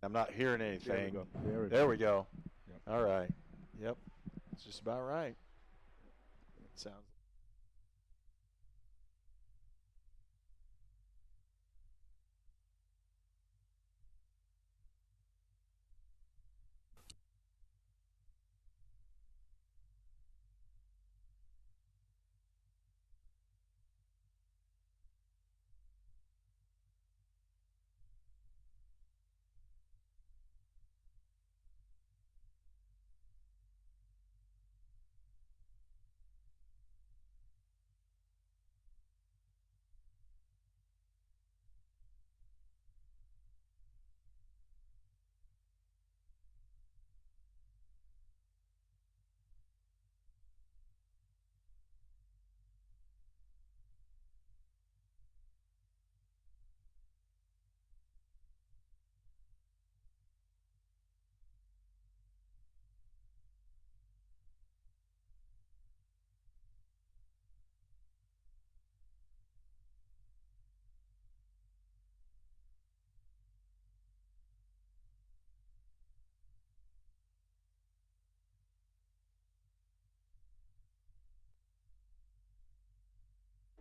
I'm not hearing anything. There We go. Yep. All right. Yep. It's just about right. It sounds.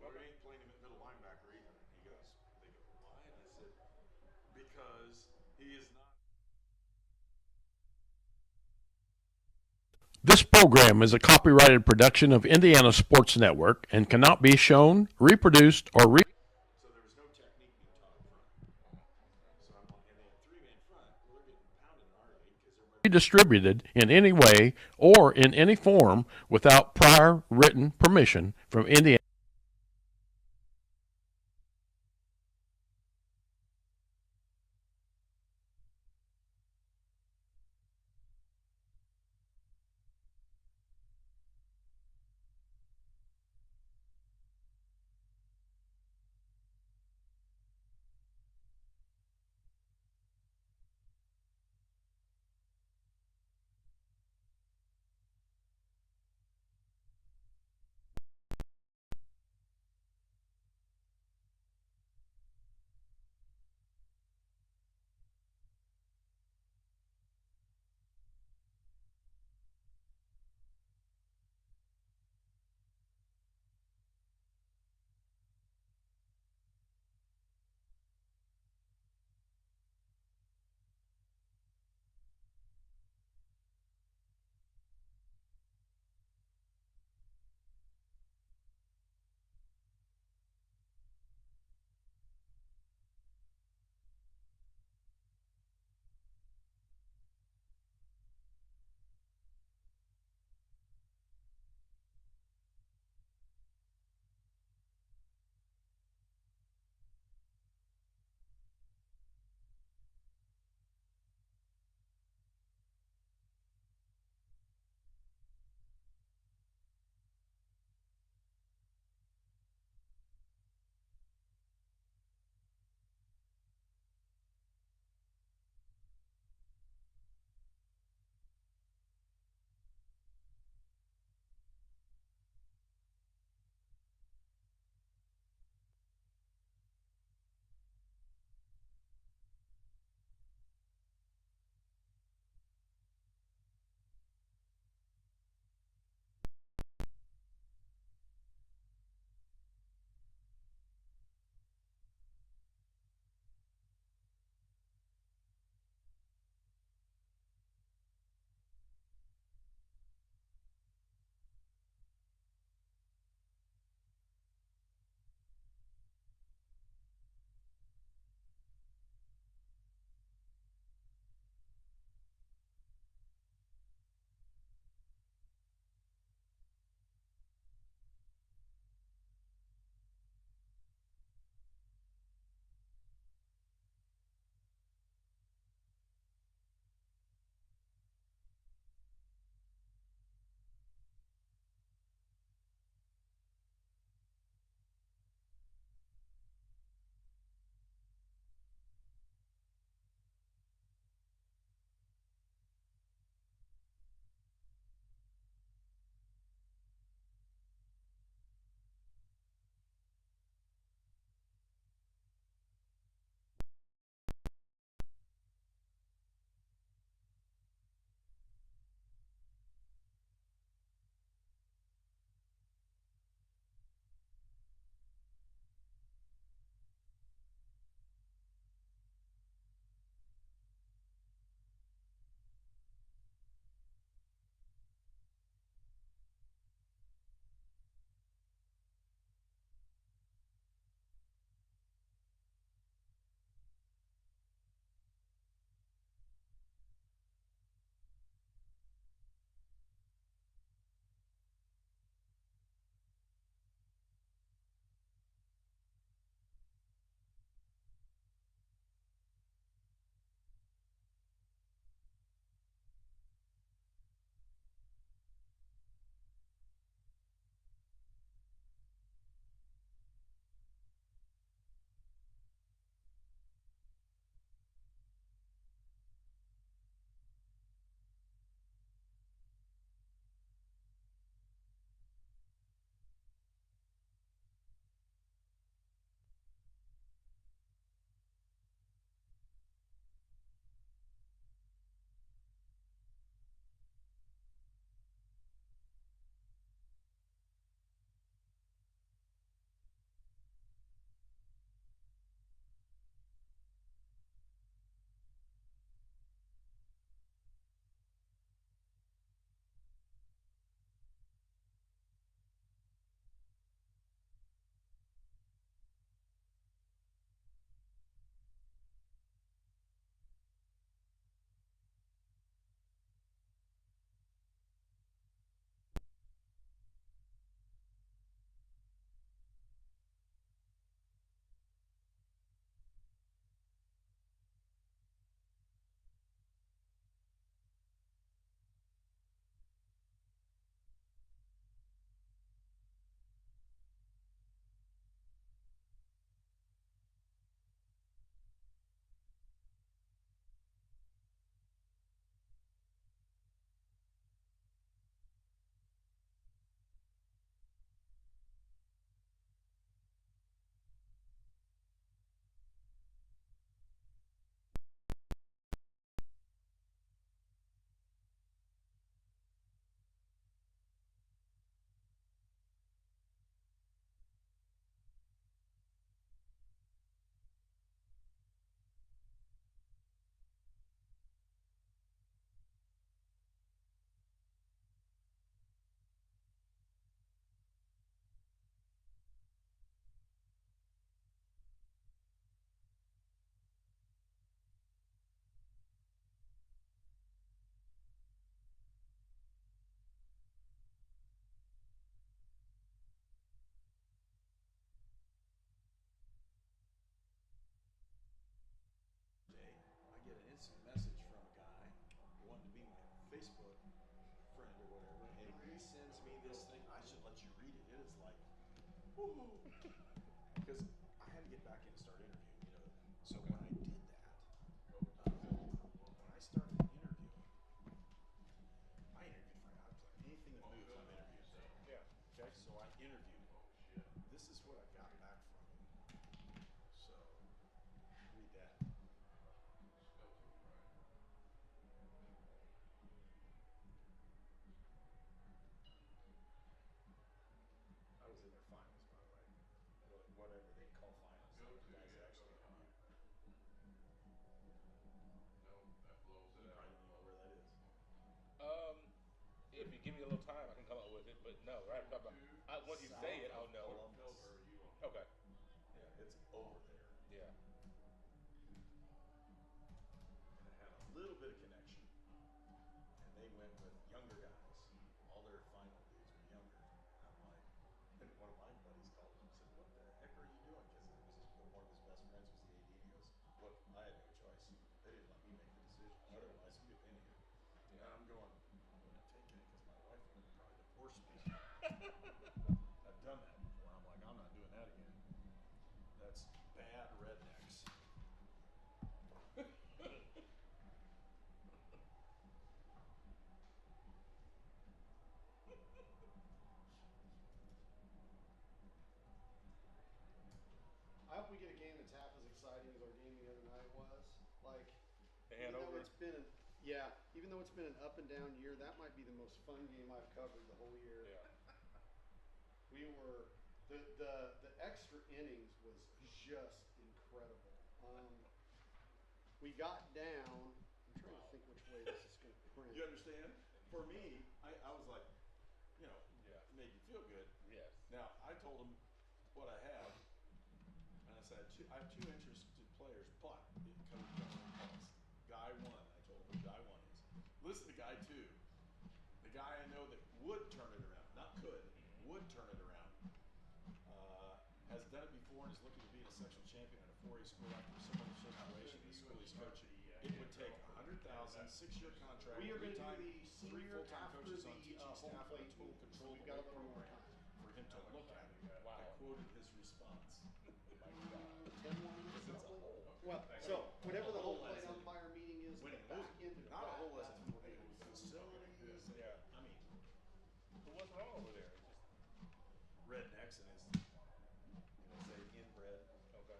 Well, we ain't playing him at middle linebacker either. And he goes, they go, why? And I said, because he is not. This program is a copyrighted production of Indiana Sports Network and cannot be shown, reproduced, or So there was no technique being taught up front. So I'm like, and they had three-man front. Well, they're getting pounded in our league because they're redistributed in any way or in any form without prior written permission from Indiana. this message from a guy who wanted to be my Facebook friend or whatever, and he sends me this thing. I should let you read it. It is like, woo! Because I had to get back in and start interviewing, you know. So when I did that, when I started interviewing, I interviewed for anything that moves, I'm interviewing. Yeah. Okay, so I interviewed. This is what I got back from him. So, read that. I was in their finals, by the way. Whatever they call finals. The guys actually come here. You probably don't even know where that is. If you give me a little time, I can come up with it. But no, right about once you say it, I'll know. Columbus. Okay. Yeah, it's over there. Yeah. And it had a little bit of connection. And they went with younger guys. All their final dudes were younger. And I'm like, and one of my buddies called him and said, "What the heck are you doing?" Because it was one of his best friends was the AD. He goes, "Look, I had no choice. They didn't let me make the decision. Otherwise, you'd have been here." And I'm going, "I'm not taking it because my wife would probably divorce me." I've done that before. I'm like, I'm not doing that again. That's bad rednecks. I hope we get a game that's half as exciting as our game the other night was. Like, And even though over. it's been even though it's been an up and down year, that might be the most fun game I've covered the whole year. Yeah. We were the extra innings was just incredible. We got down. I'm trying to think which way this is going to print. You understand? For me, I was like, you know, Yeah. it made you feel good. Yes. Now, I told him what I have, and I said, I have two interested players, but it comes down to cost. Guy one, I told him who guy one is. Listen to guy two. The guy I know that would turn it around, not could, would turn it around, has done it before and is looking to be a sectional champion at a 4A school after a similar situation in the school he's coaching. It would take $100,000, 6-year contract, We are going to three-time, do the three senior full-time after coaches on the teaching home staff and a plate total meeting, so control we've of got the a little more program time. for him to look at. Wow. I quoted his response. 10 more minutes It's a roughly? hole. Well, so whatever the hole home as plate in umpire meeting is, winning, back losing. into the Not a bat, hole as that's in what it is. facilities. Yeah. I mean, But what's wrong over there? It's just rednecks and his, say inbred. okay.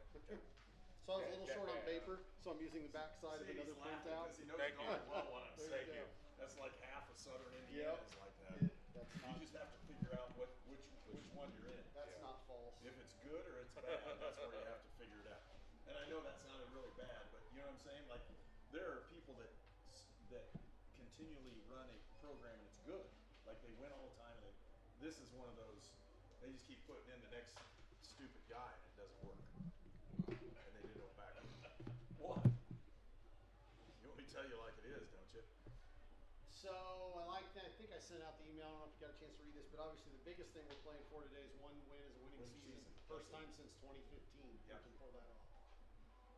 So I was a little short on paper, so I'm using the back side of See, another he's laughing printout. because he knows Thank you you. don't want one on There you Segue. go. That's like half of southern Indiana is like that. That's You not, just have to figure out which one you're in. that's Yeah. not false. If it's good or it's bad, that's where you have to figure it out. And I know that sounded really bad, but you know what I'm saying? Like, there are people that continually run a program and it's good. Like, they win all the time, and this is one of those, they just keep putting in the next stupid guy and it doesn't work. And they didn't go back. What? You want me to tell you like it is, don't you? So I think I sent out the email. I don't know if you got a chance to read this, but obviously the biggest thing we're playing for today is one win is a winning season. First time since 2015 Yeah. we can pull that off.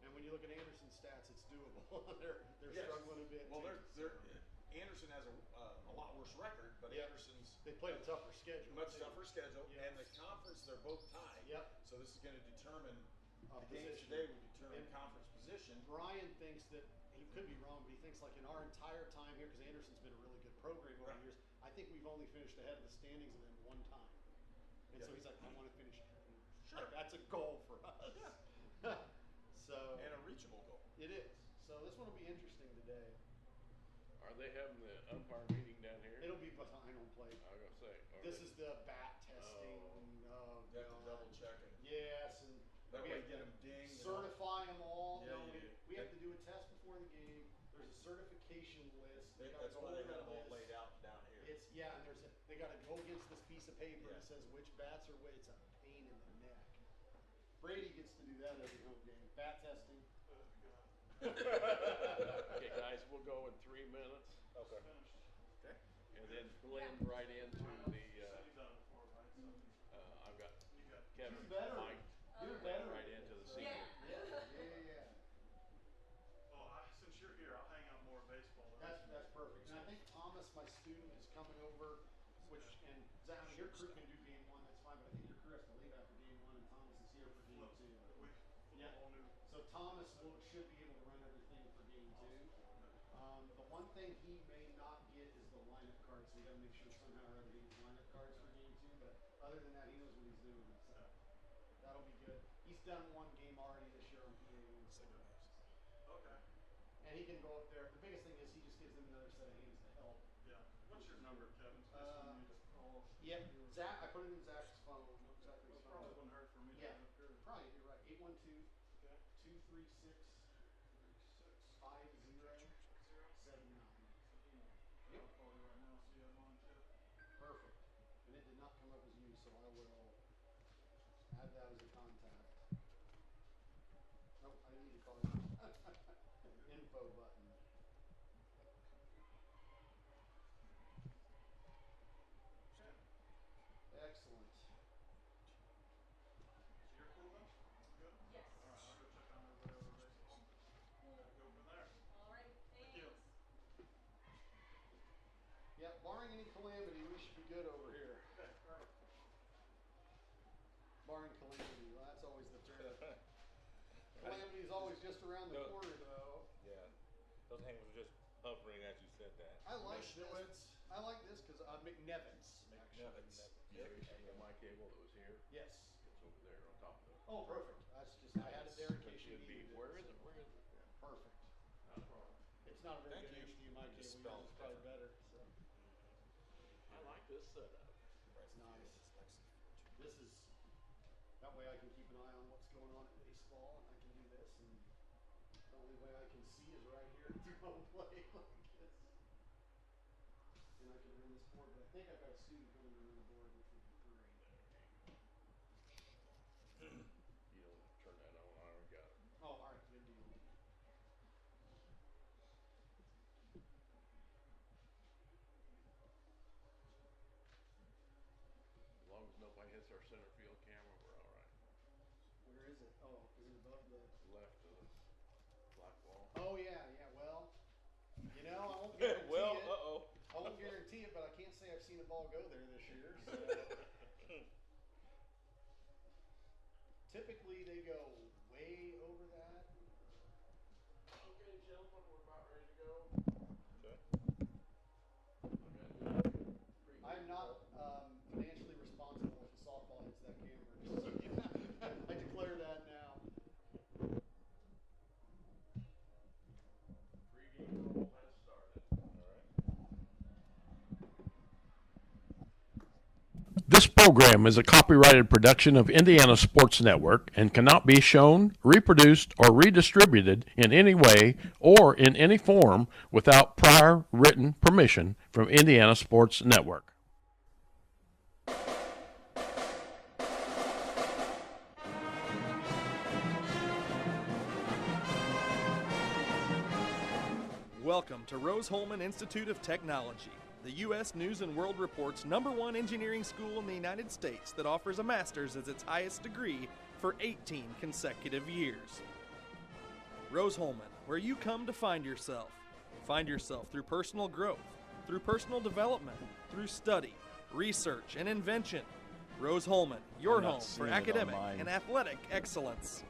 And when you look at Anderson's stats, it's doable. they're Yes. struggling a bit. Well, too. Anderson has a lot worse record, but Yeah. Anderson's They played a tougher schedule. much too. tougher schedule, Yeah. and the conference they're both tied. Yep. So this is going to determine the games Position. today will determine And conference position. Brian thinks that he could be wrong, but he thinks like in our entire time here, because Anderson's been a really good program over Right. the years, I think we've only finished ahead of the standings of them one time. And so Yeah. he's like, I want to finish. Sure. Like, that's a goal for us. So And a reachable goal. it is. So this one will be interesting today. Are they having the umpire meeting down here? It'll be behind on plate. I was gonna say. are This they- is the bat testing. Oh, You have to God. double check it. Yes, and That we way have get to 'em dinged. certify them all. Yeah, No, you do. we have to do a test before the game. There's a certification list. We gotta That's go why they over had the them all list. laid out down here. It's and they got to go against this piece of paper Yeah. that says which bats are which. It's a pain in the neck. Brady gets to do that every home game. Bat testing. Okay, guys, we'll go in 3 minutes Okay. Okay. and then blend right into the, I've got Kevin, Do better. Mike, Do better. right into the senior. Yeah. Well, since you're here, student is coming over, and Zach, your crew can do game one, that's fine, but I think your crew has to leave after game one, and Thomas is here for game two. Yeah. So Thomas should be able to run everything for game two. The one thing he may not get is the lineup cards, so we got to make sure somehow or other he gets lineup cards for game two. But other than that, he knows what he's doing. So that'll be good. He's done one game already this year on PA1. So. Okay. And he can go up there. The biggest thing is he just gives them another set of hands to help. Yeah. What's your number, Kevin? Yep. Zach, I put it in Zach's phone. Exactly his phone. Probably wouldn't hurt for me. Yeah. Probably, you're right. 812-236-5079. Yep. I'll call you right now, see you on too. Perfect. And it did not come up as you, so I will add that as a contact. Nope, I didn't need to call you. Info button. Excellent. So you're cool then? Good? Yes. All right, I'll go check on everybody over baseball. Go from there. All right. Thank you. Yeah, barring any calamity, we should be good over here. Barring calamity, well, that's always the term. Calamity is always just around the corner, though. Yeah. Those hangers were just hovering as you said that. I like this. I like this because Mcnevitz. Mcnevitz. Yeah, my cable that was here, Yes. it's over there on top of it. Oh, perfect. That's just I had it there in It case you should be, needed it. where is it? Where is it? Perfect. Not a problem. It's not a very Thank good you. HDMI cable. Just Yours spelled is probably better. So I like this setup. it's nice. This is that way I can keep an eye on what's going on at baseball, and I can do this. And the only way I can see is right here through home plate like this. And I can run this board, but I think I've got a student coming to run the board, which would be great. You don't turn that on, I already got it. Oh, all right, good deal. As long as nobody hits our center field camera, we're all right. Where is it? Oh, is it above the? Left of the black wall. Oh yeah, yeah. Well, you know, I won't guarantee Well, it. uh-oh. I won't guarantee it, but I can't say I've seen a ball go there this year. So. Typically, they go way over that. Okay, gentlemen, we're about ready to go. Okay. I'm not financially responsible if the softball hits that camera. So, yeah, I declare that now. Pregame roll has started. All right. This program is a copyrighted production of Indiana Sports Network and cannot be shown, reproduced, or redistributed in any way or in any form without prior written permission from Indiana Sports Network. Welcome to Rose-Hulman Institute of Technology, the U.S. News and World Report's #1 engineering school in the United States that offers a master's as its highest degree for 18 consecutive years. Rose-Hulman, where you come to find yourself. Find yourself through personal growth, through personal development, through study, research, and invention. Rose-Hulman, your I'm not home for seeing it on academic mine. and athletic excellence.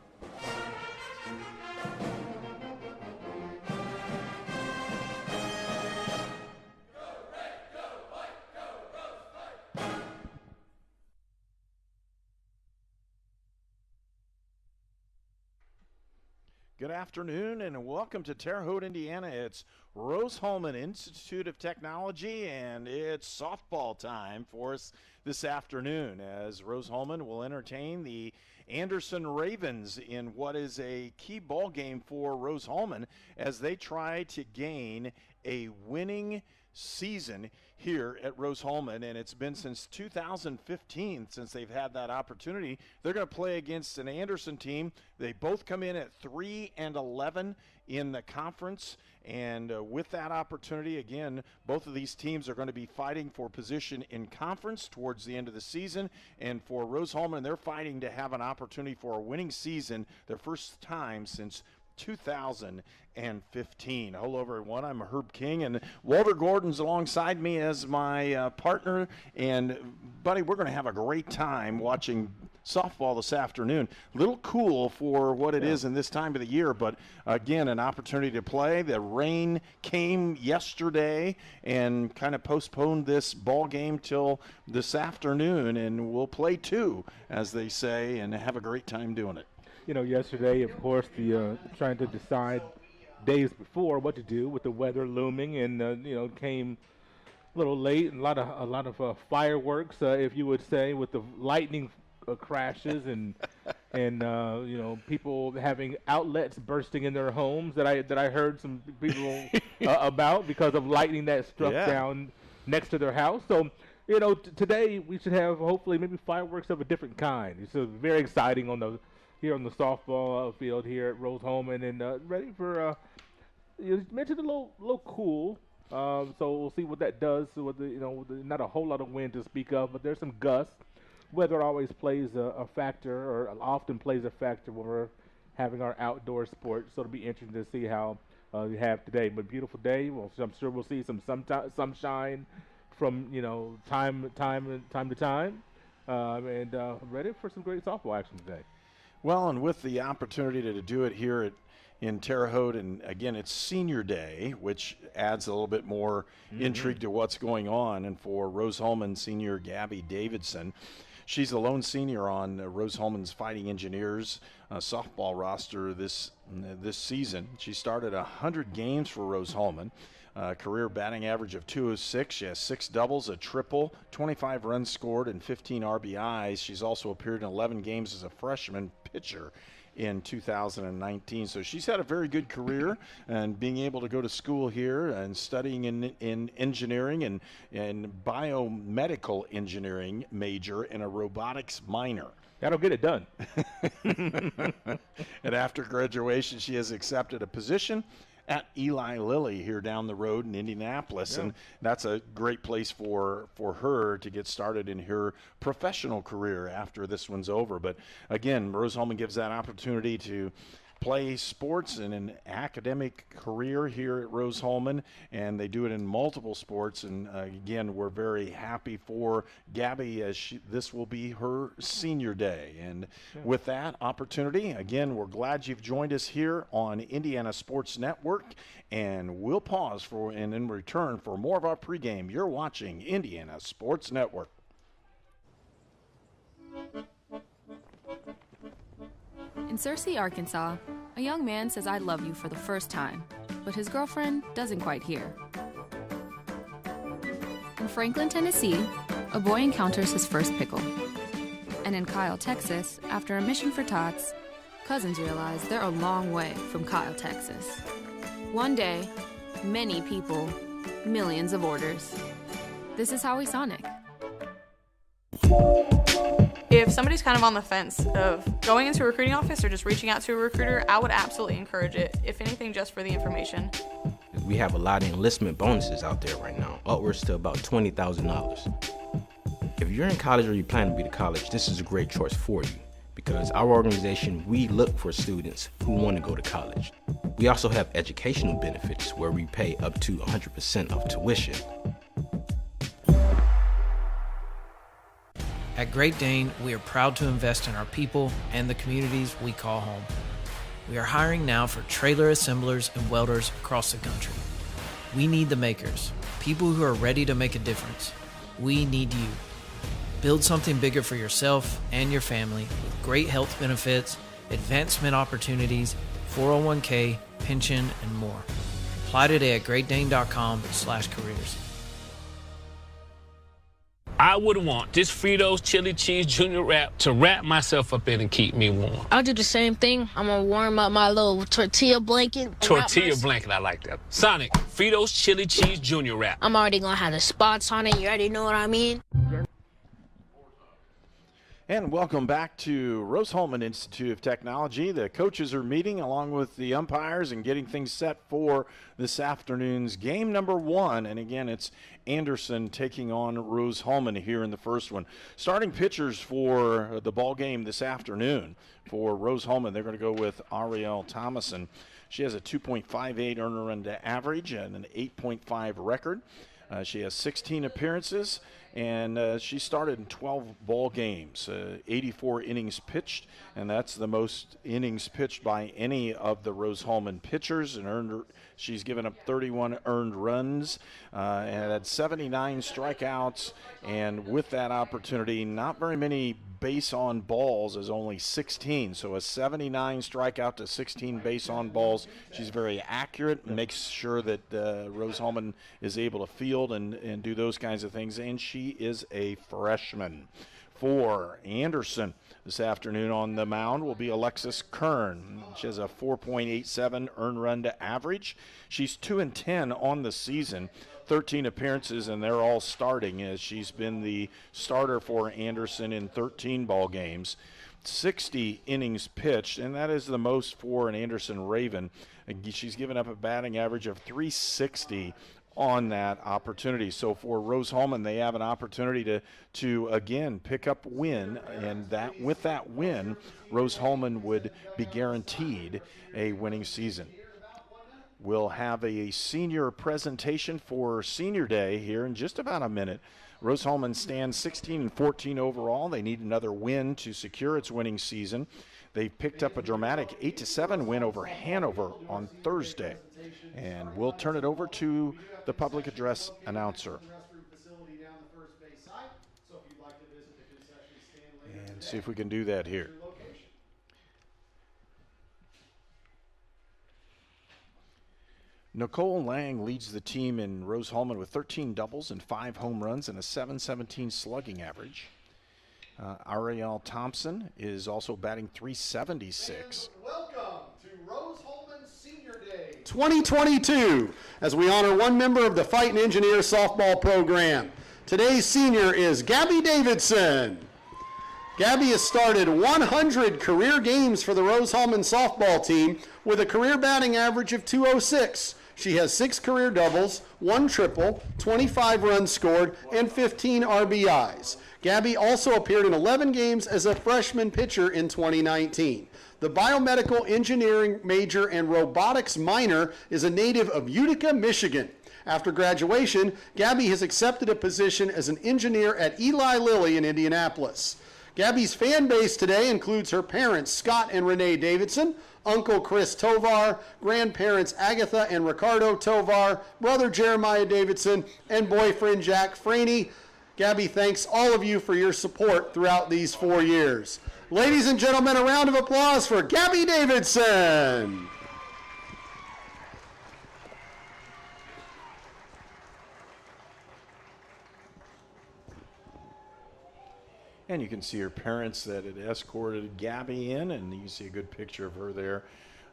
Good afternoon and welcome to Terre Haute, Indiana. It's Rose-Hulman Institute of Technology, and it's softball time for us this afternoon as Rose-Hulman will entertain the Anderson Ravens in what is a key ball game for Rose-Hulman as they try to gain a winning season here at Rose-Hulman, and it's been since 2015 since they've had that opportunity. They're going to play against an Anderson team. They both come in at 3-11 in the conference, and with that opportunity, again, both of these teams are going to be fighting for position in conference towards the end of the season, and for Rose-Hulman, they're fighting to have an opportunity for a winning season, their first time since 2015. Hello, everyone. I'm Herb King, and Walter Gordon's alongside me as my partner. And, buddy, we're going to have a great time watching softball this afternoon. A little cool for what it is in this time of the year, but, again, an opportunity to play. The rain came yesterday and kind of postponed this ball game till this afternoon, and we'll play two, as they say, and have a great time doing it. You know, yesterday, of course, the trying to decide days before what to do with the weather looming, and came a little late, and a lot of fireworks, if you would say, with the lightning crashes and people having outlets bursting in their homes that I heard some people about because of lightning that struck down next to their house. So today we should have hopefully maybe fireworks of a different kind. It's very exciting here on the softball field here at Rose-Hulman, and ready for you mentioned a little cool. So we'll see what that does. With not a whole lot of wind to speak of, but there's some gusts. Weather always plays a factor, or often plays a factor when we're having our outdoor sport. So it'll be interesting to see how we have today. But beautiful day. Well, I'm sure we'll see some sunshine from time to time, and ready for some great softball action today. Well, and with the opportunity to do it here in Terre Haute, and again, it's senior day, which adds a little bit more intrigue to what's going on. And for Rose-Hulman senior Gabby Davidson, she's the lone senior on Rose-Hulman's Fighting Engineers softball roster this season. She started 100 games for Rose-Hulman. Career batting average of .206. She has 6 doubles, a triple, 25 runs scored, and 15 RBIs. She's also appeared in 11 games as a freshman pitcher in 2019. So she's had a very good career, and being able to go to school here and studying in engineering and biomedical engineering major and a robotics minor. That'll get it done. And after graduation, she has accepted a position at Eli Lilly here down the road in Indianapolis, and that's a great place for her to get started in her professional career after this one's over. But again, Rose-Hulman gives that opportunity to play sports in an academic career here at Rose-Hulman, and they do it in multiple sports. And again, we're very happy for Gabby as this will be her senior day. And with that opportunity, again, we're glad you've joined us here on Indiana Sports Network, and we'll pause and in return for more of our pregame. You're watching Indiana Sports Network. In Searcy, Arkansas, a young man says I love you for the first time, but his girlfriend doesn't quite hear. In Franklin, Tennessee, a boy encounters his first pickle. And in Kyle, Texas, after a mission for tots, cousins realize they're a long way from Kyle, Texas. One day, many people, millions of orders. This is Howie Sonic. If somebody's kind of on the fence of going into a recruiting office or just reaching out to a recruiter, I would absolutely encourage it, if anything, just for the information. We have a lot of enlistment bonuses out there right now, upwards to about $20,000. If you're in college or you plan to be to college, this is a great choice for you, because our organization, we look for students who want to go to college. We also have educational benefits where we pay up to 100% of tuition. At Great Dane, we are proud to invest in our people and the communities we call home. We are hiring now for trailer assemblers and welders across the country. We need the makers, people who are ready to make a difference. We need you. Build something bigger for yourself and your family with great health benefits, advancement opportunities, 401k, pension, and more. Apply today at greatdane.com/careers. I would want this Fritos Chili Cheese Junior Wrap to wrap myself up in and keep me warm. I'll do the same thing. I'm going to warm up my little tortilla blanket. Tortilla blanket, I like that. Sonic, Fritos Chili Cheese Junior Wrap. I'm already going to have the spots on it. You already know what I mean? And welcome back to Rose-Hulman Institute of Technology. The coaches are meeting along with the umpires and getting things set for this afternoon's game number 1. And again, it's Anderson taking on Rose-Hulman here in the first one. Starting pitchers for the ball game this afternoon for Rose-Hulman, they're going to go with Ariel Thomason. She has a 2.58 earner run to average and an 8.5 record. She has 16 appearances, and she started in 12 ball games, 84 innings pitched, and that's the most innings pitched by any of the Rose-Hulman pitchers. And she's given up 31 earned runs and had 79 strikeouts, and with that opportunity, not very many base on balls, is only 16. So a 79 strikeout to 16 base on balls. She's very accurate, makes sure that Rose-Hulman is able to field and do those kinds of things, and she is a freshman. For Anderson this afternoon on the mound will be Alexis Kern. She has a 4.87 earned run to average. She's 2-10 on the season, 13 appearances, and they're all starting, as she's been the starter for Anderson in 13 ball games. 60 innings pitched, and that is the most for an Anderson Raven. She's given up a batting average of 360 on that opportunity. So for Rose-Hulman, they have an opportunity to again pick up win, and that with that win, Rose-Hulman would be guaranteed a winning season. We'll have a senior presentation for Senior Day here in just about a minute. Rose-Hulman stands 16-14 overall. They need another win to secure its winning season. They picked up a dramatic 8-7 win over Hanover on Thursday. And we'll turn it over to the public address announcer. And see if we can do that here. Nicole Lang leads the team in Rose-Hulman with 13 doubles and 5 home runs and a .717 slugging average. Ariel Thompson is also batting .376. Welcome to Rose-Hulman Senior Day 2022, as we honor one member of the Fighting Engineer softball program. Today's senior is Gabby Davidson. Gabby has started 100 career games for the Rose-Hulman softball team with a career batting average of .206. She has 6 career doubles, 1 triple, 25 runs scored, and 15 RBIs. Gabby also appeared in 11 games as a freshman pitcher in 2019. The biomedical engineering major and robotics minor is a native of Utica, Michigan. After graduation, Gabby has accepted a position as an engineer at Eli Lilly in Indianapolis. Gabby's fan base today includes her parents, Scott and Renee Davidson, Uncle Chris Tovar, grandparents Agatha and Ricardo Tovar, brother Jeremiah Davidson, and boyfriend Jack Franey. Gabby thanks all of you for your support throughout these 4 years. Ladies and gentlemen, a round of applause for Gabby Davidson. And you can see her parents that had escorted Gabby in, and you can see a good picture of her there.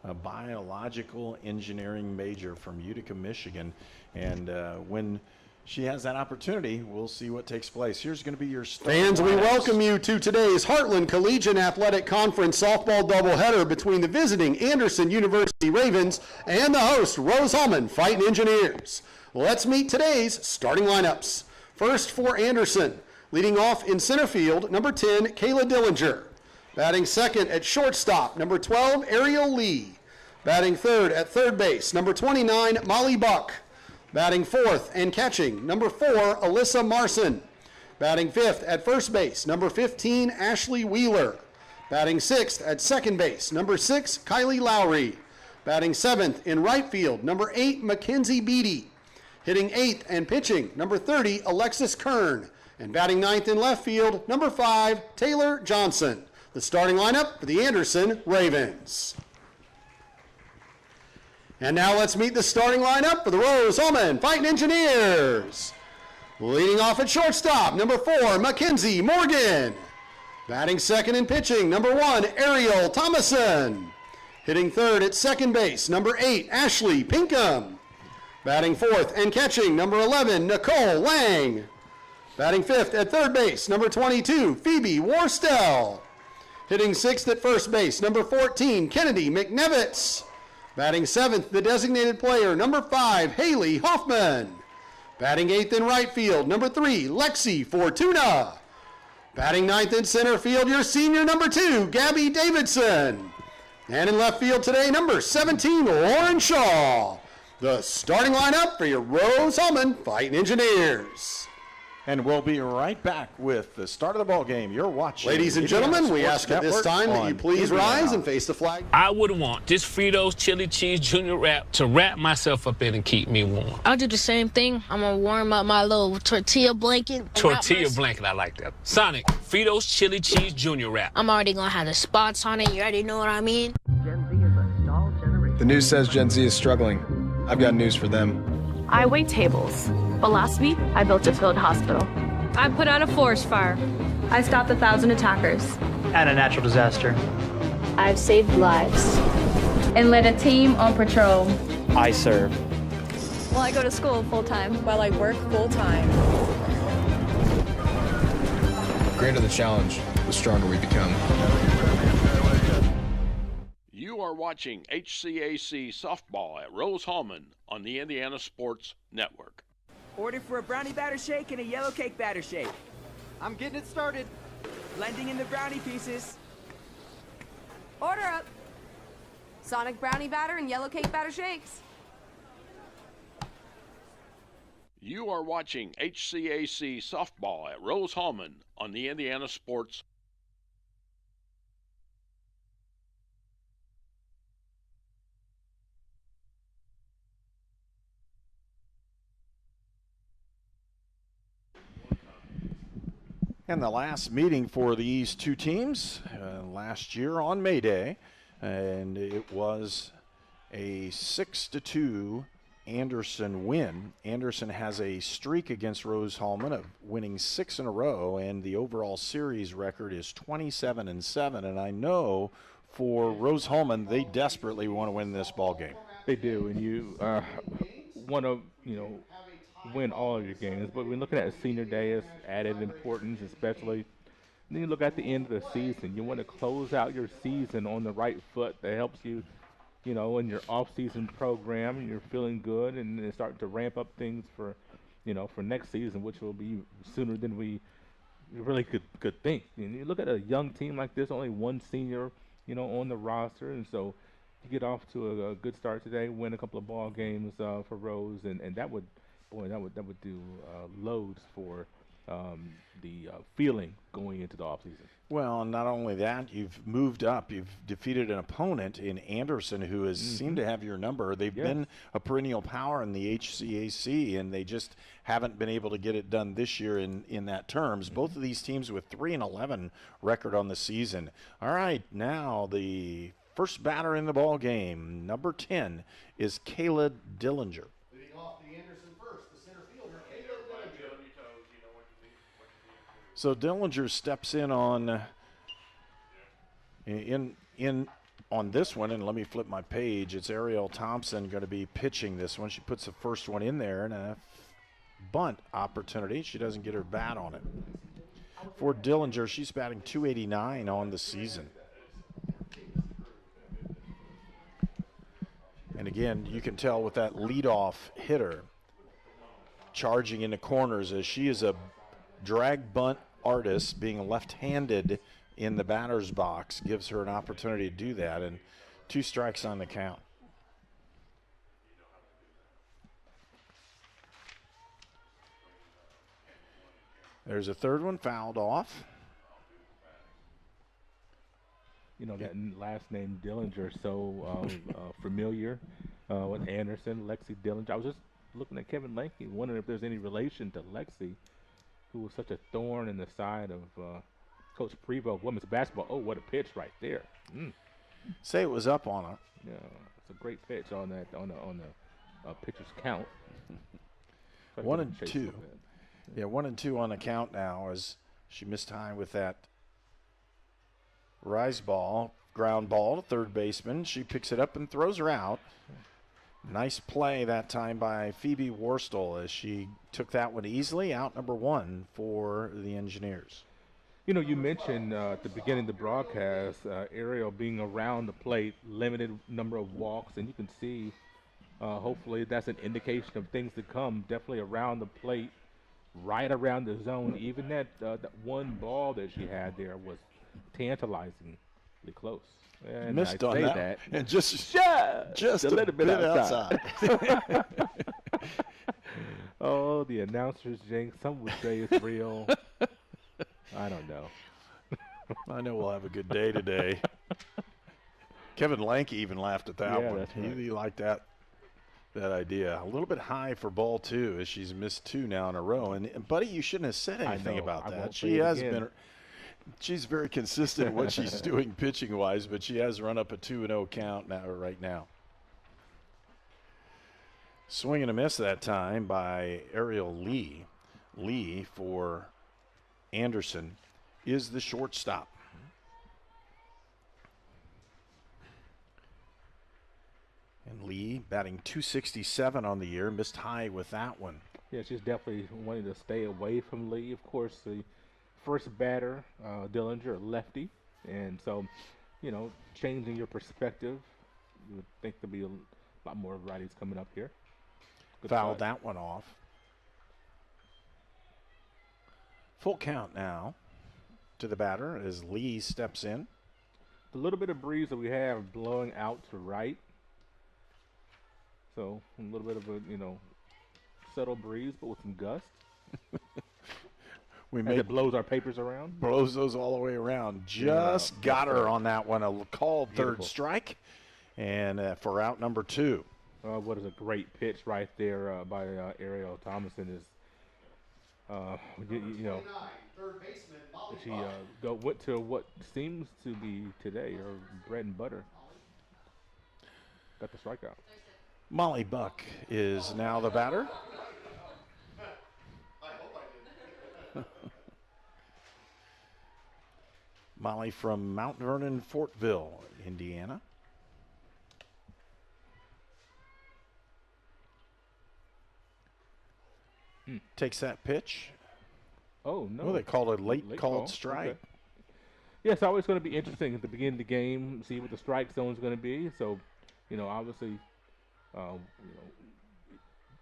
A biological engineering major from Utica, Michigan. And when she has that opportunity, we'll see what takes place. Here's going to be your start. Fans, we welcome you to today's Heartland Collegiate Athletic Conference softball doubleheader between the visiting Anderson University Ravens and the host Rose-Hulman Fighting Engineers. Let's meet today's starting lineups. First for Anderson, leading off in center field, number 10, Kayla Dillinger. Batting second at shortstop, number 12, Ariel Lee. Batting third at third base, number 29, Molly Buck. Batting fourth and catching, number 4, Alyssa Marson. Batting fifth at first base, number 15, Ashley Wheeler. Batting sixth at second base, number 6, Kylie Lowry. Batting seventh in right field, number 8, Mckenzie Beatty. Hitting eighth and pitching, number 30, Alexis Kern. And batting ninth in left field, number 5, Taylor Johnson. The starting lineup for the Anderson Ravens. And now let's meet the starting lineup for the Rose-Hulman Fighting Engineers. Leading off at shortstop, number 4, Mackenzie Morgan. Batting second and pitching, number 1, Ariel Thomason. Hitting third at second base, number 8, Ashley Pinkham. Batting fourth and catching, number 11, Nicole Lang. Batting 5th at third base, number 22, Phoebe Worstel. Hitting 6th at first base, number 14, Kennedy Mcnevitz. Batting 7th, the designated player, number 5, Haley Hoffman. Batting 8th in right field, number 3, Lexi Fortuna. Batting 9th in center field, your senior number 2, Gabby Davidson. And in left field today, number 17, Lauren Shaw. The starting lineup for your Rose-Hulman Fighting Engineers. And we'll be right back with the start of the ball game. You're watching. Ladies and gentlemen, we ask at this time that you please rise and face the flag. I would want this Fritos chili cheese junior wrap to wrap myself up in and keep me warm. I'll do the same thing. I'm going to warm up my little tortilla blanket. Tortilla blanket, I like that. Sonic, Fritos chili cheese junior wrap. I'm already going to have the spots on it. You already know what I mean? Gen Z is a stall generation. The news says Gen Z is struggling. I've got news for them. I wait tables, but last week I built a field hospital. I put out a forest fire. I stopped 1,000 attackers. And a natural disaster. I've saved lives. And led a team on patrol. I serve. Well, I go to school full-time. While I work full-time. The greater the challenge, the stronger we become. You are watching HCAC softball at Rose-Hulman on the Indiana Sports Network. Order for a brownie batter shake and a yellow cake batter shake. I'm getting it started. Blending in the brownie pieces. Order up. Sonic brownie batter and yellow cake batter shakes. You are watching HCAC softball at Rose-Hulman on the Indiana Sports. And the last meeting for these two teams last year on May Day, and it was a 6-2 Anderson win. Anderson has a streak against Rose-Hulman of winning 6 in a row, and the overall series record is 27-7. And I know for Rose-Hulman, they desperately want to win this ball game. They do, and you want to, win all of your games. But when looking at Senior Day, it's added importance, especially. Then you look at the end of the season. You want to close out your season on the right foot. That helps you, in your off-season program. You're feeling good, and then starting to ramp up things for, for next season, which will be sooner than we really could think. And you look at a young team like this, only one senior, on the roster, and so you get off to a good start today, win a couple of ball games for Rose, and that would. Boy, that would do loads for the feeling going into the offseason. Well, not only that, you've moved up. You've defeated an opponent in Anderson who has seemed to have your number. They've been a perennial power in the HCAC, and they just haven't been able to get it done this year in that terms. Both of these teams with 3-11 record on the season. All right, now the first batter in the ball game, number 10, is Kayla Dillinger. So Dillinger steps in on this one, and let me flip my page. It's Ariel Thompson going to be pitching this one. She puts the first one in there, and a bunt opportunity. She doesn't get her bat on it. For Dillinger, she's batting .289 on the season. And again, you can tell with that leadoff hitter charging in the corners, as she is a drag bunt artist, being left-handed in the batter's box gives her an opportunity to do that, and 2 strikes on the count. There's a third one fouled off. That last name Dillinger, so familiar with Anderson, Lexi Dillinger. I was just looking at Kevin Lanke, wondering if there's any relation to Lexi, who was such a thorn in the side of Coach Prevost of women's basketball. Oh, what a pitch right there! Say it was up on her. Yeah, it's a great pitch on the pitcher's count. 1-2. Yeah, 1-2 on the count now as she missed time with that rise ball, ground ball to third baseman. She picks it up and throws her out. Nice play that time by Phoebe Worstel as she took that one easily. Out number 1 for the Engineers. You know, you mentioned at the beginning of the broadcast, Ariel being around the plate, limited number of walks, and you can see, hopefully that's an indication of things to come. Definitely around the plate, right around the zone. Even that one ball that she had there was tantalizingly close. And missed I on say that, and just a little bit outside. outside. Oh, the announcers jinx. Some would say it's real. I don't know. I know we'll have a good day today. Kevin Lanke even laughed at that one. That's right. He liked that idea. A little bit high for ball 2 as she's missed 2 now in a row. And buddy, you shouldn't have said anything about that. She has been. She's very consistent in what she's doing pitching-wise, but she has run up a 2-0 count right now. Swing and a miss that time by Ariel Lee. Lee for Anderson is the shortstop. And Lee batting .267 on the year, missed high with that one. Yeah, she's definitely wanting to stay away from Lee. Of course, the first batter, Dillinger, lefty. And so, you know, changing your perspective, you would think there'll be a lot more righties coming up here. Fouled that one off. Full count now to the batter as Lee steps in. The little bit of breeze that we have blowing out to right. So a little bit of a, you know, subtle breeze, but with some gust. It blows our papers around. Blows those all the way around. Just got her on that one. A called third strike. And for out number 2. What is a great pitch right there by Ariel Thomason is, you know, she went to what seems to be today her bread and butter. Got the strikeout. Molly Buck is now the batter. Molly from Mount Vernon, Fortville, Indiana. Takes that pitch. Oh, no. Well, they called it a late called strike. Okay. Yeah, it's always going to be interesting at the beginning of the game, see what the strike zone is going to be. So, you know, obviously, you know,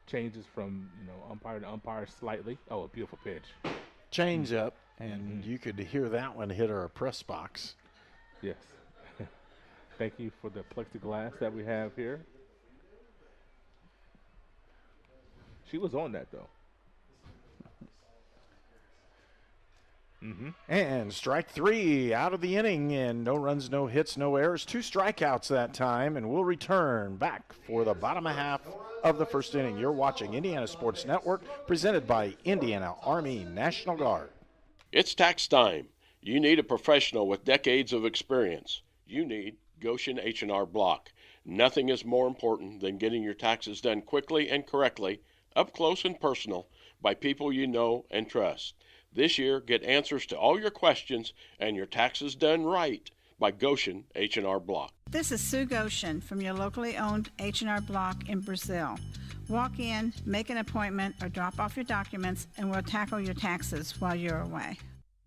changes from, you know, umpire to umpire slightly. Oh, a beautiful pitch. Change up, and you could hear that one hit our press box. Yes. Thank you for the plexiglass that we have here. She was on that, though. And strike 3 out of the inning, and no runs, no hits, no errors. 2 strikeouts that time, and we'll return back for the bottom half of the first inning. You're watching Indiana Sports Network, presented by Indiana Army National Guard. It's tax time. You need a professional with decades of experience. You need Goshen H&R Block. Nothing is more important than getting your taxes done quickly and correctly, up close and personal, by people you know and trust. This year, get answers to all your questions and your taxes done right by Goshen H&R Block. This is Sue Goshen from your locally owned H&R Block in Brazil. Walk in, make an appointment, or drop off your documents, and we'll tackle your taxes while you're away.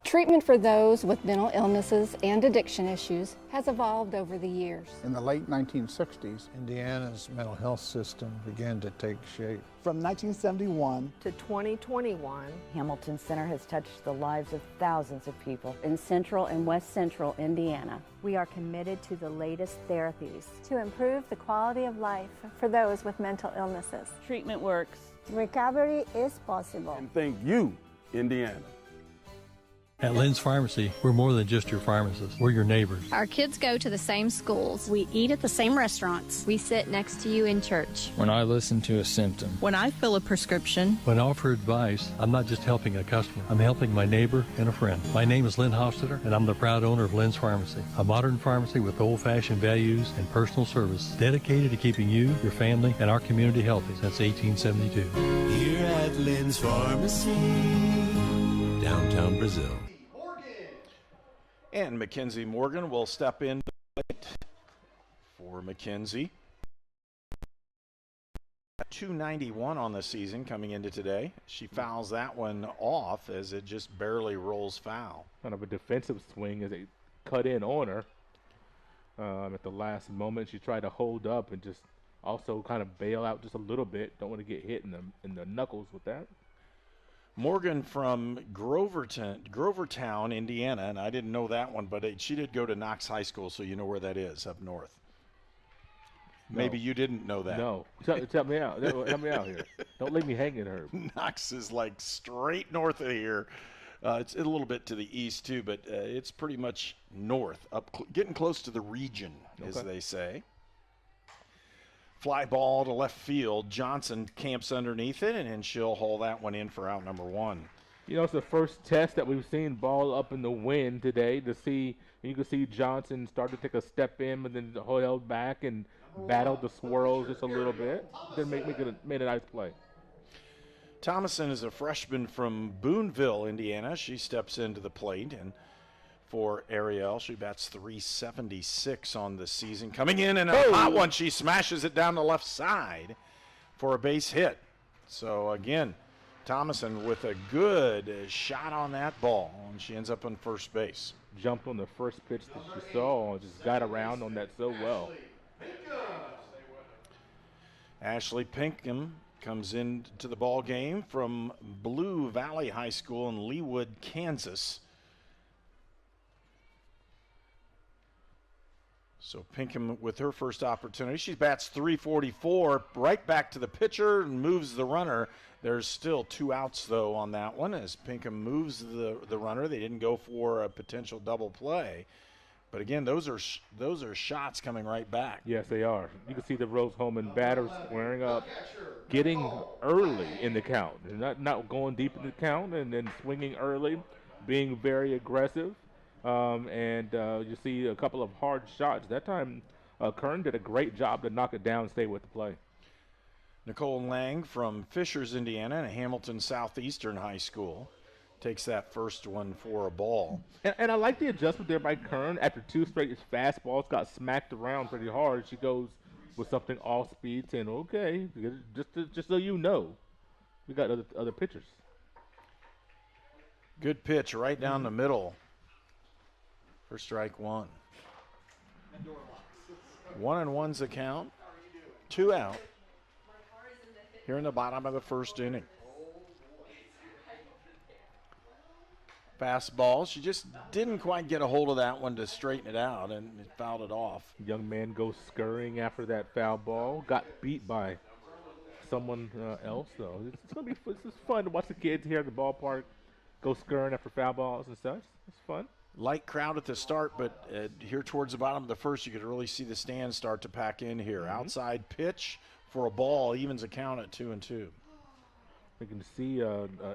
Treatment for those with mental illnesses and addiction issues has evolved over the years. In the late 1960s, Indiana's mental health system began to take shape. From 1971 to 2021, Hamilton Center has touched the lives of thousands of people in central and west central Indiana. We are committed to the latest therapies to improve the quality of life for those with mental illnesses. Treatment works. Recovery is possible. And thank you, Indiana. At Lynn's Pharmacy, we're more than just your pharmacist. We're your neighbors. Our kids go to the same schools. We eat at the same restaurants. We sit next to you in church. When I listen to a symptom. When I fill a prescription. When I offer advice, I'm not just helping a customer. I'm helping my neighbor and a friend. My name is Lynn Hofstetter, and I'm the proud owner of Lynn's Pharmacy, a modern pharmacy with old-fashioned values and personal service, dedicated to keeping you, your family, and our community healthy since 1872. Here at Lynn's Pharmacy, downtown Brazil. And Mackenzie Morgan will step in for Mckenzie. .291 on the season coming into today. She fouls that one off as it just barely rolls foul. Kind of a defensive swing as they cut in on her. At the last moment, she tried to hold up and just also kind of bail out just a little bit. Don't want to get hit in the knuckles with that. Morgan from Grovertown, Indiana, and I didn't know that one, but she did go to Knox High School, so you know where that is up north. No. Maybe you didn't know that. No. Tell me out. Help me out here. Don't leave me hanging, Herb. Knox is like straight north of here. It's a little bit to the east, too, but it's pretty much north, getting close to the region, as they say. Fly ball to left field. Johnson camps underneath it, and she'll haul that one in for out number 1. You know, it's the first test that we've seen ball up in the wind today to see. You can see Johnson start to take a step in, but then held back and battled the swirls just a little bit. Then made a nice play. Thomason is a freshman from Boonville, Indiana. She steps into the plate, and for Ariel, she bats .376 on the season. Coming in and a hot one, she smashes it down the left side for a base hit. So again, Thomason with a good shot on that ball, and she ends up on first base. Jumped on the first pitch that she saw and just got around on that so well. Ashley Pinkham comes into the ball game from Blue Valley High School in Leawood, Kansas. So Pinkham with her first opportunity. She bats .344 right back to the pitcher and moves the runner. There's still 2 outs, though, on that one as Pinkham moves the runner. They didn't go for a potential double play. But again, those are shots coming right back. Yes, they are. You can see the Rose-Hulman batter squaring up, getting early in the count. Not going deep in the count and then swinging early, being very aggressive. You see a couple of hard shots. That time, Kern did a great job to knock it down and stay with the play. Nicole Lang from Fishers, Indiana, and Hamilton Southeastern High School takes that first one for a ball. And I like the adjustment there by Kern. After 2 straight fastballs got smacked around pretty hard, she goes with something off speed, saying, okay, just so you know, we got other pitchers. Good pitch right down the middle for strike 1. 1-1's the count. 2 out here in the bottom of the first inning. Fastball. She just didn't quite get a hold of that one to straighten it out, and it fouled it off. Young man goes scurrying after that foul ball. Got beat by someone else, though. It's fun to watch the kids here at the ballpark go scurrying after foul balls and such. It's fun. Light crowd at the start, but here towards the bottom of the first, you could really see the stands start to pack in here. Mm-hmm. Outside pitch for a ball evens a count at 2-2. We can see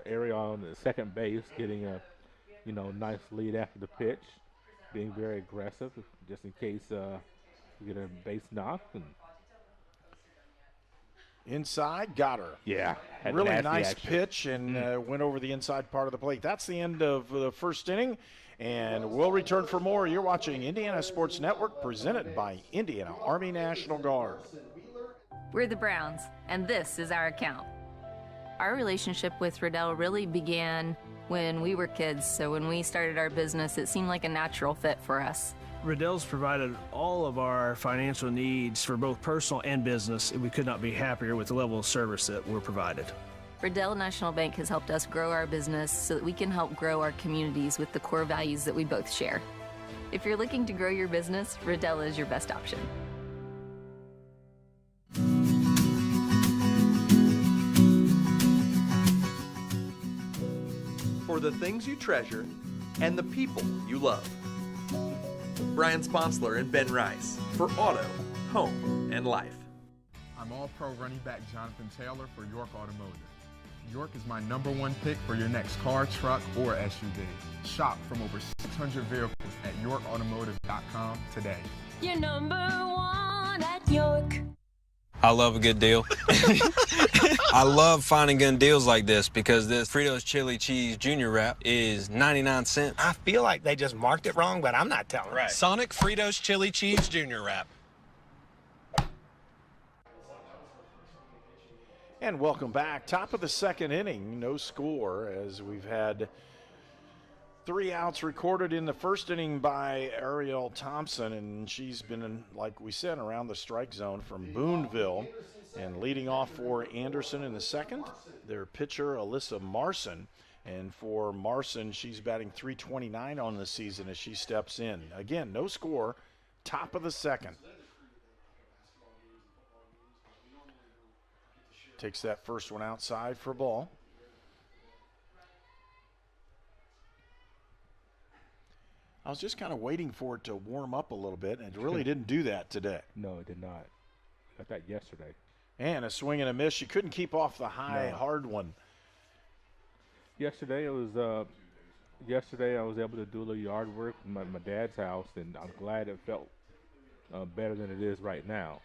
Ariel on the second base getting a nice lead after the pitch, being very aggressive just in case you get a base knock. And inside, got her. Yeah. Really nice pitch and went over the inside part of the plate. That's the end of the first inning, and we'll return for more. You're watching Indiana Sports Network, presented by Indiana Army National Guard. We're the Browns, and this is our account. Our relationship with Riddell really began when we were kids, so when we started our business, it seemed like a natural fit for us. Riddell's provided all of our financial needs for both personal and business, and we could not be happier with the level of service that we're provided. Riddell National Bank has helped us grow our business so that we can help grow our communities with the core values that we both share. If you're looking to grow your business, Riddell is your best option. For the things you treasure and the people you love. Brian Sponsler and Ben Rice for Auto, Home, and Life. I'm All-Pro running back Jonathan Taylor for York Automotive. York is my #1 pick for your next car, truck, or SUV. Shop from over 600 vehicles at yorkautomotive.com today. You're #1 at York. I love a good deal. I love finding good deals like this because this Fritos Chili Cheese Junior Wrap is 99 cents. I feel like they just marked it wrong, but I'm not telling. Right. Sonic Fritos Chili Cheese Junior Wrap. And welcome back. Top of the second inning, no score, as we've had 3 outs recorded in the first inning by Ariel Thompson, and she's been, like we said, around the strike zone from Boonville. And leading off for Anderson in the second, their pitcher, Alyssa Marson. And for Marson, she's batting .329 on the season as she steps in. Again, no score, top of the second. Takes that first one outside for ball. I was just kind of waiting for it to warm up a little bit, and it really didn't do that today. No, it did not. Got that yesterday. And a swing and a miss. She couldn't keep off the high, hard one. Yesterday, yesterday I was able to do a little yard work in my dad's house, and I'm glad it felt better than it is right now.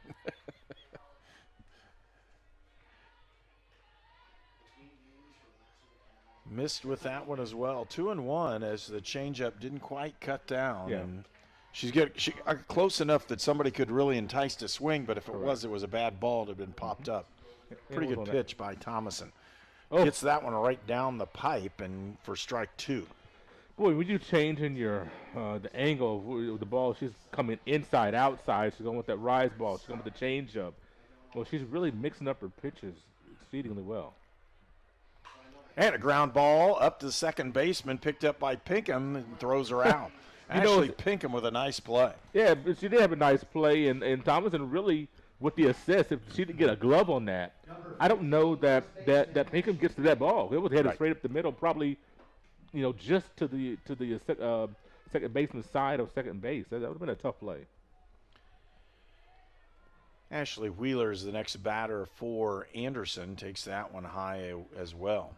Missed with that one as well. 2-1 as the changeup didn't quite cut down. Yeah. And she close enough that somebody could really entice to swing, but if it was a bad ball, it would have been popped up. Pretty good pitch by Thomason. Gets that one right down the pipe and for strike 2. Boy, when you changing your the angle of the ball, she's coming inside, outside. She's going with that rise ball. She's going with the changeup. Well, she's really mixing up her pitches exceedingly well. And a ground ball up to the second baseman, picked up by Pinkham, and throws her out. Actually, Pinkham with a nice play. Yeah, but she did have a nice play, and Thomason really, with the assist, if she didn't get a glove on that, I don't know that Pinkham gets to that ball. It was headed straight up the middle, probably, just to the second baseman's side of second base. That would have been a tough play. Ashley Wheeler is the next batter for Anderson. Takes that one high as well.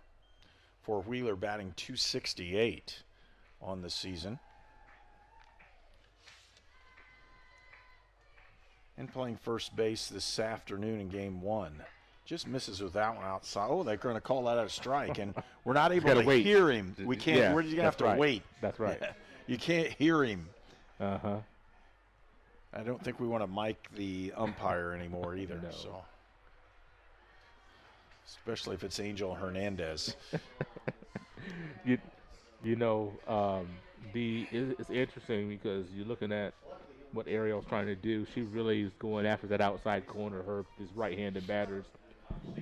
For Wheeler, batting .268 on the season. And playing first base this afternoon in game 1. Just misses with that one outside. Oh, they're going to call that a strike, and we're not able to hear him. We can't. Yeah, we're just going to have to wait. That's right. You can't hear him. Uh-huh. I don't think we want to mic the umpire anymore either. No. So, especially if it's Angel Hernandez. It's interesting because you're looking at what Ariel's trying to do. She really is going after that outside corner. These right-handed batters,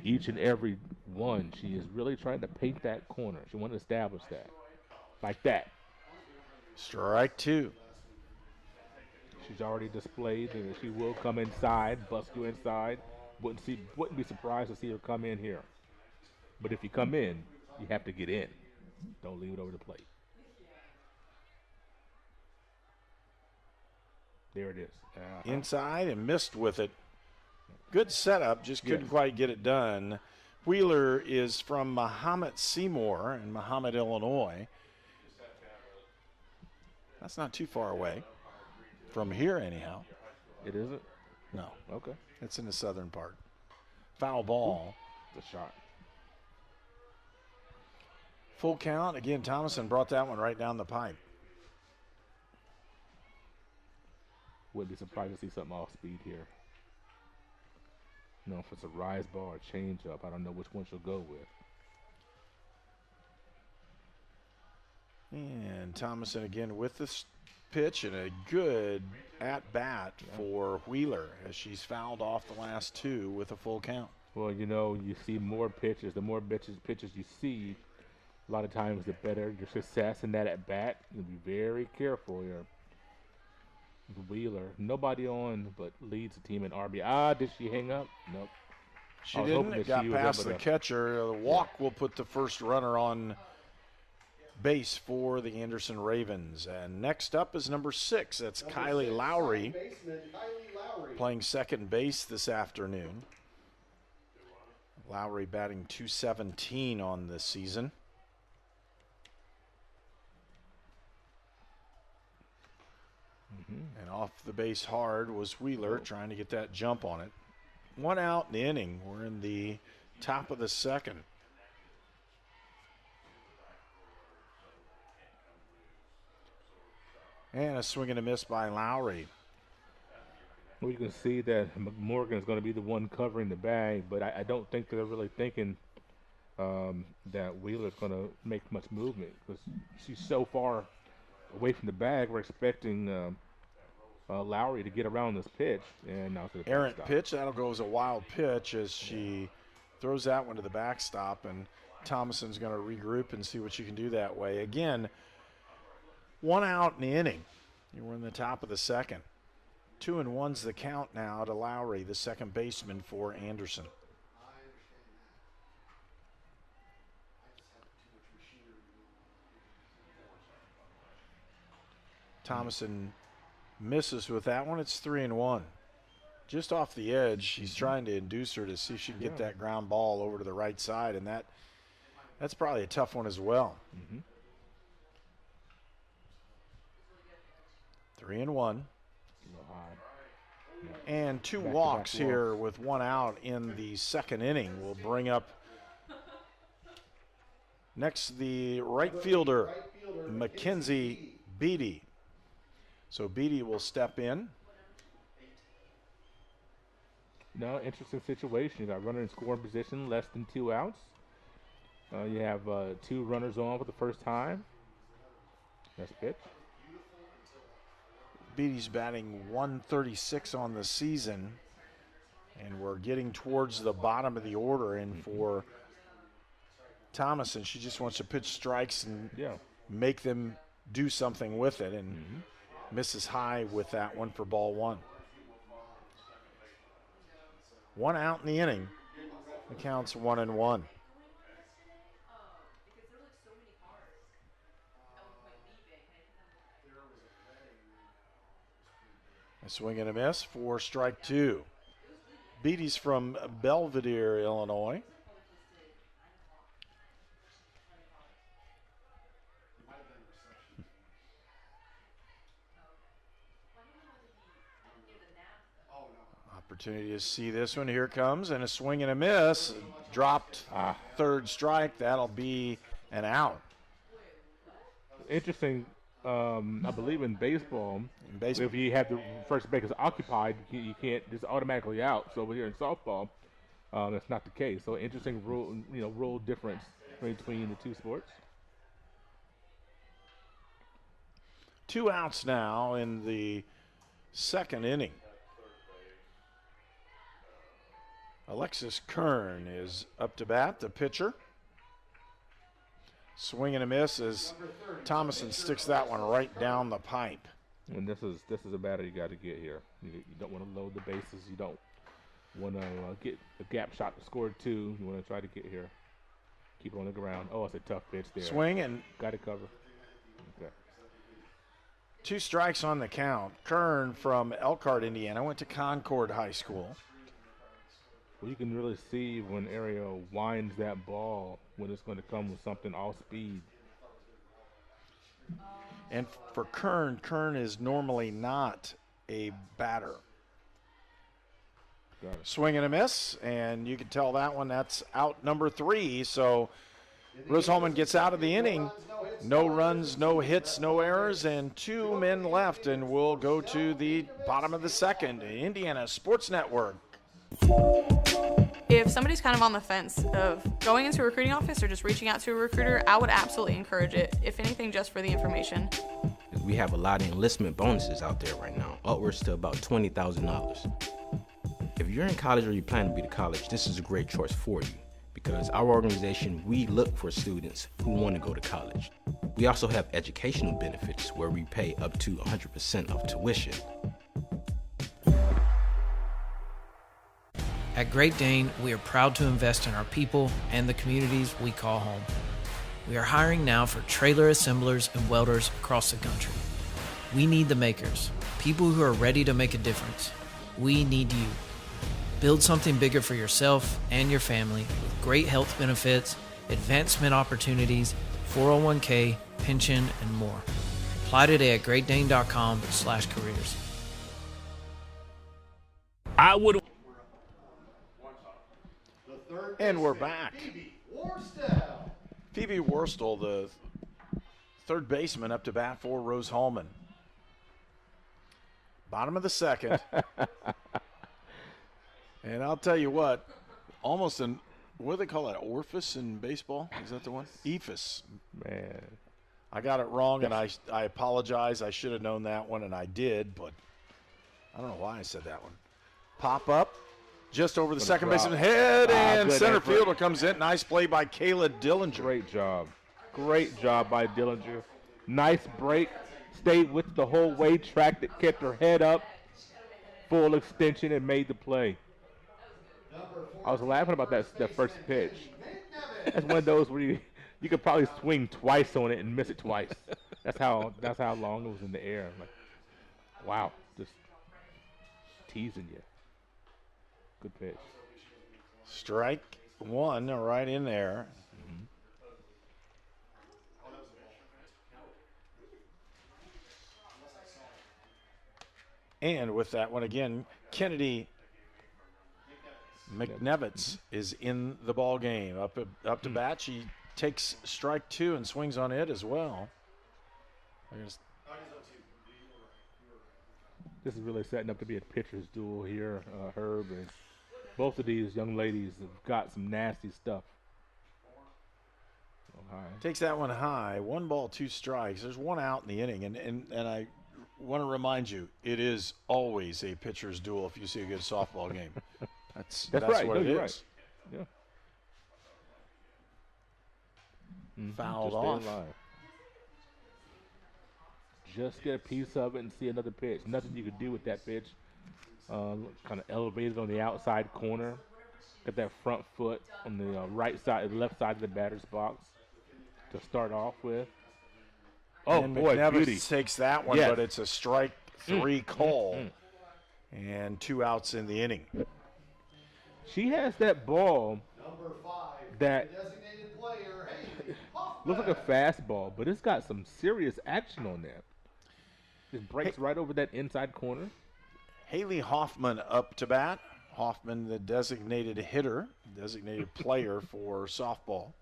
each and every one, she is really trying to paint that corner. She wants to establish that, like that. Strike 2. She's already displayed that she will come inside, bust you inside. Wouldn't be surprised to see her come in here. But if you come in, you have to get in. Don't leave it over the plate. There it is. Inside and missed with it. Good setup, just couldn't quite get it done. Wheeler is from Mahomet Seymour in Mahomet, Illinois. That's not too far away from here anyhow. It isn't? No. Okay. It's in the southern part. Foul ball. The shot. Full count. Again, Thomason brought that one right down the pipe. Wouldn't be surprised to see something off speed here. If it's a rise ball or change up, I don't know which one she'll go with. And Thomason again with this pitch and a good at-bat for Wheeler as she's fouled off the last 2 with a full count. Well, you see more pitches. The more pitches you see, a lot of times the better your success in that at-bat. You'll be very careful here. Wheeler, nobody on, but leads the team in RBI. Did she hang up? Nope. She didn't. It got past the catcher. The walk will put the first runner on base for the Anderson Ravens. And next up is number 6. That's Kylie Lowry, playing second base this afternoon. Lowry batting .217 on this season. And off the base hard was Wheeler trying to get that jump on it. 1 out in the inning. We're in the top of the second. And a swing and a miss by Lowry. We can see that Morgan is going to be the one covering the bag, but I don't think they're really thinking that Wheeler's going to make much movement because she's so far away from the bag. We're expecting Lowry to get around this pitch. And now to the errant backstop. pitch. That'll go as a wild pitch as she throws that one to the backstop, and Thomason's going to regroup and see what she can do that way. Again, 1 out in the inning. You were in the top of the second. 2-1's the count now to Lowry, the second baseman for Anderson. Thomason misses with that one. It's 3-1. Just off the edge, she's trying to induce her to see if she can get that ground ball over to the right side, and that's probably a tough one as well. 3-1. And two walks here with 1 out in the second inning will bring up next the right fielder, Mckenzie Beatty. So Beatty will step in. No, interesting situation. You got runner in scoring position, less than 2 outs. You have 2 runners on for the first time. That's pitch. Beatty's batting 136 on the season, and we're getting towards the bottom of the order. And for Thomason, she just wants to pitch strikes and make them do something with it, and misses high with that one for ball 1. 1 out in the inning. The count's 1-1. A swing and a miss for strike 2. Beatty's from Belvedere, Illinois. Opportunity to see this one. Here it comes, and a swing and a miss. Dropped third strike. That'll be an out. Interesting. I believe in baseball, if you have the first base occupied, you can't just automatically out. So over here in softball, that's not the case. So interesting rule difference between the two sports. 2 outs now in the second inning. Alexis Kern is up to bat, the pitcher. Swing and a miss as Thomason sticks that one right down the pipe. And this is a batter you got to get here. You don't want to load the bases. You don't want to get a gap shot to score 2. You want to try to get here. Keep it on the ground. Oh, it's a tough pitch there. Swing and got to cover. Okay. 2 strikes on the count. Kern from Elkhart, Indiana, went to Concord High School. Well, you can really see when Ariel winds that ball when it's going to come with something off speed. And for Kern, Kern is normally not a batter. Swing and a miss, and you can tell that one that's out number 3. So Rose-Hulman gets out of the inning. No runs, no hits, no errors, and 2 men left, and we'll go to the bottom of the second. Indiana Sports Network. If somebody's kind of on the fence of going into a recruiting office or just reaching out to a recruiter, I would absolutely encourage it, if anything, just for the information. We have a lot of enlistment bonuses out there right now, upwards to about $20,000. If you're in college or you plan to be to college, this is a great choice for you because our organization, we look for students who want to go to college. We also have educational benefits where we pay up to 100% of tuition. At Great Dane, we are proud to invest in our people and the communities we call home. We are hiring now for trailer assemblers and welders across the country. We need the makers, people who are ready to make a difference. We need you. Build something bigger for yourself and your family with great health benefits, advancement opportunities, 401k, pension, and more. Apply today at greatdane.com/careers. I would. And we're back. Phoebe Worstel, the third baseman, up to bat for Rose-Hulman. Bottom of the second. And I'll tell you what, almost what do they call that, orifice in baseball? Is that the one? Ephus. Man. I got it wrong, and I apologize. I should have known that one, and I did, but I don't know why I said that one. Pop up, just over the second baseman's head, and center fielder comes in. Nice play by Kayla Dillinger. Great job. Great job by Dillinger. Nice break. Stayed with the whole way, tracked it, kept her head up, full extension, and made the play. I was laughing about that first pitch. That's one of those where you could probably swing twice on it and miss it twice. That's how long it was in the air. I'm like, wow, just teasing you. Good pitch. Strike one right in there. And with that one again, Kennedy Mcnevitz is in the ball game. Up to bat, she takes strike two and swings on it as well. This is really setting up to be a pitcher's duel here, Herb. And both of these young ladies have got some nasty stuff. Takes that one high. 1 ball, 2 strikes. There's 1 out in the inning, and I want to remind you, it is always a pitcher's duel if you see a good softball game. That's right. what it is. Right. Yeah. Fouled off. Just get a piece of it and see another pitch. Nothing you could do with that pitch. Kind of elevated on the outside corner. Got that front foot on the left side of the batter's box to start off with. Oh, and boy, Mcnevitz beauty. Takes that one, but it's a strike 3 call. And 2 outs in the inning. She has that ball that looks like a fastball, but it's got some serious action on there. Just breaks right over that inside corner. Haley Hoffman up to bat. Hoffman, the designated hitter, designated player for softball.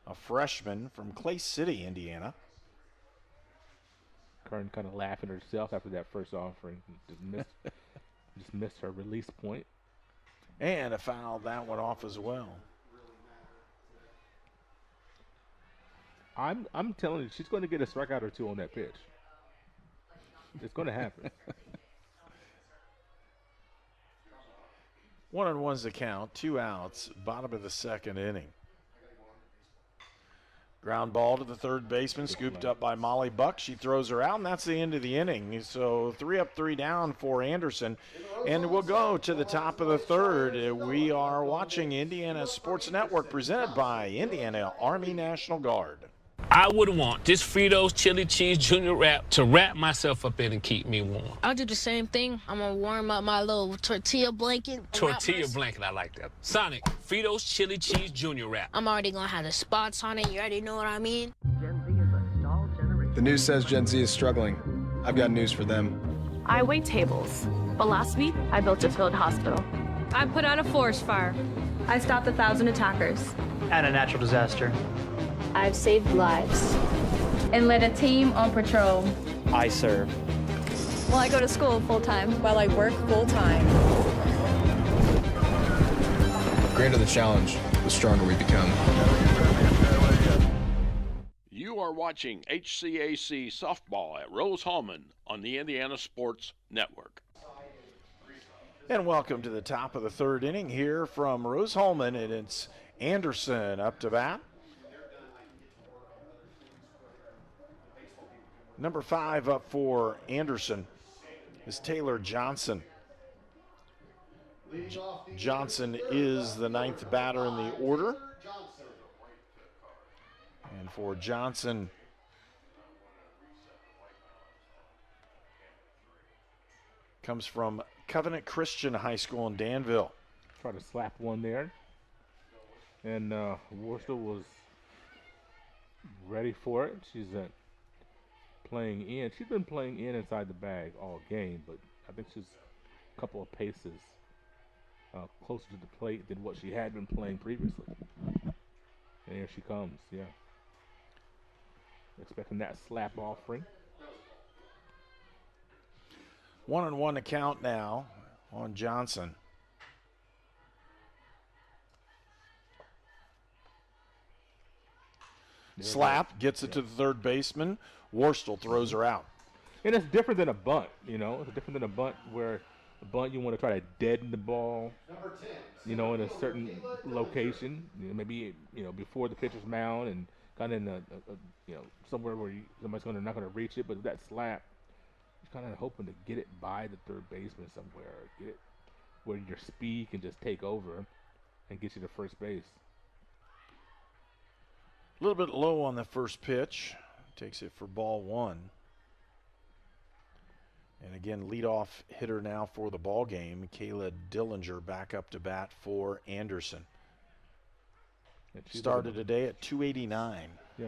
A freshman from Clay City, Indiana. Kern kind of laughing herself after that first offering. Just missed her release point. And a foul, that one off as well. I'm telling you, she's going to get a strikeout or 2 on that pitch. It's going to happen. 1-on-1's the count, 2 outs, bottom of the second inning. Ground ball to the third baseman, scooped up by Molly Buck. She throws her out, and that's the end of the inning. So 3 up, 3 down for Anderson. And we'll go to the top of the third. We are watching Indiana Sports Network presented by Indiana Army National Guard. I would want this Fritos Chili Cheese Junior Wrap to wrap myself up in and keep me warm. I'll do the same thing. I'm going to warm up my little tortilla blanket. Tortilla blanket, I like that. Sonic, Fritos Chili Cheese Junior Wrap. I'm already going to have the spots on it. You already know what I mean? Gen Z is a stall generation. The news says Gen Z is struggling. I've got news for them. I wait tables, but last week I built a field hospital. I put out a forest fire. I stopped 1,000 attackers. And a natural disaster. I've saved lives. And led a team on patrol. I serve. Well, I go to school full-time. While I work full-time. The greater the challenge, the stronger we become. You are watching HCAC softball at Rose-Hulman on the Indiana Sports Network. And welcome to the top of the third inning here from Rose-Hulman, and it's Anderson up to bat. Number 5 up for Anderson is Taylor Johnson. Johnson is the 9th batter in the order. And for Johnson, comes from Covenant Christian High School in Danville. Try to slap one there. And Worcester was ready for it. She's playing in. She's been playing inside the bag all game, but I think she's a couple of paces closer to the plate than what she had been playing previously. And here she comes, yeah. Expecting that slap offering. 1-1 account now on Johnson. Slap gets it to the third baseman. Worstel throws her out. And it's different than a bunt, you know. It's different than a bunt where a bunt you want to try to deaden the ball, you know, in a certain location, you know, maybe, you know, before the pitcher's mound and kind of in a you know, somewhere where somebody's not going to reach it. But that slap, you're kind of hoping to get it by the third baseman somewhere, get it where your speed can just take over and get you to first base. A little bit low on the first pitch. Takes it for ball one. And again, leadoff hitter now for the ball game, Kayla Dillinger back up to bat for Anderson. Started today at 289. Yeah.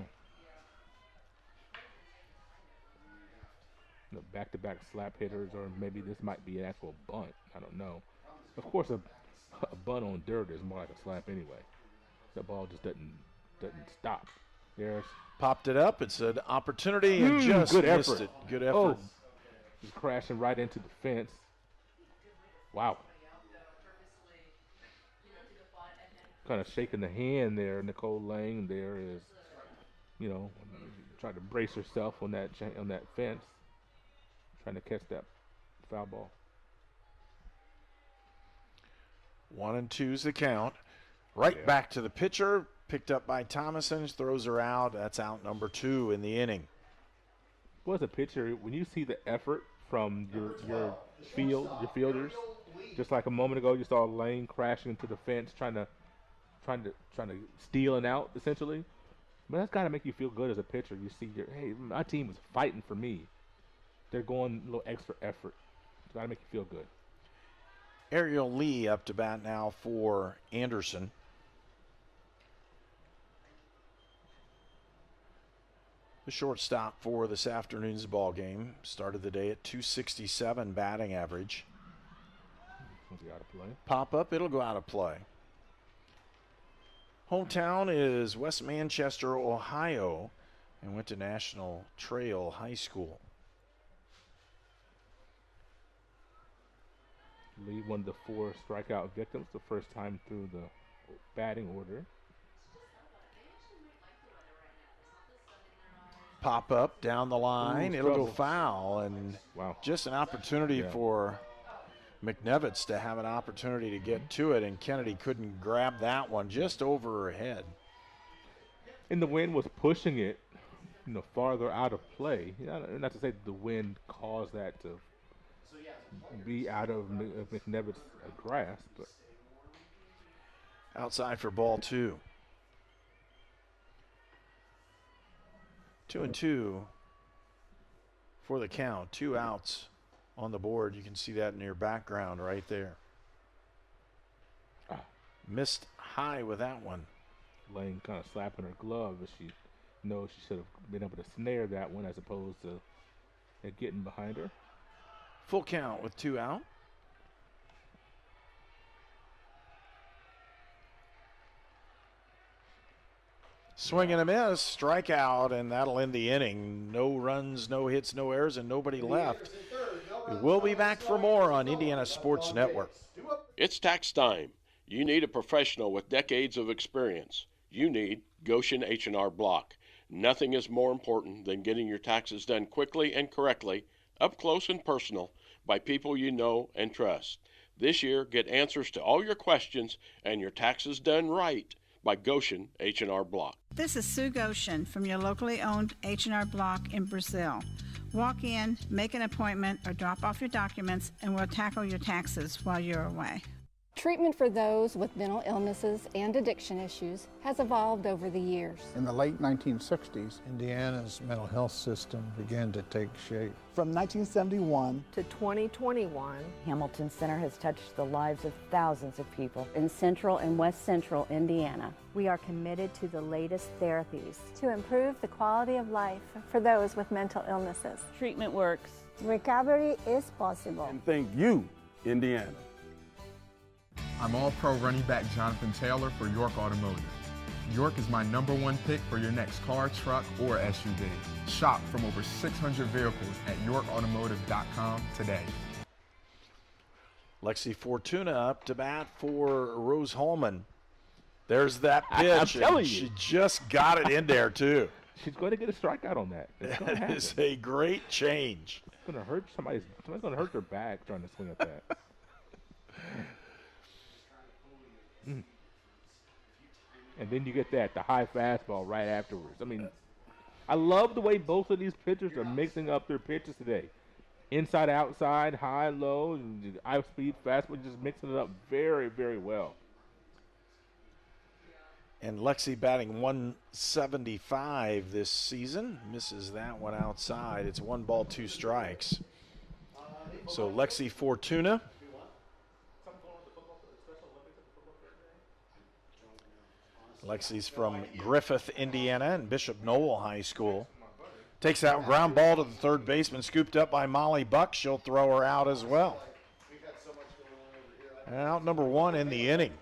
The back-to-back slap hitters, or maybe this might be an actual bunt. I don't know. Of course, a bunt on dirt is more like a slap anyway. The ball just doesn't stop. There's popped it up. It's an opportunity and just missed it. Good effort. Oh, just crashing right into the fence. Wow. Kind of shaking the hand there. Nicole Lang there is, you know, trying to brace herself on that fence, trying to catch that foul ball. 1-2's the count. Right back to the pitcher. Picked up by Thomason, throws her out. That's out number 2 in the inning. Well, as a pitcher, when you see the effort from your fielders, just like a moment ago, you saw Lane crashing into the fence, trying to steal an out essentially. But that's got to make you feel good as a pitcher. You see hey, my team was fighting for me. They're going a little extra effort. It's got to make you feel good. Ariel Lee up to bat now for Anderson. The shortstop for this afternoon's ball game started the day at 267 batting average. It'll be out of play. Pop up, it'll go out of play. Hometown is West Manchester, Ohio, and went to National Trail High School. Lee, one of the 4 strikeout victims, the first time through the batting order. Pop up down the line. It'll go foul, and just an opportunity for Mcnevitz to have an opportunity to get to it, and Kennedy couldn't grab that one, just over her head. And the wind was pushing it, you know, farther out of play. Not to say the wind caused that to be out of Mcnevitz's grasp, but outside for ball 2. 2-2 for the count. 2 outs on the board. You can see that in your background right there. Missed high with that one. Lane kind of slapping her glove, but she knows she should have been able to snare that one as opposed to getting behind her. Full count with 2 out. Swing and a miss, strikeout, and that'll end the inning. No runs, no hits, no errors, and nobody left. We'll be back for more on Indiana Sports Network. It's tax time. You need a professional with decades of experience. You need Goshen H&R Block. Nothing is more important than getting your taxes done quickly and correctly, up close and personal, by people you know and trust. This year, get answers to all your questions and your taxes done right by Goshen H&R Block. This is Sue Goshen from your locally owned H&R Block in Brazil. Walk in, make an appointment, or drop off your documents, and we'll tackle your taxes while you're away. Treatment for those with mental illnesses and addiction issues has evolved over the years. In the late 1960s, Indiana's mental health system began to take shape. From 1971 to 2021, Hamilton Center has touched the lives of thousands of people in central and west central Indiana. We are committed to the latest therapies to improve the quality of life for those with mental illnesses. Treatment works. Recovery is possible. And thank you, Indiana. I'm All-Pro running back Jonathan Taylor for York Automotive. York is my #1 pick for your next car, truck, or SUV. Shop from over 600 vehicles at yorkautomotive.com today. Lexi Fortuna up to bat for Rose-Hulman. There's that pitch. I'm telling you. She just got it in there, too. She's going to get a strikeout on that. That is a great change. It's going to hurt somebody's going to hurt their back trying to swing at that. And then you get the high fastball right afterwards. I mean, I love the way both of these pitchers are mixing up their pitches today. Inside, outside, high, low, high speed, fastball, just mixing it up very, very well. And Lexi batting 175 this season. Misses that one outside. It's 1 ball, 2 strikes. So Lexi Fortuna. Lexi's from Griffith, Indiana, and Bishop Noel High School. Takes that ground ball to the third baseman, scooped up by Molly Buck. She'll throw her out as well. And out number 1 in the inning.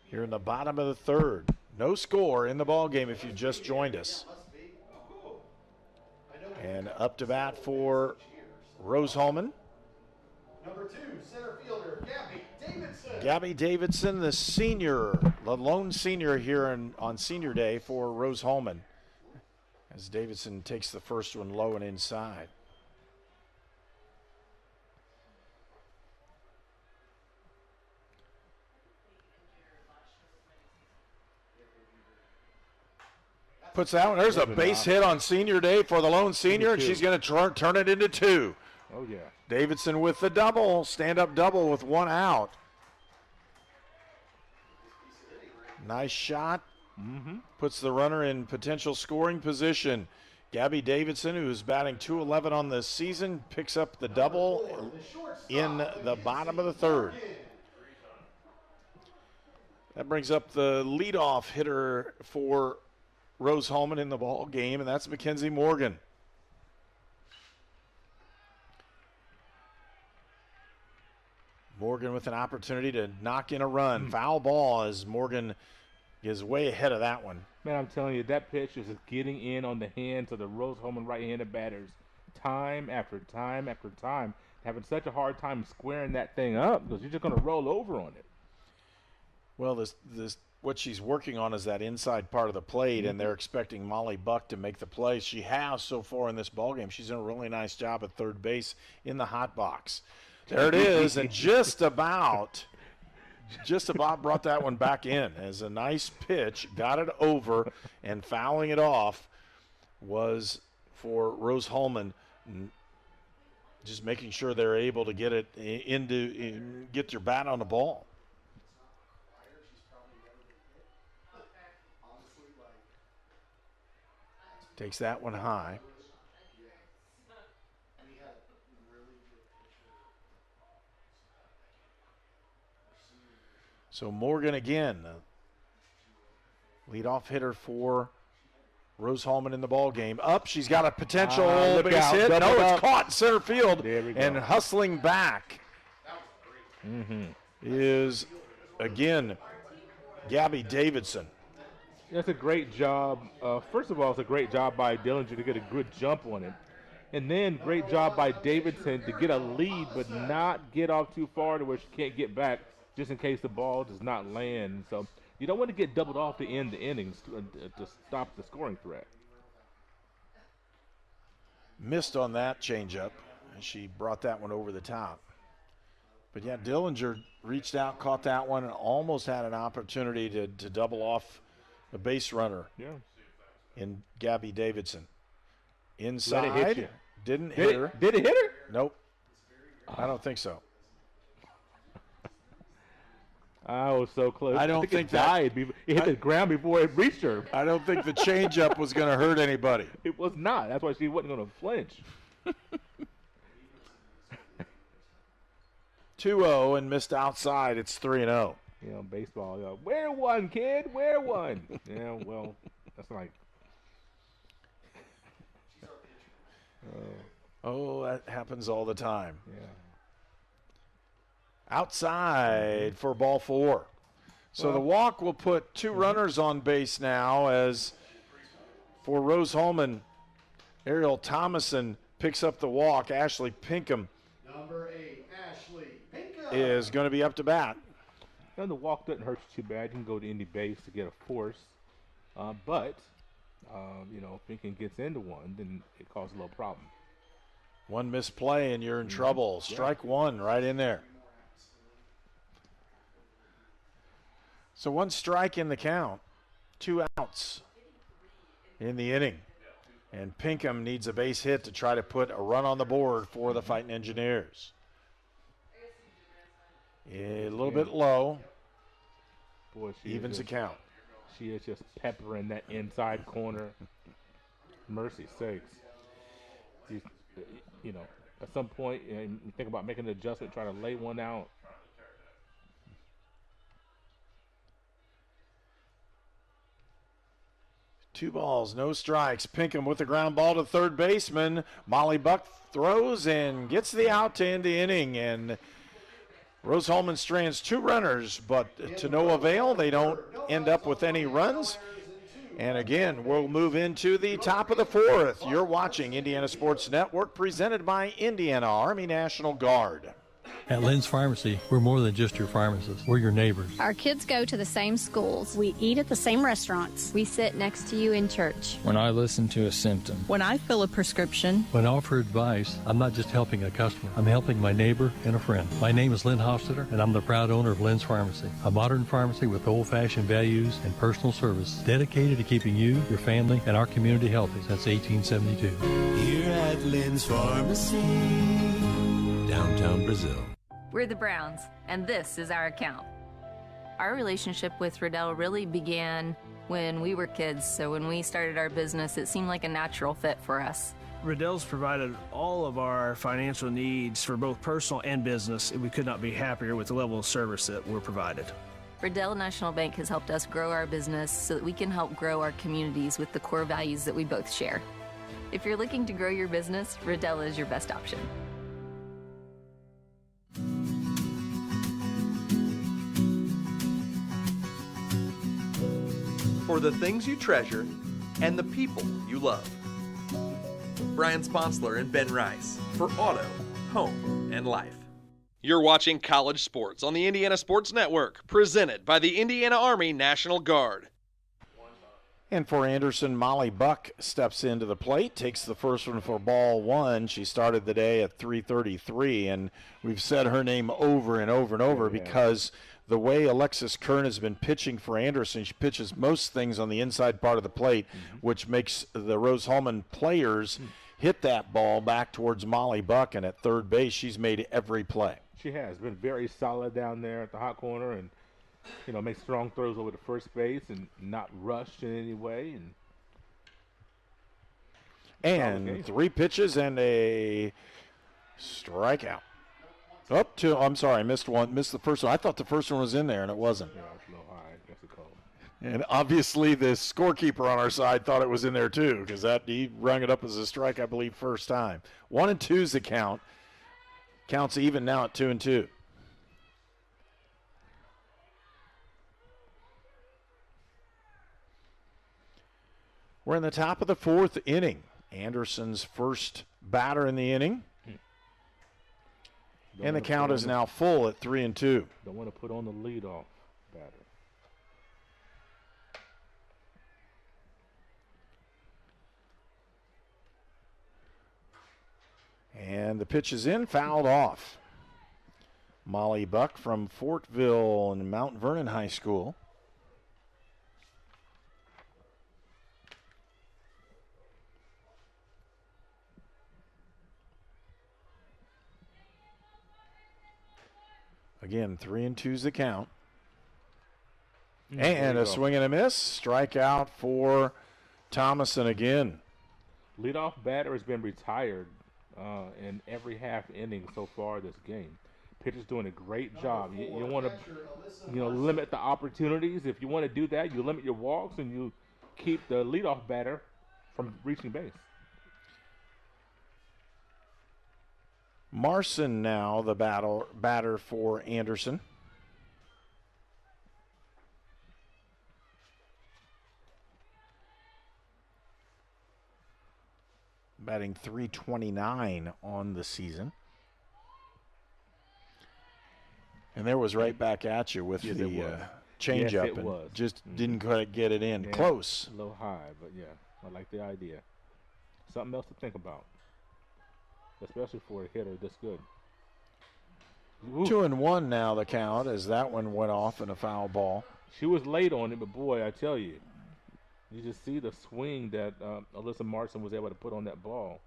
Here in the bottom of the third. No score in the ball game if you just joined us. And up to bat for Rose-Hulman. Number 2, center fielder, Gabby Davidson. Gabby Davidson, the senior, the lone senior here on senior day for Rose-Hulman. As Davidson takes the first one low and inside. Puts that one. There's a base hit on senior day for the lone senior, and she's going to turn it into 2. Oh, yeah. Davidson with the double, stand-up double with 1 out. Nice shot. Puts the runner in potential scoring position. Gabby Davidson, who's batting .211 on the season, picks up the double in the bottom of the third. That brings up the leadoff hitter for Rose-Hulman in the ball game, and that's Mackenzie Morgan. Morgan with an opportunity to knock in a run. Foul ball as Morgan is way ahead of that one. Man, I'm telling you, that pitch is just getting in on the hands of the Rose-Hulman right-handed batters time after time after time. Having such a hard time squaring that thing up because you're just going to roll over on it. Well, this what she's working on is that inside part of the plate, and they're expecting Molly Buck to make the play. She has so far in this ballgame. She's done a really nice job at third base in the hot box. There it is, and just about brought that one back in as a nice pitch, got it over, and fouling it off was for Rose-Hulman. Just making sure they're able to get it get your bat on the ball. Takes that one high. So Morgan again, leadoff hitter for Rose-Hulman in the ball game. Up, she's got a potential base hit. No, it's caught in center field, and hustling back is again Gabby Davidson. That's a great job. First of all, it's a great job by Dillinger to get a good jump on it. And then great job by Davidson to get a lead but not get off too far to where she can't get back just in case the ball does not land. So you don't want to get doubled off to end the innings to stop the scoring threat. Missed on that changeup, and she brought that one over the top. But, yeah, Dillinger reached out, caught that one, and almost had an opportunity to double off a base runner in Gabby Davidson. Inside, Let it hit you. Didn't hit her. Did it hit her? Nope. I don't think so. I was so close. I don't think it died. It hit the ground before it reached her. I don't think the changeup was going to hurt anybody. It was not. That's why she wasn't going to flinch. 2-0 and missed outside. It's 3-0. You know, baseball. You know, wear one, kid. Wear one. Yeah, well, that's like. Oh, that happens all the time. Yeah. Outside for ball 4. So the walk will put two runners on base now as for Rose-Hulman, Ariel Thomason picks up the walk. Ashley Pinkham Number 8, Ashley Pinkham is going to be up to bat. And the walk doesn't hurt you too bad. You can go to any base to get a force. But if Pinkham gets into one, then it causes a little problem. One misplay and you're in trouble. Strike one right in there. So one strike in the count, 2 outs in the inning. And Pinkham needs a base hit to try to put a run on the board for the Fighting Engineers. A little bit low. Boy, evens the count. She is just peppering that inside corner. Mercy sakes. At some point, you think about making an adjustment, trying to lay one out. Two balls, no strikes. Pinkham with the ground ball to third baseman. Molly Buck throws and gets the out to end the inning. And Rose-Hulman strands 2 runners, but to no avail. They don't end up with any runs. And again, we'll move into the top of the 4th. You're watching Indiana Sports Network, presented by Indiana Army National Guard. At Lynn's Pharmacy, we're more than just your pharmacist. We're your neighbors. Our kids go to the same schools. We eat at the same restaurants. We sit next to you in church. When I listen to a symptom. When I fill a prescription. When I offer advice, I'm not just helping a customer. I'm helping my neighbor and a friend. My name is Lynn Hofstetter, and I'm the proud owner of Lynn's Pharmacy, a modern pharmacy with old-fashioned values and personal service, dedicated to keeping you, your family, and our community healthy since 1872. Here at Lynn's Pharmacy, downtown Brazil. We're the Browns, and this is our account. Our relationship with Riddell really began when we were kids, so when we started our business, it seemed like a natural fit for us. Riddell's provided all of our financial needs for both personal and business, and we could not be happier with the level of service that we're provided. Riddell National Bank has helped us grow our business so that we can help grow our communities with the core values that we both share. If you're looking to grow your business, Riddell is your best option. For the things you treasure and the people you love. Brian Sponsler and Ben Rice for Auto, Home, and Life. You're watching College Sports on the Indiana Sports Network, presented by the Indiana Army National Guard. And for Anderson, Molly Buck steps into the plate, takes the first one for ball 1. She started the day at 333, and we've said her name over and over and over because the way Alexis Kern has been pitching for Anderson, she pitches most things on the inside part of the plate, which makes the Rose-Hulman players hit that ball back towards Molly Buck, and at third base, she's made every play. She has been very solid down there at the hot corner, and makes strong throws over to first base and not rushed in any way. And 3 pitches and a strikeout. I'm sorry, I missed the first one. I thought the first one was in there, and it wasn't. Yeah, it's a little high. That's a call. And obviously the scorekeeper on our side thought it was in there too, because he rung it up as a strike, I believe, first time. 1-2's the count. Counts even now at 2-2. We're in the top of the 4th inning. Anderson's first batter in the inning. And the count is now full at 3-2. Don't want to put on the leadoff batter. And the pitch is in, fouled off. Molly Buck from Fortville and Mount Vernon High School. Again, 3-2's the count. And a swing and a miss. Strikeout for Thomason again. Leadoff batter has been retired in every half inning so far this game. Pitcher's doing a great job. You want to limit the opportunities. If you want to do that, you limit your walks and you keep the leadoff batter from reaching base. Marson now the batter for Anderson. batting .329 on the season. And there was right back at you with the changeup, and just didn't quite get it in. Close. A little high, but yeah, I like the idea. Something else to think about, especially for a hitter this good. Ooh. 2-1 now the count, as that one went off in a foul ball. She was late on it, but boy, I tell you, you just see the swing that Alyssa Martin was able to put on that ball.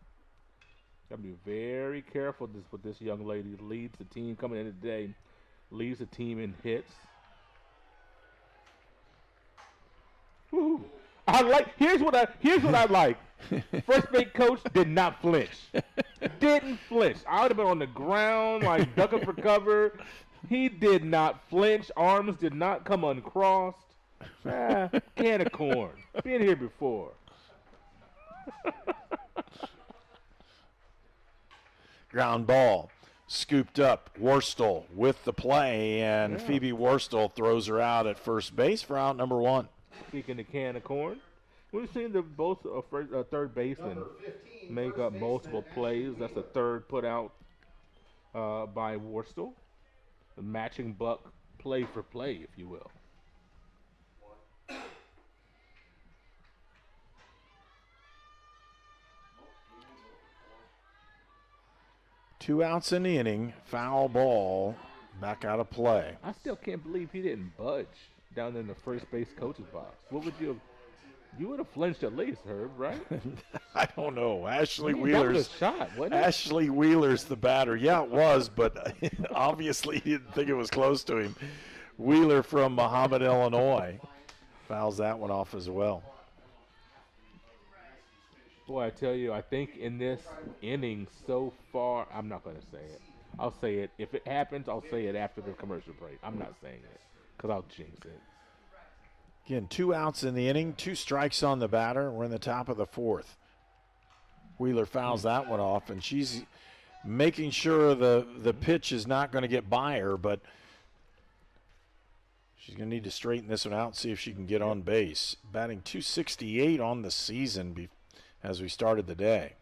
Got to be very careful with this young lady. Leads the team coming in today, leads the team in hits. Woo. Here's what I like. First base coach did not flinch. Didn't flinch. I would have been on the ground like ducking for cover. He did not flinch. Arms did not come uncrossed. Can of corn. Been here before. Ground ball. Scooped up. Worstel with the play, and Phoebe Worstel throws her out at first base for out number 1. Speaking of can of corn, we've seen both third basemen make up multiple plays. That's the third put out by Worstel. The matching buck play for play, if you will. Two outs in the inning, foul ball, back out of play. I still can't believe he didn't budge down in the first base coach's box. What would you have? You would have flinched at least, Herb, right? I don't know. Ashley Wheeler's shot, wasn't it? Ashley Wheeler's the batter. Yeah, it was, but obviously he didn't think it was close to him. Wheeler from Muhammad, Illinois, fouls that one off as well. Boy, I tell you, I think in this inning so far, I'm not going to say it. I'll say it. If it happens, I'll say it after the commercial break. I'm not saying it because I'll jinx it. Again, 2 outs in the inning, 2 strikes on the batter. We're in the top of the 4th. Wheeler fouls that one off, and she's making sure the pitch is not going to get by her, but she's going to need to straighten this one out and see if she can get on base. Batting .268 on the season as we started the day.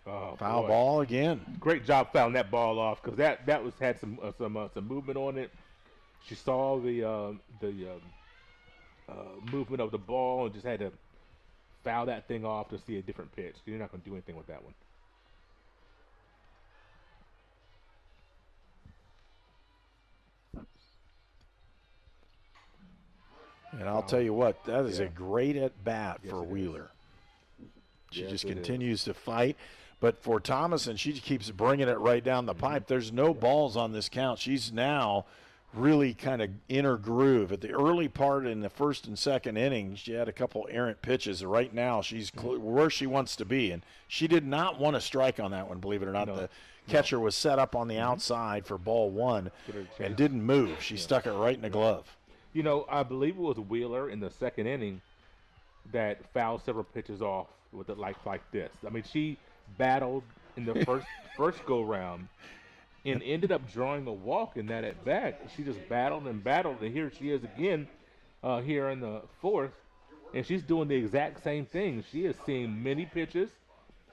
Foul ball again. Great job fouling that ball off because that had some movement on it. She saw the movement of the ball and just had to foul that thing off to see a different pitch. You're not going to do anything with that one. And I'll tell you what, that is a great at-bat for Wheeler. She just continues to fight. But for Thomason, she keeps bringing it right down the pipe. There's no balls on this count. She's now really kind of in her groove. At the early part in the first and second innings, she had a couple errant pitches. Right now, she's where she wants to be. And she did not want to strike on that one, believe it or not. The catcher was set up on the outside for ball 1 and didn't move. She stuck it right in the glove. You know, I believe it was Wheeler in the second inning that fouled several pitches off with it like this. I mean, she battled in the first go-round and ended up drawing a walk in that at-bat. She just battled, and here she is again here in the 4th, and she's doing the exact same thing. She is seeing many pitches.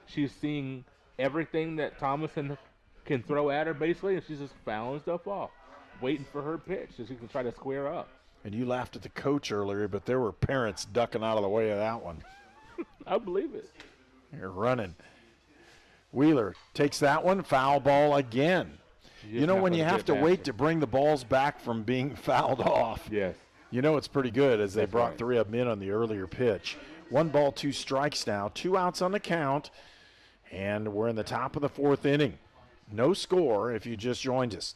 She's seeing everything that Thomason can throw at her, basically, and she's just fouling stuff off, waiting for her pitch so she can try to square up. And you laughed at the coach earlier, but there were parents ducking out of the way of that one. I believe it. You're running. Wheeler takes that one, foul ball again. You know, when you have to wait to bring the balls back from being fouled off, you know it's pretty good, as they brought 3 of them in on the earlier pitch. 1 ball, 2 strikes now, 2 outs on the count, and we're in the top of the 4th inning. No score if you just joined us.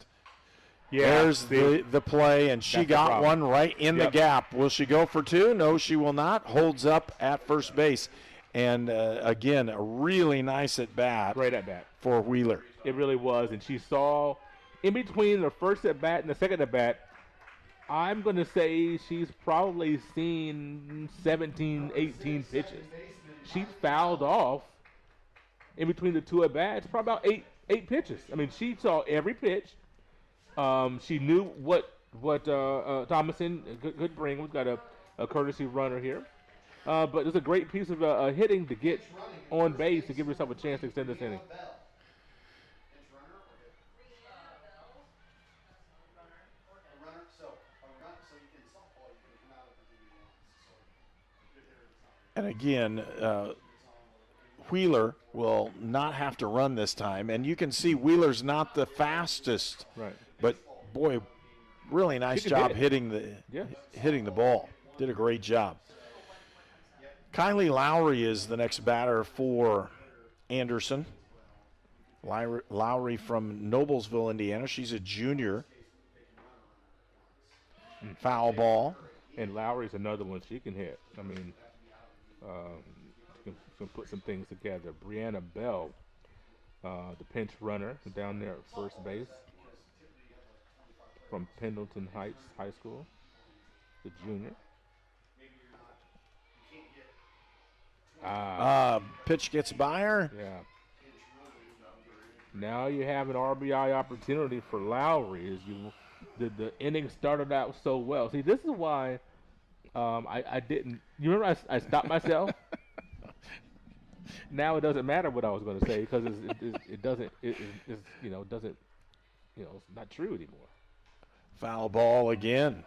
There's the play, and she got one right in the gap. Will she go for 2? No, she will not. Holds up at first base. And, again, a really nice at-bat. Great at-bat. For Wheeler. It really was. And she saw, in between the first at-bat and the second at-bat, I'm going to say she's probably seen 17, 18 pitches. She fouled off in between the 2 at-bats, probably about eight pitches. I mean, she saw every pitch. She knew what Thomason could bring. We've got a courtesy runner here. But it's a great piece of hitting to get on base to give yourself a chance to extend this inning. And again, Wheeler will not have to run this time. And you can see Wheeler's not the fastest. Right. But, boy, really nice job hitting the ball. Did a great job. Kylie Lowry is the next batter for Anderson. Lowry from Noblesville, Indiana. She's a junior. Foul ball. And Lowry's another one she can hit. I mean, can put some things together. Brianna Bell, the pinch runner down there at first base from Pendleton Heights High School, the junior. Pitch gets by her. Yeah. Now you have an RBI opportunity for Lowry. The inning started out so well. See, this is why I didn't. You remember I stopped myself. Now it doesn't matter what I was going to say because it doesn't. It's not true anymore. Foul ball again.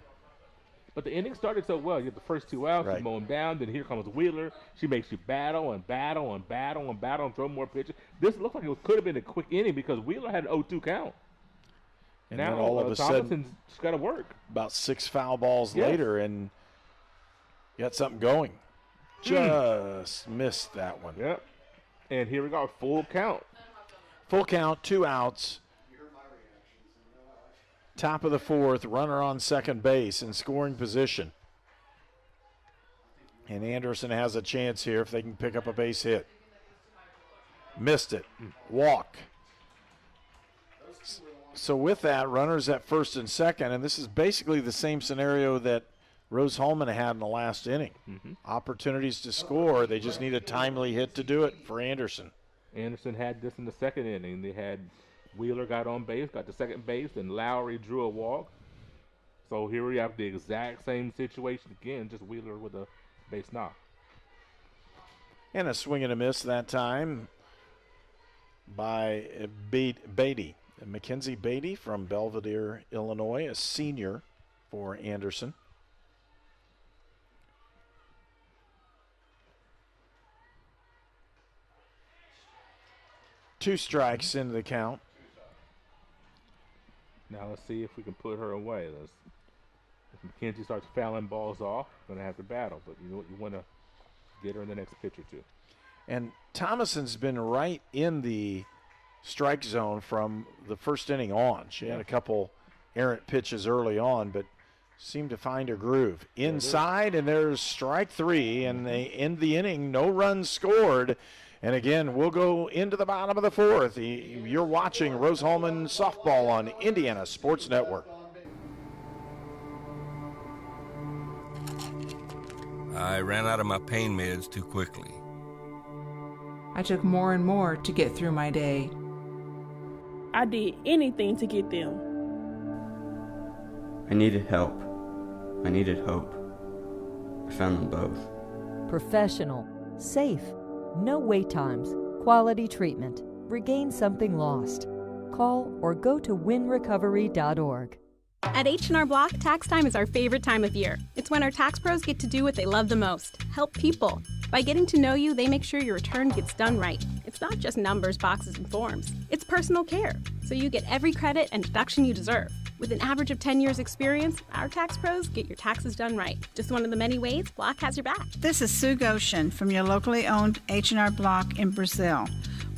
But the inning started so well. You have the first 2 outs, right. You mow them down. Then here comes Wheeler. She makes you battle and battle and battle and battle and throw more pitches. This looked like it could have been a quick inning because Wheeler had an 0-2 count. And now then all of a sudden, Thompson's got to work. About 6 foul balls later, and you got something going. Just missed that one. Yep. And here we go, full count. Full count, 2 outs. Top of the 4th, runner on second base in scoring position. And Anderson has a chance here if they can pick up a base hit. Missed it. Walk. So with that, runners at first and second, and this is basically the same scenario that Rose-Hulman had in the last inning. Opportunities to score. They just need a timely hit to do it for Anderson. Anderson had this in the second inning. They had Wheeler got on base, got to second base, and Lowry drew a walk. So here we have the exact same situation again, just Wheeler with a base knock. And a swing and a miss that time by Beatty. Mckenzie Beatty from Belvedere, Illinois, a senior for Anderson. Two strikes into the count. Now let's see if we can put her away. If Mckenzie starts fouling balls off, we're going to have to battle. But you want to get her in the next pitch or two. And Thomason's been right in the strike zone from the first inning on. She had a couple errant pitches early on, but seemed to find her groove. Inside, and there's strike 3, and they end the inning. No runs scored. And again, we'll go into the bottom of the 4th. You're watching Rose-Hulman softball on Indiana Sports Network. I ran out of my pain meds too quickly. I took more and more to get through my day. I did anything to get them. I needed help. I needed hope. I found them both. Professional, safe, no wait times, quality treatment. Regain something lost. Call or go to winrecovery.org. At H&R Block, tax time is our favorite time of year. It's when our tax pros get to do what they love the most, help people. By getting to know you, they make sure your return gets done right. It's not just numbers, boxes, and forms. It's personal care, so you get every credit and deduction you deserve. With an average of 10 years experience, our tax pros get your taxes done right. Just one of the many ways Block has your back. This is Sue Goshen from your locally owned H&R Block in Brazil.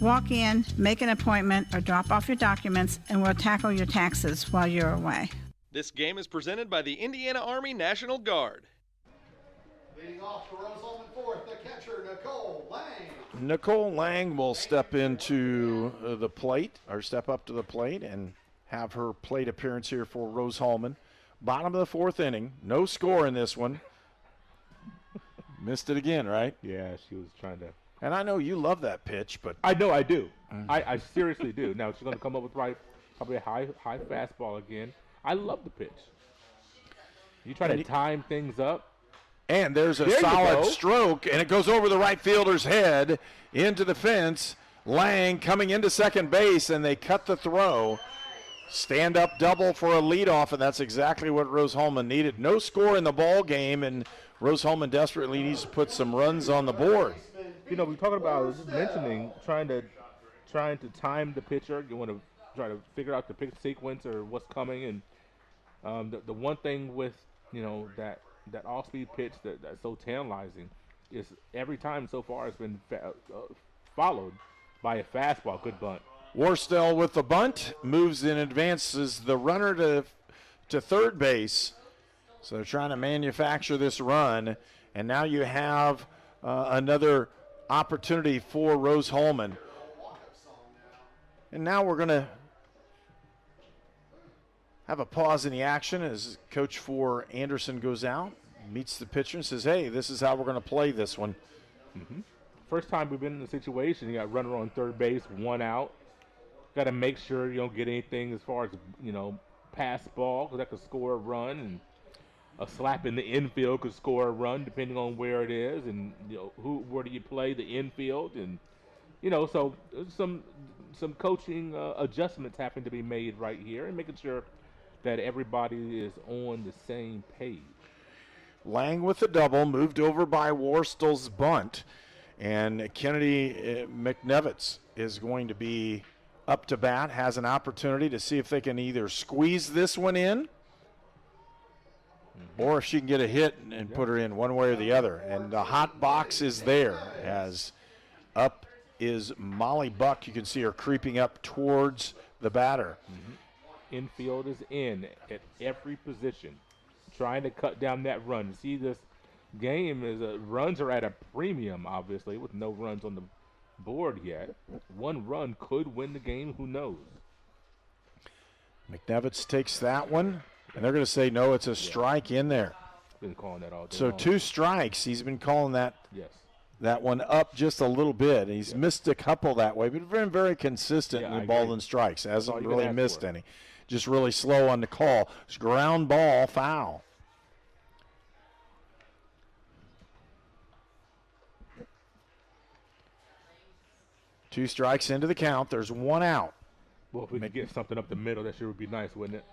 Walk in, make an appointment, or drop off your documents, and we'll tackle your taxes while you're away. This game is presented by the Indiana Army National Guard. Leading off for Rose-Hulman 4th, the catcher, Nicole Lang. Nicole Lang will step into the plate, or step up to the plate, and have her plate appearance here for Rose-Hulman. Bottom of the 4th inning. No score in this one. Missed it again, right? Yeah, she was trying to. And I know you love that pitch, but. I know I do. I seriously do. Now she's going to come up with probably a high fastball again. I love the pitch. You try to time things up. And there's a solid stroke, and it goes over the right fielder's head into the fence. Lang coming into second base, and they cut the throw. Stand-up double for a leadoff, and that's exactly what Rose-Hulman needed. No score in the ball game, and Rose-Hulman desperately needs to put some runs on the board. You know, we're talking about just mentioning trying to time the pitcher. You want to try to figure out the pitch sequence or what's coming, and the one thing with that off-speed pitch that's so tantalizing is every time so far it's been followed by a fastball. Good bunt. Worstel with the bunt, moves and advances the runner to third base. So they're trying to manufacture this run, and now you have another opportunity for Rose-Hulman. And now we're going to have a pause in the action as coach for Anderson goes out, meets the pitcher and says, hey, this is how we're going to play this one. Mm-hmm. First time we've been in a situation, you got runner on third base, 1 out. Got to make sure you don't get anything as far as, pass ball, because that could score a run, and a slap in the infield could score a run depending on where it is, and where do you play the infield, and so some coaching adjustments having to be made right here, and making sure that everybody is on the same page. Lang with the double, moved over by Worstel's bunt, and Kennedy Mcnevitz is going to be up to bat, has an opportunity to see if they can either squeeze this one in or if she can get a hit and put her in one way or the other. And the hot box is there as up is Molly Buck. You can see her creeping up towards the batter. Mm-hmm. Infield is in at every position, trying to cut down that run. See, this game runs are at a premium, obviously, with no runs on the board yet. One run could win the game. Who knows? Mcnevitz takes that one, and they're going to say no. It's a strike in there. Been calling that all day so long. 2 strikes. He's been calling that. Yes. That one up just a little bit. He's missed a couple that way, but been very consistent in the ball and strikes. Hasn't really missed any. Just really slow on the call. It's ground ball, foul. Two strikes into the count. There's 1 out. Well, if we could get something up the middle, that sure would be nice, wouldn't it?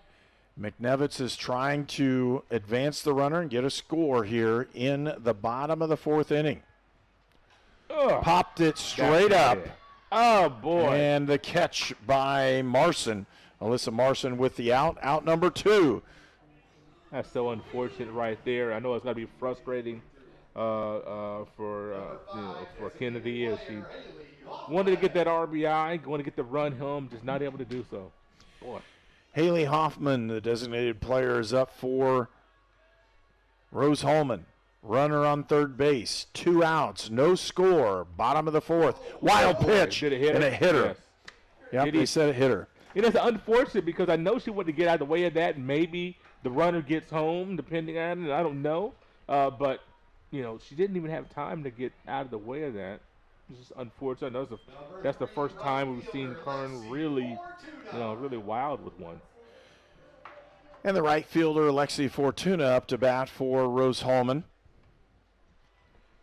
Mcnevitz is trying to advance the runner and get a score here in the bottom of the 4th inning. Popped it straight up. Oh, boy. And the catch by Marson. Alyssa Marson with the out number 2. That's so unfortunate right there. I know it's got to be frustrating for Kennedy as she wanted to get that RBI, going to get the run home, just not able to do so. Boy. Haley Hoffman, the designated player, is up for Rose-Hulman. Runner on third base, 2 outs, no score, bottom of the 4th. Wild pitch, and a hitter. Yes. Yep, they said a hitter. It is unfortunate because I know she wanted to get out of the way of that, and maybe the runner gets home, depending on it. I don't know. But, she didn't even have time to get out of the way of that. It's just unfortunate. That's the first time we've seen Kern really wild with one. And the right fielder, Lexi Fortuna, up to bat for Rose-Hulman.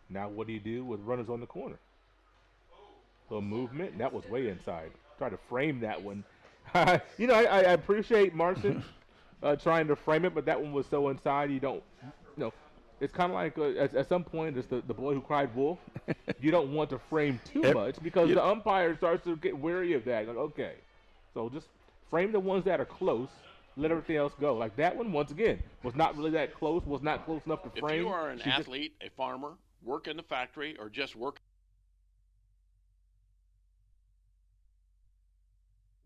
Now what do you do with runners on the corner? A little movement, and that was way inside. Try to frame that one. I appreciate Marson trying to frame it, but that one was so inside you don't, it's kind of like at some point it's the boy who cried wolf. You don't want to frame too much because the umpire starts to get wary of that. Like, okay, so just frame the ones that are close. Let everything else go. Like that one, once again, was not really that close, was not close enough to frame. If you are an athlete, a farmer, work in the factory, or just work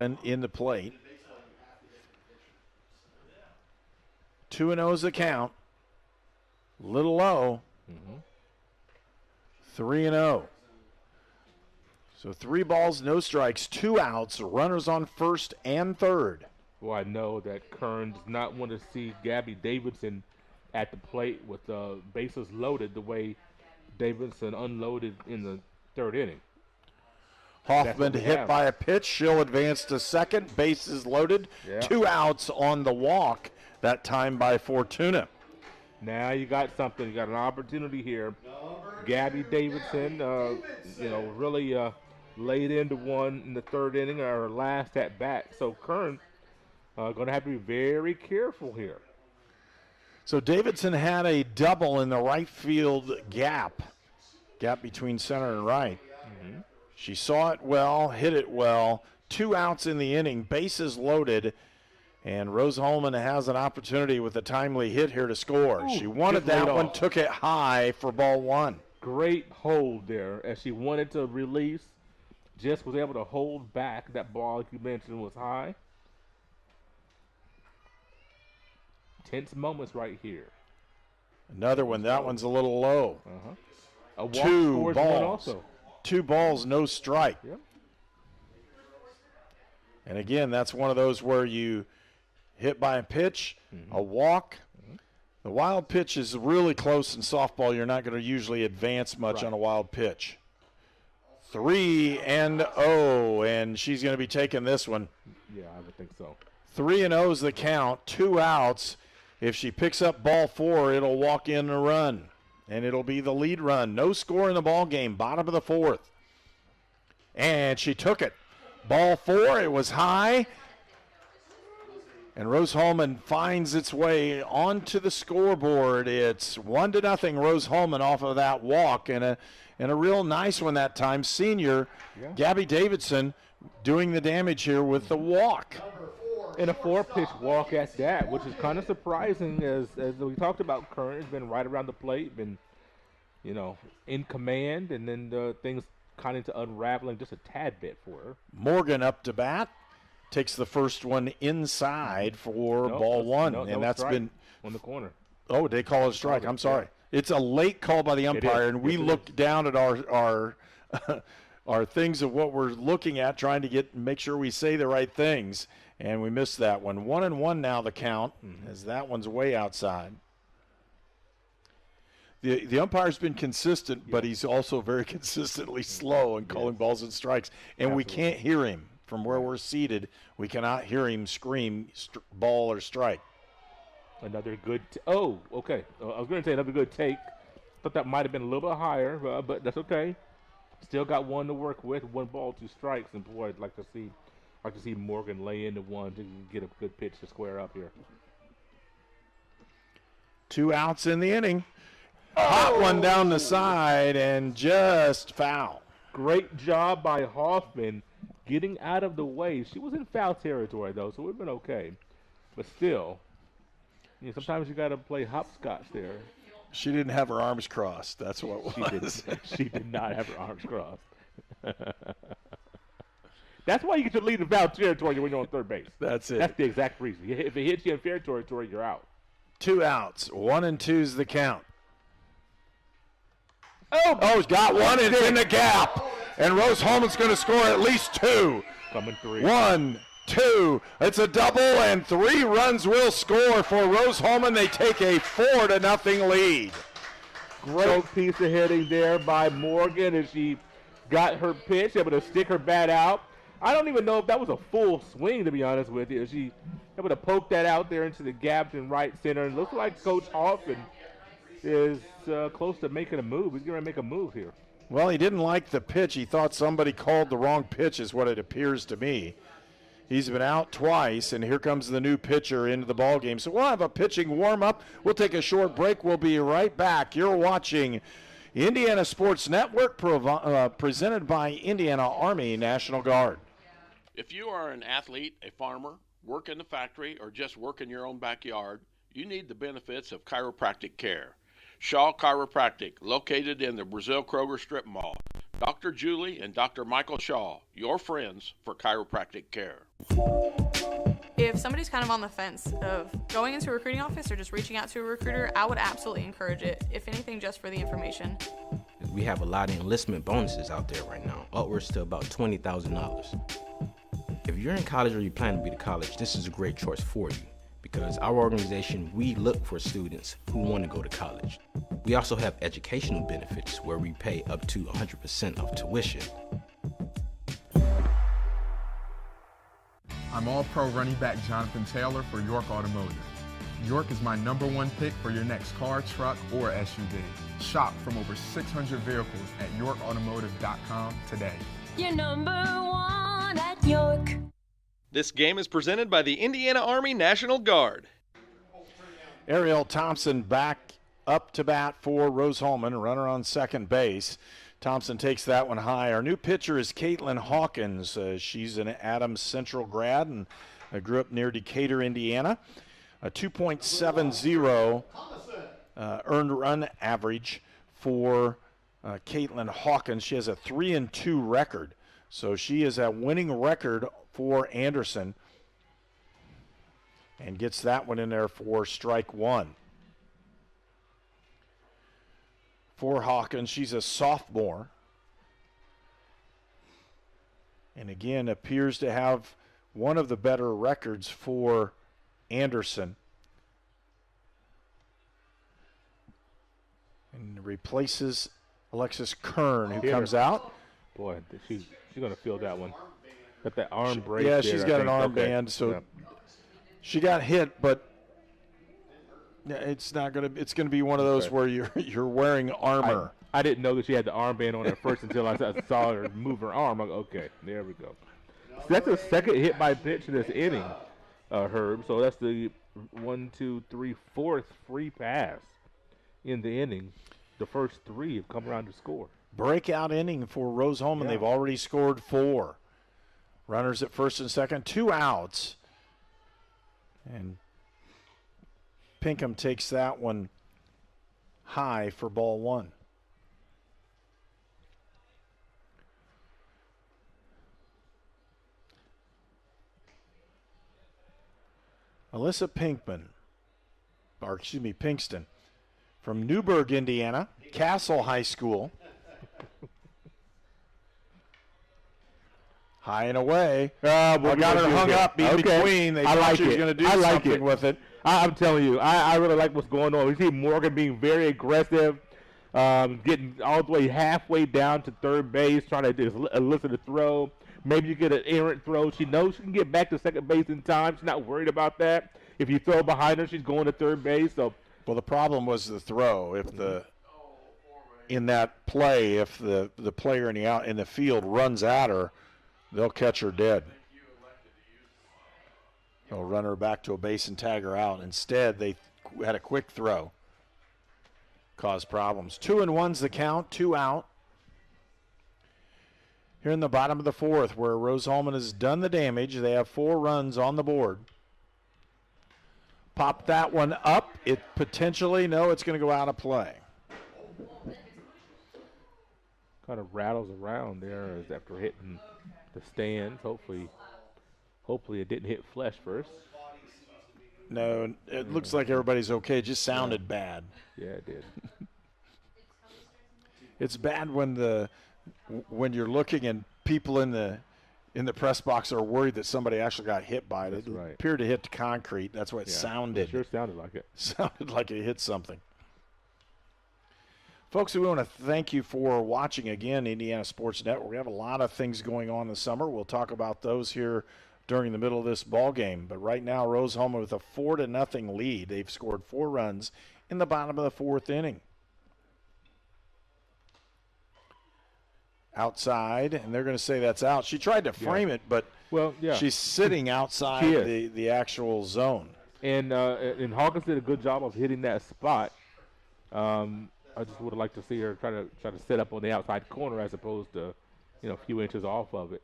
and in the plate. 2-0 is the count. Little low. 3-0. So 3 balls, no strikes, 2 outs, runners on first and third. Well, I know that Kern does not want to see Gabby Davidson at the plate with bases loaded the way Davidson unloaded in the 3rd inning. Hoffman hit by a pitch. She'll advance to second. Bases loaded. 2 outs on the walk, that time by Fortuna. Now you got something. You got an opportunity here. Gabby Davidson, really laid into one in the third inning, or last at bat. So Kern going to have to be very careful here. So Davidson had a double in the right field gap between center and right. Mm-hmm. She saw it well, hit it well. 2 outs in the inning, bases loaded, and Rose-Hulman has an opportunity with a timely hit here to score. Ooh, she wanted that one, off. Took it high for ball 1. Great hold there as she wanted to release. Just was able to hold back. That ball, like you mentioned, was high. Tense moments right here. Another one. That one's a little low. A walk 2 scores balls. one also. 2 balls, no strike. Yep. And again, that's one of those where you hit by a pitch, a walk. The wild pitch is really close in softball. You're not going to usually advance much on a wild pitch. 3-0, and she's going to be taking this one. Yeah, I would think so. 3-0 is the count, 2 outs. If she picks up ball 4, it'll walk in a run, and it'll be the lead run. No score in the ball game, bottom of the 4th. And she took it. Ball 4, it was high. And Rose-Hulman finds its way onto the scoreboard. It's 1-0 Rose-Hulman off of that walk, and a real nice one that time. Senior Gabby Davidson doing the damage here with the walk. And a 4-pitch walk at that, which is kind of surprising as we talked about. Kern has been right around the plate, been, in command, and then things kind of unraveling just a tad bit for her. Morgan up to bat, takes the first one inside for ball 1, and that's been on the corner. Oh, they call it a strike. I'm sorry. It's a late call by the umpire, and we look down at our our things of what we're looking at, trying to make sure we say the right things. And we missed that one. 1-1 now the count, as that one's way outside. The umpire's been consistent, but he's also very consistently slow in calling balls and strikes. And we can't hear him from where we're seated. We cannot hear him scream ball or strike. Another good okay. I was going to say another good take. Thought that might have been a little bit higher, but that's okay. Still got one to work with. 1 ball, 2 strikes, and boy, I'd like to see Morgan lay into one to get a good pitch to square up here. 2 outs in the inning. Hot one down the side and just foul. Great job by Hoffman getting out of the way. She was in foul territory, though, so it would have been okay. But still, sometimes you got to play hopscotch there. She didn't have her arms crossed. That's what it was. She did not have her arms crossed. That's why you get your lead in foul territory when you're on third base. That's it. That's the exact reason. If it hits you in fair territory, you're out. 2 outs. 1-2 is the count. It's got one. It's in the gap. And Rose-Hulman's going to score at least 2. Coming 3. 1, 2. It's a double, and 3 runs will score for Rose-Hulman. They take a 4-0 lead. Great piece of hitting there by Morgan as she got her pitch, able to stick her bat out. I don't even know if that was a full swing, to be honest with you. She able to poke that out there into the gap in right center. It looks like Coach Hoffman is close to making a move. He's going to make a move here. Well, he didn't like the pitch. He thought somebody called the wrong pitch is what it appears to me. He's been out twice, and here comes the new pitcher into the ballgame. So we'll have a pitching warm-up. We'll take a short break. We'll be right back. You're watching Indiana Sports Network presented by Indiana Army National Guard. If you are an athlete, a farmer, work in the factory, or just work in your own backyard, you need the benefits of chiropractic care. Shaw Chiropractic, located in the Brazil Kroger Strip Mall. Dr. Julie and Dr. Michael Shaw, your friends for chiropractic care. If somebody's kind of on the fence of going into a recruiting office or just reaching out to a recruiter, I would absolutely encourage it, if anything, just for the information. We have a lot of enlistment bonuses out there right now, upwards to about $20,000. If you're in college or you plan to be to college, this is a great choice for you. Because our organization, we look for students who want to go to college. We also have educational benefits where we pay up to 100% of tuition. I'm All-Pro running back Jonathan Taylor for York Automotive. York is my #1 pick for your next car, truck, or SUV. Shop from over 600 vehicles at YorkAutomotive.com today. You're #1 at York. This game is presented by the Indiana Army National Guard. Ariel Thompson back up to bat for Rose-Hulman, runner on second base. Thompson takes that one high. Our new pitcher is Caitlin Hawkins. She's an Adams Central grad and grew up near Decatur, Indiana. A 2.70 earned run average for Caitlin Hawkins. She has a 3-2 record. So she is a winning record for Anderson and gets that one in there for strike one. For Hawkins, she's a sophomore. And again, appears to have one of the better records for Anderson. And replaces Alexis Kern, who comes out. Boy, she's going to feel that one. Got that arm brace. Yeah, there, she's got an armband, so she got hit, but it's not going to. It's going to be one of those where you're wearing armor. I didn't know that she had the armband on at first until I saw her move her arm. I'm like, okay, there we go. So that's the second hit by pitch in this inning, Herb. So that's the 4th free pass in the inning. The first three have come around to score. Breakout inning for Rose-Hulman. They've already scored 4. Runners at first and second, 2 outs. And Pinkham takes that one high for ball 1. Alyssa Pinkston from Newburgh, Indiana, Castle High School. High and away. I got her hung up in between. They thought she was going to do something with it. I'm telling you, I really like what's going on. We see Morgan being very aggressive, getting all the way halfway down to third base, trying to elicit a throw. Maybe you get an errant throw. She knows she can get back to second base in time. She's not worried about that. If you throw behind her, she's going to third base. So, well, the problem was the throw. If in that play, if the player in the field runs at her, they'll catch her dead. They'll run her back to a base and tag her out. Instead, they had a quick throw. Caused problems. 2-1's the count, 2 out. Here in the bottom of the 4th, where Rose-Hulman has done the damage, they have 4 runs on the board. Pop that one up. It potentially, it's going to go out of play. Kind of rattles around there as after hitting the stands. Hopefully it didn't hit flesh first. No, it looks like everybody's okay. It just sounded bad. Yeah, it did. It's bad when you're looking and people in the press box are worried that somebody actually got hit by it. It appeared to hit the concrete. That's what it sounded. It sure sounded like it. Sounded like it hit something. Folks, we want to thank you for watching again Indiana Sports Network. We have a lot of things going on this summer. We'll talk about those here during the middle of this ball game. But right now, Rose-Hulman with a 4-0 lead. They've scored 4 runs in the bottom of the 4th inning. Outside, and they're going to say that's out. She tried to frame it, but she's sitting outside the actual zone. And Hawkins did a good job of hitting that spot. I just would have liked to see her try to set up on the outside corner as opposed to, a few inches off of it.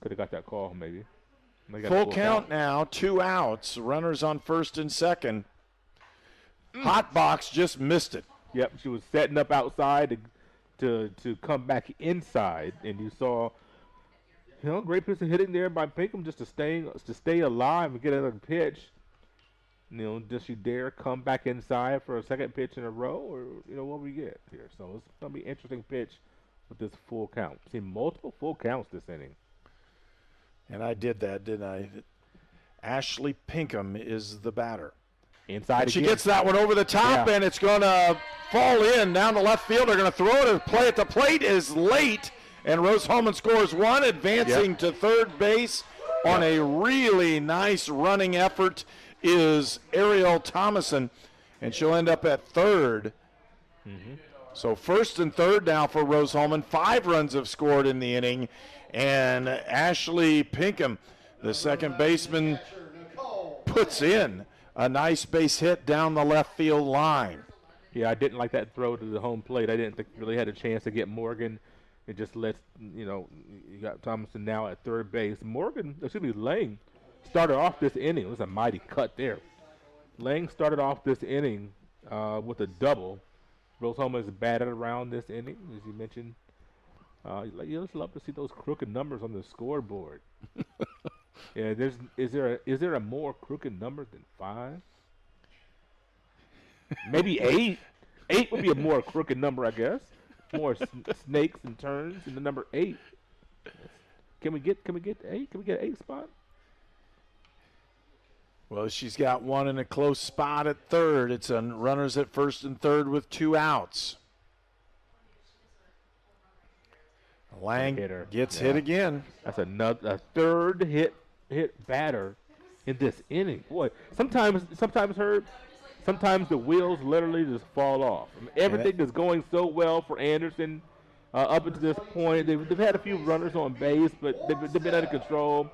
Could have got that call maybe. Full count now, 2 outs. Runners on first and second. Hot box just missed it. Yep, she was setting up outside to come back inside, and you saw, great piece of hitting there by Pinkham just to stay alive and get another pitch. Does she dare come back inside for a second pitch in a row, or what we get here? So it's gonna be an interesting pitch with this full count. See multiple full counts this inning. And I did that, didn't I? Ashley Pinkham is the batter. Inside and she gets that one over the top, and it's going to fall in down the left field. They're going to throw it. A play at the plate is late, and Rose-Hulman scores 1, advancing to third base on a really nice running effort. is Ariel Thomason, and she'll end up at third. So first and third now for Rose-Hulman. 5 runs have scored in the inning, and Ashley Pinkham, the second baseman, puts in a nice base hit down the left field line. Yeah, I didn't like that throw to the home plate. I didn't think really had a chance to get Morgan. It just lets, you got Thomason now at third base. Lang started off this inning. It was a mighty cut there. Lang started off this inning with a double. Rose-Hulman is batted around this inning, as you mentioned. You just love to see those crooked numbers on the scoreboard. Yeah, is there a more crooked number than 5? Maybe 8. 8 would be a more crooked number, I guess. More snakes and turns in the number 8. Can we get 8? Can we get an 8 spot? Well, she's got one in a close spot at third. It's runners at first and third with 2 outs. Lang gets hit again. That's a third hit batter in this inning. Boy, sometimes Herb, sometimes the wheels literally just fall off. I mean, everything is going so well for Anderson up until this point. They've had a few runners on base, but they've been under control.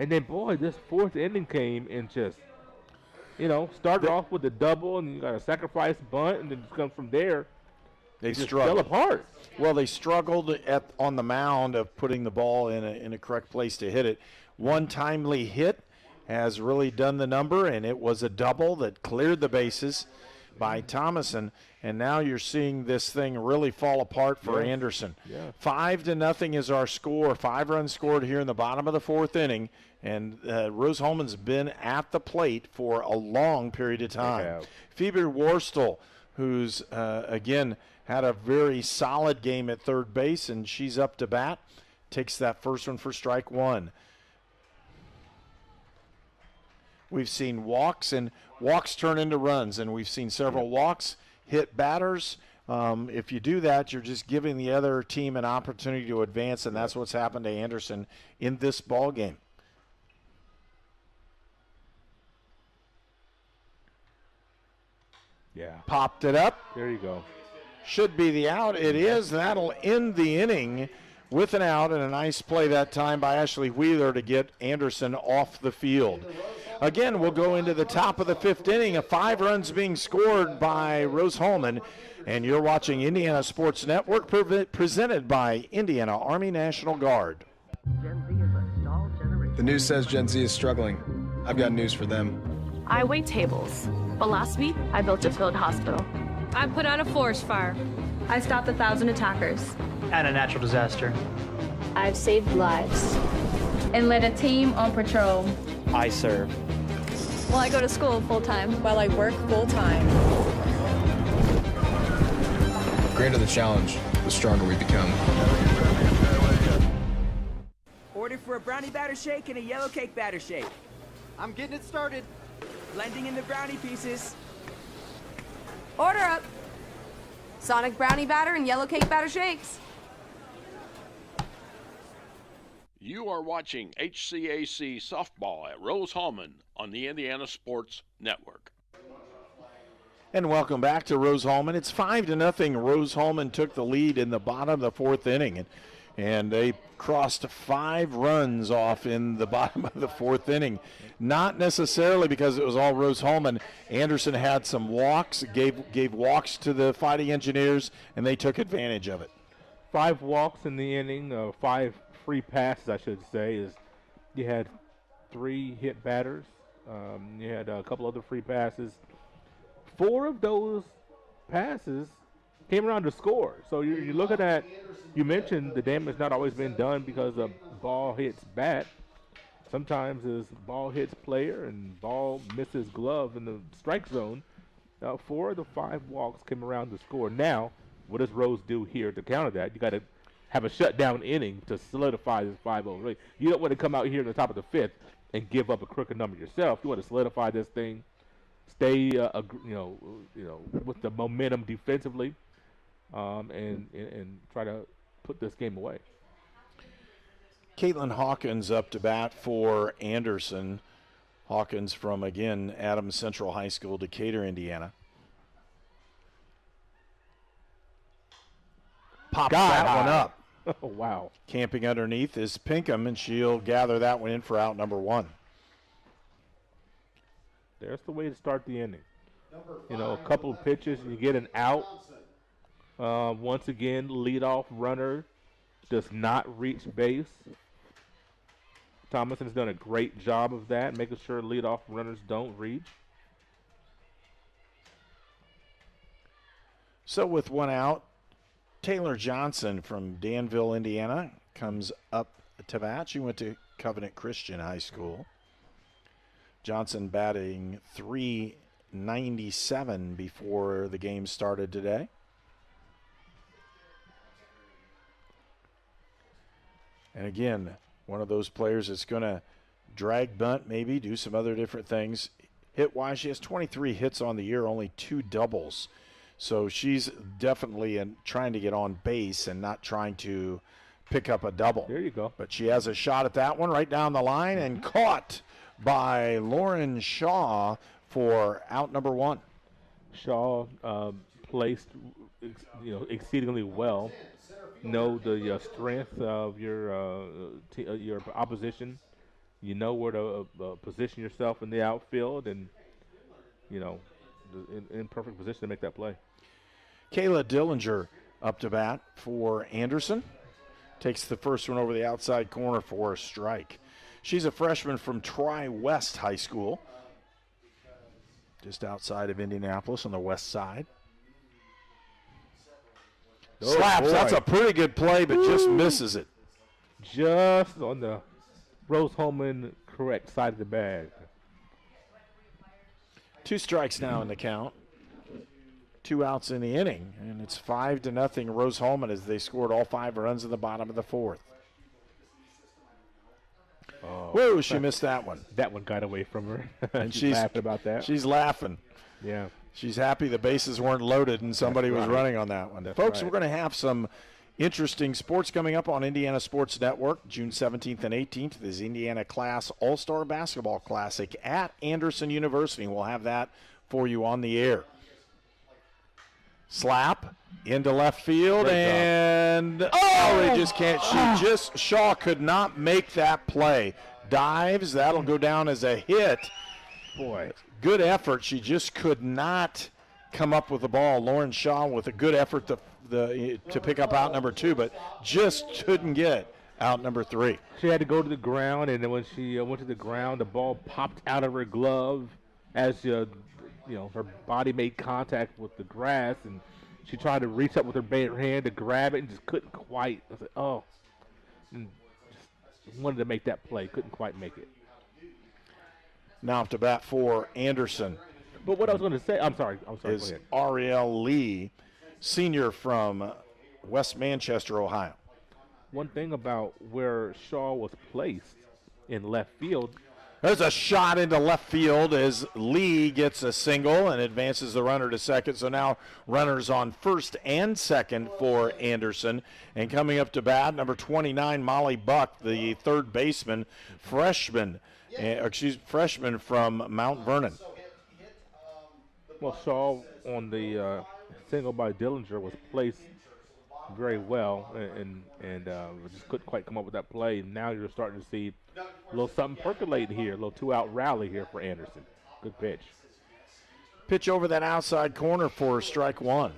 And then, boy, this 4th inning came and just, started off with a double, and you got a sacrifice bunt, and then just come from there. They just struggled. fell apart. Well, they struggled on the mound of putting the ball in a correct place to hit it. One timely hit has really done the number, and it was a double that cleared the bases by Thomason. And now you're seeing this thing really fall apart for Anderson. 5-0 is our score. 5 runs scored here in the bottom of the 4th inning. And Rose-Hulman's been at the plate for a long period of time. Phoebe Worstel, who's, again, had a very solid game at third base, and she's up to bat, takes that first one for strike 1. We've seen walks, and walks turn into runs, and we've seen several walks hit batters. If you do that, you're just giving the other team an opportunity to advance, and that's what's happened to Anderson in this ball game. Yeah. Popped it up. There you go. Should be the out. It is. That'll end the inning with an out, and a nice play that time by Ashley Wheeler to get Anderson off the field. Again, we'll go into the top of the 5th inning. 5 runs being scored by Rose-Hulman, and you're watching Indiana Sports Network presented by Indiana Army National Guard. The news says Gen Z is struggling. I've got news for them. I wait tables, but last week I built a field hospital. I put out a forest fire. I stopped 1,000 attackers. And a natural disaster. I've saved lives. And led a team on patrol. I serve. While I go to school full-time. While I work full-time. The greater the challenge, the stronger we become. Order for a brownie batter shake and a yellow cake batter shake. I'm getting it started. Blending in the brownie pieces. Order up. Sonic brownie batter and yellow cake batter shakes. You are watching HCAC softball at Rose-Hulman on the Indiana Sports Network. And welcome back to Rose-Hulman. It's 5-0. Rose-Hulman took the lead in the bottom of the 4th inning, and they crossed 5 runs off in the bottom of the 4th inning. Not necessarily because it was all Rose-Hulman. Anderson had some walks, gave walks to the Fighting Engineers, and they took advantage of it. 5 walks in the inning, 5 free passes, I should say. Is you had 3 hit batters. You had a couple other free passes. 4 of those passes came around to score. So you're looking at, you mentioned the damage not always been done because a ball hits bat. Sometimes it's ball hits player and ball misses glove in the strike zone. 4 of the 5 walks came around to score. Now, what does Rose do here to counter that? You got to have a shutdown inning to solidify this 5-0 lead. You don't want to come out here in the top of the 5th and give up a crooked number yourself. You want to solidify this thing, stay, with the momentum defensively, and try to put this game away. Caitlin Hawkins up to bat for Anderson. Hawkins from, again, Adams Central High School, Decatur, Indiana. Pops that one up. Oh, wow. Camping underneath is Pinkham, and she'll gather that one in for out number 1. There's the way to start the inning. You know, a couple of pitches, you get an out. Once again, leadoff runner does not reach base. Thomason's done a great job of that, making sure leadoff runners don't reach. So with one out, Taylor Johnson from Danville, Indiana, comes up to bat. She went to Covenant Christian High School. Johnson batting .397 before the game started today. And again, one of those players that's going to drag bunt, maybe do some other different things. Hit-wise, she has 23 hits on the year, only 2 doubles. So she's definitely trying to get on base and not trying to pick up a double. There you go. But she has a shot at that one right down the line and caught by Lauren Shaw for out number 1. Shaw placed, exceedingly well. Know the strength of your opposition. You know where to position yourself in the outfield, and in perfect position to make that play. Kayla Dillinger up to bat for Anderson. Takes the first one over the outside corner for a strike. She's a freshman from Tri-West High School, just outside of Indianapolis on the west side. Oh, slaps. boy. That's a pretty good play, but just misses it. Just on the Rose-Hulman correct side of the bag. 2 strikes now in the count. 2 outs in the inning, and it's 5-0 Rose-Hulman as they scored all 5 runs in the bottom of the 4th. Oh, whoa, she missed that one. That one got away from her. And she's laughing about that. She's laughing. Yeah. She's happy the bases weren't loaded and somebody was running on that one. Folks, we're going to have some interesting sports coming up on Indiana Sports Network. June 17th and 18th is Indiana Class All-Star Basketball Classic at Anderson University. We'll have that for you on the air. Slap into left field, and they just can't. Shaw could not make that play. Dives, that'll go down as a hit. Boy, good effort. She just could not come up with the ball. Lauren Shaw with a good effort to pick up out number 2, but just couldn't get out number 3. She had to go to the ground, and then when she went to the ground, the ball popped out of her glove as her body made contact with the grass, and she tried to reach up with her bare hand to grab it and just couldn't quite. I said, oh, and just wanted to make that play, couldn't quite make it. Now up to bat for Anderson. But what I was going to say, I'm sorry. Is Ariel Lee, senior from West Manchester, Ohio. One thing about where Shaw was placed in left field. There's a shot into left field as Lee gets a single and advances the runner to second. So now runners on first and second for Anderson. And coming up to bat, number 29, Molly Buck, the third baseman, freshman from Mount Vernon. Well, Shaw on the single by Dillinger was placed very well and just couldn't quite come up with that play. Now you're starting to see a little something percolating here, a little 2-out rally here for Anderson. Good pitch. Pitch over that outside corner for strike 1.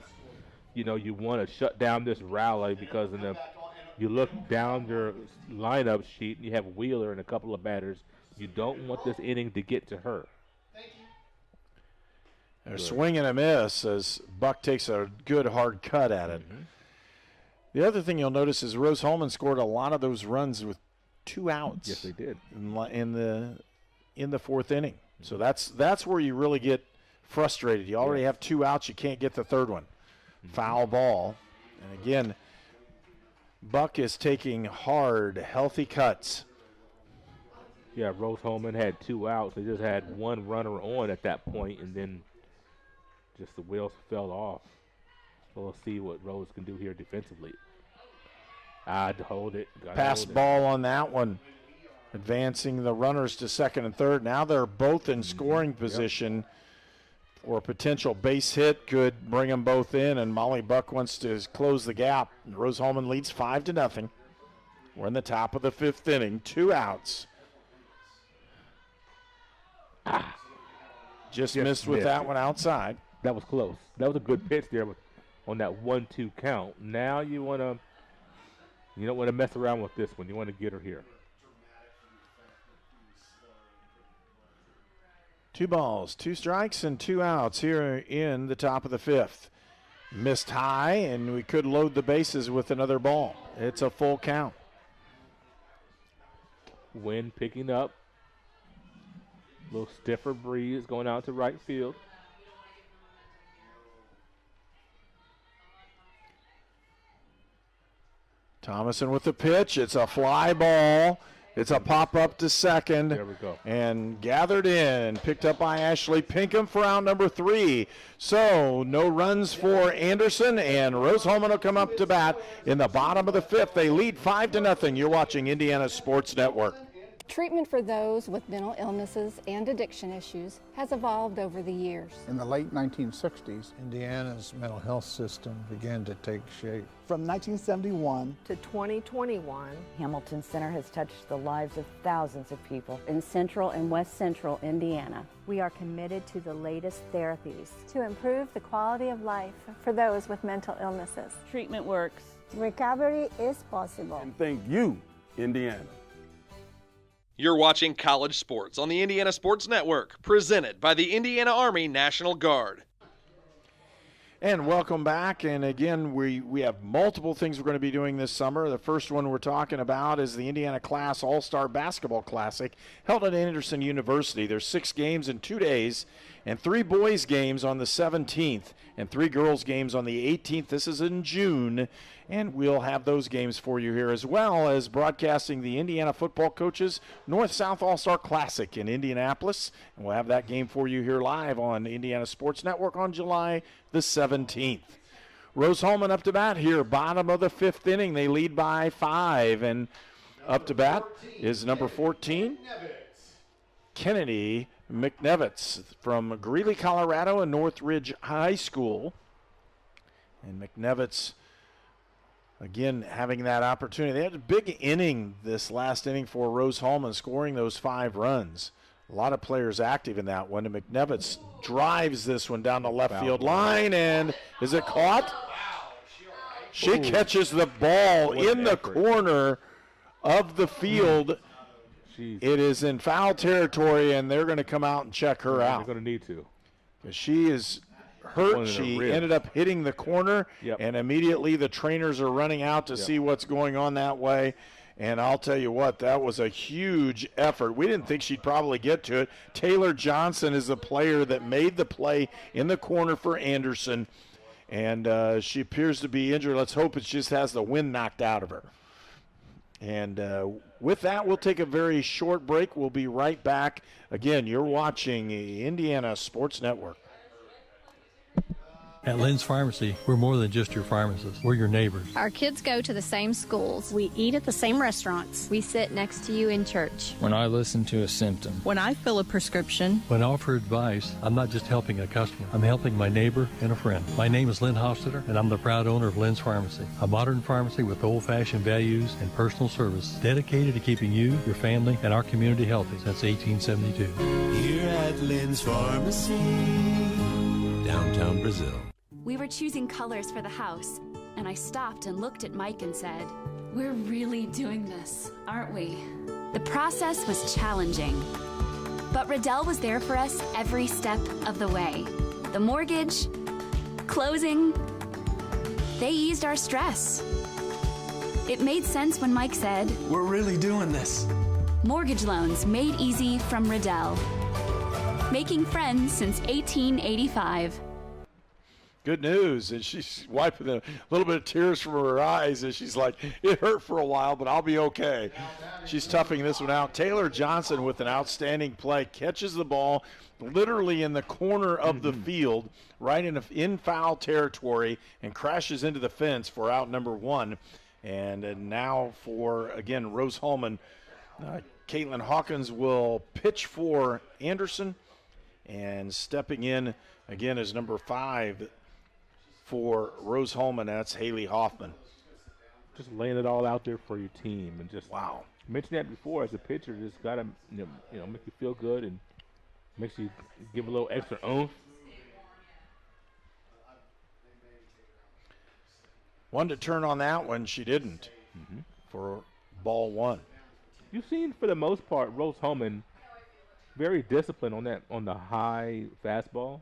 You want to shut down this rally because you look down your lineup sheet and you have Wheeler and a couple of batters. You don't want this inning to get to her. They're swing and a miss as Buck takes a good hard cut at it. Mm-hmm. The other thing you'll notice is Rose-Hulman scored a lot of those runs with 2 outs. Yes, they did. In the 4th inning. So that's where you really get frustrated. You already have 2 outs. You can't get the third one. Mm-hmm. Foul ball. And again, Buck is taking hard, healthy cuts. Yeah, Rose-Hulman had 2 outs. They just had 1 runner on at that point, and then just the wheels fell off. So we'll see what Rose can do here defensively. I'd hold it. Pass ball on that one. advancing the runners to second and third. Now they're both in scoring position. Or a potential base hit could bring them both in, and Molly Buck wants to close the gap. Rose-Hulman leads 5-0. We're in the top of the 5th inning. 2 outs. Just missed with that one outside. That was close. That was a good pitch there on that 1-2 count. Now you don't want to mess around with this one. You want to get her here. 2 balls, 2 strikes, and 2 outs here in the top of the 5th. Missed high, and we could load the bases with another ball. It's a full count. Wind picking up. A little stiffer breeze going out to right field. Thomason with the pitch. It's a fly ball. It's a pop-up to second. There we go. And gathered in, picked up by Ashley Pinkham for out number 3. So no runs for Anderson, and Rose-Hulman will come up to bat in the bottom of the 5th. They lead 5-0. You're watching Indiana Sports Network. Treatment for those with mental illnesses and addiction issues has evolved over the years. In the late 1960s, Indiana's mental health system began to take shape. From 1971 to 2021, Hamilton Center has touched the lives of thousands of people in central and west central Indiana. We are committed to the latest therapies to improve the quality of life for those with mental illnesses. Treatment works. Recovery is possible. And thank you, Indiana. You're watching College Sports on the Indiana Sports Network, presented by the Indiana Army National Guard. And welcome back. And again, we have multiple things we're going to be doing this summer. The first one we're talking about is the Indiana Class All-Star Basketball Classic held at Anderson University. There's 6 games in 2 days and 3 boys games on the 17th and 3 girls games on the 18th. This is in June, and we'll have those games for you here, as well as broadcasting the Indiana Football Coaches North-South All-Star Classic in Indianapolis. And we'll have that game for you here live on Indiana Sports Network on July the 17th. Rose-Hulman up to bat here, bottom of the 5th inning. They lead by 5, and up to bat is number 14, Kennedy Mcnevitz from Greeley, Colorado, and Northridge High School. And Mcnevitz, again, having that opportunity. They had a big inning this last inning for Rose-Hulman, scoring those 5 runs. A lot of players active in that one. And Mcnevitz drives this one down the left field line, and is it caught? She catches the ball in the corner of the field. It is in foul territory, and they're going to come out and check her out. They're going to need to. She is hurt. She ended up hitting the corner, and immediately the trainers are running out to see what's going on that way. And I'll tell you what, that was a huge effort. We didn't think she'd probably get to it. Taylor Johnson is the player that made the play in the corner for Anderson, and she appears to be injured. Let's hope it just has the wind knocked out of her. And with that, we'll take a very short break. We'll be right back. Again, you're watching Indiana Sports Network. At Lynn's Pharmacy, we're more than just your pharmacist. We're your neighbors. Our kids go to the same schools. We eat at the same restaurants. We sit next to you in church. When I listen to a symptom. When I fill a prescription. When I offer advice, I'm not just helping a customer. I'm helping my neighbor and a friend. My name is Lynn Hofstetter, and I'm the proud owner of Lynn's Pharmacy, a modern pharmacy with old-fashioned values and personal service, dedicated to keeping you, your family, and our community healthy since 1872. Here at Lynn's Pharmacy, downtown Brazil. We were choosing colors for the house, and I stopped and looked at Mike and said, "We're really doing this, aren't we?" The process was challenging, but Riddell was there for us every step of the way. The mortgage, closing, they eased our stress. It made sense when Mike said, "We're really doing this." Mortgage loans made easy from Riddell. Making friends since 1885. Good news, and she's wiping a little bit of tears from her eyes, and she's like, it hurt for a while, but I'll be okay. She's toughing this one out. Taylor Johnson with an outstanding play, catches the ball literally in the corner of the field, right in foul territory, and crashes into the fence for out number 1. And now for, again, Rose-Hulman Caitlin Hawkins will pitch for Anderson, and stepping in again is number 5 for Rose-Hulman. That's Haley Hoffman. Just laying it all out there for your team, and just wow. Mentioned that before, as a pitcher, just gotta make you feel good and makes you give a little extra oomph. One to turn on that one, she didn't for ball 1. You've seen, for the most part, Rose-Hulman very disciplined on the high fastball.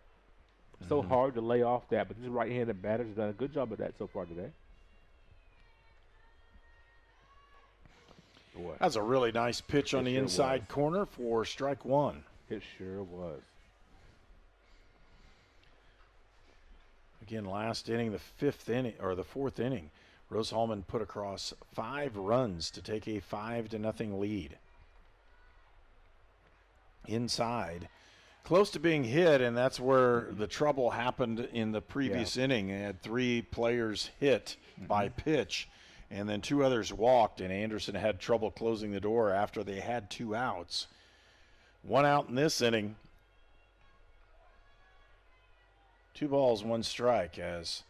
So hard to lay off that, but this right-handed batters have done a good job of that so far today. Boy. That's a really nice pitch on the inside corner for strike 1. It sure was. Again, last inning, the fourth inning, Rose-Hulman put across 5 runs to take a 5-0 lead. Inside, close to being hit, and that's where the trouble happened in the previous inning. They had 3 players hit by pitch, and then 2 others walked, and Anderson had trouble closing the door after they had 2 outs. 1 out in this inning. 2 balls, 1 strike, as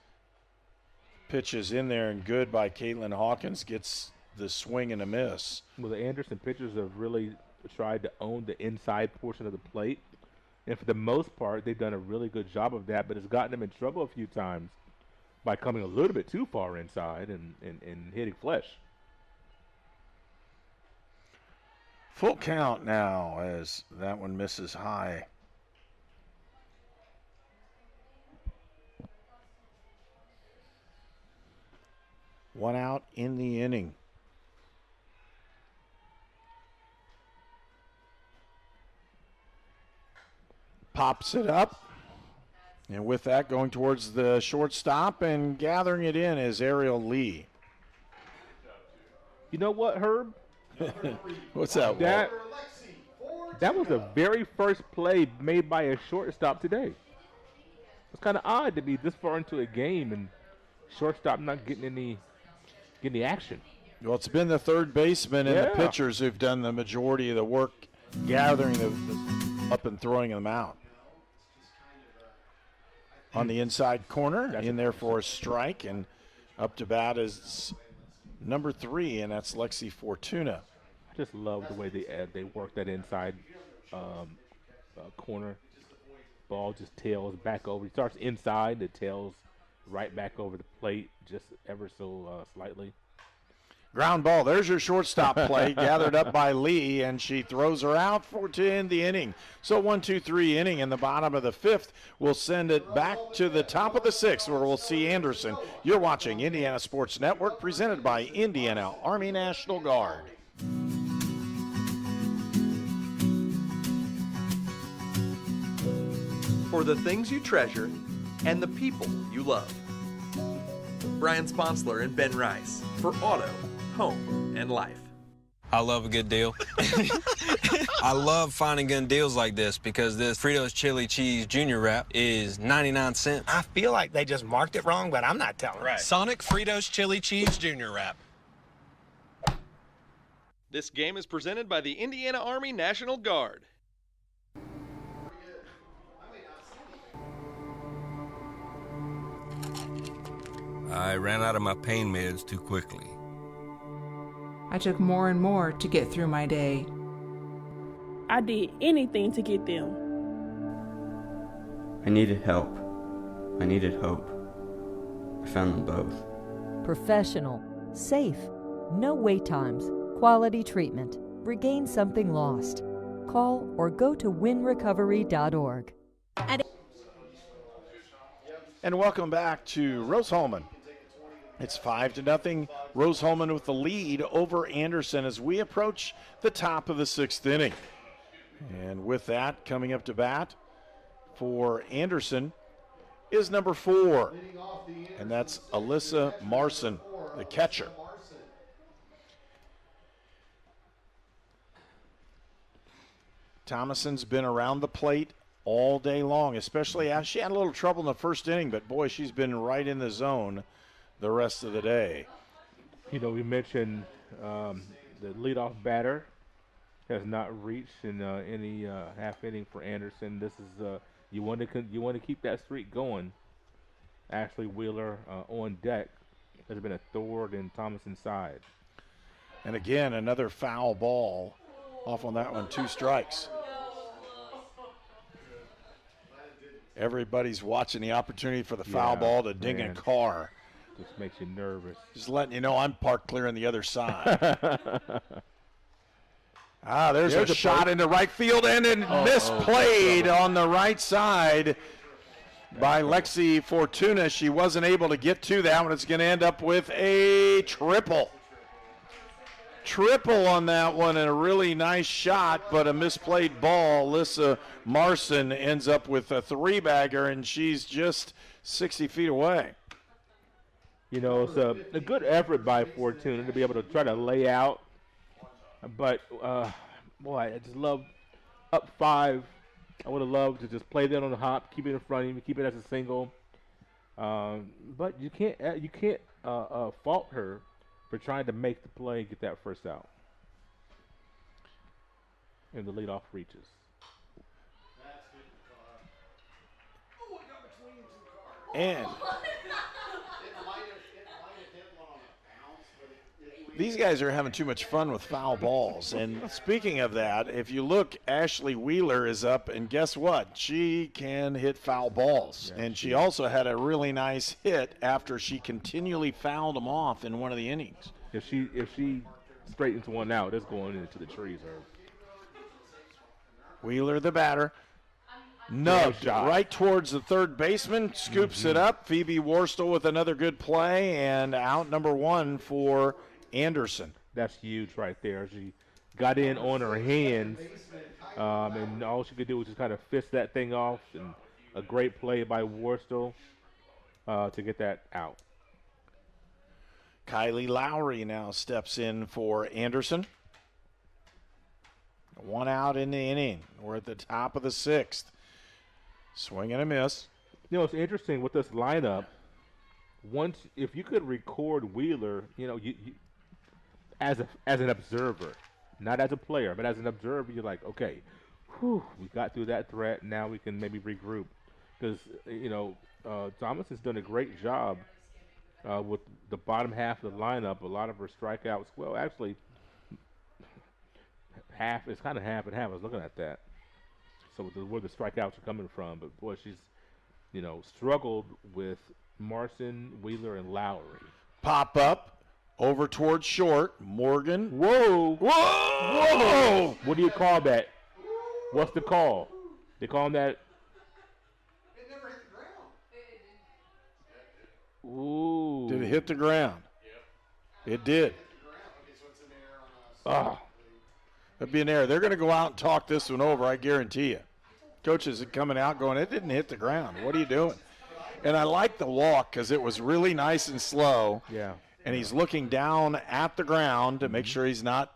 pitch is in there and good by Caitlin Hawkins, gets the swing and a miss. Well, the Anderson pitchers have really tried to own the inside portion of the plate, and for the most part, they've done a really good job of that, but it's gotten them in trouble a few times by coming a little bit too far inside and hitting flesh. Full count now as that one misses high. One out in the inning. Pops it up. And with that, going towards the shortstop and gathering it in is Ariel Lee. You know what, Herb? What's that? That was the very first play made by a shortstop today. It's kind of odd to be this far into a game and shortstop not getting any action. Well, it's been the third baseman and the pitchers who've done the majority of the work gathering the up and throwing them out. On the inside corner, in there for a strike, and up to bat is number 3, and that's Lexi Fortuna. I just love the way they work that inside corner. Ball just tails back over. He starts inside, it tails right back over the plate, just ever so slightly. Ground ball. There's your shortstop play, gathered up by Lee, and she throws her out to end the inning. So 1-2-3 inning in the bottom of the 5th. We'll send it back to the top of the 6th, where we'll see Anderson. You're watching Indiana Sports Network, presented by Indiana Army National Guard. For the things you treasure and the people you love. Brian Sponsler and Ben Rice for Auto, Home, and Life. I love a good deal. I love finding good deals like this because this Fritos Chili Cheese Junior Wrap is 99 cents. I feel like they just marked it wrong, but I'm not telling. Right. Sonic Fritos Chili Cheese Junior Wrap. This game is presented by the Indiana Army National Guard. I ran out of my pain meds too quickly. I took more and more to get through my day. I did anything to get them. I needed help. I needed hope. I found them both. Professional, safe, no wait times, quality treatment. Regain something lost. Call or go to winrecovery.org. And welcome back to Rose-Hulman. It's 5-0. Rose-Hulman with the lead over Anderson as we approach the top of the 6th inning. And with that, coming up to bat for Anderson is number 4. And that's Alyssa Marson, the catcher. Thomason's been around the plate all day long, especially as she had a little trouble in the first inning, but boy, she's been right in the zone the rest of the day. You know, we mentioned the leadoff batter has not reached in any half inning for Anderson. This is you want to keep that streak going. Ashley Wheeler on deck has been a thorn in Thomason's side. And again, another foul ball off on that one. 2 strikes. Everybody's watching the opportunity for the foul ball to ding a car. Just makes you nervous. Just letting you know I'm parked clear on the other side. There's a shot into right field and misplayed on the right side by Lexi Fortuna. She wasn't able to get to that one. It's going to end up with a triple. Triple on that one, and a really nice shot, but a misplayed ball. Alyssa Marson ends up with a 3-bagger, and she's just 60 feet away. You know, it's a good effort by Fortuna to be able to try to lay out. But, boy, I just love up 5. I would have loved to just play that on the hop, keep it in front of you, keep it as a single. But you can't fault her for trying to make the play and get that first out. And the leadoff reaches. And these guys are having too much fun with foul balls. And speaking of that, if you look, Ashley Wheeler is up, and guess what? She can hit foul balls. And she also had a really nice hit after she continually fouled them off in one of the innings. If she straightens one out, it's going into the trees. Wheeler, the batter, nudged right towards the third baseman, scoops it up. Phoebe Worstel with another good play, and out number 1 for Anderson. That's huge right there. She got in on her hands, and all she could do was just kind of fist that thing off, and a great play by Worstel to get that out. Kylie Lowry now steps in for Anderson. 1 out in the inning. We're at the top of the 6th. Swing and a miss. You know, it's interesting with this lineup. If you could record Wheeler, you know, you as an observer, not as a player, but as an observer, you're like, okay, we got through that threat. Now we can maybe regroup, because you know Thomas has done a great job with the bottom half of the lineup. A lot of her strikeouts. Well, actually, it's kind of half and half. I was looking at that. So where the strikeouts are coming from, but boy, she's struggled with Marson, Wheeler, and Lowry. Pop up over towards short. Morgan. Whoa! Whoa! What do you call that? What's the call? They call him that. It never hit the ground. Ooh! Did it hit the ground? Yep. It did. That'd be an error. They're going to go out and talk this one over, I guarantee you. Coaches are coming out going, it didn't hit the ground. What are you doing? And I like the walk because it was really nice and slow. Yeah. And he's looking down at the ground to make sure he's not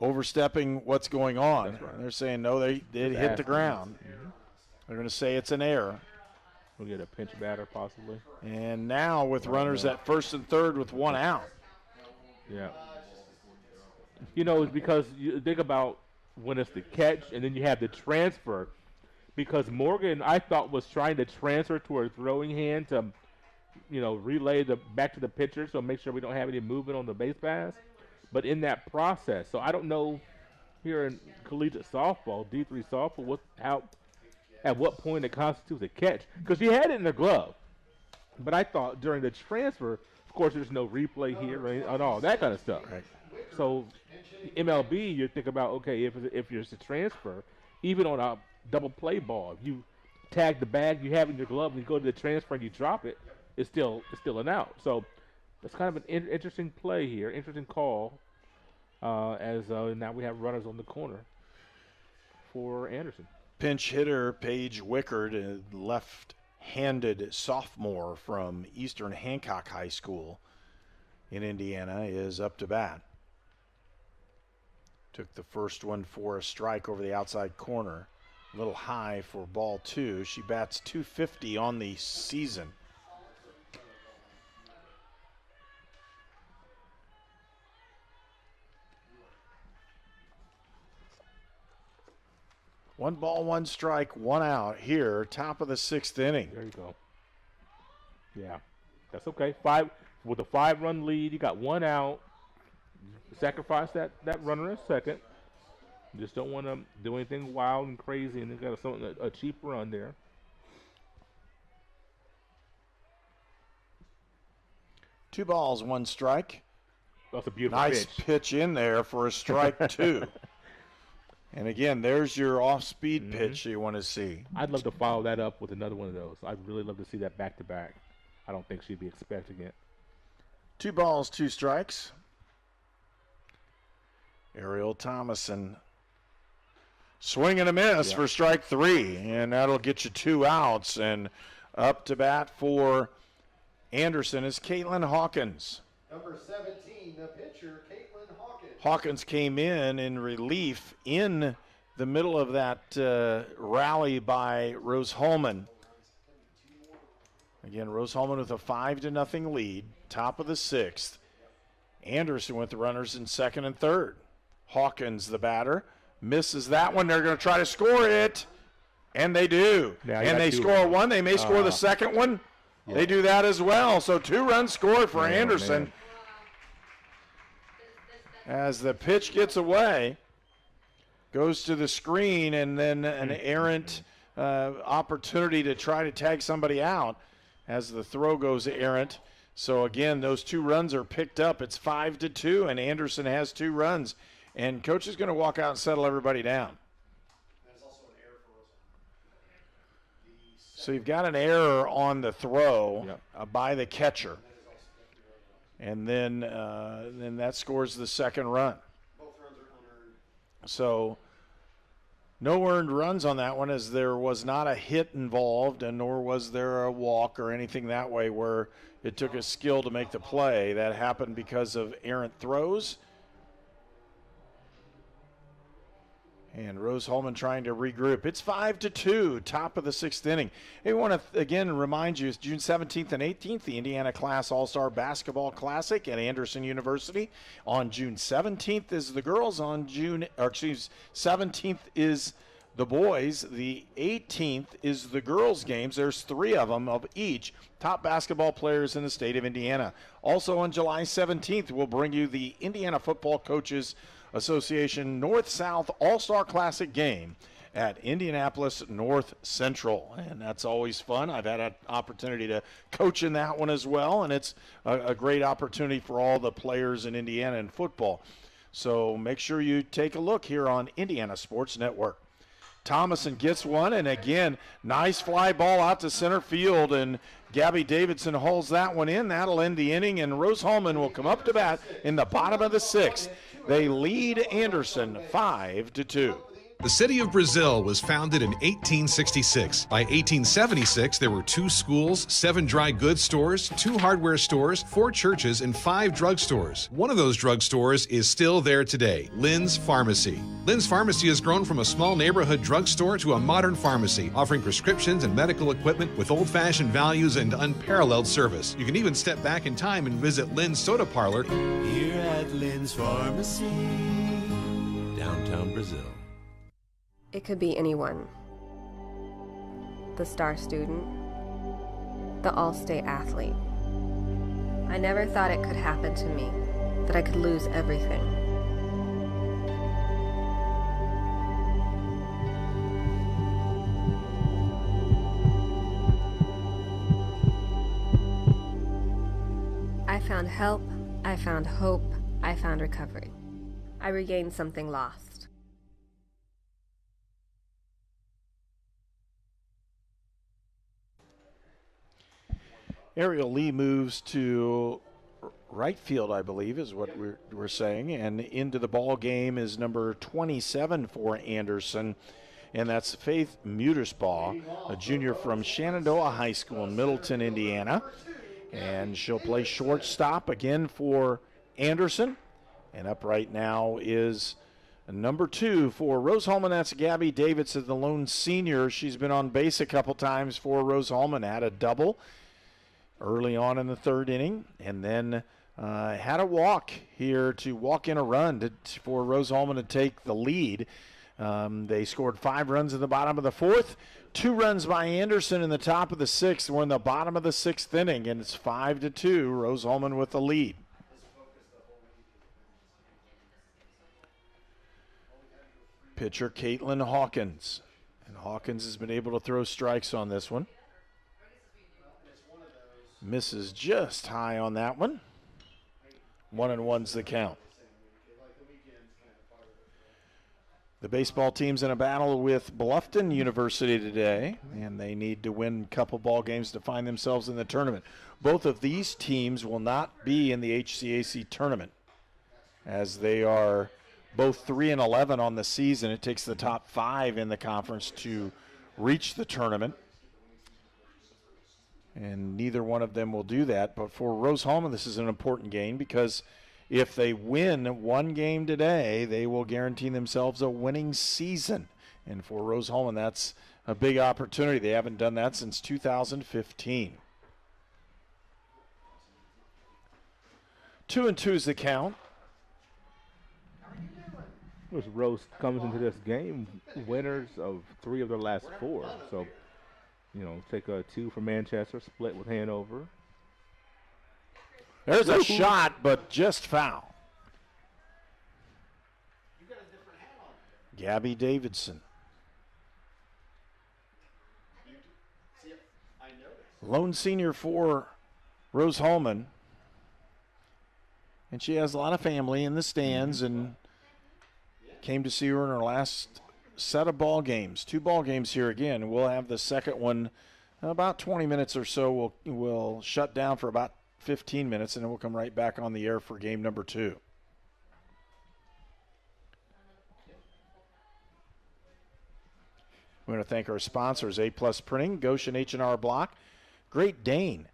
overstepping what's going on. That's right. They're saying, no, they did hit the ground. They're going to say it's an error. We'll get a pinch batter possibly. And now with runners at first and third with 1 out. Yeah. You know, it's because you think about when it's the catch and then you have the transfer. Because Morgan, I thought, was trying to transfer to her throwing hand to, relay back to the pitcher, so make sure we don't have any movement on the base pass. But in that process, so I don't know here in collegiate softball, D3 softball, at what point it constitutes a catch. Because she had it in her glove. But I thought during the transfer, of course, there's no replay here and all that kind of stuff. Right. So MLB, you think about, okay, if there's a transfer, even on a double play ball, if you tag the bag you have in your glove and you go to the transfer and you drop it, it's still an out. So that's kind of an interesting play here, interesting call, as now we have runners on the corner for Anderson. Pinch hitter Paige Wickard, a left-handed sophomore from Eastern Hancock High School in Indiana, is up to bat. Took the first one for a strike over the outside corner. A little high for ball 2. She bats .250 on the season. 1 ball, 1 strike, 1 out here, top of the 6th inning. There you go. Yeah, that's okay. With a 5-run lead, you got 1 out. Sacrifice that runner in second. You just don't want to do anything wild and crazy, and then got a cheap run there. Two balls, 1 strike. That's a beautiful nice pitch in there for a strike 2. And again, there's your off-speed pitch you want to see. I'd love to follow that up with another one of those. I'd really love to see that back-to-back. I don't think she'd be expecting it. 2 balls, 2 strikes. Ariel Thomason swing and a miss for strike 3, and that'll get you 2 outs. And up to bat for Anderson is Caitlin Hawkins. Number 17, the pitcher, Caitlin Hawkins. Hawkins came in relief in the middle of that rally by Rose-Hulman. Again, Rose-Hulman with a 5-0 lead, top of the 6th. Anderson with the runners in 2nd and 3rd. Hawkins, the batter, misses that one. They're going to try to score it, and they do. Yeah, and they score one. They may score the second one. Yeah. They do that as well. So 2 runs scored for Anderson. Man. As the pitch gets away, goes to the screen, and then an errant opportunity to try to tag somebody out as the throw goes errant. So again, those 2 runs are picked up. It's 5-2, and Anderson has 2 runs. And coach is going to walk out and settle everybody down. So you've got an error on the throw by the catcher. And then that scores the 2nd run. So no earned runs on that one, as there was not a hit involved, and nor was there a walk or anything that way where it took a skill to make the play. That happened because of errant throws. And Rose-Hulman trying to regroup. It's 5-2, top of the 6th inning. Hey, we want to again remind you, it's June 17th and 18th, the Indiana Class All-Star Basketball Classic at Anderson University. On June 17th is the girls. 17th is the boys. The 18th is the girls' games. There's 3 of them of each top basketball players in the state of Indiana. Also on July 17th, we'll bring you the Indiana Football Coaches Association North-South All-Star Classic game at Indianapolis North Central, and that's always fun. I've had an opportunity to coach in that one as well, and it's a great opportunity for all the players in Indiana in football. So make sure you take a look here on Indiana Sports Network. Thomason gets one, and again, nice fly ball out to center field, and Gabby Davidson holds that one in. That'll end the inning, and Rose-Hulman will come up to bat in the bottom of the 6th. They lead Anderson 5-2. The city of Brazil was founded in 1866. By 1876, there were 2 schools, 7 dry goods stores, 2 hardware stores, 4 churches, and 5 drugstores. One of those drugstores is still there today, Lynn's Pharmacy. Lynn's Pharmacy has grown from a small neighborhood drugstore to a modern pharmacy, offering prescriptions and medical equipment with old-fashioned values and unparalleled service. You can even step back in time and visit Lynn's Soda Parlor here at Lynn's Pharmacy, downtown Brazil. It could be anyone. The star student, the all-state athlete. I never thought it could happen to me, that I could lose everything. I found help, I found hope, I found recovery. I regained something lost. Ariel Lee moves to right field, I believe, is what we're saying. And into the ball game is number 27 for Anderson, and that's Faith Mutersbaugh, a junior from Shenandoah High School in Middleton, Indiana. And she'll play shortstop again for Anderson. And up right now is number 2 for Rose-Hulman. That's Gabby Davidson, the lone senior. She's been on base a couple times for Rose-Hulman, had a double early on in the 3rd inning, and then had a walk here to walk in a run for Rose-Hulman to take the lead. They scored 5 runs in the bottom of the 4th, 2 runs by Anderson in the top of the 6th. We're in the bottom of the 6th inning, and it's 5-2. Rose-Hulman with the lead. Pitcher Caitlin Hawkins. And Hawkins has been able to throw strikes on this one. Misses just high on that one. 1-1's the count. The baseball team's in a battle with Bluffton University today, and they need to win a couple ball games to find themselves in the tournament. Both of these teams will not be in the HCAC tournament, as they are both 3-11 on the season. It takes the top 5 in the conference to reach the tournament, and neither one of them will do that. But for Rose-Hulman, this is an important game because if they win one game today, they will guarantee themselves a winning season. And for Rose-Hulman, that's a big opportunity. They haven't done that since 2015. 2-2 is the count. Rose comes into this game winners of 3 of their last 4. So, take a 2 for Manchester, split with Hanover. There's a shot, but just foul. Gabby Davidson. Lone senior for Rose-Hulman. And she has a lot of family in the stands and came to see her in her last set of ball games. 2 ball games here again. We'll have the second one about 20 minutes or so. We'll shut down for about 15 minutes, and then we'll come right back on the air for game number 2. We want to thank our sponsors, A-Plus Printing, Goshen H&R Block, Great Dane,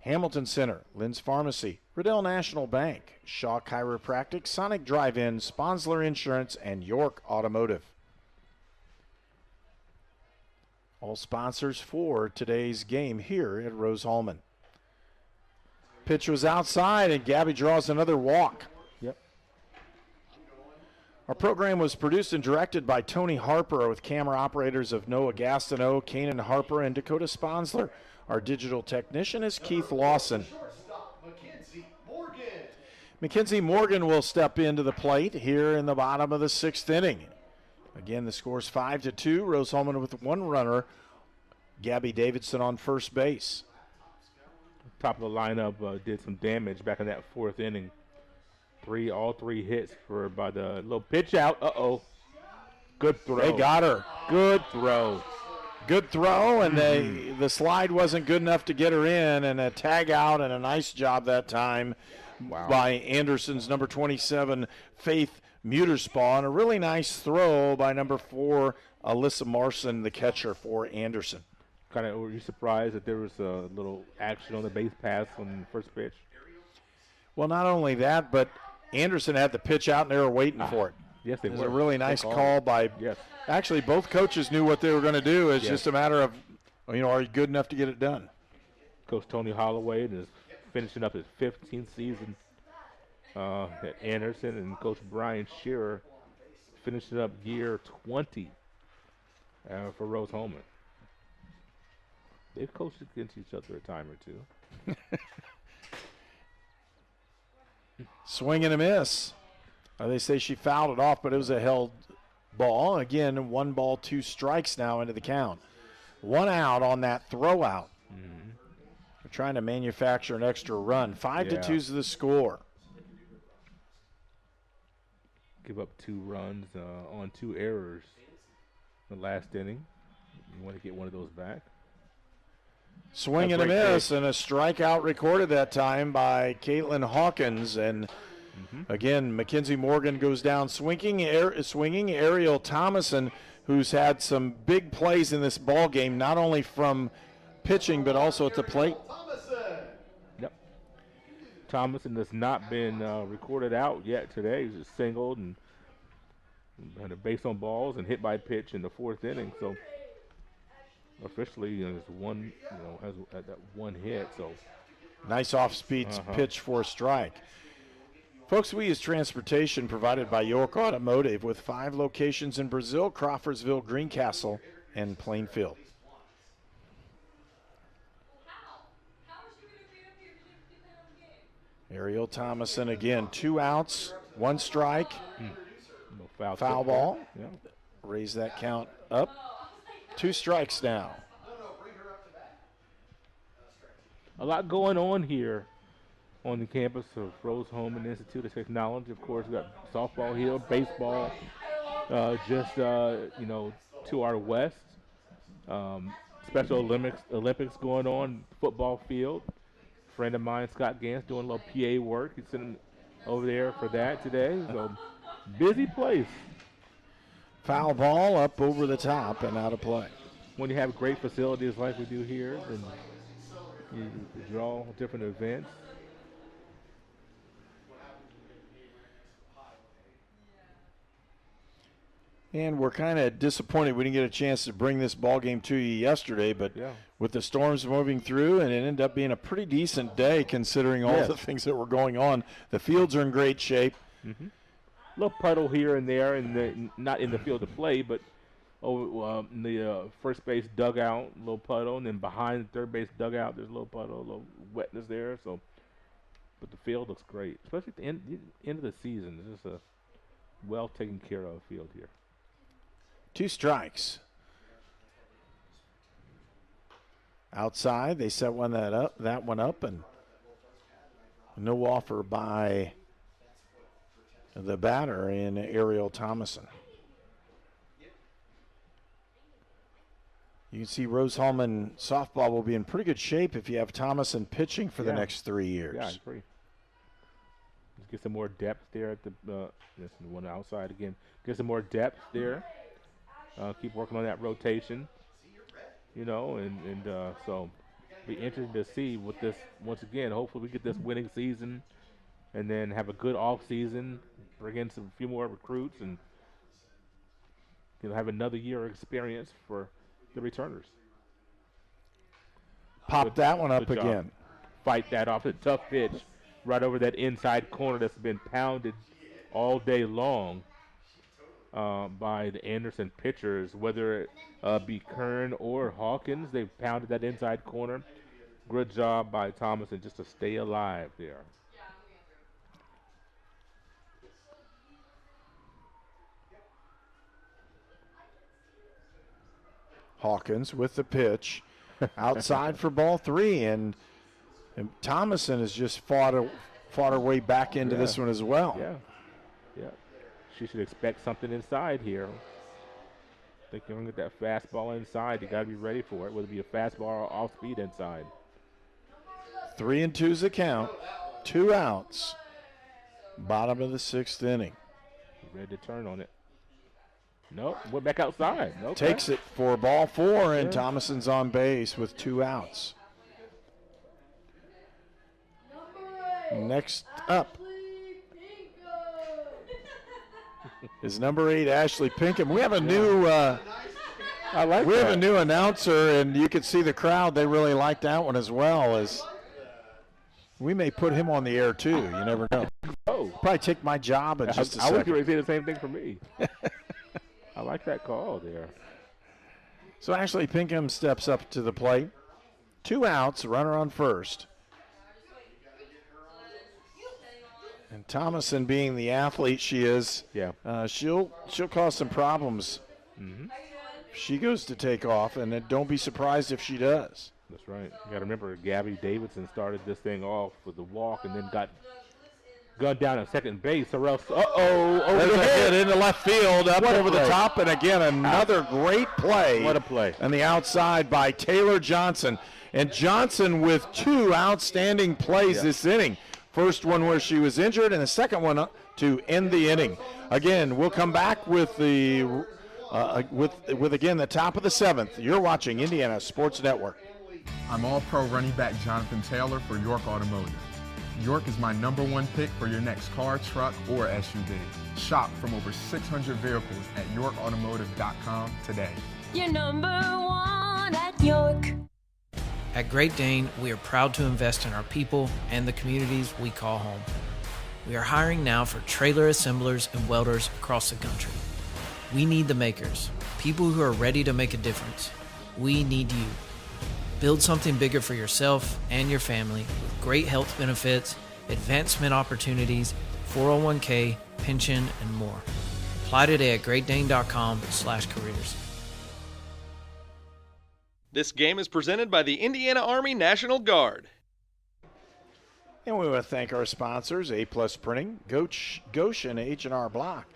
Hamilton Center, Lynn's Pharmacy, Riddell National Bank, Shaw Chiropractic, Sonic Drive-In, Sponsler Insurance, and York Automotive. All sponsors for today's game here at Rose-Hulman. Pitch was outside, and Gabby draws another walk. Yep. Our program was produced and directed by Tony Harper with camera operators of Noah Gastineau, Kanan Harper, and Dakota Sponsler. Our digital technician is Keith Lawson. Mckenzie Morgan will step into the plate here in the bottom of the 6th inning. Again, the score's 5-2. Rose-Hulman with 1 runner. Gabby Davidson on first base. Top of the lineup did some damage back in that 4th inning. All three hits by the little pitch out. Good throw. They got her. Good throw. Good throw, and the slide wasn't good enough to get her in, and a tag out, and a nice job that time by Anderson's number 27, Faith Muterspaw. A really nice throw by number 4, Alyssa Marson, the catcher for Anderson. Were you surprised that there was a little action on the base pass on the first pitch? Well, not only that, but Anderson had the pitch out, and they were waiting for it. Yes, they were. It was a really nice call by – actually, both coaches knew what they were going to do. It's just a matter of, are you good enough to get it done? Coach Tony Holloway is finishing up his 15th season at Anderson, and Coach Brian Shearer finishing up year 20 for Rose-Hulman. They've coached against each other a time or 2. Swing and a miss. They say she fouled it off, but it was a held ball. Again, 1 ball, 2 strikes now into the count. 1 out on that throw out. They're trying to manufacture an extra run. 5-2 is the score. Give up 2 runs on 2 errors in the last inning. You want to get one of those back. Swing and a miss, and a strikeout recorded that time by Caitlin Hawkins. And again, Mackenzie Morgan goes down swinging. Ariel Thomason, who's had some big plays in this ball game, not only from pitching but also at the plate. Yep. Thomason has not been recorded out yet today. He's just singled and had a base on balls and hit by pitch in the 4th inning. So officially, has that 1 hit. So nice off-speed pitch for a strike. Folks, we use transportation provided by York Automotive with 5 locations in Brazil, Crawfordsville, Greencastle, and Plainfield. Ariel Thomason again, 2 outs, 1 strike, no foul ball. Yeah. Raise that count up. 2 strikes now. A lot going on here on the campus of Rose-Hulman Institute of Technology. Of course, we got softball here, baseball, just to our west. Special Olympics going on, football field. Friend of mine, Scott Gans, doing a little PA work. He's sitting over there for that today. So busy place. Foul ball up over the top and out of play. When you have great facilities like we do here, then you draw different events. And we're kind of disappointed we didn't get a chance to bring this ball game to you yesterday, but with the storms moving through, and it ended up being a pretty decent day considering all the things that were going on. The fields are in great shape. Mm-hmm. A little puddle here and there, not in the field of play, but in the first base dugout, a little puddle, and then behind the third base dugout, there's a little puddle, a little wetness there. So, but the field looks great, especially at the end of the season. It's just a well taken care of field here. 2 strikes. Outside, they set that one up, and no offer by the batter in Ariel Thomason. You can see Rose-Hulman softball will be in pretty good shape if you have Thomason pitching for the next 3 years. Yeah, I agree. Let's get some more depth there at the one outside again. Get some more depth there. Keep working on that rotation, so be interesting to see what this, once again, hopefully we get this winning season and then have a good off season, bring in a few more recruits, and have another year of experience for the returners. Pop that one up again. Fight that off. A tough pitch right over that inside corner that's been pounded all day long by the Anderson pitchers, whether it be Kern or Hawkins. They've pounded that inside corner. Good job by Thomason just to stay alive there. Hawkins with the pitch outside for ball 3, and Thomason has just fought her way back into this one as well. Yeah. She should expect something inside here. I think you're going to get that fastball inside. You got to be ready for it, whether it be a fastball or off speed inside. 3-2's the count. 2 outs. Bottom of the 6th inning. Ready to turn on it. Nope, went back outside. Okay. Takes it for ball 4, and Thomason's on base with 2 outs. Next up is number 8, Ashley Pinkham. We have a new have a new announcer, and you can see the crowd. They really like that one as well. As we may put him on the air too. You never know. Probably take my job in just a second. I would say the same thing for me. I like that call there. So Ashley Pinkham steps up to the plate. 2 outs, runner on first. And Thomason, being the athlete she is, she'll cause some problems. Mm-hmm. She goes to take off, and then don't be surprised if she does. That's right. You got to remember, Gabby Davidson started this thing off with the walk, and then got gunned down at second base, or else, over the head into left field, up over the top, and again another great play. What a play! On the outside by Taylor Johnson, and Johnson with 2 outstanding plays this inning. First one where she was injured, and the second one to end the inning. Again, we'll come back with the with again the top of the 7th. You're watching Indiana Sports Network. I'm All-Pro running back Jonathan Taylor for York Automotive. York is my #1 pick for your next car, truck, or SUV. Shop from over 600 vehicles at YorkAutomotive.com today. You're #1 at York. At Great Dane, we are proud to invest in our people and the communities we call home. We are hiring now for trailer assemblers and welders across the country. We need the makers, people who are ready to make a difference. We need you. Build something bigger for yourself and your family with great health benefits, advancement opportunities, 401k, pension, and more. Apply today at greatdane.com/careers. This game is presented by the Indiana Army National Guard. And we want to thank our sponsors, A-Plus Printing, Goshen H&R Block,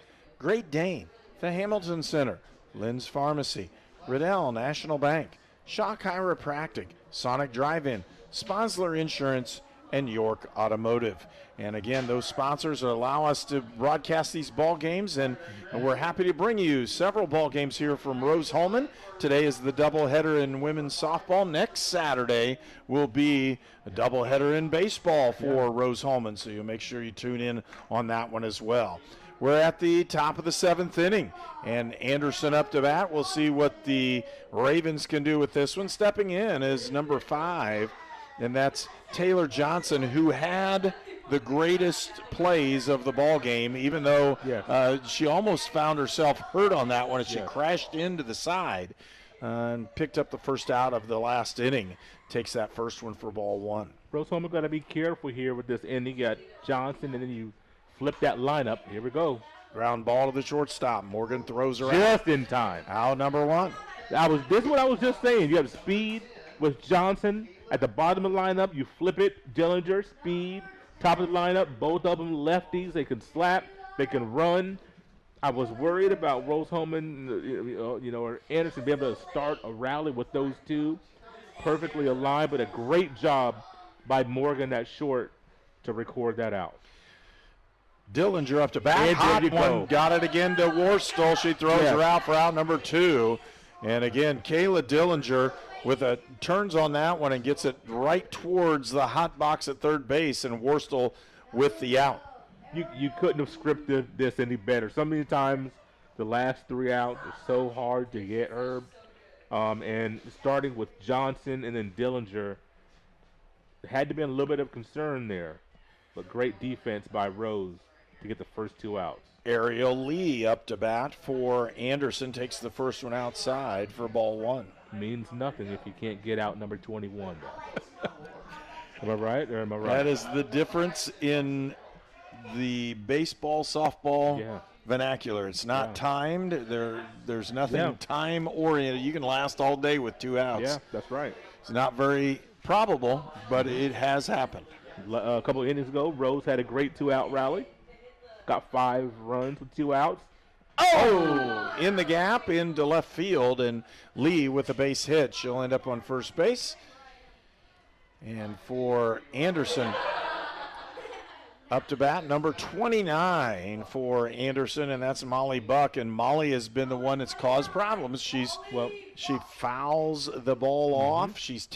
Great Dane, the Hamilton Center, Lynn's Pharmacy, Riddell National Bank, Shaw Chiropractic, Sonic Drive-In, Sponsler Insurance, and York Automotive. And again, those sponsors allow us to broadcast these ball games, and we're happy to bring you several ball games here from Rose-Hulman. Today is the doubleheader in women's softball. Next Saturday will be a doubleheader in baseball for Rose-Hulman, so you'll make sure you tune in on that one as well. We're at the top of the 7th inning, and Anderson up to bat. We'll see what the Ravens can do with this one. Stepping in is number 5, and that's Taylor Johnson, who had the greatest plays of the ball game, even though she almost found herself hurt on that one as she crashed into the side and picked up the first out of the last inning. Takes that first one for ball 1. Rose-Hulman got to be careful here with this inning. You got Johnson, and then you flip that lineup. Here we go. Ground ball to the shortstop. Morgan throws her out. Just in time. Out number 1. This is what I was just saying. You have speed with Johnson at the bottom of the lineup. You flip it. Dillinger, speed. Top of the lineup, both of them lefties. They can slap. They can run. I was worried about Rose-Hulman, or Anderson being able to start a rally with those two. Perfectly aligned, but a great job by Morgan at short to record that out. Dillinger up to bat. Hot one. Got it again to Worstel. She throws her out for out number 2. And again, Kayla Dillinger turns on that one and gets it right towards the hot box at third base, and Worstel with the out. You couldn't have scripted this any better. So many times the last 3 outs are so hard to get Herb. And starting with Johnson and then Dillinger, had to be a little bit of concern there. But great defense by Rose to get the first 2 outs. Ariel Lee up to bat for Anderson, takes the first one outside for ball 1. Means nothing if you can't get out number 21. Am I right or am I right? That is the difference in the baseball, softball vernacular. It's not timed. There's nothing time-oriented. You can last all day with 2 outs. Yeah, that's right. It's not very probable, but it has happened. A couple of innings ago, Rose had a great 2-out rally. Got 5 runs with 2 outs. Oh! In the gap, into left field, and Lee with a base hit. She'll end up on first base. And for Anderson, up to bat, number 29 for Anderson, and that's Molly Buck. And Molly has been the one that's caused problems. She fouls the ball off. She's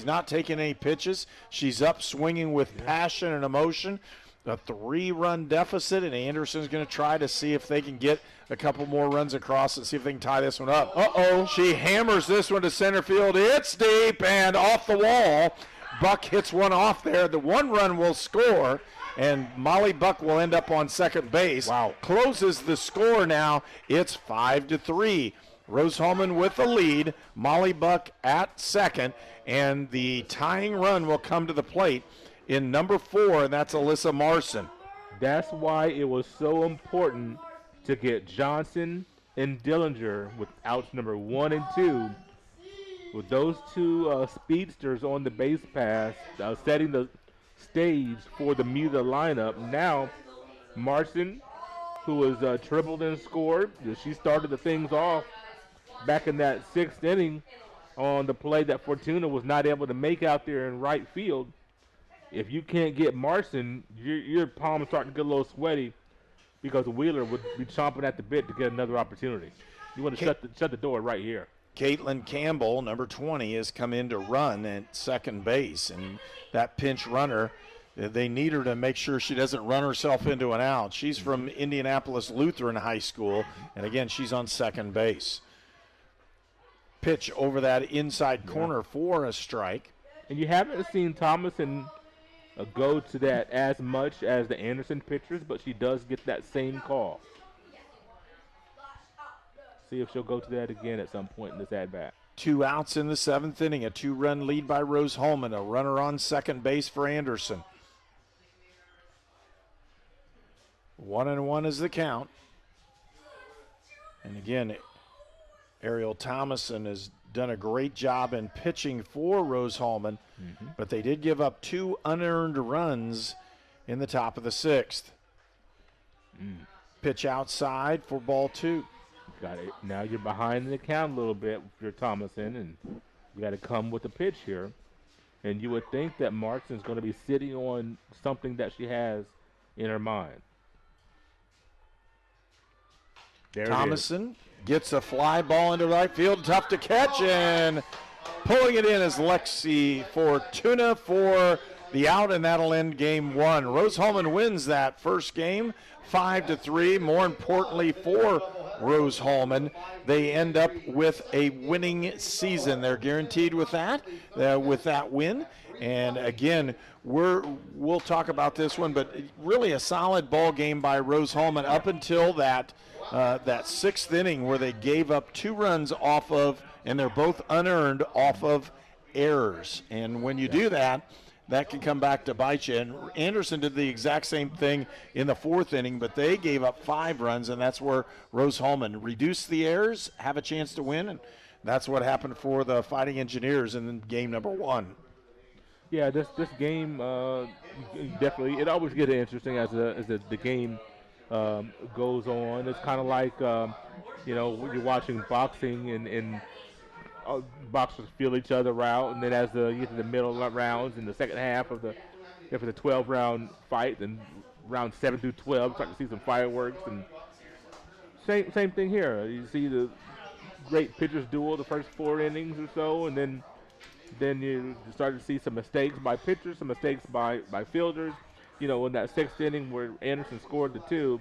not taking any pitches. She's up swinging with passion and emotion. A 3-run deficit, and Anderson's going to try to see if they can get a couple more runs across and see if they can tie this one up. She hammers this one to center field. It's deep and off the wall. Buck hits one off there. The 1 run will score, and Molly Buck will end up on second base. Wow. Closes the score now. It's 5-3. Rose-Hulman with the lead. Molly Buck at second, and the tying run will come to the plate in number 4, and that's Alyssa Marson. That's why it was so important to get Johnson and Dillinger with outs number 1 and 2. With those 2 speedsters on the base pass, setting the stage for the meat of the lineup. Now, Marson, who was tripled and scored, she started the things off back in that 6th inning on the play that Fortuna was not able to make out there in right field. If you can't get Marson, your palms starting to get a little sweaty because Wheeler would be chomping at the bit to get another opportunity. You want to shut the door right here. Caitlin Campbell, number 20, has come in to run at second base, and that pinch runner, they need her to make sure she doesn't run herself into an out. She's from Indianapolis Lutheran High School, and again, she's on second base. Pitch over that inside corner for a strike. And you haven't seen Thomas and go to that as much as the Anderson pitchers, but she does get that same call. See if she'll go to that again at some point in this at-bat. 2 outs in the 7th inning, a 2-run lead by Rose-Hulman, a runner on second base for Anderson. 1-1 is the count. And again, Ariel Thomason has done a great job in pitching for Rose-Hulman, but they did give up 2 unearned runs in the top of the 6th. Pitch outside for ball 2. Got it. Now you're behind the count a little bit if you're Thomason, and you got to come with the pitch here. And you would think that Markson's going to be sitting on something that she has in her mind. There Thomason gets a fly ball into right field, tough to catch, and pulling it in is Lexi Fortuna for the out, and that'll end game 1. Rose-Hulman wins that first game 5-3. More importantly for Rose-Hulman, they end up with a winning season. They're guaranteed with that win. And again, we'll talk about this one, but really a solid ball game by Rose-Hulman up until that 6th inning where they gave up 2 runs off of, and they're both unearned off of errors. And when you do that, that can come back to bite you. And Anderson did the exact same thing in the 4th inning, but they gave up 5 runs, and that's where Rose-Hulman reduced the errors, have a chance to win, and that's what happened for the Fighting Engineers in game number 1. Yeah, this game definitely, it always gets interesting as the game goes on. It's kind of like, when you're watching boxing and boxers feel each other out, and then as you get to the middle rounds in the second half of the 12-round fight, and round 7 through 12, you start to see some fireworks, and same thing here. You see the great pitchers duel the first 4 innings or so, and then you start to see some mistakes by pitchers, some mistakes by fielders. In that 6th inning where Anderson scored the 2,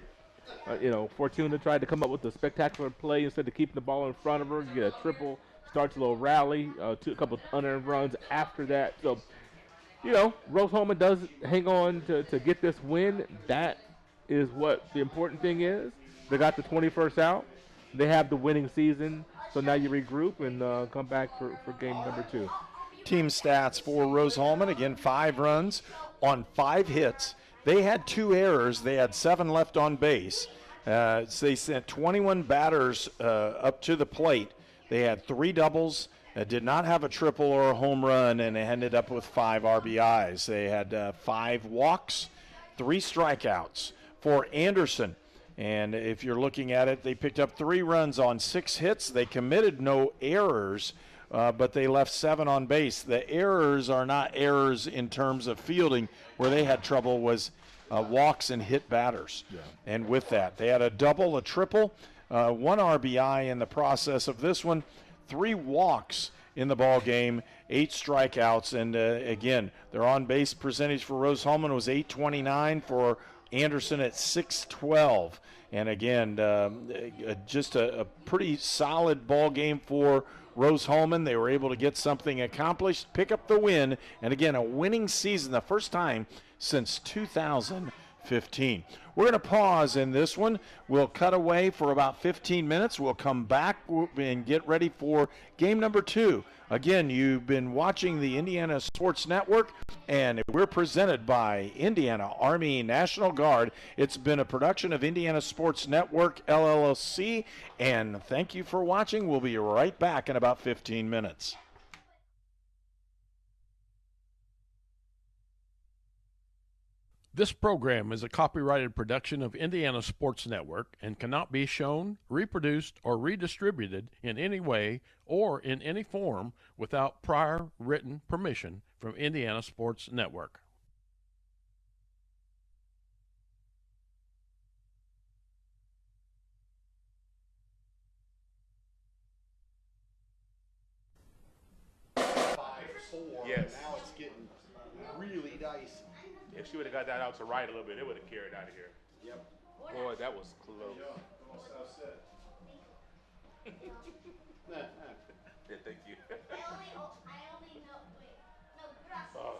Fortuna tried to come up with a spectacular play instead of keeping the ball in front of her. You get a triple, starts a little rally, a couple unearned runs after that. So, Rose-Hulman does hang on to get this win. That is what the important thing is. They got the 21st out. They have the winning season. So now you regroup and come back for game number 2. Team stats for Rose-Hulman, again, 5 runs on 5 hits. They had 2 errors. They had 7 left on base. So they sent 21 batters up to the plate. They had 3 doubles, did not have a triple or a home run, and they ended up with 5 RBIs. They had 5 walks, 3 strikeouts for Anderson. And if you're looking at it, they picked up 3 runs on 6 hits. They committed no errors, but they left 7 on base. The errors are not errors in terms of fielding. Where they had trouble was walks and hit batters. Yeah. And with that, they had a double, a triple, 1 RBI in the process of this one, 3 walks in the ball game, 8 strikeouts. And again, their on-base percentage for Rose-Hulman was .829, for Anderson at .612. And again, just a pretty solid ball game for Rose-Hulman. They were able to get something accomplished, pick up the win, and again, a winning season, the first time since 2015. We're going to pause in this one. We'll cut away for about 15 minutes. We'll come back and get ready for game number 2. Again, you've been watching the Indiana Sports Network, and we're presented by Indiana Army National Guard. It's been a production of Indiana Sports Network, LLC, and thank you for watching. We'll be right back in about 15 minutes. This program is a copyrighted production of Indiana Sports Network and cannot be shown, reproduced, or redistributed in any way or in any form without prior written permission from Indiana Sports Network. Yes. Now it's getting really dicey. If she would have got that out to right a little bit, it would have carried out of here. Yep. Boy, that was close. Yeah, thank you. Oh.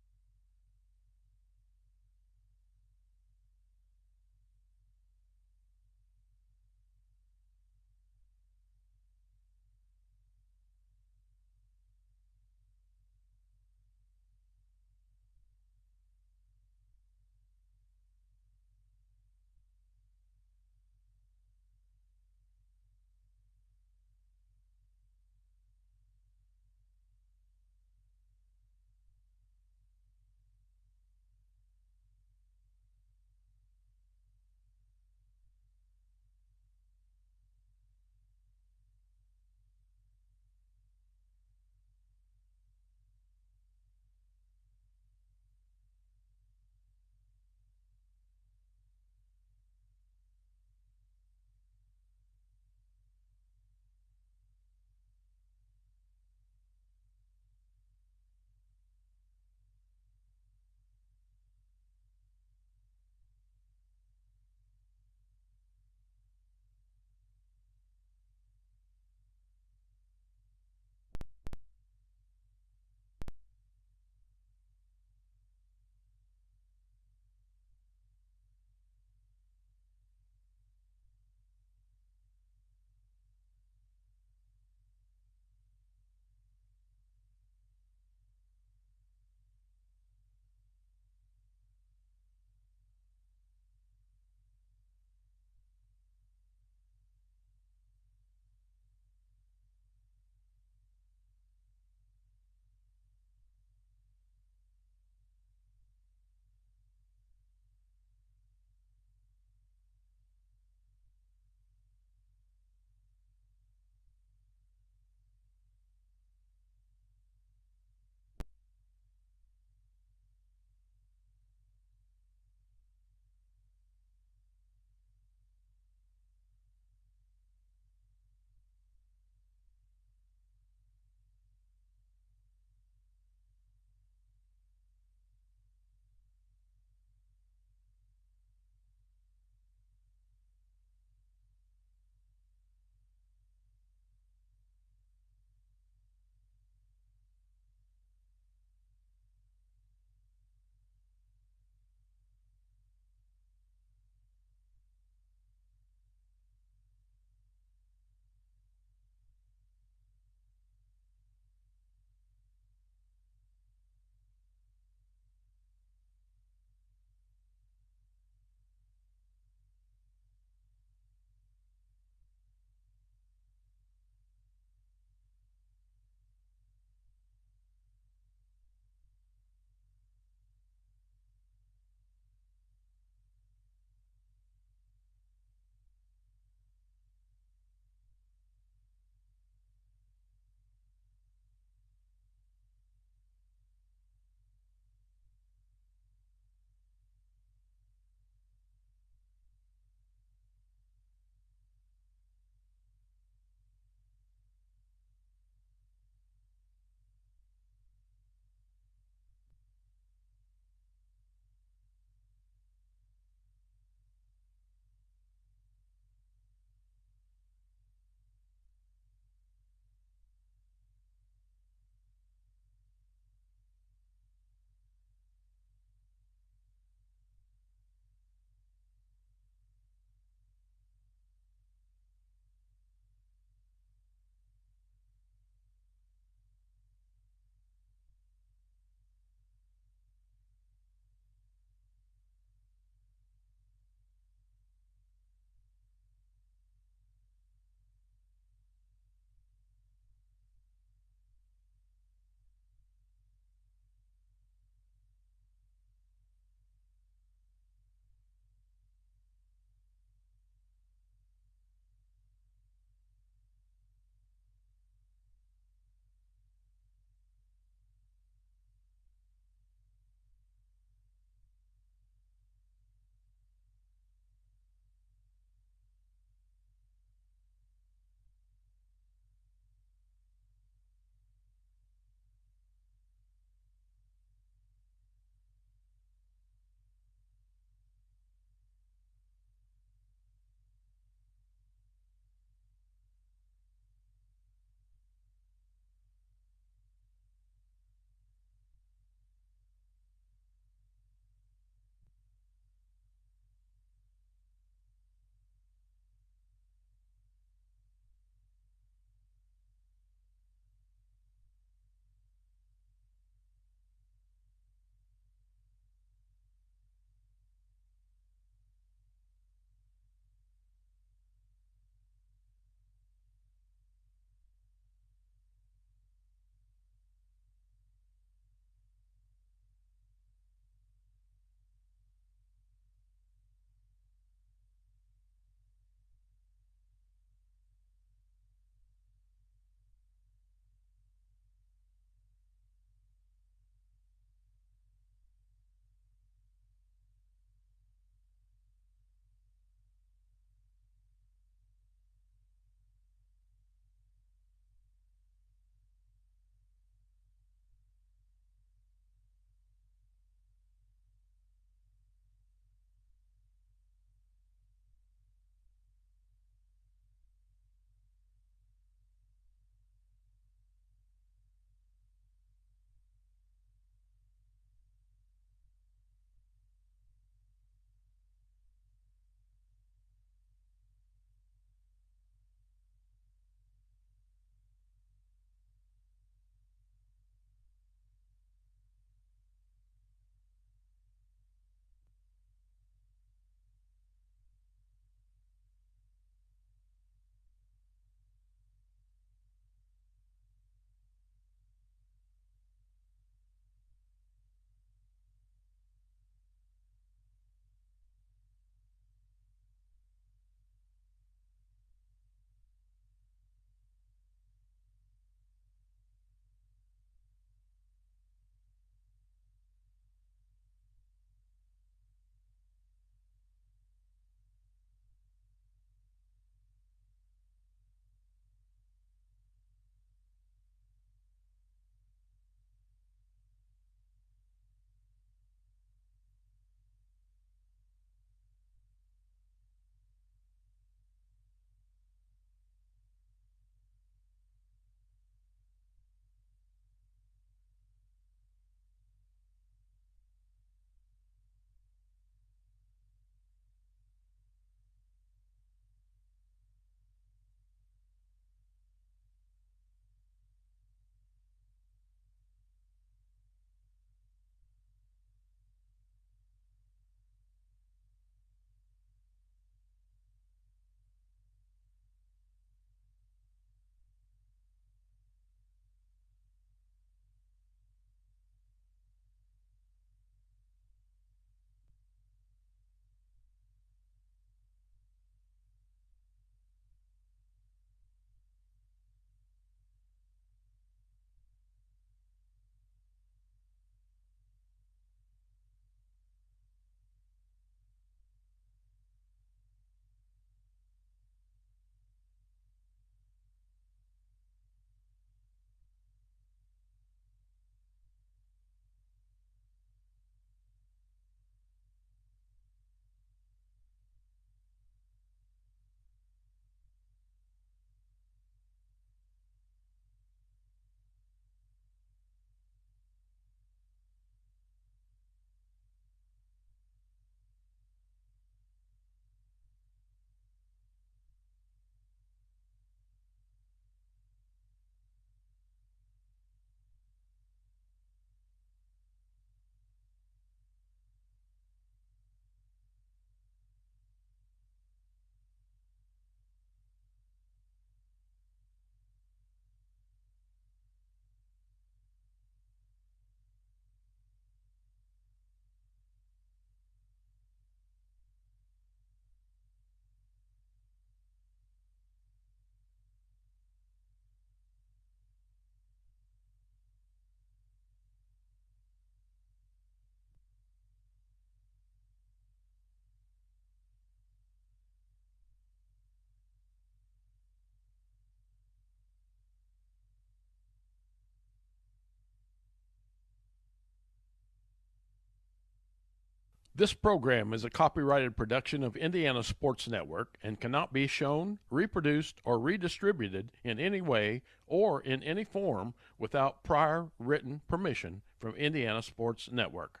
This program is a copyrighted production of Indiana Sports Network and cannot be shown, reproduced, or redistributed in any way or in any form without prior written permission from Indiana Sports Network.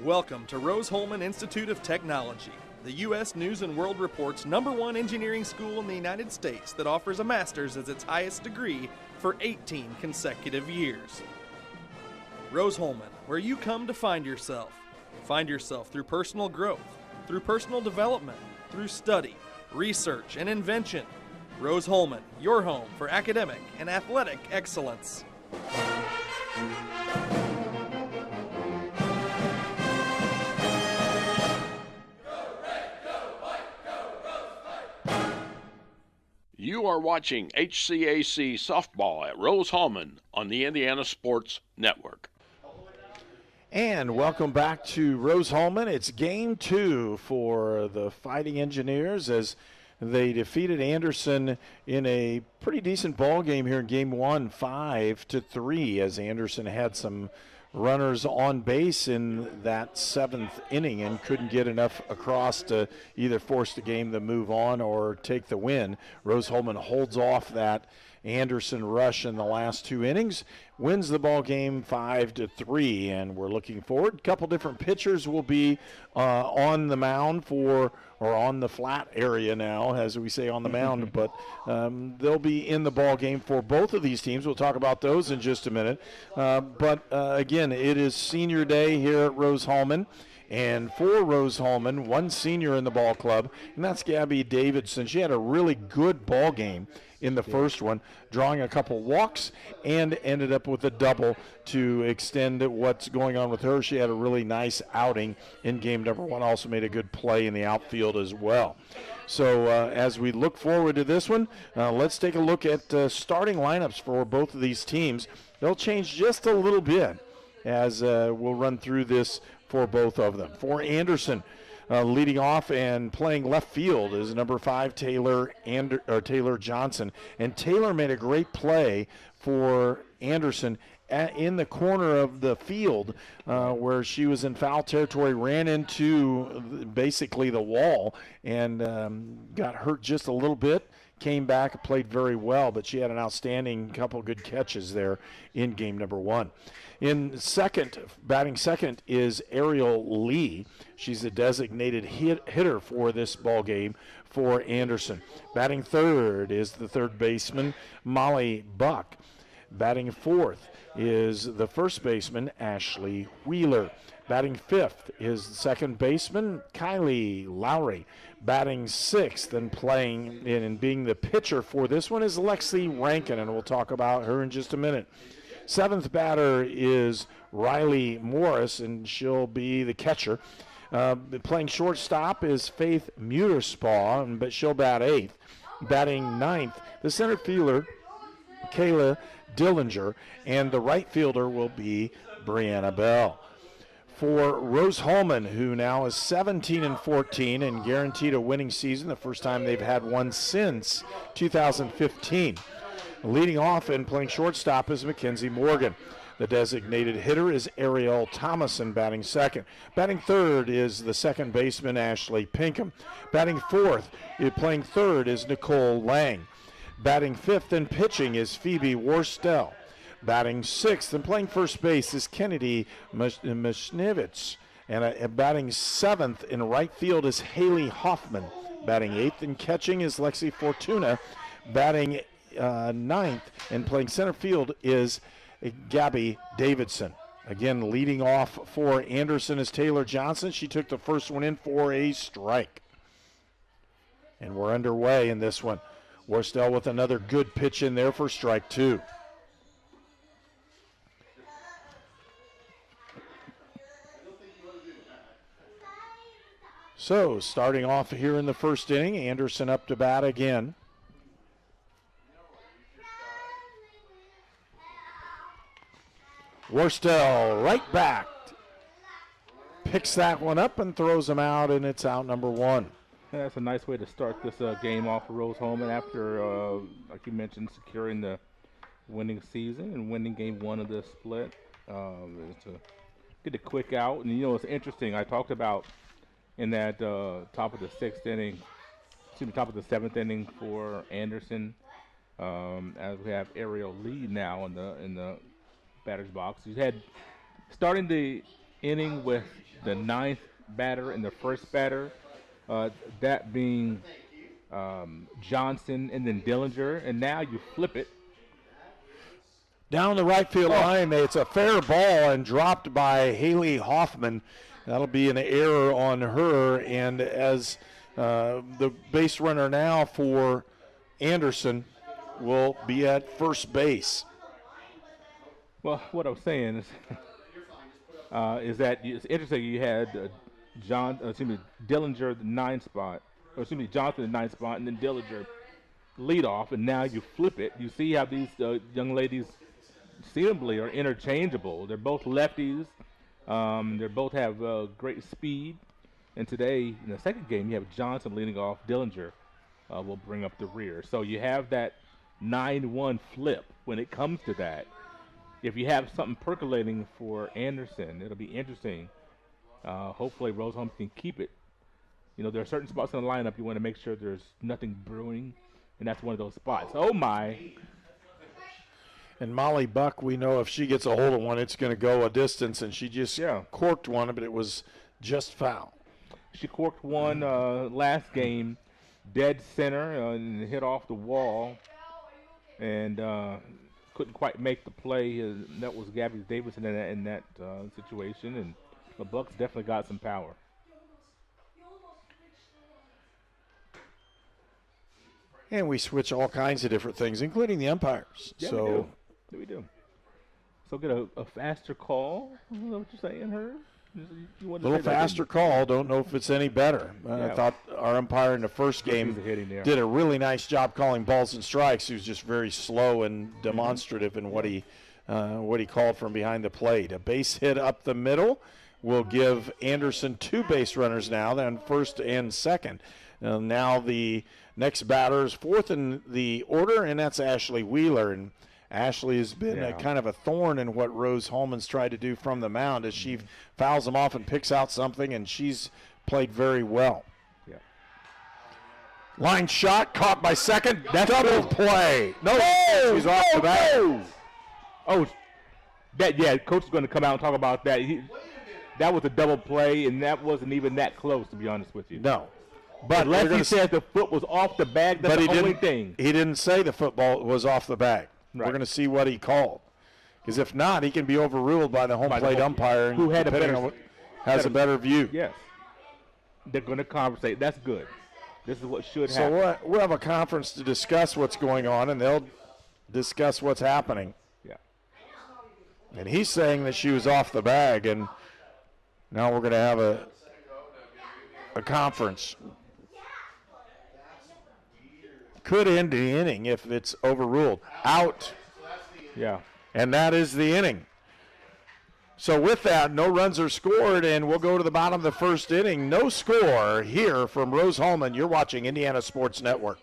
Welcome to Rose-Hulman Institute of Technology, the U.S. News & World Report's #1 engineering school in the United States that offers a master's as its highest degree for 18 consecutive years. Rose-Hulman, where you come to find yourself. Find yourself through personal growth, through personal development, through study, research, and invention. Rose-Hulman, your home for academic and athletic excellence. You are watching HCAC softball at Rose-Hulman on the Indiana Sports Network. And welcome back to Rose-Hulman. It's game 2 for the Fighting Engineers as they defeated Anderson in a pretty decent ball game here in game 1, 5-3, as Anderson had some runners on base in that 7th inning and couldn't get enough across to either force the game to move on or take the win. Rose-Hulman holds off that Anderson rush in the last 2 innings, wins the ball game 5-3, and we're looking forward. A couple different pitchers will be on the mound or on the flat area now, as we say on the mound, but they'll be in the ball game for both of these teams. We'll talk about those in just a minute. But again, it is senior day here at Rose-Hulman. And for Rose-Hulman, one senior in the ball club, and that's Gabby Davidson. She had a really good ball game in the first one, drawing a couple walks and ended up with a double to extend what's going on with her. She had a really nice outing in game number 1, also made a good play in the outfield as well. So as we look forward to this one, let's take a look at starting lineups for both of these teams. They'll change just a little bit as we'll run through this for both of them. For Anderson, leading off and playing left field is number 5, Taylor Johnson. And Taylor made a great play for Anderson in the corner of the field where she was in foul territory, ran into basically the wall and got hurt just a little bit. Came back, played very well, but she had an outstanding couple good catches there in game number 1. In second, batting second is Ariel Lee. She's a designated hitter for this ball game for Anderson. Batting third is the third baseman, Molly Buck. Batting fourth is the first baseman, Ashley Wheeler. Batting fifth is the second baseman, Kylie Lowry. Batting sixth and playing and being the pitcher for this one is Lexi Rankin, and we'll talk about her in just a minute. Seventh batter is Riley Morris, and she'll be the catcher. Playing shortstop is Faith Muterspaw, but she'll bat eighth. Batting ninth, the center fielder, Kayla Dillinger, and the right fielder will be Brianna Bell. For Rose-Hulman, who now is 17-14 and guaranteed a winning season, the first time they've had one since 2015. Leading off and playing shortstop is Mackenzie Morgan. The designated hitter is Ariel Thomason, batting second. Batting third is the second baseman, Ashley Pinkham. Batting fourth, playing third, is Nicole Lang. Batting fifth and pitching is Phoebe Worstel. Batting sixth and playing first base is Kennedy Mcnevitz. And batting seventh in right field is Haley Hoffman. Batting eighth and catching is Lexi Fortuna. Batting ninth and playing center field is Gabby Davidson. Again, leading off for Anderson is Taylor Johnson. She took the first one in for a strike. And we're underway in this one. Worstel with another good pitch in there for strike 2. So, starting off here in the first inning, Anderson up to bat again. Worstel right back. Picks that one up and throws him out, and it's out number 1. That's a nice way to start this game off for Rose-Hulman after, like you mentioned, securing the winning season and winning game 1 of the split. Is to get a quick out. And, it's interesting. I talked about in that top of the 7th inning for Anderson, as we have aerial lead now in the batter's box. You had starting the inning with the 9th batter and the first batter, that being Johnson and then Dillinger, and now you flip it. Down the right field line, it's a fair ball and dropped by Haley Hoffman. That'll be an error on her, and as the base runner now for Anderson will be at first base. Well, what I'm saying is that it's interesting. You had Dillinger the 9th spot, Johnson the 9th spot, and then Dillinger lead off, and now you flip it. You see how these young ladies seemingly are interchangeable. They're both lefties. They both have great speed. And today, in the second game, you have Johnson leading off. Dillinger will bring up the rear. So you have that 9-1 flip when it comes to that. If you have something percolating for Anderson, it'll be interesting. Hopefully Rose-Hulman can keep it. There are certain spots in the lineup you want to make sure there's nothing brewing, and that's one of those spots. Oh, my. And Molly Buck, we know if she gets a hold of one, it's going to go a distance, and she just corked one, but it was just foul. She corked one last game, dead center, and hit off the wall, and couldn't quite make the play. That was Gabby Davidson in that situation, and the Bucks definitely got some power. And we switch all kinds of different things, including the umpires. Yeah, so we do. So get a faster call. Is that what you're saying, Herb? A little faster call. Don't know if it's any better. I thought our umpire in the first game did a really nice job calling balls and strikes. He was just very slow and demonstrative in what he called from behind the plate. A base hit up the middle will give Anderson 2 base runners now, then first and second. Now the next batter is 4th in the order, and that's Ashley Wheeler. And Ashley has been a kind of a thorn in what Rose-Hulman's tried to do from the mound as she fouls them off and picks out something, and she's played very well. Yeah. Line shot, caught by second, double play. No, she's off the bat. Oh, Coach is going to come out and talk about that. That was a double play, and that wasn't even that close, to be honest with you. No. But unless he said the foot was off the bag, that's the only thing. He didn't say the football was off the bag. Right. We're going to see what he called. Because if not, he can be overruled by the home plate umpire. Who had has a better view. Yes. They're going to conversate. That's good. This is what should happen. So we'll have a conference to discuss what's going on, and they'll discuss what's happening. Yeah. And he's saying that she was off the bag, and now we're going to have a conference. Could end the inning if it's overruled. Out. Yeah. And that is the inning. So with that, no runs are scored, and we'll go to the bottom of the first inning. No score here from Rose-Hulman. You're watching Indiana Sports Network.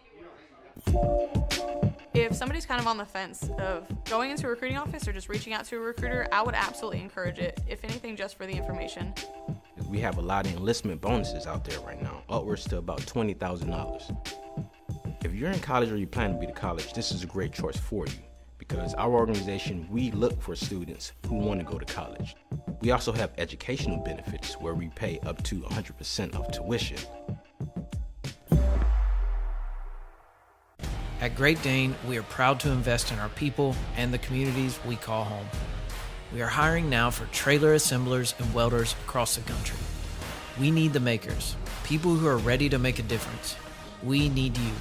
If somebody's kind of on the fence of going into a recruiting office or just reaching out to a recruiter, I would absolutely encourage it, if anything, just for the information. We have a lot of enlistment bonuses out there right now, upwards to about $20,000. If you're in college or you plan to be to college, this is a great choice for you because our organization, we look for students who want to go to college. We also have educational benefits where we pay up to 100% of tuition. At Great Dane, we are proud to invest in our people and the communities we call home. We are hiring now for trailer assemblers and welders across the country. We need the makers, people who are ready to make a difference. We need you.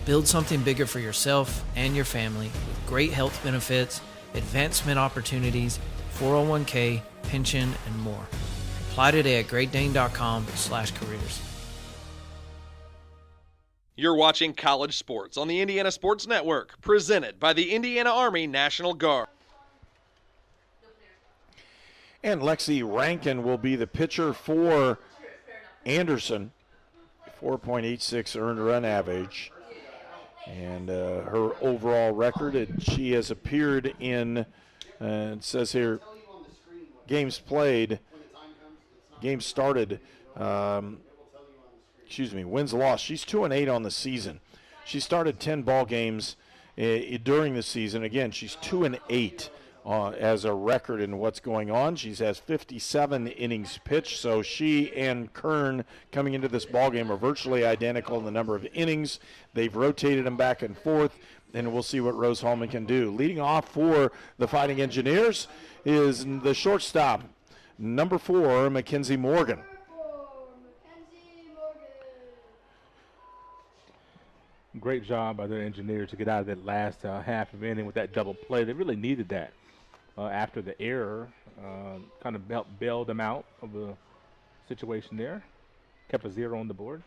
Build something bigger for yourself and your family with great health benefits, advancement opportunities, 401k, pension, and more. Apply today at greatdane.com/careers. You're watching College Sports on the Indiana Sports Network, presented by the Indiana Army National Guard. And Lexi Rankin will be the pitcher for Anderson. 4.86 earned run average. And her overall record, she has appeared in, it says here, games played, games started, wins lost. She's 2-8 on the season. She started 10 ball games during the season. Again, she's 2-8 as a record in what's going on. She has 57 innings pitched, so she and Kern coming into this ball game are virtually identical in the number of innings. They've rotated them back and forth, and we'll see what Rose-Hulman can do. Leading off for the Fighting Engineers is the shortstop, number 4, Mackenzie Morgan. Great job by their engineers to get out of that last half of inning with that double play. They really needed that after the error. Kind of helped bail them out of the situation there. Kept a 0 on the board.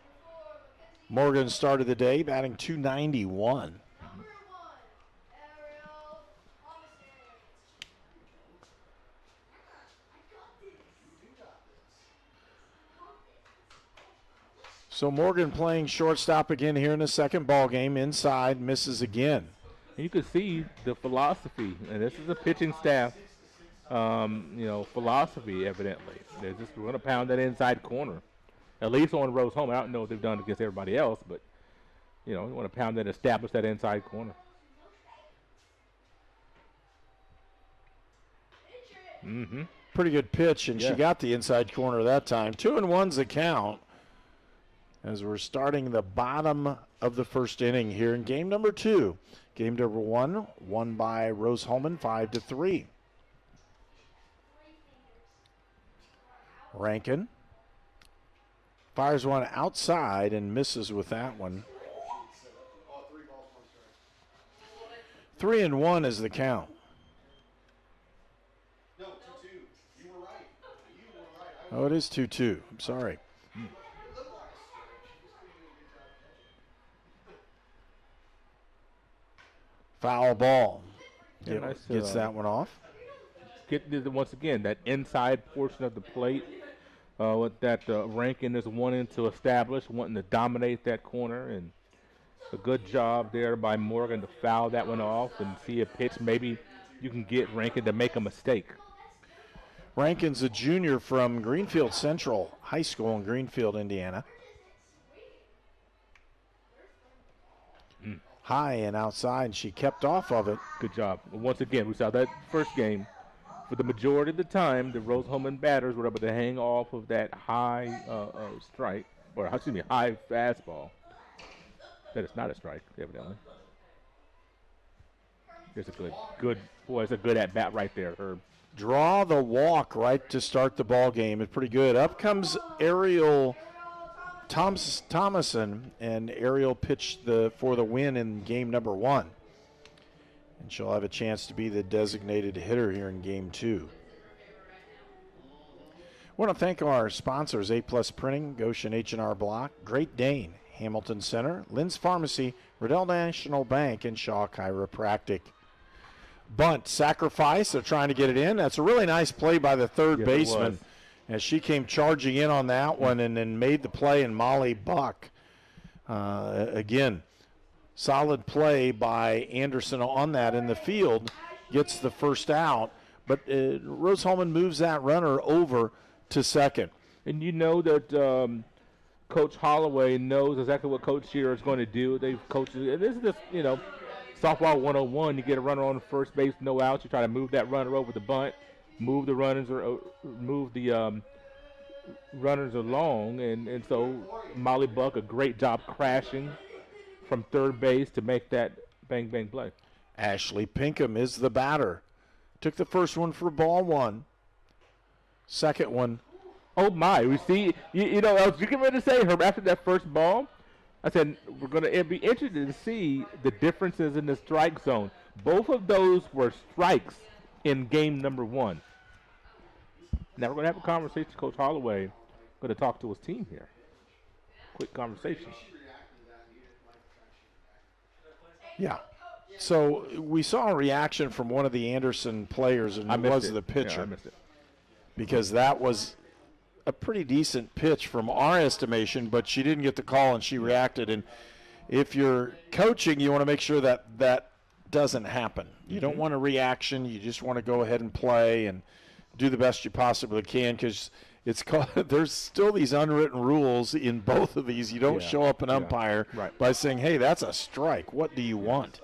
Morgan started the day batting .291. So Morgan playing shortstop again here in the second ball game. Inside, misses again. You can see the philosophy, and this is a pitching staff, philosophy evidently. They're just going to pound that inside corner, at least on Rose-Hulman. I don't know what they've done against everybody else, but you want to pound that, establish that inside corner. Pretty good pitch, and she got the inside corner that time. 2-1's the count, as we're starting the bottom of the first inning here in game number 2. Game number 1 won by Rose-Hulman 5-3. Rankin fires one outside and misses with that one. 3-1 is the count. Oh, it is 2-2. I'm sorry. Foul ball. Gets that one off. Once again, that inside portion of the plate, what that Rankin is wanting to establish, wanting to dominate that corner, and a good job there by Morgan to foul that one off and see a pitch. Maybe you can get Rankin to make a mistake. Rankin's a junior from Greenfield Central High School in Greenfield, Indiana. High and outside, and she kept off of it. Good job. Once again, we saw that first game. For the majority of the time, the Rose-Hulman batters were able to hang off of that high strike, or high fastball. That is not a strike, evidently. There's a good at bat right there, Herb. Draw the walk right to start the ball game. It's pretty good. Up comes Ariel Thomason, and Ariel pitched for the win in game number 1. And she'll have a chance to be the designated hitter here in game 2. I want to thank our sponsors, A-Plus Printing, Goshen H&R Block, Great Dane, Hamilton Center, Lynn's Pharmacy, Riddell National Bank, and Shaw Chiropractic. Bunt, sacrifice, they're trying to get it in. That's a really nice play by the third baseman. As she came charging in on that one and then made the play, and Molly Buck, again, solid play by Anderson on that in the field, gets the first out. But Rose-Hulman moves that runner over to second. And you know that Coach Holloway knows exactly what Coach Shearer is going to do. They've coached, and this is just, softball 101. You get a runner on first base, no outs. You try to move that runner over the bunt. Move the runners runners along, and so Molly Buck, a great job crashing from third base to make that bang bang play. Ashley Pinkham is the batter. Took the first one for ball 1. Second one. Oh my! We see. You know, I was getting ready to say, Herb, after that first ball, I said we're going to be interested to see the differences in the strike zone. Both of those were strikes in game number 1. Now we're going to have a conversation. Coach Holloway going to talk to his team here. Quick conversation. Yeah. So we saw a reaction from one of the Anderson players, and it was the pitcher. Yeah, I missed it. Because that was a pretty decent pitch from our estimation, but she didn't get the call and she reacted. And if you're coaching, you want to make sure that that doesn't happen. You don't want a reaction. You just want to go ahead and play and do the best you possibly can, because there's still these unwritten rules in both of these. You don't show up an umpire by saying, hey, that's a strike. What do you want?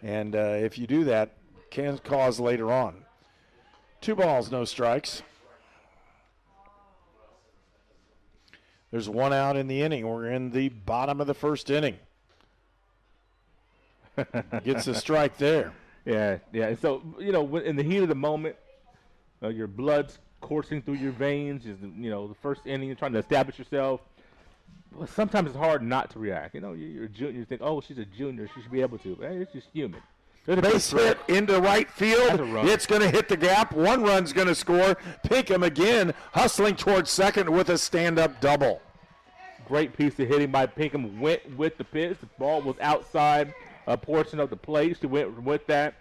And if you do that, can cause later on. 2 balls, no strikes. There's 1 out in the inning. We're in the bottom of the first inning. Gets a strike there. Yeah. So, in the heat of the moment, your blood's coursing through your veins. The first inning, you're trying to establish yourself. Well, sometimes it's hard not to react. You're a junior. You think, oh, she's a junior. She should be able to. Hey, it's just human. Base hit into right field. It's going to hit the gap. 1 run's going to score. Pinkham again hustling towards second with a stand-up double. Great piece of hitting by Pinkham. Went with the pitch. The ball was outside a portion of the plate. She went with that.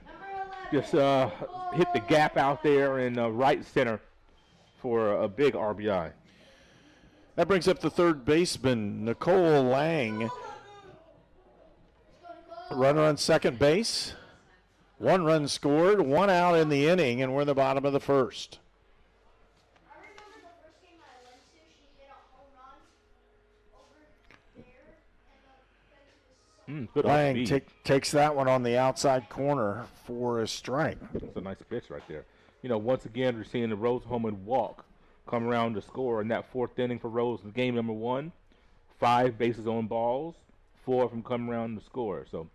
Just hit the gap out there in right center for a big RBI. That brings up the third baseman, Nicole Lang. Runner on second base. 1 run scored, 1 out in the inning, and we're in the bottom of the first. Lang takes that one on the outside corner for a strike. That's a nice pitch right there. Once again, we're seeing the Rose-Hulman walk come around to score in that 4th inning for Rose in game number 1. 5 bases on balls, 4 of them come around to score. So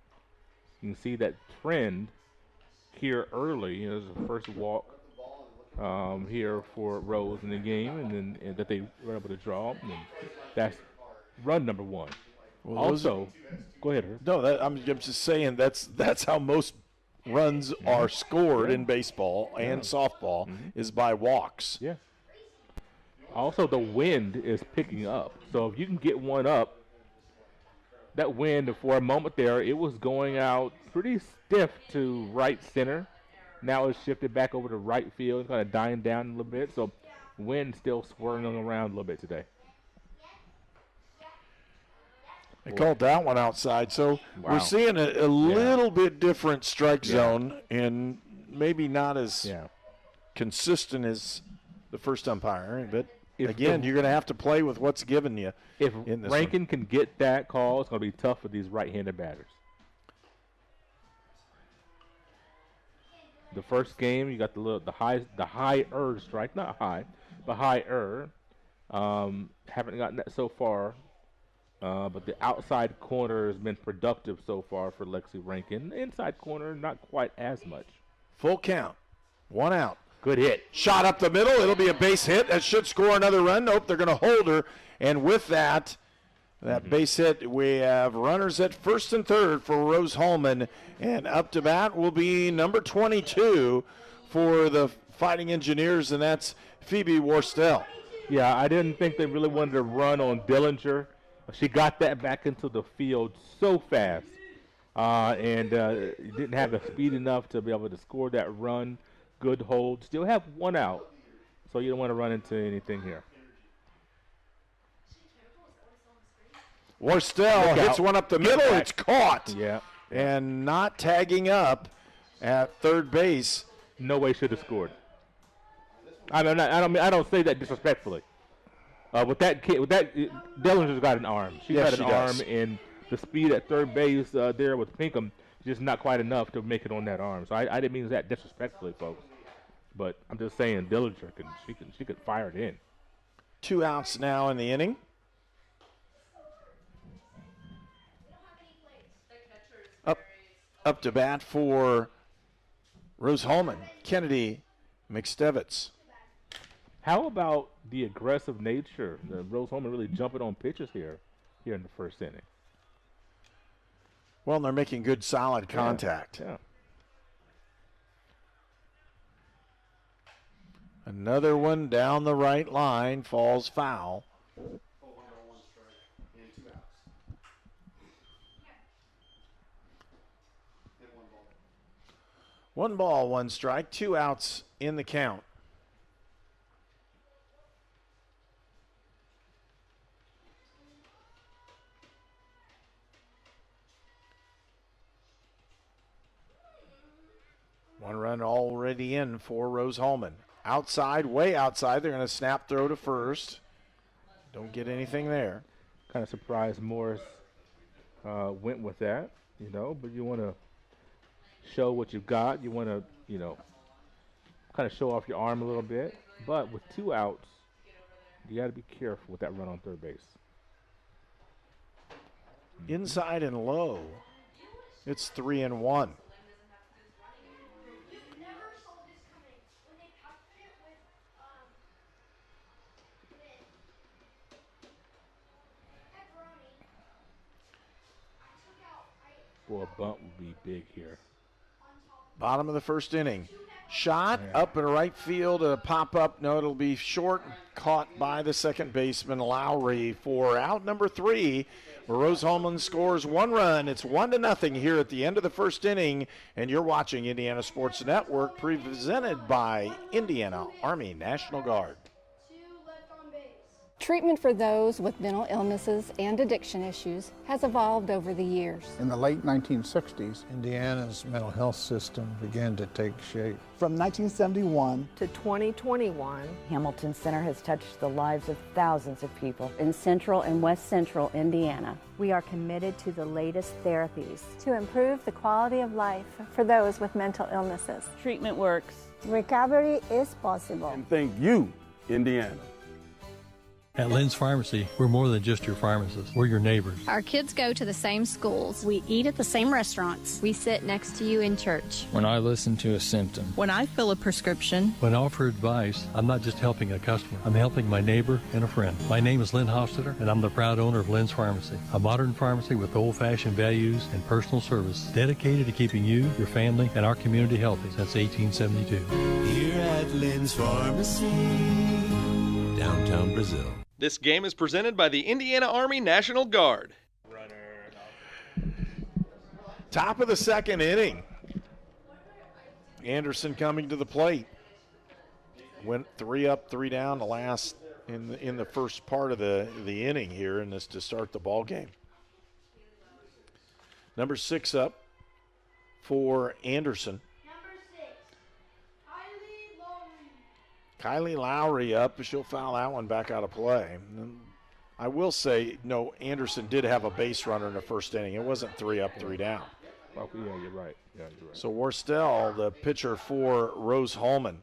you can see that trend here early. There's the first walk here for Rose in the game, and then that they were able to draw. And that's run number 1. Well, also, go ahead, Herb. No, I'm just saying that's how most runs are scored in baseball and softball is by walks. Yeah. Also, the wind is picking up. So if you can get one up, that wind for a moment there, it was going out pretty stiff to right center. Now it's shifted back over to right field, kind of dying down a little bit. So wind still swirling around a little bit today. They called that one outside. So we're seeing a little bit different strike zone and maybe not as consistent as the first umpire. But again, you're going to have to play with what's given you. If Rankin can get that call, it's going to be tough for these right-handed batters. The first game, you got the higher strike, not high, but higher. Haven't gotten that so far. But the outside corner has been productive so far for Lexi Rankin. The inside corner, not quite as much. Full count. 1 out. Good hit. Shot up the middle. It'll be a base hit. That should score another run. Nope, they're going to hold her. And with that base hit, we have runners at first and third for Rose-Hulman. And up to bat will be number 22 for the Fighting Engineers, and that's Phoebe Worstel. Yeah, I didn't think they really wanted to run on Dillinger. She got that back into the field so fast and didn't have the speed enough to be able to score that run. Good hold. Still have 1 out, so you don't want to run into anything here. Worstel hits one up the middle. It's caught. Yeah. And not tagging up at third base. No way should have scored. I don't say that disrespectfully. With that, Dillinger's got an arm. She's got an arm, and the speed at third base there with Pinkham just not quite enough to make it on that arm. So I didn't mean that disrespectfully, folks. But I'm just saying, Dillinger she could fire it in. 2 outs now in the inning. Up to bat for Rose-Hulman, Kennedy Mcnevitz. How about the aggressive nature? The Rose-Hulman really jumping on pitches here in the first inning. Well, they're making good, solid contact. Yeah. Another one down the right line falls foul. 1 ball, 1 strike, 2 outs in the count. One run already in for Rose-Hulman. Outside, way outside. They're going to snap throw to first. Don't get anything there. Kind of surprised Morris went with that, but you want to show what you've got. You want to, kind of show off your arm a little bit. But with 2 outs, you got to be careful with that run on third base. Inside and low. It's 3-1. Boy, a bunt would be big here. Bottom of the first inning. Shot up in right field, a pop-up. No, it'll be short, caught by the second baseman, Lowry, for out number 3. Rose-Hulman scores 1 run. It's 1-0 here at the end of the first inning, and you're watching Indiana Sports Network, presented by Indiana Army National Guard. Treatment for those with mental illnesses and addiction issues has evolved over the years. In the late 1960s, Indiana's mental health system began to take shape. From 1971 to 2021, Hamilton Center has touched the lives of thousands of people in central and west central Indiana. We are committed to the latest therapies to improve the quality of life for those with mental illnesses. Treatment works. Recovery is possible. And thank you, Indiana. At Lynn's Pharmacy, we're more than just your pharmacist. We're your neighbors. Our kids go to the same schools. We eat at the same restaurants. We sit next to you in church. When I listen to a symptom. When I fill a prescription. When I offer advice, I'm not just helping a customer. I'm helping my neighbor and a friend. My name is Lynn Hofstetter, and I'm the proud owner of Lynn's Pharmacy, a modern pharmacy with old-fashioned values and personal service, dedicated to keeping you, your family, and our community healthy since 1872. Here at Lynn's Pharmacy, downtown Brazil. This game is presented by the Indiana Army National Guard. Top of the second inning. Anderson coming to the plate. Went 3 up, 3 down the last in the first part of the inning here in this to start the ball game. Number 6 up for Anderson. Kylie Lowry up. She'll foul that one back out of play. I will say, no, Anderson did have a base runner in the first inning. It wasn't 3 up, 3 down. Oh, yeah, you're right. So Worstel, the pitcher for Rose-Hulman.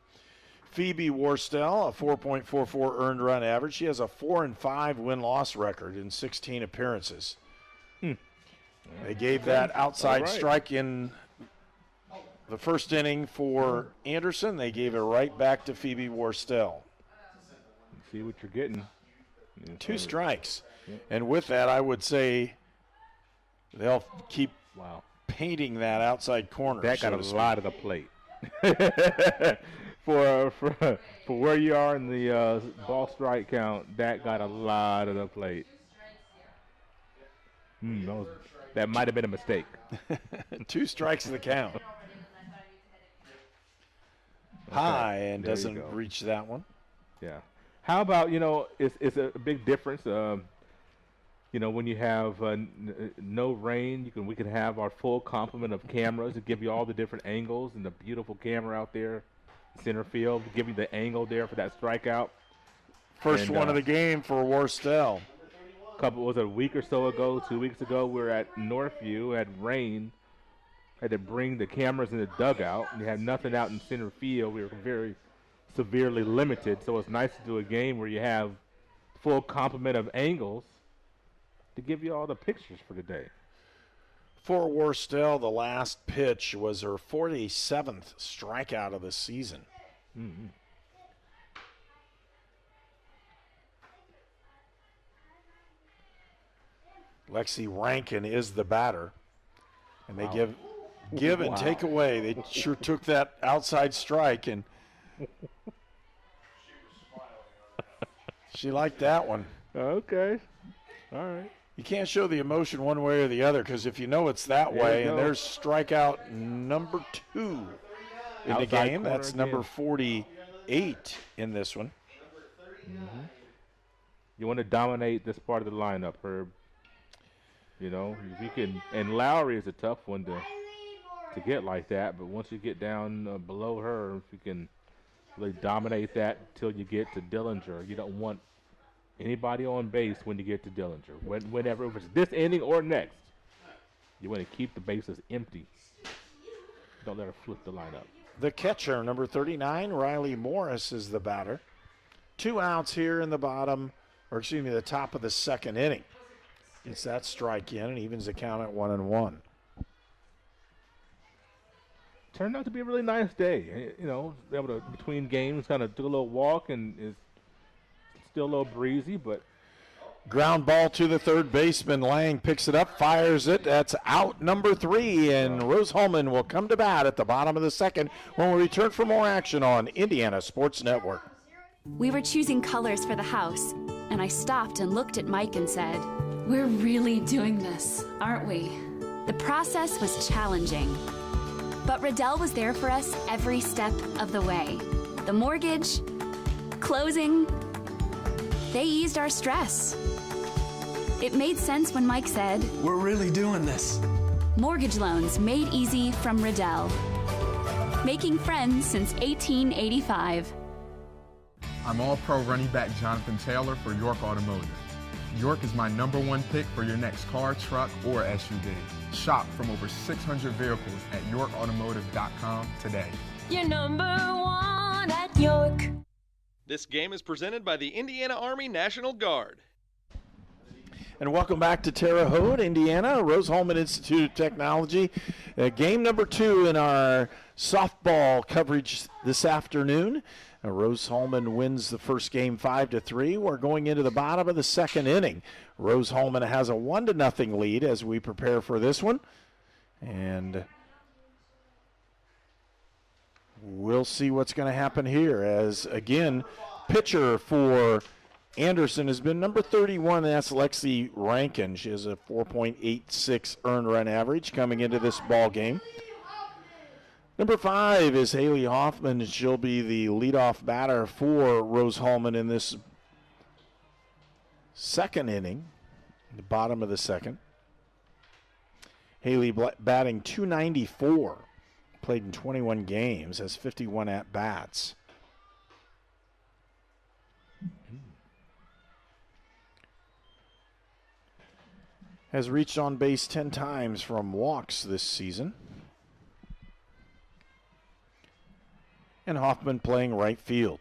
Phoebe Worstel, a 4.44 earned run average. She has a 4-5 win-loss record in 16 appearances. They gave that outside strike in the first inning for Anderson. They gave it right back to Phoebe Worstel. See what you're getting. 2 strikes. And with that, I would say they'll keep painting that outside corner. That got a lot of the plate. for where you are in the ball strike count, that got a lot of the plate. That might have been a mistake. 2 strikes in the count. High and doesn't reach that one. Yeah. How about, it's a big difference. When you have no rain, we can have our full complement of cameras to give you all the different angles and the beautiful camera out there, center field, give you the angle there for that strikeout. First one of the game for Worstel. Was it a week or so ago, 2 weeks ago, we were at Northview, had rain. Had to bring the cameras in the dugout, and you had nothing out in center field. We were very severely limited, so it's nice to do a game where you have full complement of angles to give you all the pictures for the day. For Worstel, the last pitch was her 47th strikeout of the season. Mm-hmm. Lexi Rankin is the batter, and they give and take away. They sure took that outside strike, and she liked that one. Okay. All right. You can't show the emotion one way or the other, because if you know it's that way, and there's strikeout number 2 in outside the game. That's again. Number 48 in this one. Mm-hmm. You want to dominate this part of the lineup, Herb. If you can, and Lowry is a tough one to to get like that, but once you get down below her, if you can really dominate that until you get to Dillinger, you don't want anybody on base when you get to Dillinger. Whenever, if it's this inning or next, you want to keep the bases empty. Don't let her flip the lineup. The catcher, number 39, Riley Morris, is the batter. 2 outs here in the the top of the second inning. Gets that strike in and evens the count at 1-1. Turned out to be a really nice day. You know, able to, between games, kind of do a little walk, and is still a little breezy, but. Ground ball to the third baseman. Lang picks it up, fires it. That's out number 3, and Rose-Hulman will come to bat at the bottom of the second when we return for more action on Indiana Sports Network. We were choosing colors for the house, and I stopped and looked at Mike and said, "We're really doing this, aren't we?" The process was challenging, but Riddell was there for us every step of the way. The mortgage, closing, they eased our stress. It made sense when Mike said, "We're really doing this." Mortgage loans made easy from Riddell. Making friends since 1885. I'm All-Pro running back Jonathan Taylor for York Automotive. York is my #1 pick for your next car, truck, or SUV. Shop from over 600 vehicles at yorkautomotive.com today. You're #1 at York. This game is presented by the Indiana Army National Guard. And welcome back to Terre Haute, Indiana, Rose-Hulman Institute of Technology. Game number 2 in our softball coverage this afternoon. Rose-Hulman wins the first game 5-3. We're going into the bottom of the second inning. Rose-Hulman has a 1-0 lead as we prepare for this one. And we'll see what's going to happen here as, again, pitcher for Anderson has been number 31, and that's Lexi Rankin. She has a 4.86 earned run average coming into this ball game. Number 5 is Haley Hoffman. She'll be the leadoff batter for Rose-Hulman in this second inning, the bottom of the second. Haley batting .294, played in 21 games, has 51 at-bats. Has reached on base 10 times from walks this season. And Hoffman playing right field.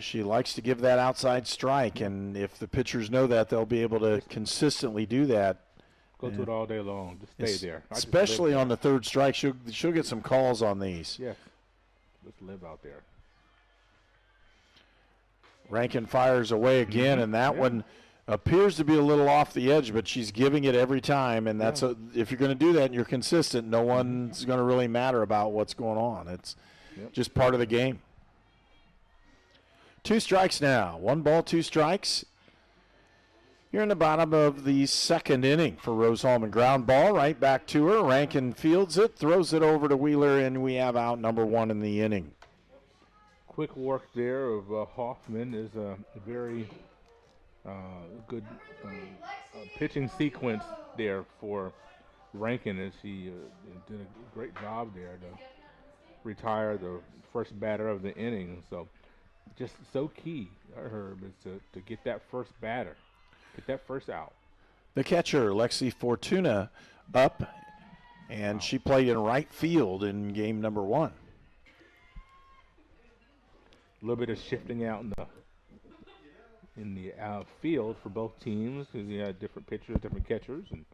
She likes to give that outside strike, and if the pitchers know that, they'll be able to consistently do that. Go to it all day long. Just stay there. Especially on the third strike. She'll get some calls on these. Yes. Just live out there. Rankin fires away again, and that one appears to be a little off the edge, but she's giving it every time, and that's if you're going to do that and you're consistent, no one's going to really matter about what's going on. It's just part of the game. 2 strikes now. 1 ball, 2 strikes. Here in the bottom of the second inning for Rose-Hulman. Ground ball right back to her. Rankin fields it, throws it over to Wheeler, and we have out number 1 in the inning. Quick work there of Hoffman is a very good pitching sequence there for Rankin, as she did a great job there to retire the first batter of the inning. So just so key, Herb, is to get that first batter, get that first out. The catcher, Lexi Fortuna, up, and she played in right field in game number 1. A little bit of shifting out in the outfield for both teams, because you had different pitchers, different catchers, and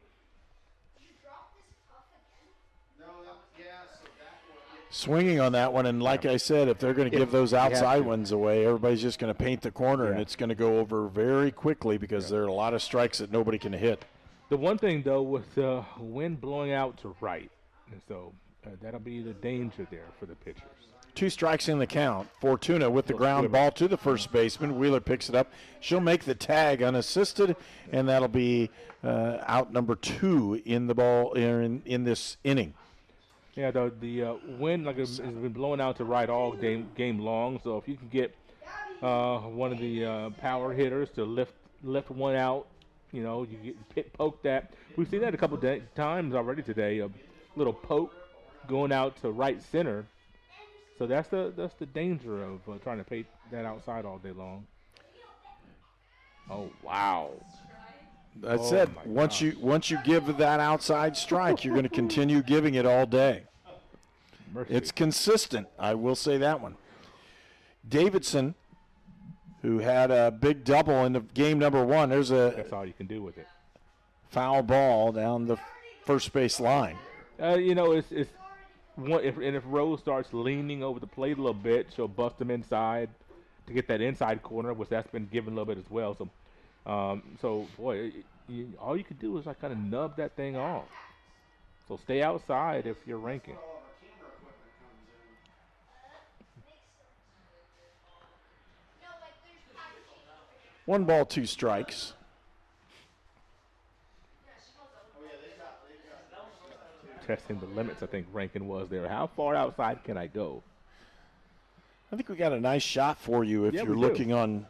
swinging on that one. And like I said, if they're going to give those outside ones away, everybody's just going to paint the corner, and it's going to go over very quickly because there are a lot of strikes that nobody can hit. The one thing, though, with the wind blowing out to right, and so that'll be the danger there for the pitchers. 2 strikes in the count. Fortuna with the ground ball to the first baseman. Wheeler picks it up. She'll make the tag unassisted, and that'll be out number 2 in the ball in this inning. Yeah, the wind has been blowing out to right all game long. So if you can get one of the power hitters to lift left one out. You know, you get poked at. We've seen that a couple times already today. A little poke going out to right center. So that's the danger of trying to pay that outside all day long. Oh wow! That's it. Once you give that outside strike, you're going to continue giving it all day. Mercy. It's consistent. I will say that one. Davidson, who had a big double in the game number 1. That's all you can do with it. Foul ball down the first base line. You know, it's one, if Rose starts leaning over the plate a little bit, she'll bust him inside to get that inside corner, which that's been given a little bit as well. So, boy, all you can do is like kind of nub that thing off. So stay outside if you're ranking. One ball, 2 strikes. Testing the limits, I think Rankin was there. How far outside can I go? I think we got a nice shot for you if you're looking on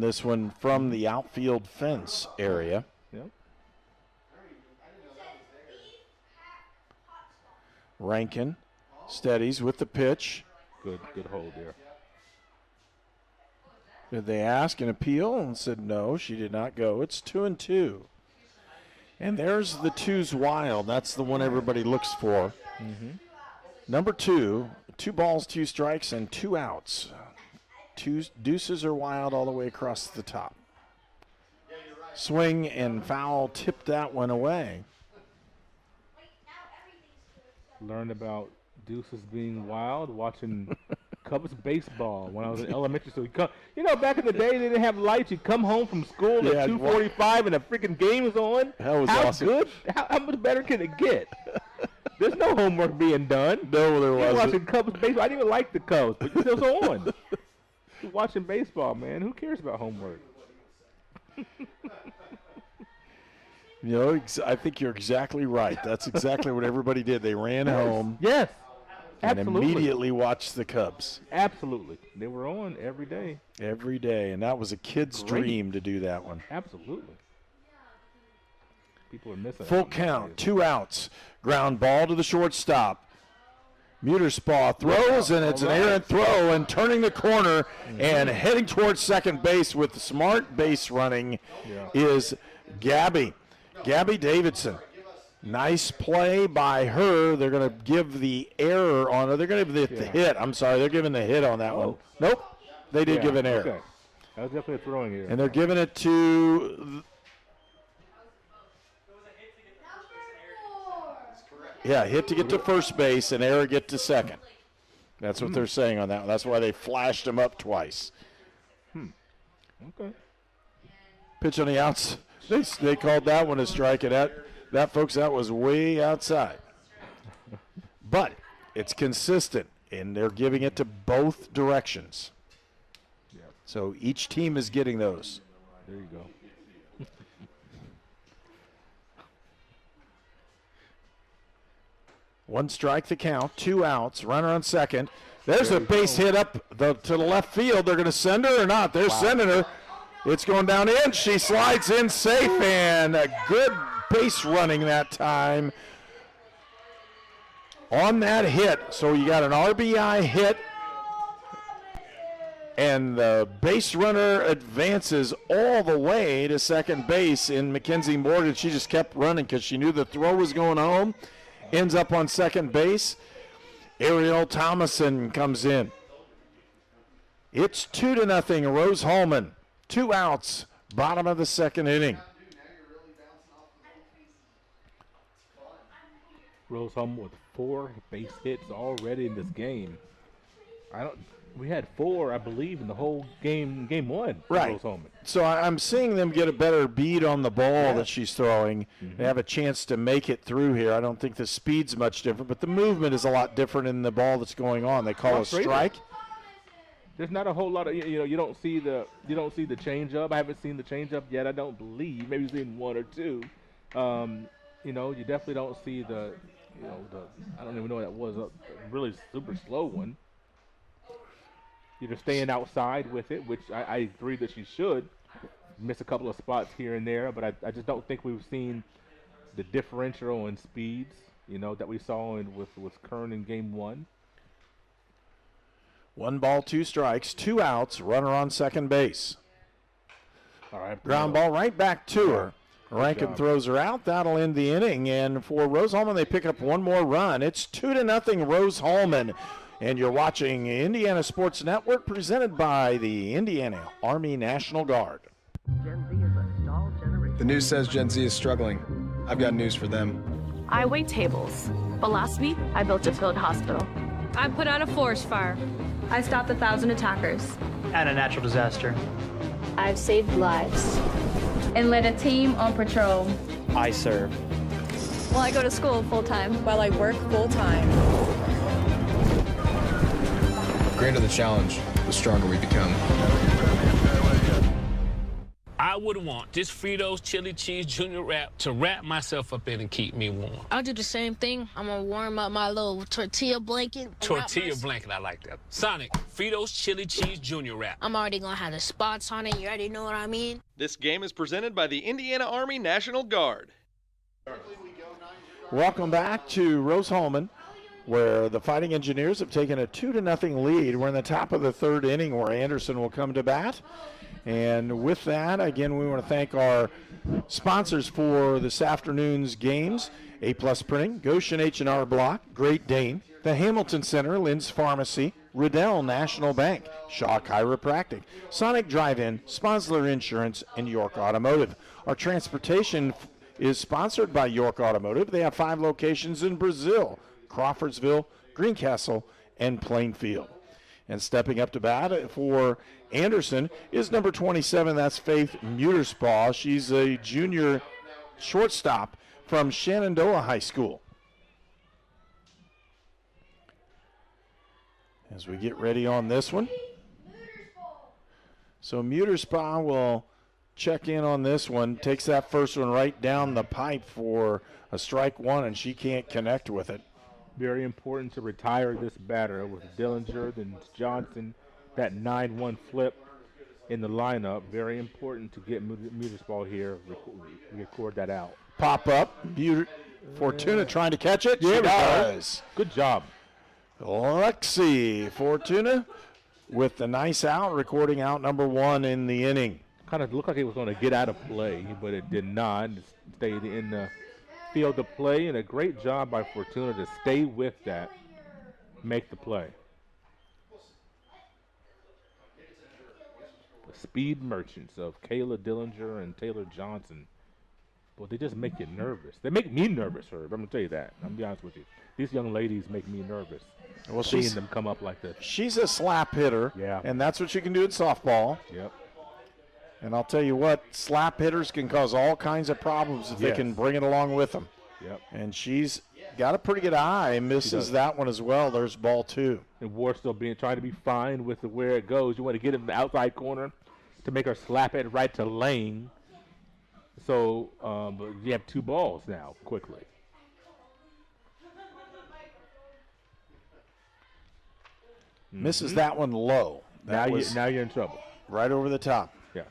this one from the outfield fence area. Yep. Rankin steadies with the pitch. Good hold there. Did they ask an appeal and said no, she did not go. It's 2-2. And there's the 2's wild. That's the one everybody looks for. Mm-hmm. Number 2, 2 balls, 2 strikes, and 2 outs. 2 deuces are wild all the way across the top. Swing and foul tipped that one away. Learned about deuces being wild watching Cubs baseball when I was in elementary school. You know, back in the day, they didn't have lights. You come home from school at 2:45 and a freaking game is on. That was how awesome. Good? How much better can it get? There's no homework being done. No, there wasn't. You're watching Cubs baseball. I didn't even like the Cubs, but it was on. You're watching baseball, man. Who cares about homework? You know, I think you're exactly right. That's exactly what everybody did. They ran home. Yes. And Absolutely. immediately watched the Cubs. Absolutely. They were on every day. Every day. And that was a kid's dream to do that one. Absolutely. People are missing. Full count, 2 outs. Ground ball to the shortstop. Muterspaw throws, and it's an errant throw, and turning the corner and heading towards second base with smart base running is Gabby Davidson. Nice play by her. They're going to give the error on it. They're going to give the hit. I'm sorry, they're giving the hit on that one. Nope, they did give an error. Okay. That was definitely a throwing error. And they're giving it to hit to get to first base and error get to second. That's what they're saying on that one. That's why they flashed him up twice. Okay. Pitch on the outs. They called that one a strike, and that, folks, that was way outside. But it's consistent, and they're giving it to both directions. So each team is getting those. There you go. One strike the count, 2 outs, runner on second. There's a base hit up to the left field. They're going to send her or not? They're sending her. It's going down in. She slides in safe, and a good base running that time on that hit. So you got an RBI hit, and the base runner advances all the way to second base in Mackenzie Morgan. She just kept running because she knew the throw was going home. Ends up on second base. Ariel Thomason comes in. It's 2-0, Rose-Hulman. 2 outs, bottom of the second inning. Rose-Hulman with 4 base hits already in this game. We had 4, I believe, in the whole game 1. Right. Rose-Hulman. So I'm seeing them get a better beat on the ball that she's throwing. They have a chance to make it through here. I don't think the speed's much different, but the movement is a lot different in the ball that's going on. They call a strike. There's not a whole lot of you don't see the changeup. I haven't seen the changeup yet. I don't believe. Maybe seen 1 or 2. You definitely don't see the I don't even know what that was, a really super slow one. Either staying outside with it, which I agree that she should, missed a couple of spots here and there, but I just don't think we've seen the differential in speeds, that we saw with Kern in game 1. 1 ball, 2 strikes, 2 outs, runner on second base. All right. Ground ball right back to her. Rankin throws her out. That'll end the inning. And for Rose-Hulman, they pick up 1 more run. It's 2-0 Rose-Hulman. And you're watching Indiana Sports Network presented by the Indiana Army National Guard. The news says Gen Z is struggling. I've got news for them. I wait tables, but last week I built a field hospital. I put out a forest fire. I stopped 1,000 attackers. And a natural disaster. I've saved lives. And led a team on patrol. I serve. Well, I go to school full-time. While I work full-time. The greater the challenge, the stronger we become. I would want this Fritos Chili Cheese Junior Wrap to wrap myself up in and keep me warm. I'll do the same thing. I'm gonna warm up my little tortilla blanket. Tortilla blanket, I like that. Sonic, Fritos Chili Cheese Junior Wrap. I'm already gonna have the spots on it. You already know what I mean? This game is presented by the Indiana Army National Guard. Welcome back to Rose-Hulman, where the Fighting Engineers have taken a 2-0 lead. We're in the top of the 3rd inning where Anderson will come to bat. And with that, again, we want to thank our sponsors for this afternoon's games. A-Plus Printing, Goshen H&R Block, Great Dane, the Hamilton Center, Lynn's Pharmacy, Riddell National Bank, Shaw Chiropractic, Sonic Drive-In, Sponsler Insurance, and York Automotive. Our transportation is sponsored by York Automotive. They have 5 locations in Brazil, Crawfordsville, Greencastle, and Plainfield. And stepping up to bat for Anderson is number 27. That's Faith Muterspaw. She's a junior shortstop from Shenandoah High School. As we get ready on this one. So Muterspaw will check in on this one. Takes that first one right down the pipe for a strike 1, and she can't connect with it. Very important to retire this batter with Dillinger, then Johnson, that 9-1 flip in the lineup. Very important to get Muterspaw here, record that out. Pop up, Fortuna trying to catch it. She does. Good job. Lexi Fortuna with the nice out, recording out number 1 in the inning. Kind of looked like it was going to get out of play, but it did not. It stayed in the field of play, and a great job by Fortuna to stay with that, make the play. The speed merchants of Kayla Dillinger and Taylor Johnson, well, they just make you nervous. They make me nervous, Herb. I'm going to tell you that. I'm going to be honest with you. These young ladies make me nervous. Well, seeing them come up like this. She's a slap hitter, and that's what you can do in softball. Yep. And I'll tell you what, slap hitters can cause all kinds of problems if they can bring it along with them. Yep. And she's got a pretty good eye. Misses that one as well. There's ball 2. And Warstill trying to be fine with where it goes. You want to get in the outside corner to make her slap it right to lane. So but you have 2 balls now quickly. Misses that one low. Now you're in trouble. Right over the top. Yeah.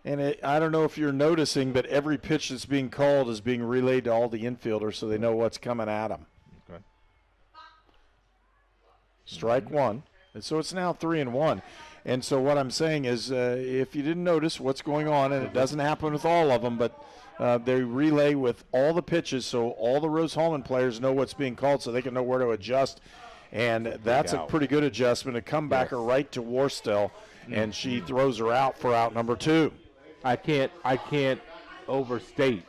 And I don't know if you're noticing, but every pitch that's being called is being relayed to all the infielders so they know what's coming at them. Okay. Strike 1. And so it's now 3-1. And so what I'm saying is if you didn't notice what's going on, and it doesn't happen with all of them, but they relay with all the pitches so all the Rose-Hulman players know what's being called so they can know where to adjust. And that's a pretty good adjustment. A comebacker right to Warstill, and she throws her out for out number 2. I can't overstate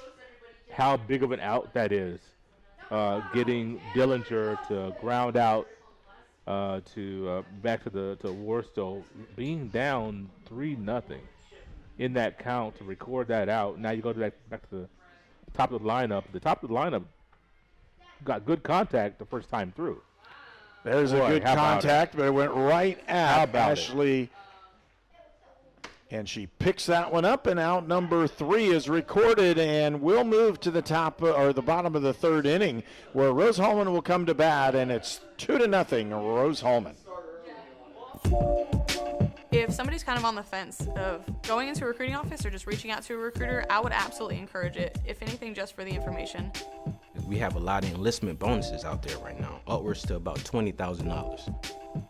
how big of an out that is. Getting Dillinger to ground out to back to Warstill, being down 3-0 in that count to record that out. Now you go back to the top of the lineup. The top of the lineup got good contact the first time through. There's a good contact, but it went right at Ashley. And she picks that one up, and out number 3 is recorded, and we'll move to the top or the bottom of the 3rd inning, where Rose-Hulman will come to bat, and it's 2-0 Rose-Hulman. If if somebody's kind of on the fence of going into a recruiting office or just reaching out to a recruiter, I would absolutely encourage it, if anything, just for the information. We have a lot of enlistment bonuses out there right now, upwards to about $20,000.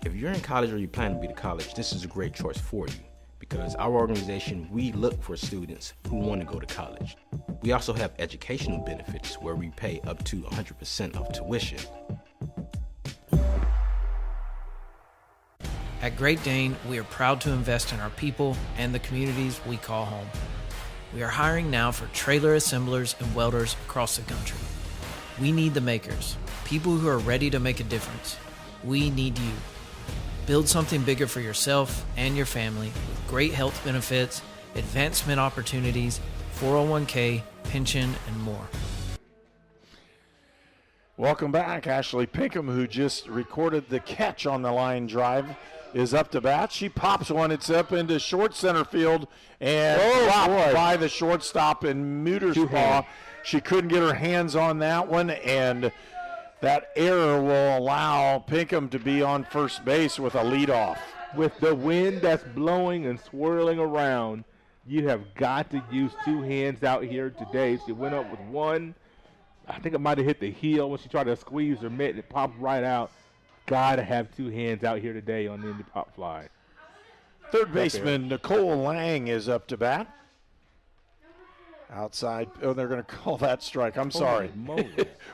If you're in college or you plan to be to college, this is a great choice for you, because our organization, we look for students who want to go to college. We also have educational benefits where we pay up to 100% of tuition. At Great Dane, we are proud to invest in our people and the communities we call home. We are hiring now for trailer assemblers and welders across the country. We need the makers, people who are ready to make a difference. We need you. Build something bigger for yourself and your family with great health benefits, advancement opportunities, 401k, pension, and more. Welcome back. Ashley Pinkham, who just recorded the catch on the line drive, is up to bat. She pops one. It's up into short center field and dropped by the shortstop in Muterspaw. She couldn't get her hands on that one, and that error will allow Pinkham to be on first base with a leadoff. With the wind that's blowing and swirling around, you have got to use two hands out here today. She went up with one. I think it might have hit the heel when she tried to squeeze her mitt. It popped right out. Got to have two hands out here today on the Indy pop fly. Third baseman Nicole Lang is up to bat. Outside. Oh, they're going to call that strike. I'm sorry.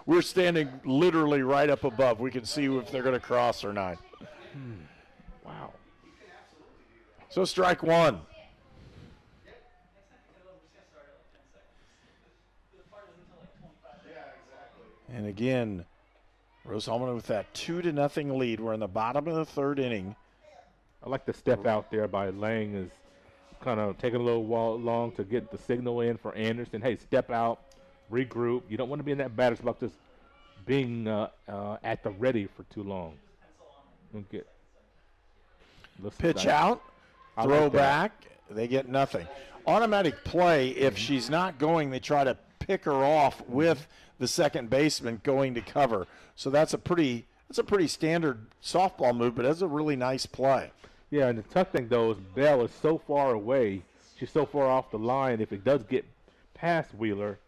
We're standing literally right up above. We can see if they're going to cross or not. Wow. So strike one. And again, Rose-Hulman with that 2-0 lead. We're in the bottom of the third inning. I like the step out there by Lang. Is kind of taking a little long to get the signal in for Anderson. Hey, step out, regroup. You don't want to be in that batter's box just being at the ready for too long. Pitch out, throw back. They get nothing. Automatic play, if she's not going, they try to pick her off with the second baseman going to cover. So that's a pretty standard softball move, but that's a really nice play. Yeah, and the tough thing, though, is Bell is so far away. She's so far off the line. If it does get past Wheeler,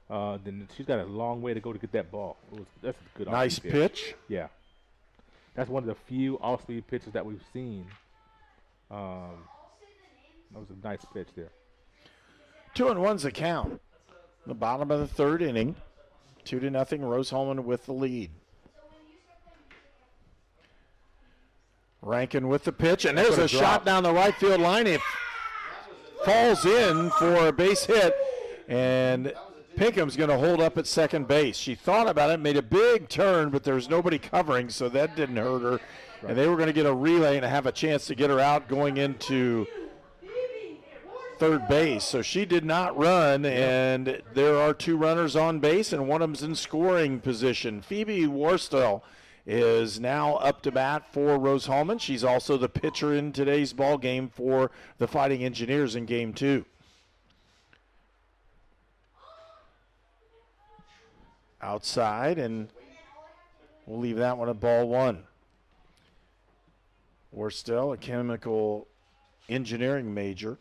then she's got a long way to go to get that ball. That's a good nice pitch. Yeah. That's one of the few off-speed pitches that we've seen. That was a nice pitch there. 2-1's the count. The bottom of the third inning. 2-0, Rose-Hulman with the lead. Rankin with the pitch, and there's a shot down the right field line. It falls in for a base hit, and Pinkham's going to hold up at second base. She thought about it, made a big turn, but there was nobody covering, so that didn't hurt her. Right. And they were going to get a relay and have a chance to get her out going into third base. So she did not run, and there are two runners on base, and one of them's in scoring position. Phoebe Worstel is now up to bat for Rose-Hulman. She's also the pitcher in today's ball game for the Fighting Engineers in Game 2. Outside, and we'll leave that one at ball one. Worstel, a chemical engineering major.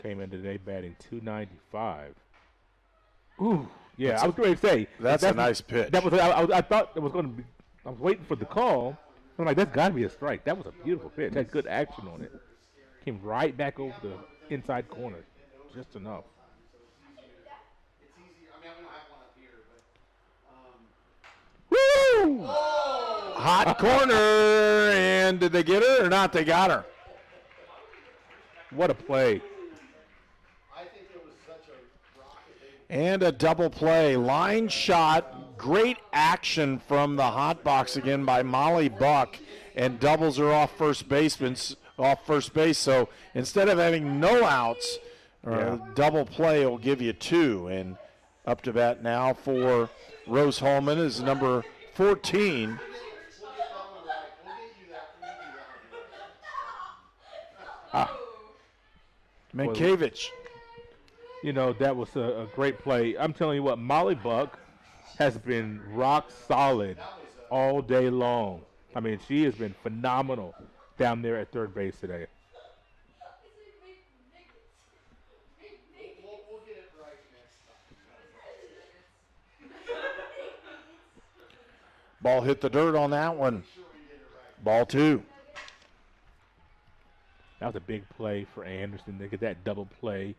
Came in today batting .295. Ooh, yeah, I was going to say. That's a nice pitch. That was. I thought it was going to be. I was waiting for the call. I'm like, that's got to be a strike. That was a beautiful pitch. Had good action on it. Came right back over the inside corner, just enough. Woo! Hot corner, and did they get her or not? They got her. What a play. And a double play. Line shot. Great action from the hot box again by Molly Buck, and doubles her off first base. So instead of having no outs, double play will give you two. And up to bat now for Rose-Hulman is number 14. Mcnevitz. You know, that was a great play. I'm telling you what, Molly Buck has been rock solid all day long. I mean, she has been phenomenal down there at third base today. Ball hit the dirt on that one. Ball 2. That was a big play for Anderson. They get that double play.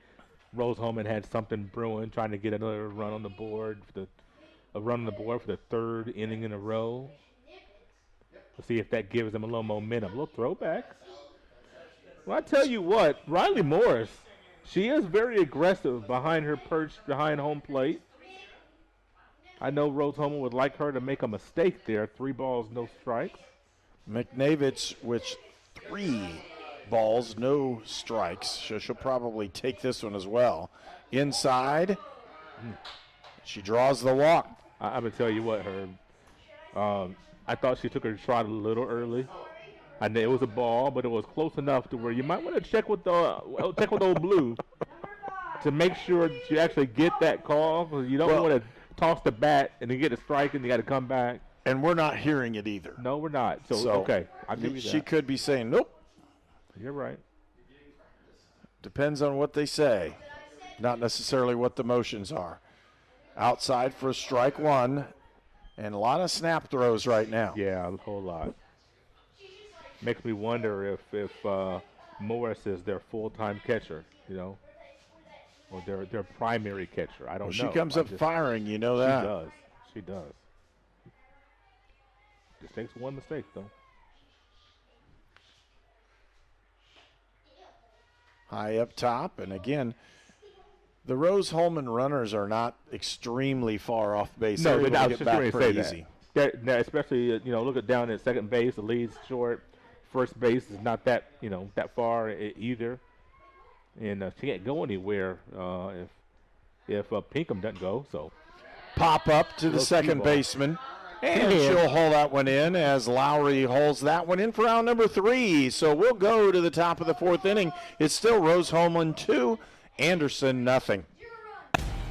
Rose-Hulman had something brewing, trying to get another run on the board for the third inning in a row. Let's see if that gives them a little momentum. A little throwback. Well, I tell you what, Riley Morris, she is very aggressive behind her perch, behind home plate. I know Rose-Hulman would like her to make a mistake there. 3 balls, no strikes. Mcnevitz with 3 balls, no strikes. So she'll probably take this one as well. Inside, she draws the walk. I'm going to tell you what, Herb. I thought she took her shot a little early. I know it was a ball, but it was close enough to where you might want to check with Old Blue to make sure that you actually get that call. Because you don't want to toss the bat and then get a strike and you got to come back. And we're not hearing it either. No, we're not. So okay, I'll give you that. She could be saying, nope. You're right. Depends on what they say, not necessarily what the motions are. Outside for strike 1, and a lot of snap throws right now. Yeah, a whole lot. Makes me wonder if Morris is their full-time catcher, or their primary catcher. I don't know. She comes up firing, you know that. She does. Just takes one mistake, though. High up top, and again, the Rose-Hulman runners are not extremely far off base. No, they're but I able was to just get back going to pretty say easy. that. Especially, look at down at second base, the lead's short. First base is not that, that far either. And she can't go anywhere if Pinkham doesn't go. So pop up to the second baseman. And she'll haul that one in as Lowry hauls that one in for round number 3. So we'll go to the top of the 4th inning. It's still Rose-Hulman 2, Anderson nothing.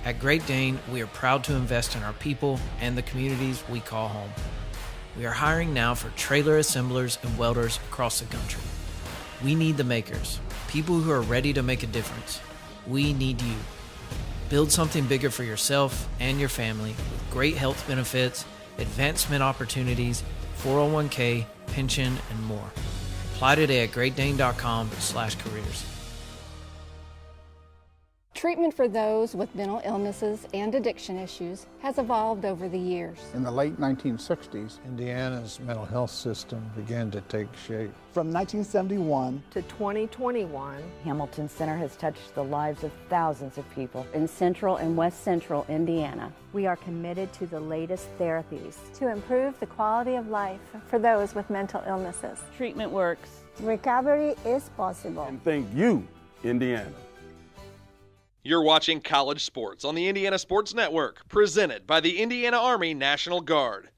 At Great Dane, we are proud to invest in our people and the communities we call home. We are hiring now for trailer assemblers and welders across the country. We need the makers, people who are ready to make a difference. We need you. Build something bigger for yourself and your family with great health benefits, advancement opportunities, 401k, pension, and more. Apply today at greatdane.com/careers. Treatment for those with mental illnesses and addiction issues has evolved over the years. In the late 1960s, Indiana's mental health system began to take shape. From 1971 to 2021, Hamilton Center has touched the lives of thousands of people in central and west central Indiana. We are committed to the latest therapies to improve the quality of life for those with mental illnesses. Treatment works. Recovery is possible. And thank you, Indiana. You're watching College Sports on the Indiana Sports Network, presented by the Indiana Army National Guard.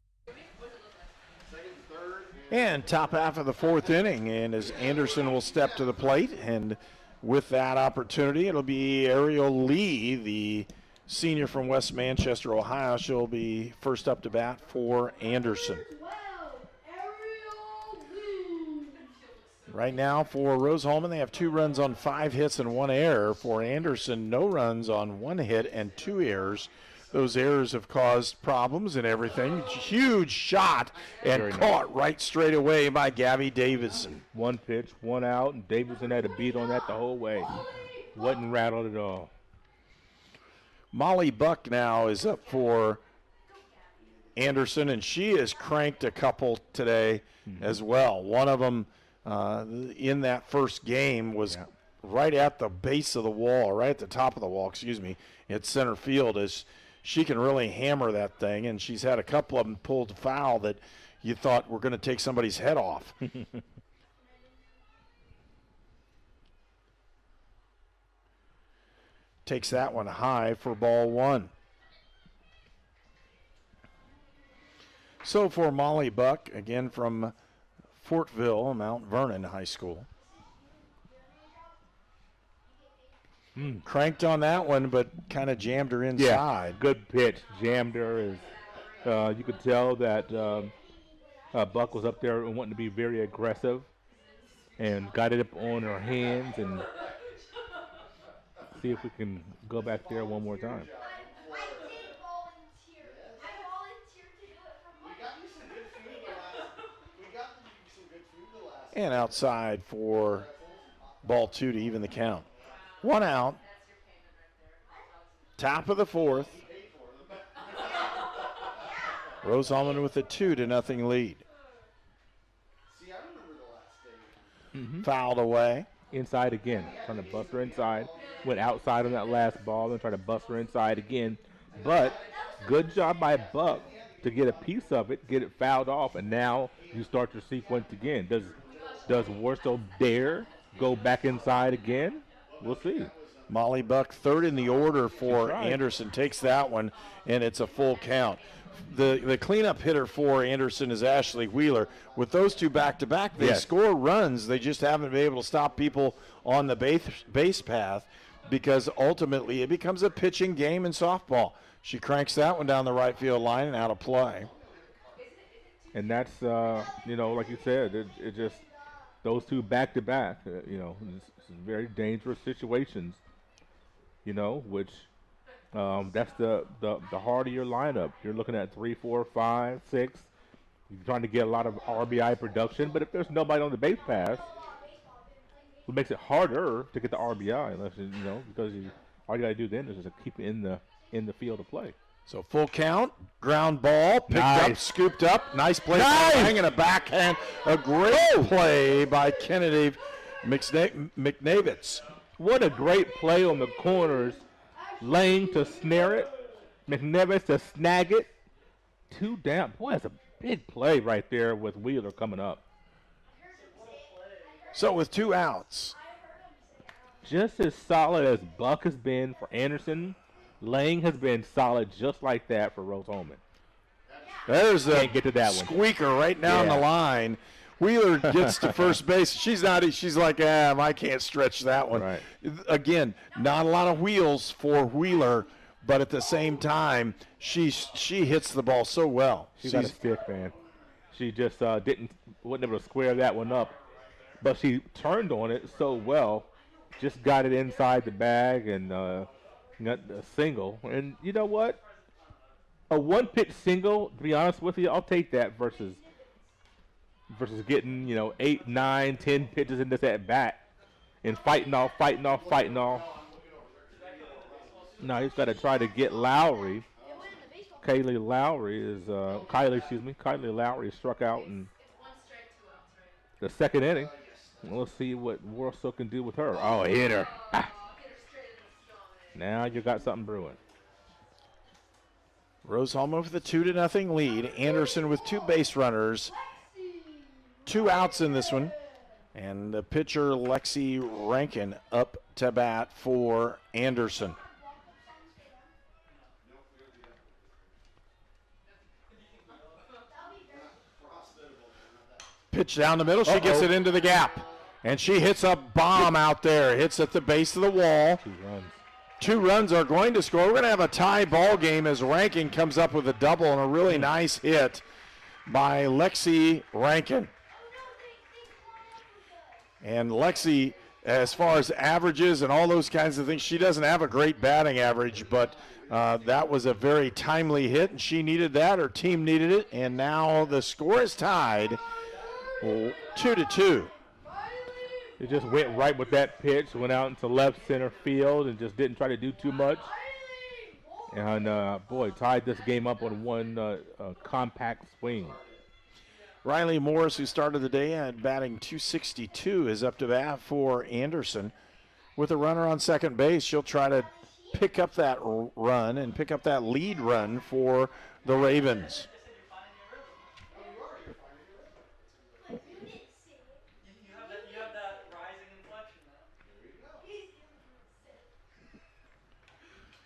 And top half of the 4th inning, and as Anderson will step to the plate, and with that opportunity, it'll be Ariel Lee, the senior from West Manchester, Ohio. She'll be first up to bat for Anderson. Right now for Rose-Hulman, they have 2 runs on 5 hits and 1 error. For Anderson, no runs on 1 hit and 2 errors. Those errors have caused problems and everything. Huge shot and Very caught nice. right straight away by Gabby Davidson. 1 pitch, 1 out, and Davidson had a beat on that the whole way. Wasn't rattled at all. Molly Buck now is up for Anderson, and she has cranked a couple today as well. One of them in that first game was right at the base of the wall, right at the top of the wall, at center field, as she can really hammer that thing, and she's had a couple of them pulled foul that you thought were going to take somebody's head off. Takes that one high for ball 1. So for Molly Buck, again from Fortville, Mount Vernon High School. Cranked on that one, but kind of jammed her inside. Yeah, good pitch. Jammed her. You could tell that Buck was up there and wanting to be very aggressive and got it up on her hands, and see if we can go back there one more time. And outside for ball 2 to even the count. 1 out. Top of the 4th. Rose-Hulman with a 2-0 lead. Fouled away. Inside again, trying to bust her inside. Went outside on that last ball and tried to bust her inside again. But good job by Buck to get a piece of it, get it fouled off, and now you start your sequence again. Does Warsaw dare go back inside again? We'll see. Molly Buck, 3rd in the order for Anderson, takes that one, and it's a full count. The cleanup hitter for Anderson is Ashley Wheeler. With those two back-to-back, they score runs. They just haven't been able to stop people on the base path because ultimately it becomes a pitching game in softball. She cranks that one down the right field line and out of play. And that's, like you said, it just those two back-to-back, it's very dangerous situations, which that's the heart of your lineup. You're looking at 3, 4, 5, 6. You're trying to get a lot of RBI production, but if there's nobody on the base pass, it makes it harder to get the RBI, unless because all you got to do then is just keep it in the field of play. So full count, ground ball, picked up, scooped up, nice play, hanging a backhand, a great play by Kennedy Mcnevitz. What a great play on the corners, Lane to snare it, Mcnevitz to snag it, 2 down. Boy, that's a big play right there with Wheeler coming up. So with 2 outs. Just as solid as Buck has been for Anderson, Lang has been solid just like that for Rose-Hulman. There's a get to that squeaker right down the line. Wheeler gets to first base. She's like, I can't stretch that one. Right. Again, not a lot of wheels for Wheeler, but at the same time, she hits the ball so well. She's got a stick, man. She just wasn't able to square that one up, but she turned on it so well, just got it inside the bag and got a single. And you know what? A 1-pitch single, to be honest with you, I'll take that versus getting, 8, 9, 10 pitches in this at bat and fighting off. Now he's got to try to get Lowry. Kylie Lowry is struck out in the 2nd inning. Let's see what Warsaw can do with her. Oh, hit her. Now you got something brewing. Rose-Hulman with a 2-0 lead. Anderson with 2 base runners. 2 outs in this one. And the pitcher, Lexi Rankin, up to bat for Anderson. Pitch down the middle. She gets it into the gap. And she hits a bomb out there. Hits at the base of the wall. 2 runs. 2 runs are going to score. We're going to have a tie ball game as Rankin comes up with a double and a really nice hit by Lexi Rankin. And Lexi, as far as averages and all those kinds of things, she doesn't have a great batting average, but that was a very timely hit, and she needed that. Her team needed it, and now the score is tied 2-2. It just went right with that pitch, went out into left center field and just didn't try to do too much. And, tied this game up on one compact swing. Riley Morris, who started the day at batting .262, is up to bat for Anderson. With a runner on second base, she'll try to pick up that run and pick up that lead run for the Ravens.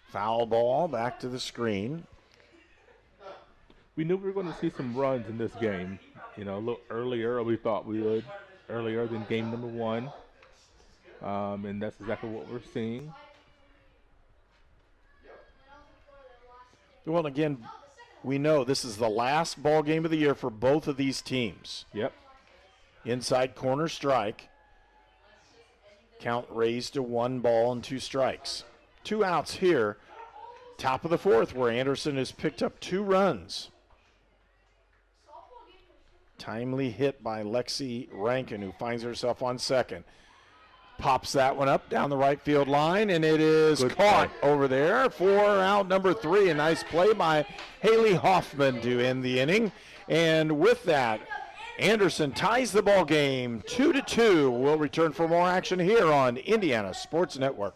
Foul ball back to the screen. We knew we were going to see some runs in this game. A little earlier, we thought we would, earlier than game number 1. And that's exactly what we're seeing. Well, again, we know this is the last ball game of the year for both of these teams. Yep. Inside corner strike. Count raised to 1 ball and 2 strikes. 2 outs here. Top of the 4th, where Anderson has picked up 2 runs. Timely hit by Lexi Rankin, who finds herself on second. Pops that one up down the right field line, and it is caught over there for out number 3. A nice play by Haley Hoffman to end the inning. And with that, Anderson ties the ball game 2-2. We'll return for more action here on Indiana Sports Network.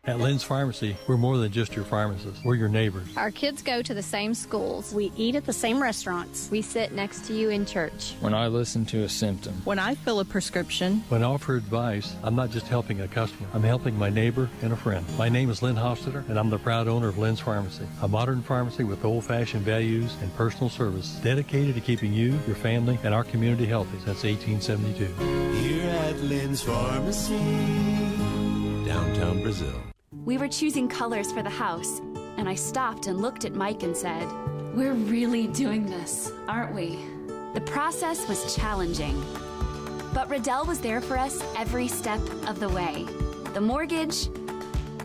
At Lynn's Pharmacy, we're more than just your pharmacist. We're your neighbors. Our kids go to the same schools. We eat at the same restaurants. We sit next to you in church. When I listen to a symptom. When I fill a prescription. When I offer advice, I'm not just helping a customer. I'm helping my neighbor and a friend. My name is Lynn Hofstetter, and I'm the proud owner of Lynn's Pharmacy, a modern pharmacy with old-fashioned values and personal service dedicated to keeping you, your family, and our community healthy since 1872. Here at Lynn's Pharmacy, downtown Brazil. We were choosing colors for the house, and I stopped and looked at Mike and said, "We're really doing this, aren't we?" The process was challenging, but Riddell was there for us every step of the way. The mortgage,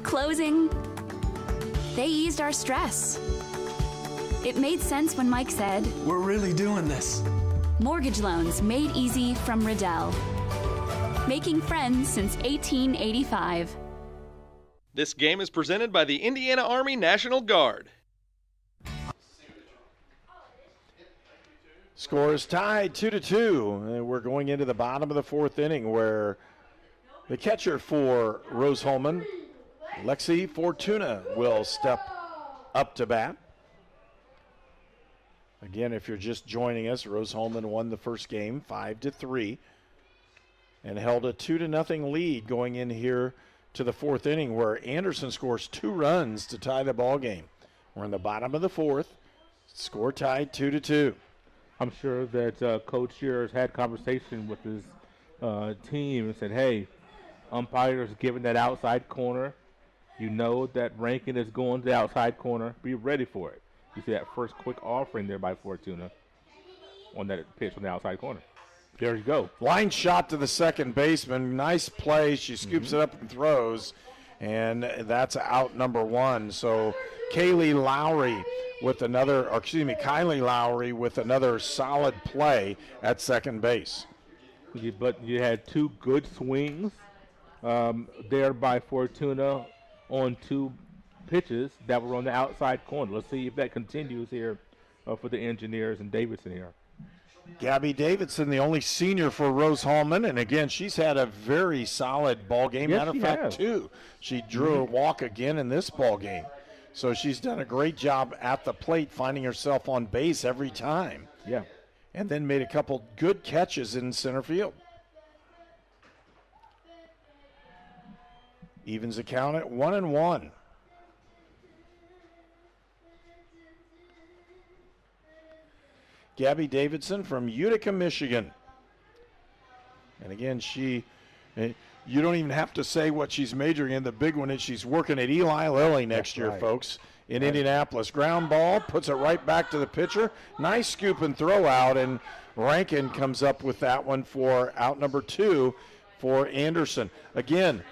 closing, they eased our stress. It made sense when Mike said, "We're really doing this." Mortgage loans made easy from Riddell. Making friends since 1885. This game is presented by the Indiana Army National Guard. Score is tied 2-2. And we're going into the bottom of the 4th inning, where the catcher for Rose-Hulman, Lexi Fortuna, will step up to bat. Again, if you're just joining us, Rose-Hulman won the first game 5-3 and held a 2-0 lead going in here to the 4th inning, where Anderson scores 2 runs to tie the ball game. We're in the bottom of the 4th. Score tied 2-2. I'm sure that Coach Shearer's had conversation with his team and said, hey, umpires giving that outside corner. You know that Rankin is going to the outside corner. Be ready for it. You see that first quick offering there by Fortuna on that pitch on the outside corner. There you go. Line shot to the second baseman. Nice play. She scoops it up and throws, and that's out number 1. So Kylie Lowry with another solid play at second base. But you had 2 good swings there by Fortuna on 2 pitches that were on the outside corner. Let's see if that continues here for the Engineers and Davidson here. Gabby Davidson, the only senior for Rose-Hulman, and again, she's had a very solid ball game. Yes, Matter of fact, too, she drew a walk again in this ball game. So she's done a great job at the plate, finding herself on base every time. Yeah. And then made a couple good catches in center field. Evens the count at 1-1. Gabby Davidson from Utica, Michigan. And again, you don't even have to say what she's majoring in. The big one is she's working at Eli Lilly next year, folks, in Indianapolis. Ground ball, puts it right back to the pitcher. Nice scoop and throw out, and Rankin comes up with that one for out number 2 for Anderson. Again,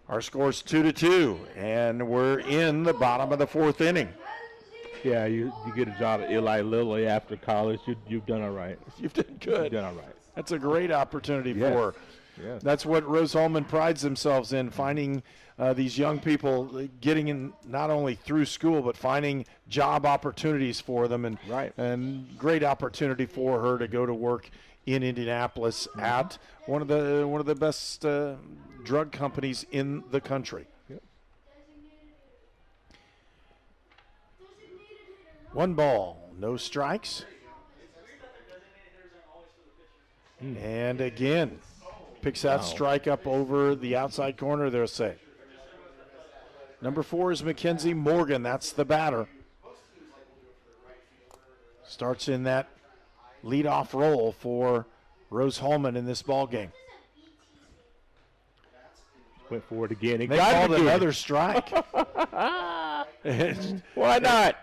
our score's 2-2, and we're in the bottom of the 4th inning. Yeah, you get a job at Eli Lilly after college. You've done all right. You've done good. You've done all right. That's a great opportunity for her. Yes. That's what Rose-Hulman prides themselves in, finding these young people, getting in not only through school, but finding job opportunities for them. And great opportunity for her to go to work in Indianapolis at one of the best drug companies in the country. Yep. 1 ball, no strikes. And again, picks that strike up over the outside corner. They'll say. Number 4 is Mackenzie Morgan. That's the batter. Starts in that leadoff role for Rose-Hulman in this ball game. Went forward again. They called another strike. Why not?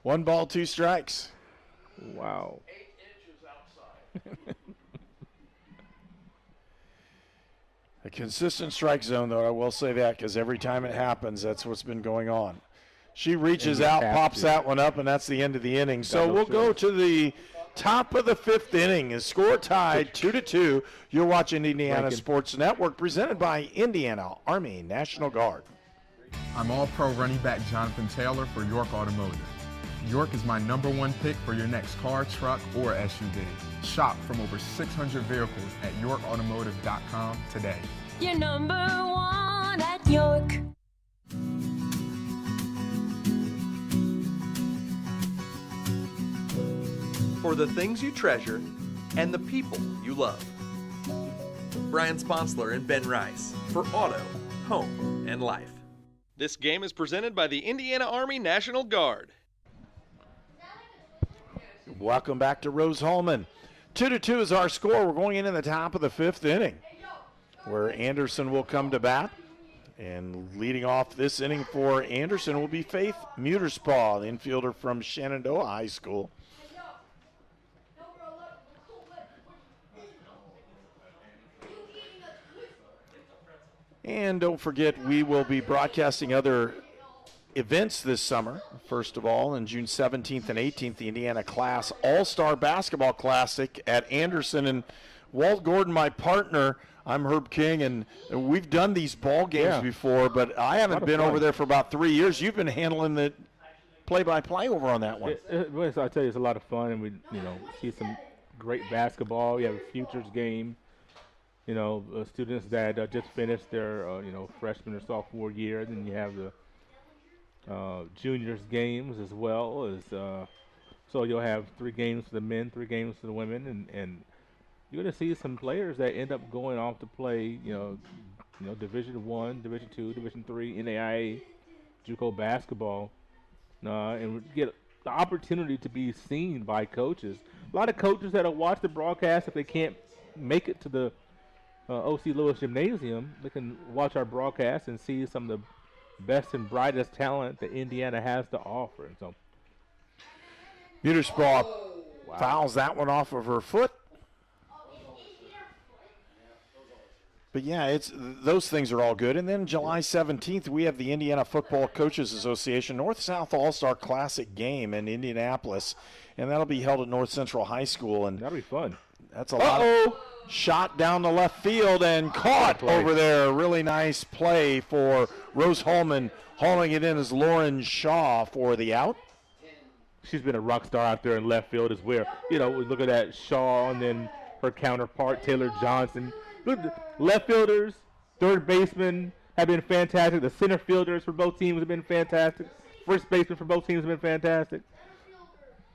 1 ball, 2 strikes. Wow. 8 inches outside. A consistent strike zone, though, I will say that, because every time it happens, that's what's been going on. She reaches out, pops that one up, and that's the end of the inning. So we'll go to the top of the 5th inning. The score tied 2-2. You're watching Indiana Sports Network, presented by Indiana Army National Guard. I'm All-Pro running back Jonathan Taylor for York Automotive. York is my #1 pick for your next car, truck, or SUV. Shop from over 600 vehicles at yorkautomotive.com today. You're #1 at York. For the things you treasure and the people you love. Brian Sponsler and Ben Rice for Auto, Home, and Life. This game is presented by the Indiana Army National Guard. Welcome back to Rose-Hulman. 2-2 is our score. We're going into the top of the 5th inning, where Anderson will come to bat. And leading off this inning for Anderson will be Faith Muterspaw, the infielder from Shenandoah High School. And don't forget, we will be broadcasting other events this summer. First of all, on June 17th and 18th, the Indiana Class All-Star Basketball Classic at Anderson. And Walt Gordon, my partner, I'm Herb King, and we've done these ball games before, but I haven't been over there for about 3 years. You've been handling the play-by-play over on that one. I tell you, it's a lot of fun, and we see some great basketball. We have a futures game. Students that just finished their, freshman or sophomore year. Then you have the juniors games as well. So you'll have 3 games for the men, 3 games for the women, and you're going to see some players that end up going off to play, Division I, Division II, Division III, NAIA, JUCO basketball, and get the opportunity to be seen by coaches. A lot of coaches that'll watch the broadcast if they can't make it to the O.C. Lewis Gymnasium, they can watch our broadcast and see some of the best and brightest talent that Indiana has to offer. And so, Muterspaw fouls that one off of her foot. But yeah, those things are all good. And then July 17th, we have the Indiana Football Coaches Association North-South All-Star Classic game in Indianapolis, and that'll be held at North Central High School. And that'll be fun. That's a lot of shot down the left field and caught over there. Really nice play for Rose-Hulman, hauling it in as Lauren Shaw for the out. She's been a rock star out there in left field as well. We look at that Shaw and then her counterpart, Taylor Johnson. Look, left fielders, third baseman have been fantastic. The center fielders for both teams have been fantastic. First baseman for both teams have been fantastic.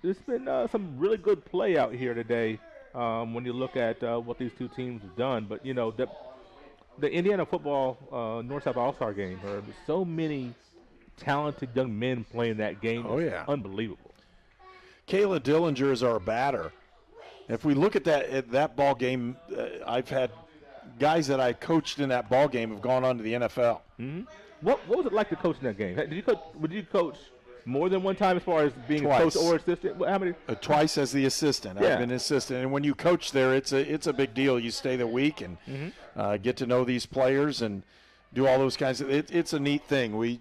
There's been some really good play out here today. When you look at what these two teams have done. But, the Indiana football North-South All-Star game, there's so many talented young men playing that game. Oh, yeah. Unbelievable. Kayla Dillinger is our batter. If we look at that ball game, I've had guys that I coached in that ball game have gone on to the NFL. Mm-hmm. What was it like to coach in that game? Would you coach more than one time as far as being Twice. a coach or assistant? How many? Twice as the assistant. Yeah. I've been assistant. And when you coach there, it's a big deal. You stay the week and get to know these players and do all those kinds of it's a neat thing. We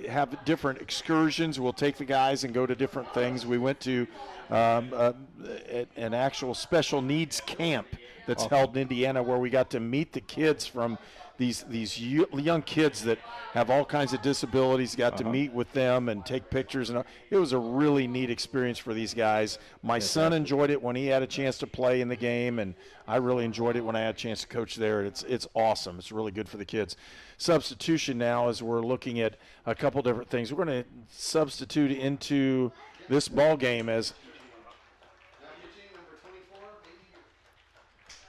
have different excursions. We'll take the guys and go to different things. We went to an actual special needs camp that's held in Indiana where we got to meet the kids from these young kids that have all kinds of disabilities, got to meet with them and take pictures. And it was a really neat experience for these guys. My son enjoyed it when he had a chance to play in the game, and I really enjoyed it when I had a chance to coach there. It's awesome. It's really good for the kids. Substitution now, as we're looking at a couple different things. We're going to substitute into this ball game as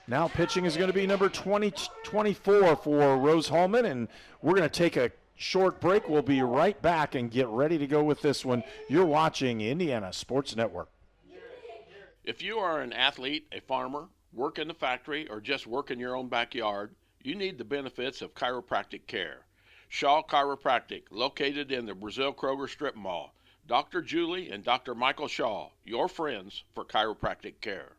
now pitching is going to be number 24 for Rose-Hulman, and we're going to take a short break. We'll be right back and get ready to go with this one. You're watching Indiana Sports Network. If you are an athlete, a farmer, work in the factory, or just work in your own backyard, you need the benefits of chiropractic care. Shaw Chiropractic, located in the Brazil Kroger Strip Mall. Dr. Julie and Dr. Michael Shaw, your friends for chiropractic care.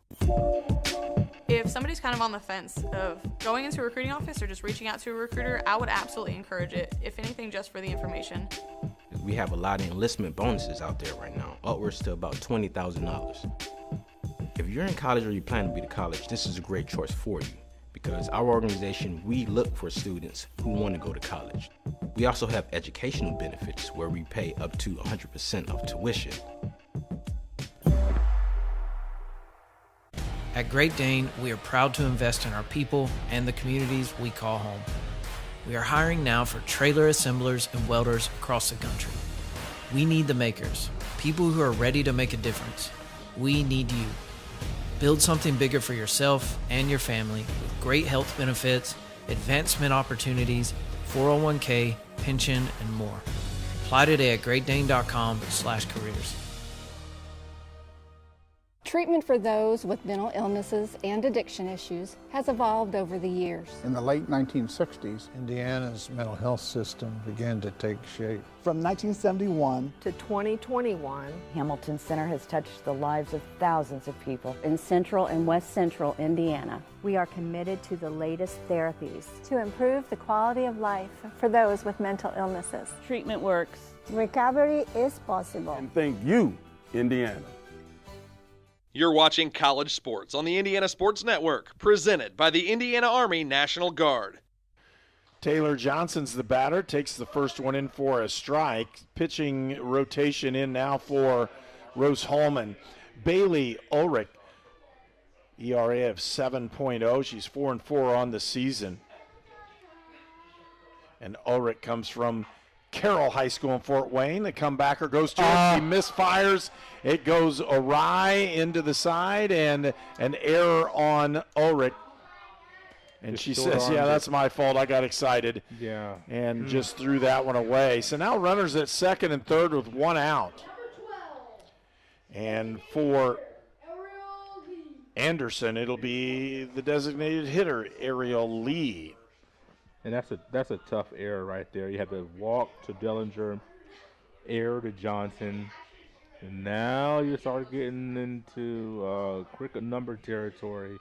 If somebody's kind of on the fence of going into a recruiting office or just reaching out to a recruiter, I would absolutely encourage it, if anything, just for the information. We have a lot of enlistment bonuses out there right now, upwards to about $20,000. If you're in college or you plan to be to college, this is a great choice for you, because our organization, we look for students who want to go to college. We also have educational benefits where we pay up to 100% of tuition. At Great Dane, we are proud to invest in our people and the communities we call home. We are hiring now for trailer assemblers and welders across the country. We need the makers, people who are ready to make a difference. We need you. Build something bigger for yourself and your family with great health benefits, advancement opportunities, 401k, pension, and more. Apply today at greatdane.com/careers. Treatment for those with mental illnesses and addiction issues has evolved over the years. In the late 1960s, Indiana's mental health system began to take shape. From 1971 to 2021, Hamilton Center has touched the lives of thousands of people in central and west central Indiana. we are committed to the latest therapies to improve the quality of life for those with mental illnesses. Treatment works. Recovery is possible. And thank you, Indiana. You're watching College Sports on the Indiana Sports Network, presented by the Indiana Army National Guard. Taylor Johnson's the batter, takes the first one in for a strike. Pitching rotation in now for Rose-Hulman. Bailey Ulrich, ERA of 7.0. She's 4-4 on the season. And Ulrich comes from Carroll High School in Fort Wayne. The comebacker goes to it. He misfires. It goes awry into the side, and an error on Ulrich. And Just she says, yeah, that's my fault. I got excited. Yeah. And just threw that one away. So now runners at second and third with one out. And for Anderson, it'll be the designated hitter, Ariel Lee. And that's a tough error right there. You have to walk to Dillinger, error to Johnson, and now you start getting into cricket number territory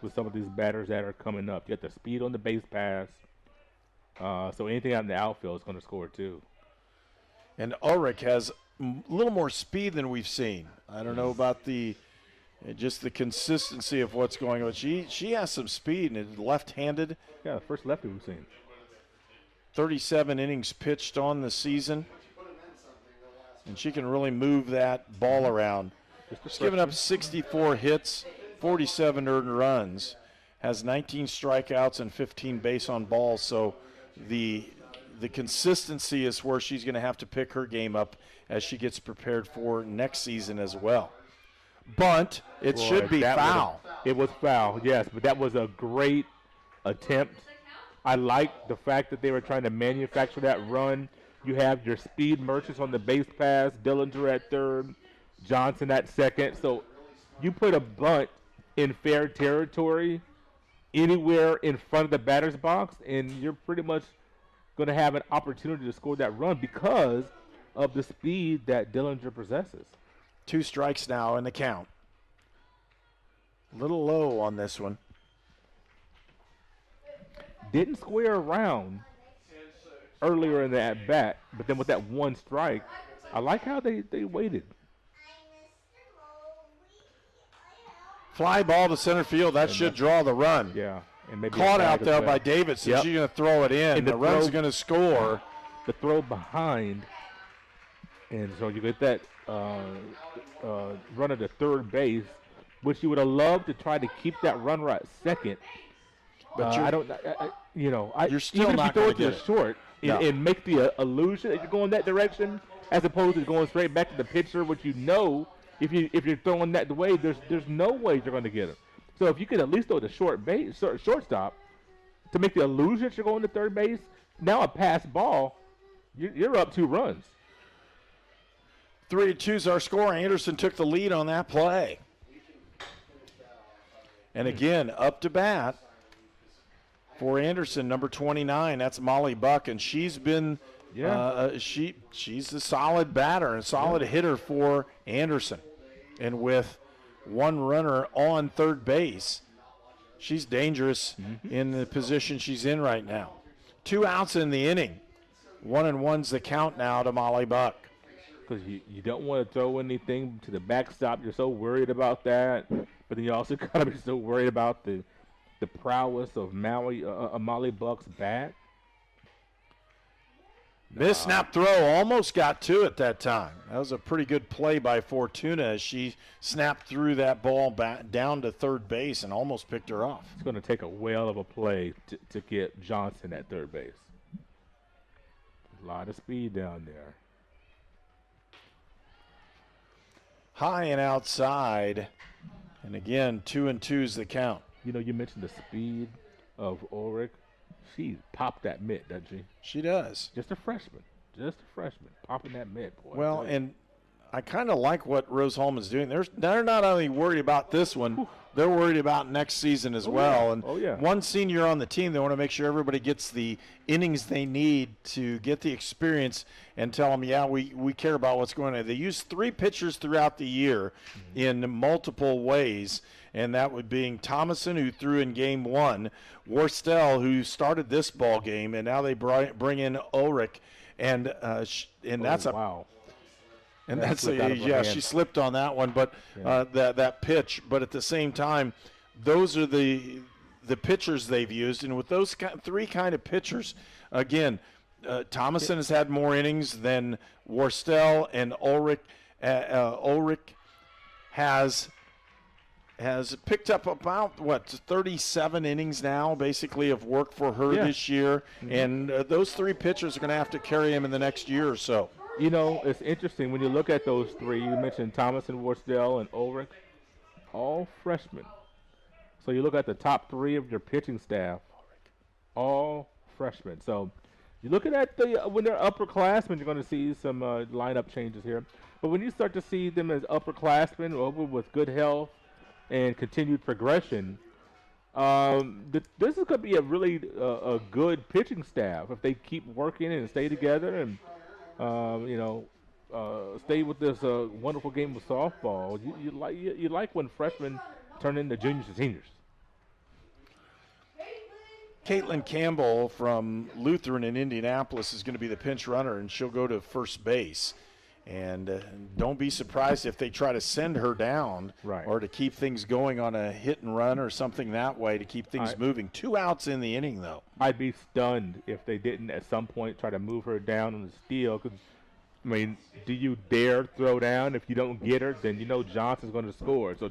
with some of these batters that are coming up. You got the speed on the base pass, so anything out in the outfield is going to score too. And Ulrich has a little more speed than we've seen. I don't know about just the consistency of what's going on. She has some speed, and is left-handed. Yeah, the first lefty we've seen. 37 innings pitched on the season, and she can really move that ball around. She's given up 64 hits, 47 earned runs, has 19 strikeouts and 15 base on balls. So the consistency is where she's going to have to pick her game up as she gets prepared for next season as well. Bunt, it should be foul. It was foul, yes, but that was a great attempt. I like the fact that they were trying to manufacture that run. You have your speed merchants on the base pass, Dillinger at third, Johnson at second. So you put a bunt in fair territory anywhere in front of the batter's box, and you're pretty much going to have an opportunity to score that run because of the speed that Dillinger possesses. 2 strikes now in the count. A little low on this one. Didn't square around earlier in the at-bat, but then with that one strike, I like how they waited. Fly ball to center field. That should draw the run. Yeah. And maybe caught out there by Davidson. Yep. She's going to throw it in. And the run's going to score. The throw behind. And so you get that runner to third base, which you would have loved to try to keep that runner at second. But you're still even not going to get it short and make the illusion that you're going that direction, as opposed to going straight back to the pitcher, which you know if you're throwing that way, there's no way you're going to get it. So if you could at least throw the shortstop to make the illusion that you're going to third base, now a pass ball, you're up 2 runs. 3-2's our score. Anderson took the lead on that play. And again, up to bat for Anderson, number 29. That's Molly Buck, and she's been Yeah. She's a solid batter and a solid hitter for Anderson. And with one runner on third base, she's dangerous in the position she's in right now. 2 outs in the inning. 1-1's the count now to Molly Buck. Because you don't want to throw anything to the backstop. You're so worried about that. But then you also got to be so worried about the prowess of Molly Buck's bat. Missed snap throw, almost got to it that time. That was a pretty good play by Fortuna as she snapped through that ball back down to third base and almost picked her off. It's going to take a whale of a play to get Johnson at third base. A lot of speed down there. High and outside. And again, 2-2's the count. You know, you mentioned the speed of Ulrich. She popped that mitt, doesn't she? She does. Just a freshman. Popping that mitt, boy. Well, and I kind of like what Rose-Hulman's doing. They're not only worried about this one, they're worried about next season as well. And one senior on the team, they want to make sure everybody gets the innings they need to get the experience and tell them, yeah, we care about what's going on. They use 3 pitchers throughout the year in multiple ways, and that would being Thomason, who threw in game 1, Worstel, who started this ball game, and now they bring in Ulrich, and that's wow. And she slipped on that one, but that pitch. But at the same time, those are the pitchers they've used, and with those 3 kind of pitchers, again, Thomason has had more innings than Worstel, and Ulrich has picked up about 37 innings now, basically, of work for her this year, and those 3 pitchers are going to have to carry him in the next year or so. You know, it's interesting when you look at those 3. You mentioned Thomason, Worstel, and Ulrich, all freshmen. So you look at the top 3 of your pitching staff, all freshmen. So you're looking at when they're upperclassmen, you're going to see some lineup changes here. But when you start to see them as upperclassmen, over with good health and continued progression, this is going to be a really a good pitching staff if they keep working and stay together and stay with this wonderful game of softball. You like when freshmen turn into juniors and seniors. Caitlin Campbell from Lutheran in Indianapolis is going to be the pinch runner, and she'll go to first base. And don't be surprised if they try to send her down or to keep things going on a hit and run or something that way to keep things moving. 2 outs in the inning, though. I'd be stunned if they didn't at some point try to move her down on the steal. Cause, I mean, do you dare throw down? If you don't get her, then you know Johnson's going to score. So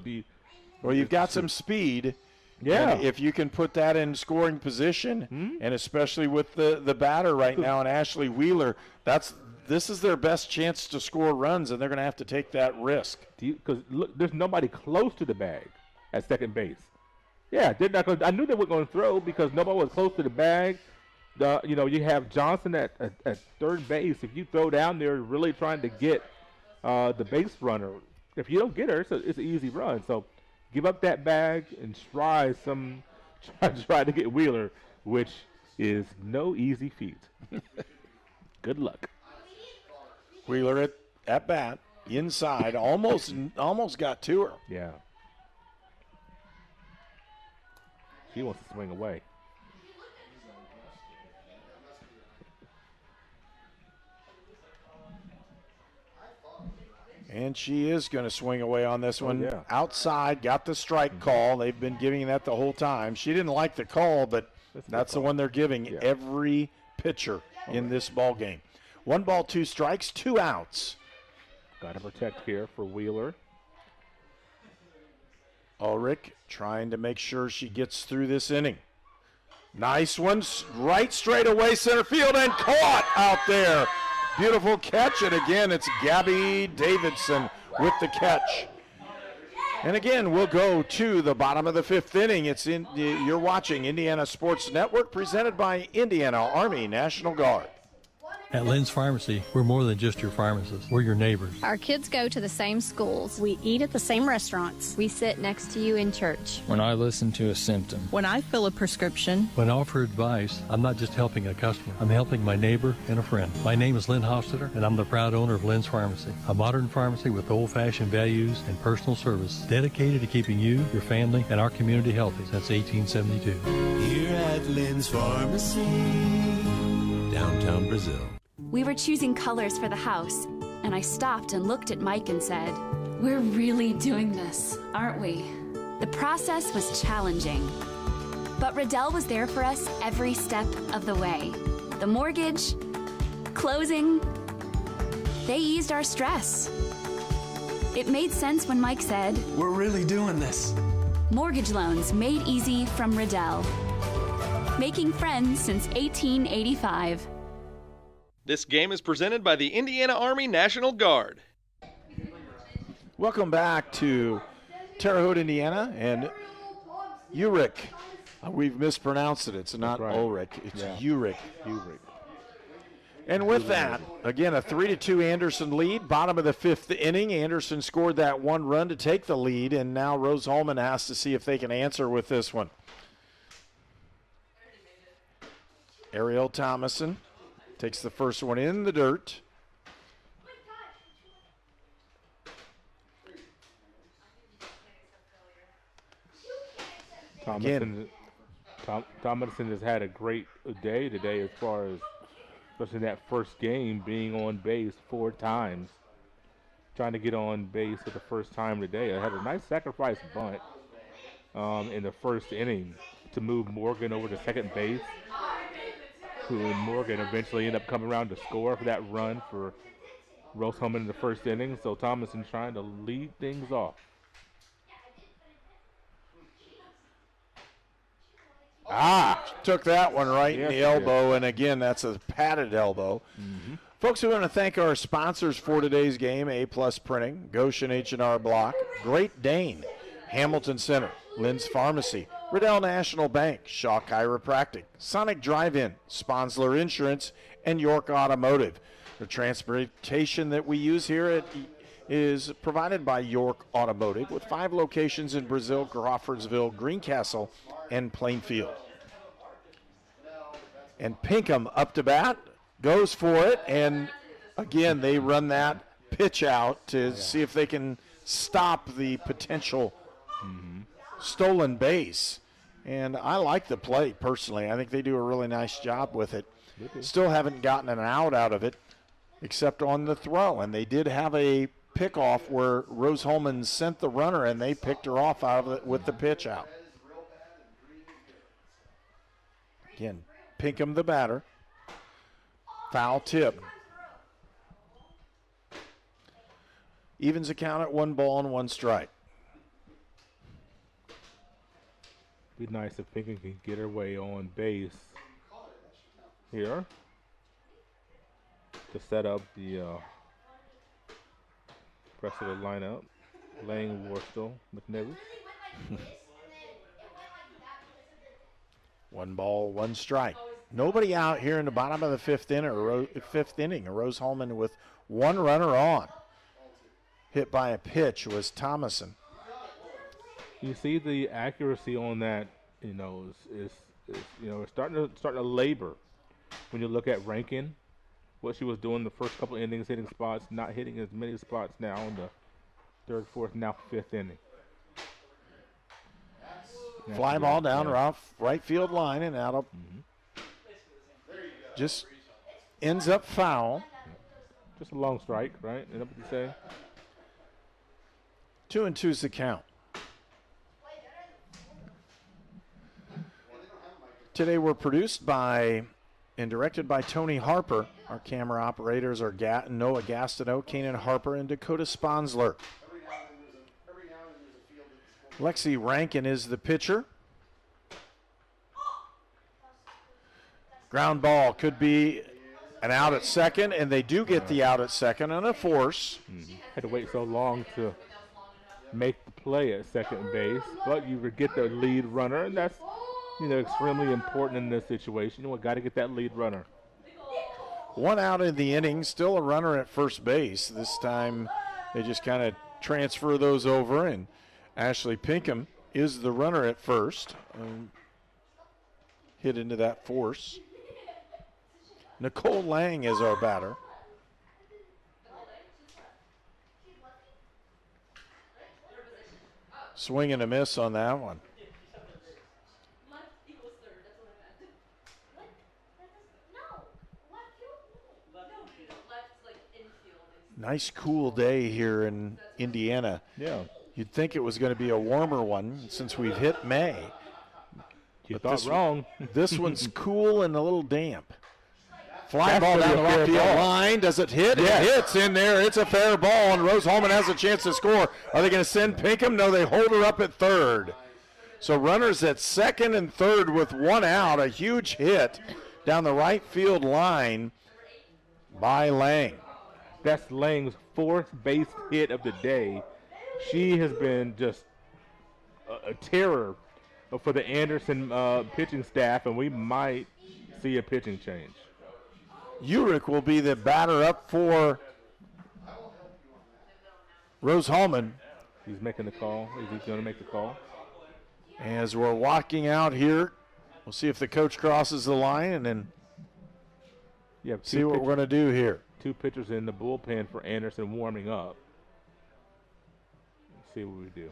well, you've got some speed. Yeah. And if you can put that in scoring position, and especially with the batter right now and Ashley Wheeler, this is their best chance to score runs, and they're going to have to take that risk. Because look, there's nobody close to the bag at second base. Yeah, they're not gonna, I knew they were going to throw because nobody was close to the bag. You have Johnson at third base. If you throw down there, really trying to get the base runner, if you don't get her, it's an easy run. So give up that bag and try to get Wheeler, which is no easy feat. Good luck. Wheeler at bat, inside, almost got to her. Yeah. She wants to swing away. And she is going to swing away on this one. Yeah. Outside, got the strike call. They've been giving that the whole time. She didn't like the call, but that's the one they're giving every pitcher in this ball game. 1 ball, 2 strikes, 2 outs. Got to protect here for Wheeler. Ulrich trying to make sure she gets through this inning. Nice one, right straight away center field and caught out there. Beautiful catch, and again it's Gabby Davidson with the catch. And again, we'll go to the bottom of the 5th inning. You're watching Indiana Sports Network, presented by Indiana Army National Guard. At Lynn's Pharmacy, we're more than just your pharmacist. We're your neighbors. Our kids go to the same schools. We eat at the same restaurants. We sit next to you in church. When I listen to a symptom. When I fill a prescription. When I offer advice, I'm not just helping a customer. I'm helping my neighbor and a friend. My name is Lynn Hofstadter, and I'm the proud owner of Lynn's Pharmacy, a modern pharmacy with old-fashioned values and personal service dedicated to keeping you, your family, and our community healthy since 1872. Here at Lynn's Pharmacy, downtown Brazil. We were choosing colors for the house, and I stopped and looked at Mike and said, "We're really doing this, aren't we?" The process was challenging, but Riddell was there for us every step of the way. The mortgage, closing, they eased our stress. It made sense when Mike said, "We're really doing this." Mortgage loans made easy from Riddell. Making friends since 1885. This game is presented by the Indiana Army National Guard. Welcome back to Terre Haute, Indiana, and Urick. We've mispronounced it. It's not Ulrich. It's Urick. And with that, again, a 3-2 Anderson lead. Bottom of the 5th inning. Anderson scored that 1 run to take the lead, and now Rose-Hulman has to see if they can answer with this one. Ariel Thomason takes the first one in the dirt. Thomason has had a great day today as far as, especially in that first game, being on base 4 times. Trying to get on base for the first time today. I had a nice sacrifice bunt in the first inning to move Morgan over to second base. And Morgan eventually ended up coming around to score for that run for Rose-Hulman in the first inning. So Thomason trying to lead things off. Took that one right in the elbow, and again, that's a padded elbow. Mm-hmm. Folks, we want to thank our sponsors for today's game: A-Plus Printing, Goshen H&R Block, Great Dane, Hamilton Center, Lynn's Pharmacy, Riddell National Bank, Shaw Chiropractic, Sonic Drive-In, Sponsler Insurance, and York Automotive. The transportation that we use here is provided by York Automotive with 5 locations in Brazil, Crawfordsville, Greencastle, and Plainfield. And Pinkham up to bat, goes for it, and again, they run that pitch out to see if they can stop the potential stolen base. And I like the play personally. I think they do a really nice job with it. Still haven't gotten an out of it except on the throw. And they did have a pickoff where Rose-Hulman sent the runner and they picked her off out of it with the pitch out. Again, Pinkham the batter. Foul tip. Evens the count at 1 ball and 1 strike. Be nice if Pinkham can get her way on base here to set up the rest of the lineup. Lang, Worstel, Mcnevitz. 1 ball, 1 strike. Nobody out here in the bottom of the 5th inning. Rose-Hulman with 1 runner on. Hit by a pitch was Thomason. You see the accuracy on that, is starting to labor. When you look at Rankin, what she was doing the first couple of innings, hitting spots, not hitting as many spots now in the 3rd, 4th, now 5th inning. Fly ball down right field line and out of. Just ends up foul. Just a long strike, right? Is that what you say? 2-2's the count. Today we're produced by and directed by Tony Harper. Our camera operators are Noah Gastineau, Kanan Harper, and Dakota Sponsler. Lexi Rankin is the pitcher. Ground ball could be an out at second, and they do get the out at second on a force. Had to wait so long to make the play at second base, but you would get the lead runner, and that's extremely important in this situation. We got to get that lead runner. 1 out in the inning, still a runner at first base. This time they just kind of transfer those over, and Ashley Pinkham is the runner at first. Hit into that force. Nicole Lang is our batter. Swing and a miss on that one. Nice cool day here in Indiana. Yeah. You'd think it was going to be a warmer one since we've hit May. You thought wrong. This one's cool and a little damp. Fly ball down the left field line. Does it hit? Yes. It hits in there. It's a fair ball, and Rose-Hulman has a chance to score. Are they going to send Pinkham? No, they hold her up at third. So runners at second and third with 1 out. A huge hit down the right field line by Lang. That's Lang's 4th base hit of the day. She has been just a terror for the Anderson pitching staff, and we might see a pitching change. Urick will be the batter up for Rose-Hulman. He's making the call. Is he going to make the call? As we're walking out here, we'll see if the coach crosses the line and then see what we're going to do here. 2 pitchers in the bullpen for Anderson warming up. Let's see what we do.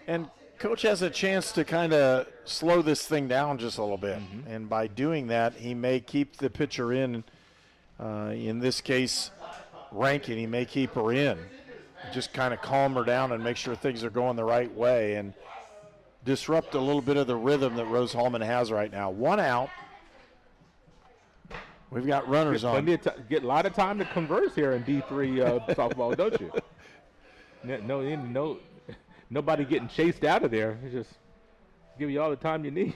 And Coach has a chance to kind of slow this thing down just a little bit. Mm-hmm. And by doing that, he may keep the pitcher in this case, Rankin, he may keep her in. Just kind of calm her down and make sure things are going the right way and disrupt a little bit of the rhythm that Rose-Hulman has right now. 1 out. We've got runners on. Get a lot of time to converse here in D3 softball, don't you? No, nobody getting chased out of there. It's just give you all the time you need.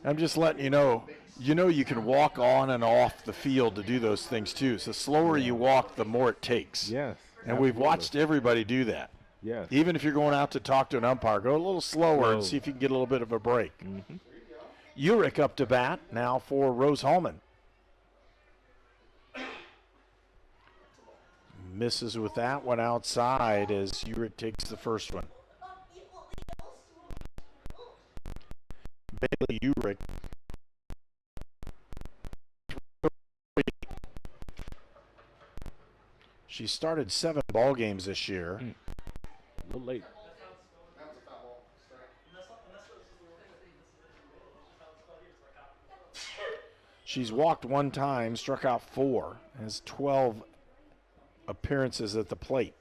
I'm just letting you know you can walk on and off the field to do those things too. So the slower you walk, the more it takes. Yes. And we've watched everybody do that. Yes. Even if you're going out to talk to an umpire, go a little slower and see if you can get a little bit of a break. Mm-hmm. Urick up to bat now for Rose-Hulman. Misses with that one outside as Urick takes the first one. Bailey Urick. She started 7 ball games this year. A little late. She's walked 1 time, struck out 4, has 12 appearances at the plate.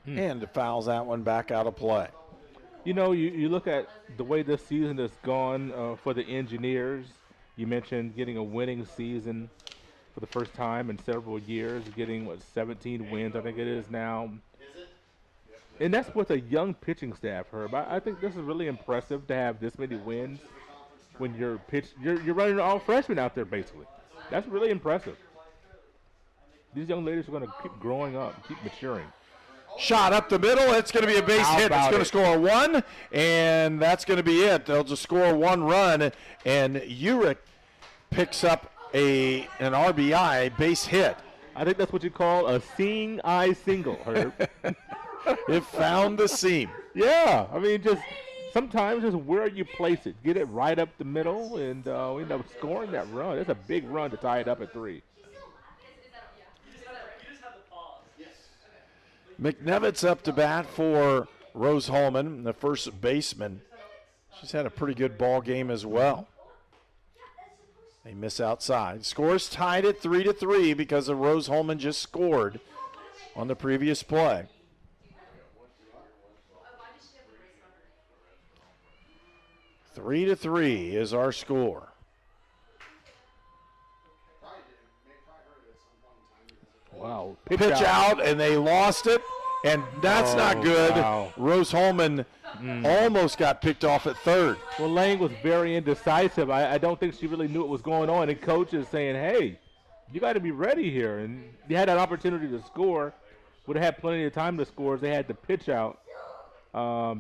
And fouls that one back out of play. You know, you look at the way this season has gone for the Engineers. You mentioned getting a winning season for the first time in several years, getting, 17 wins, I think it is now. And that's with a young pitching staff, Herb. I think this is really impressive to have this many wins when you're running all freshmen out there, basically. That's really impressive. These young ladies are going to keep growing up, keep maturing. Shot up the middle. It's going to be a base hit. It's going to score 1, and that's going to be it. They'll just score 1 run, and Urick picks up an RBI base hit. I think that's what you call a seeing eye single, Herb. It found the seam. Yeah, I mean, just sometimes just where you place it. Get it right up the middle, and we end up scoring that run. That's a big run to tie it up at 3. Mcnevitz up to bat for Rose-Hulman, the first baseman. She's had a pretty good ball game as well. They miss outside. Scores tied at 3-3 because of Rose-Hulman just scored on the previous play. Three to 3 is our score. Wow. Pitch out, and they lost it. And that's not good. Wow. Rose-Hulman almost got picked off at third. Well, Lang was very indecisive. I don't think she really knew what was going on. And coach is saying, hey, you got to be ready here. And you had an opportunity to score. Would have had plenty of time to score as they had to pitch out. I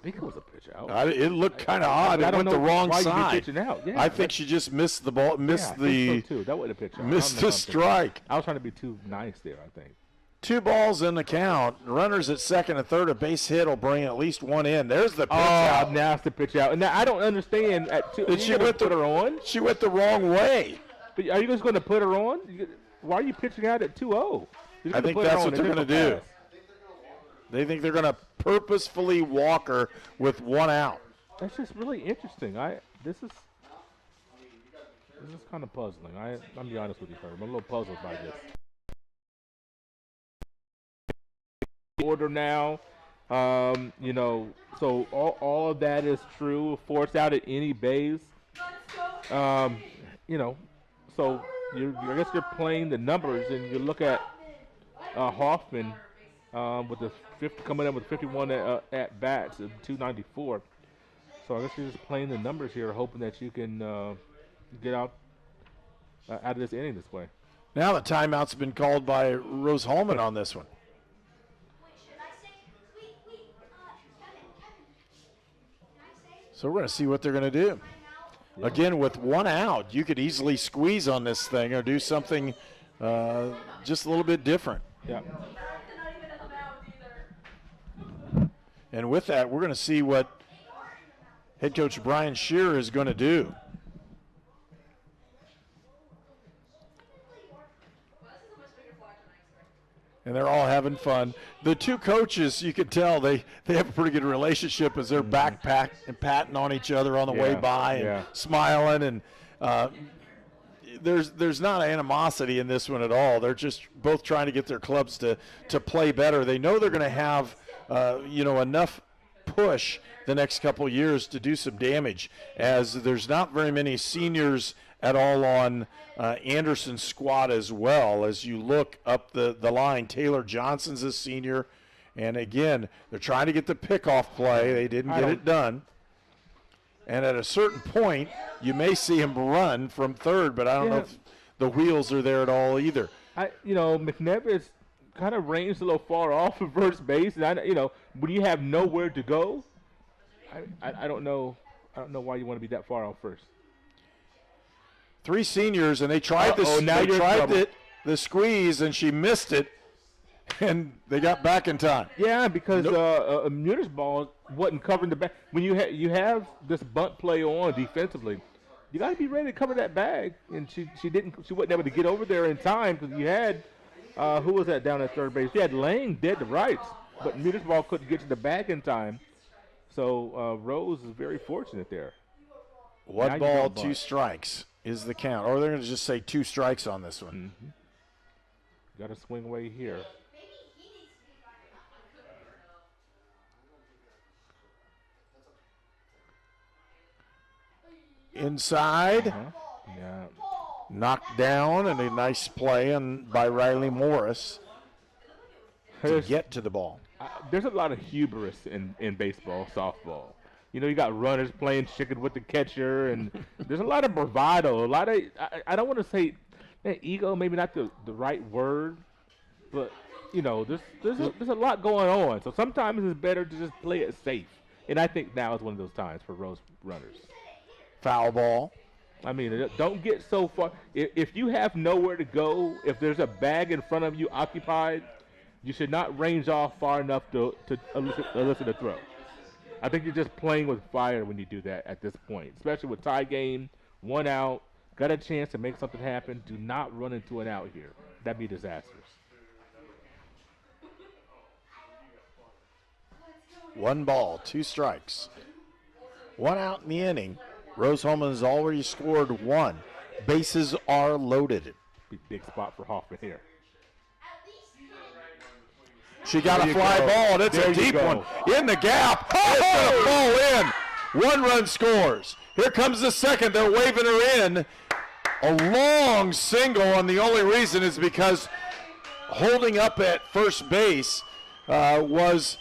think it was a pitch out. It looked kind of odd. It went the wrong side. Pitching out. Yeah, I think she just missed the ball, missed the so too. That would have pitched out. Missed the strike. I was trying to be too nice there, I think. 2 balls in the count. Runners at second and third. A base hit will bring at least one in. There's the pitch out. Now it's the pitch out. And now I don't understand. She went her on. She went the wrong way. But are you just going to put her on? Why are you pitching out at 2-0? I think that's what they're going to do. They think they're going to purposefully walk her with 1 out. That's just really interesting. This is kind of puzzling. I'm be honest with you, Herb. I'm a little puzzled by this. Order now, so all of that is true. Force out at any base, so I guess you're playing the numbers, and you look at Hoffman with the coming in with 51 at bats and 294. So I guess you're just playing the numbers here, hoping that you can get out of this inning this way. Now the timeout's been called by Rose-Hulman on this one. So we're going to see what they're going to do. Yeah. Again, with 1 out, you could easily squeeze on this thing or do something just a little bit different. Yeah. And with that, we're going to see what head coach Brian Shearer is going to do. And they're all having fun. The 2 coaches, you can tell they have a pretty good relationship as they're backpack and patting on each other on the way by and smiling. And there's not animosity in this one at all. They're just both trying to get their clubs to play better. They know they're going to have enough push the next couple of years to do some damage, as there's not very many seniors at all on Anderson's squad as well. As you look up the line, Taylor Johnson's a senior, and again, they're trying to get the pickoff play. They didn't get it done. And at a certain point, you may see him run from third, but I don't know if the wheels are there at all either. Mcnevitz kind of ranged a little far off of first base, and when you have nowhere to go, I don't know why you want to be that far off first. 3 seniors, and they tried the squeeze, and she missed it, and they got back in time. Yeah, because Muni's ball wasn't covering the back. When you have this bunt play on defensively, you got to be ready to cover that bag, and she wasn't able to get over there in time because you had who was that down at third base? You had Lang dead to rights, but Muni's ball couldn't get to the bag in time. So Rose is very fortunate there. 1 ball, 2 strikes is the count. Or they're going to just say 2 strikes on this one. Mm-hmm. Got to swing away here. Inside. Yeah. Knocked down, and a nice play by Riley Morris to get to the ball. There's a lot of hubris in baseball, softball. You got runners playing chicken with the catcher, and there's a lot of bravado. A lot of I don't want to say ego, maybe not the right word, but there's a lot going on. So sometimes it's better to just play it safe, and I think now is one of those times for Rose runners. Foul ball. I mean, don't get so far. If you have nowhere to go, if there's a bag in front of you occupied, you should not range off far enough to elicit a throw. I think you're just playing with fire when you do that at this point, especially with tie game, 1 out, got a chance to make something happen. Do not run into an out here. That'd be disastrous. 1 ball, 2 strikes. 1 out in the inning. Rose-Hulman has already scored 1. Bases are loaded. Big spot for Hoffman here. She got a fly ball, and it's a deep one in the gap. It's going to fall in. 1 run scores. Here comes the second. They're waving her in. A long single, and the only reason is because holding up at first base was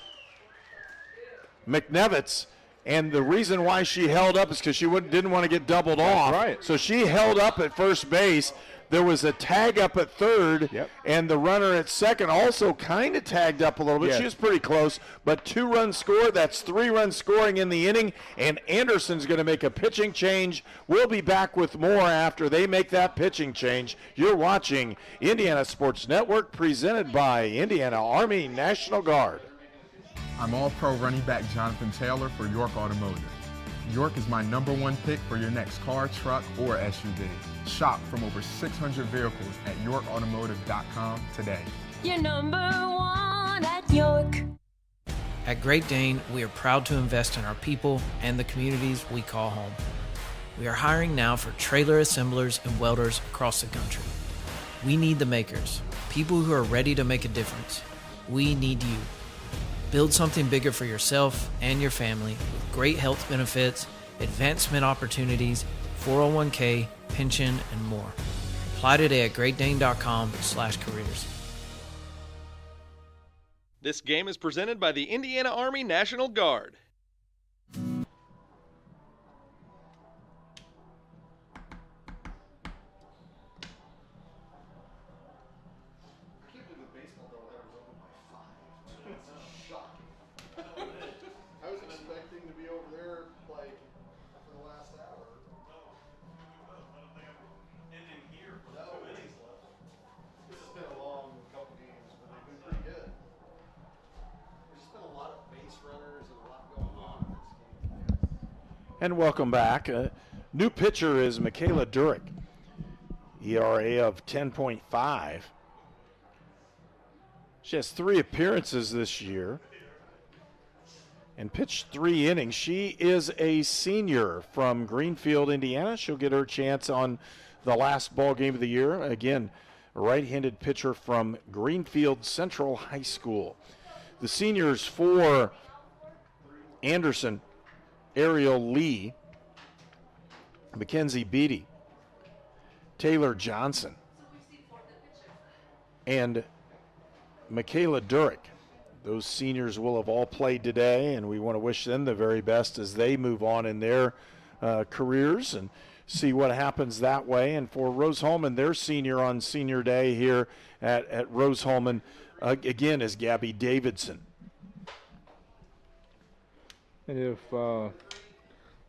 Mcnevitz. And the reason why she held up is because she didn't want to get doubled off. Right. So she held up at first base. There was a tag up at third, and the runner at second also kind of tagged up a little bit. Yes. She was pretty close, but 2-run score. That's 3 runs scoring in the inning, and Anderson's going to make a pitching change. We'll be back with more after they make that pitching change. You're watching Indiana Sports Network, presented by Indiana Army National Guard. I'm All-Pro running back Jonathan Taylor for York Automotive. York is my #1 pick for your next car, truck, or SUV. Shop from over 600 vehicles at yorkautomotive.com today. You're #1 at York. At Great Dane, we are proud to invest in our people and the communities we call home. We are hiring now for trailer assemblers and welders across the country. We need the makers, people who are ready to make a difference. We need you. Build something bigger for yourself and your family with great health benefits, advancement opportunities, 401k, pension, and more. Apply today at greatdane.com/careers. This game is presented by the Indiana Army National Guard. I was expecting to be over there like for the last hour. This has been a long couple games, but they've been pretty good. There's just been a lot of base runners and a lot going on in this game. And welcome back. New pitcher is Michaela Durick. ERA of 10.5. She has 3 appearances this year and pitched 3 innings. She is a senior from Greenfield, Indiana. She'll get her chance on the last ball game of the year. Again, a right-handed pitcher from Greenfield Central High School. The seniors for Anderson, Ariel Lee, Mckenzie Beatty, Taylor Johnson, and Michaela Durick. Those seniors will have all played today, and we want to wish them the very best as they move on in their careers and see what happens that way. And for Rose-Hulman, their senior on senior day here at Rose-Hulman, again, is Gabby Davidson. And if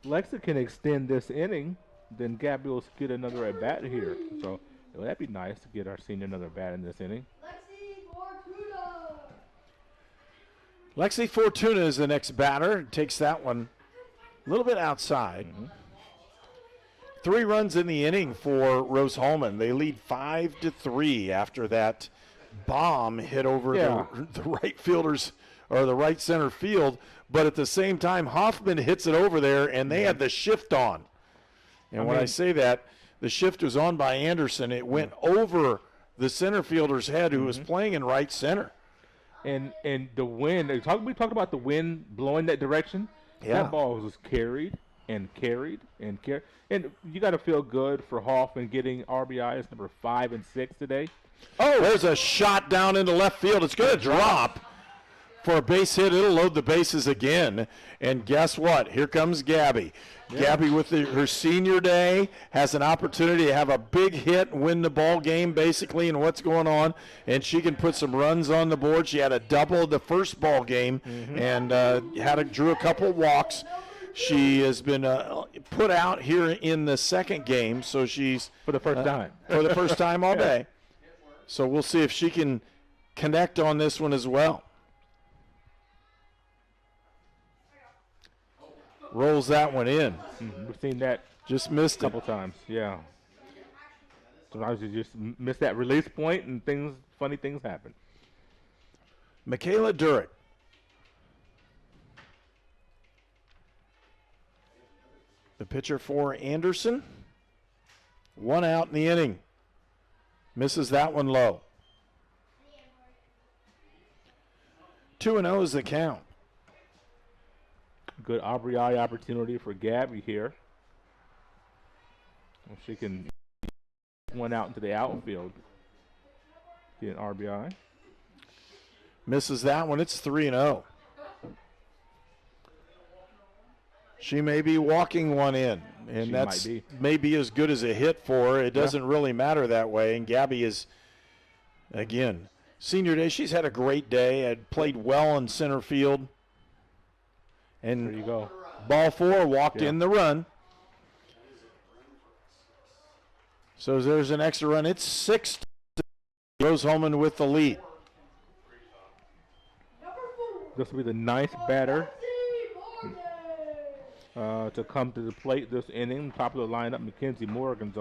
Lexi can extend this inning, then Gabby will get another at-bat here. So that'd be nice to get our senior another bat in this inning. Lexi Fortuna is the next batter. Takes that one a little bit outside. 3 runs in the inning for Rose-Hulman. They lead 5-3 after that bomb hit over the right fielders or the right center field. But at the same time, Hoffman hits it over there, and they had the shift on. And when I say that, the shift was on by Anderson. It went over the center fielder's head, who was playing in right center. And the wind, we talked about the wind blowing that direction. Yeah. That ball was carried and carried and carried. And you got to feel good for Hoffman getting RBIs number 5 and 6 today. Oh, there's a shot down into left field. It's going to drop for a base hit. It'll load the bases again. And guess what? Here comes Gabby. Yeah. Gabby with her senior day has an opportunity to have a big hit and win the ball game basically in what's going on, and she can put some runs on the board. She had a double the first ball game and drew a couple walks. She has been put out here in the second game, so she's for the first time. For the first time all day. So we'll see if she can connect on this one as well. Rolls that one in. We've seen that just missed a couple times. Yeah. Sometimes you just miss that release point and funny things happen. Michaela Durick. The pitcher for Anderson. 1 out in the inning. Misses that one low. 2-0 is the count. Good RBI opportunity for Gabby here. She can one out into the outfield. Get an RBI. Misses that one. It's 3-0. She may be walking one in, and that's maybe as good as a hit for her. It doesn't really matter that way. And Gabby is, again, senior day. She's had a great day. Had played well in center field. And there you go. Ball 4 walked in the run. So there's an extra run. It's 6. Rose-Hulman with the lead. This will be the ninth batter to come to the plate this inning. Top of the lineup, Mackenzie Morgan.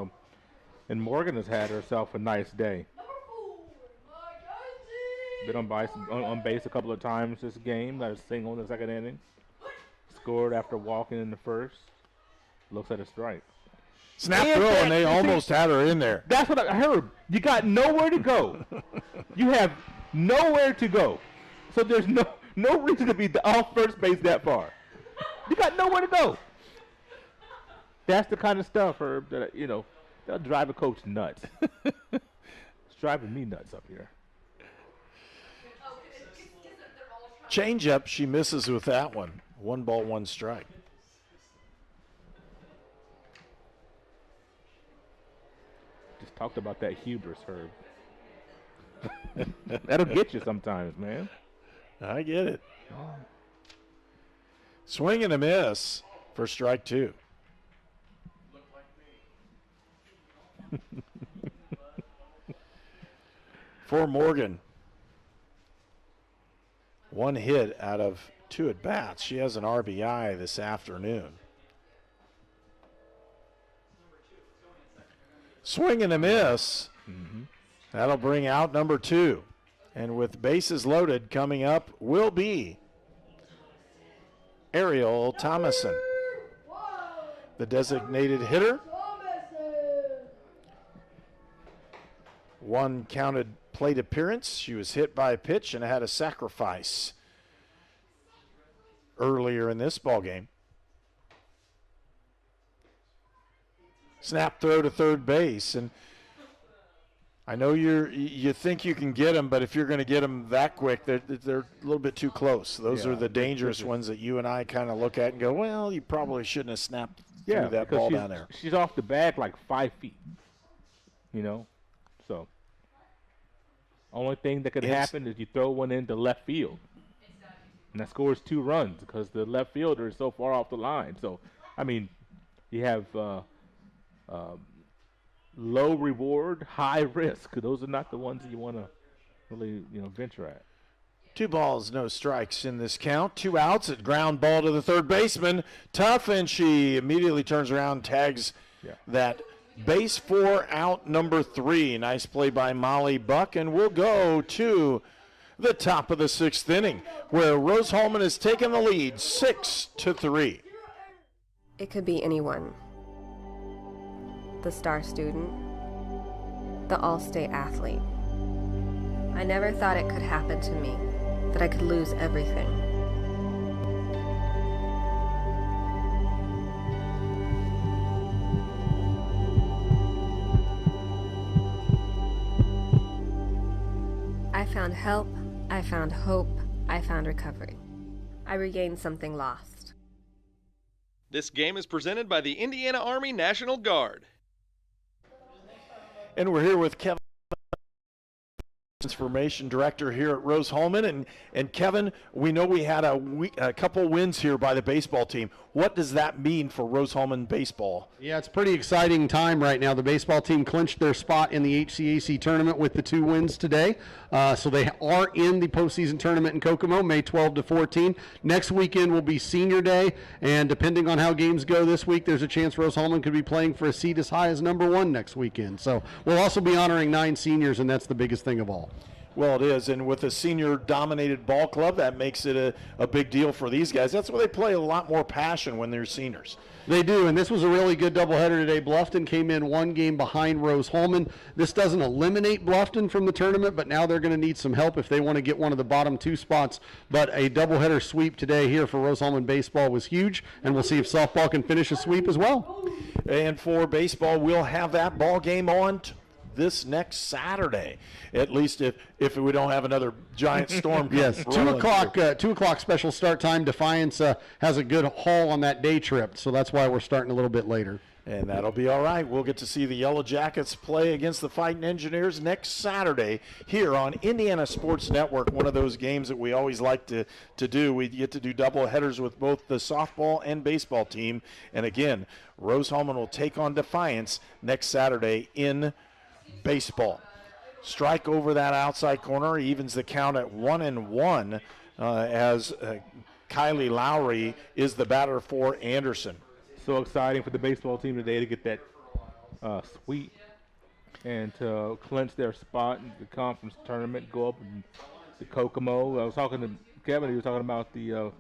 And Morgan has had herself a nice day. Been on base a couple of times this game. Got a single in the second inning. Scored after walking in the first. Looks at a strike. Snap throw, and they almost had her in there. That's what I heard. You got nowhere to go. You have nowhere to go. So there's no reason to be off first base that far. You got nowhere to go. That's the kind of stuff, Herb, that, that'll drive a coach nuts. It's driving me nuts up here. Change up, she misses with that one. 1 ball, 1 strike. Just talked about that hubris, Herb. That'll get you sometimes, man. I get it. Swing and a miss for strike 2. For Morgan. 1 hit out of 2 at bats. She has an RBI this afternoon. Swing and a miss. That'll bring out number 2. And with bases loaded, coming up will be Ariel Thomason, the designated hitter. 1 counted plate appearance. She was hit by a pitch and had a sacrifice earlier in this ball game. Snap throw to third base, and I know you think you can get them, but if you're going to get them that quick, they're a little bit too close. Those are the dangerous ones that you and I kind of look at and go, well, you probably shouldn't have snapped through that ball down there. She's off the bag like 5 feet, So only thing that could happen is you throw one into left field, and that scores 2 runs because the left fielder is so far off the line. So, you have low reward, high risk. Those are not the ones that you want to really, venture at. 2 balls, no strikes in this count. 2 outs, a ground ball to the third baseman. Tough, and she immediately turns around, tags that base 4 out number 3. Nice play by Molly Buck, and we'll go to the top of the 6th inning, where Rose-Hulman has taken the lead 6-3. It could be anyone. The star student, the all-state athlete. I never thought it could happen to me, that I could lose everything. I found help, I found hope, I found recovery. I regained something lost. This game is presented by the Indiana Army National Guard. And we're here with Kevin, Transformation Director here at Rose-Hulman. And Kevin, we know we had a couple wins here by the baseball team. What does that mean for Rose-Hulman baseball? Yeah, it's a pretty exciting time right now. The baseball team clinched their spot in the HCAC tournament with the 2 wins today. So they are in the postseason tournament in Kokomo, May 12 to 14. Next weekend will be Senior Day, and depending on how games go this week, there's a chance Rose-Hulman could be playing for a seat as high as number 1 next weekend. So we'll also be honoring 9 seniors, and that's the biggest thing of all. Well, it is, and with a senior-dominated ball club, that makes it a big deal for these guys. That's why they play a lot more passion when they're seniors. They do, and this was a really good doubleheader today. Bluffton came in 1 game behind Rose-Hulman. This doesn't eliminate Bluffton from the tournament, but now they're going to need some help if they want to get one of the bottom 2 spots. But a doubleheader sweep today here for Rose-Hulman baseball was huge, and we'll see if softball can finish a sweep as well. And for baseball, we'll have that ball game on this next Saturday, at least if we don't have another giant storm. Yes, 2 o'clock. 2 o'clock special start time. Defiance has a good haul on that day trip, so that's why we're starting a little bit later. And that'll be all right. We'll get to see the Yellow Jackets play against the Fighting Engineers next Saturday here on Indiana Sports Network, one of those games that we always like to do. We get to do double headers with both the softball and baseball team. And again, Rose-Hulman will take on Defiance next Saturday in baseball. Strike over that outside corner, evens the count at 1-1 as Kylie Lowry is the batter for Anderson. So exciting for the baseball team today to get that sweep and to clinch their spot in the conference tournament, go up in the Kokomo. I was talking to Kevin. He was talking about the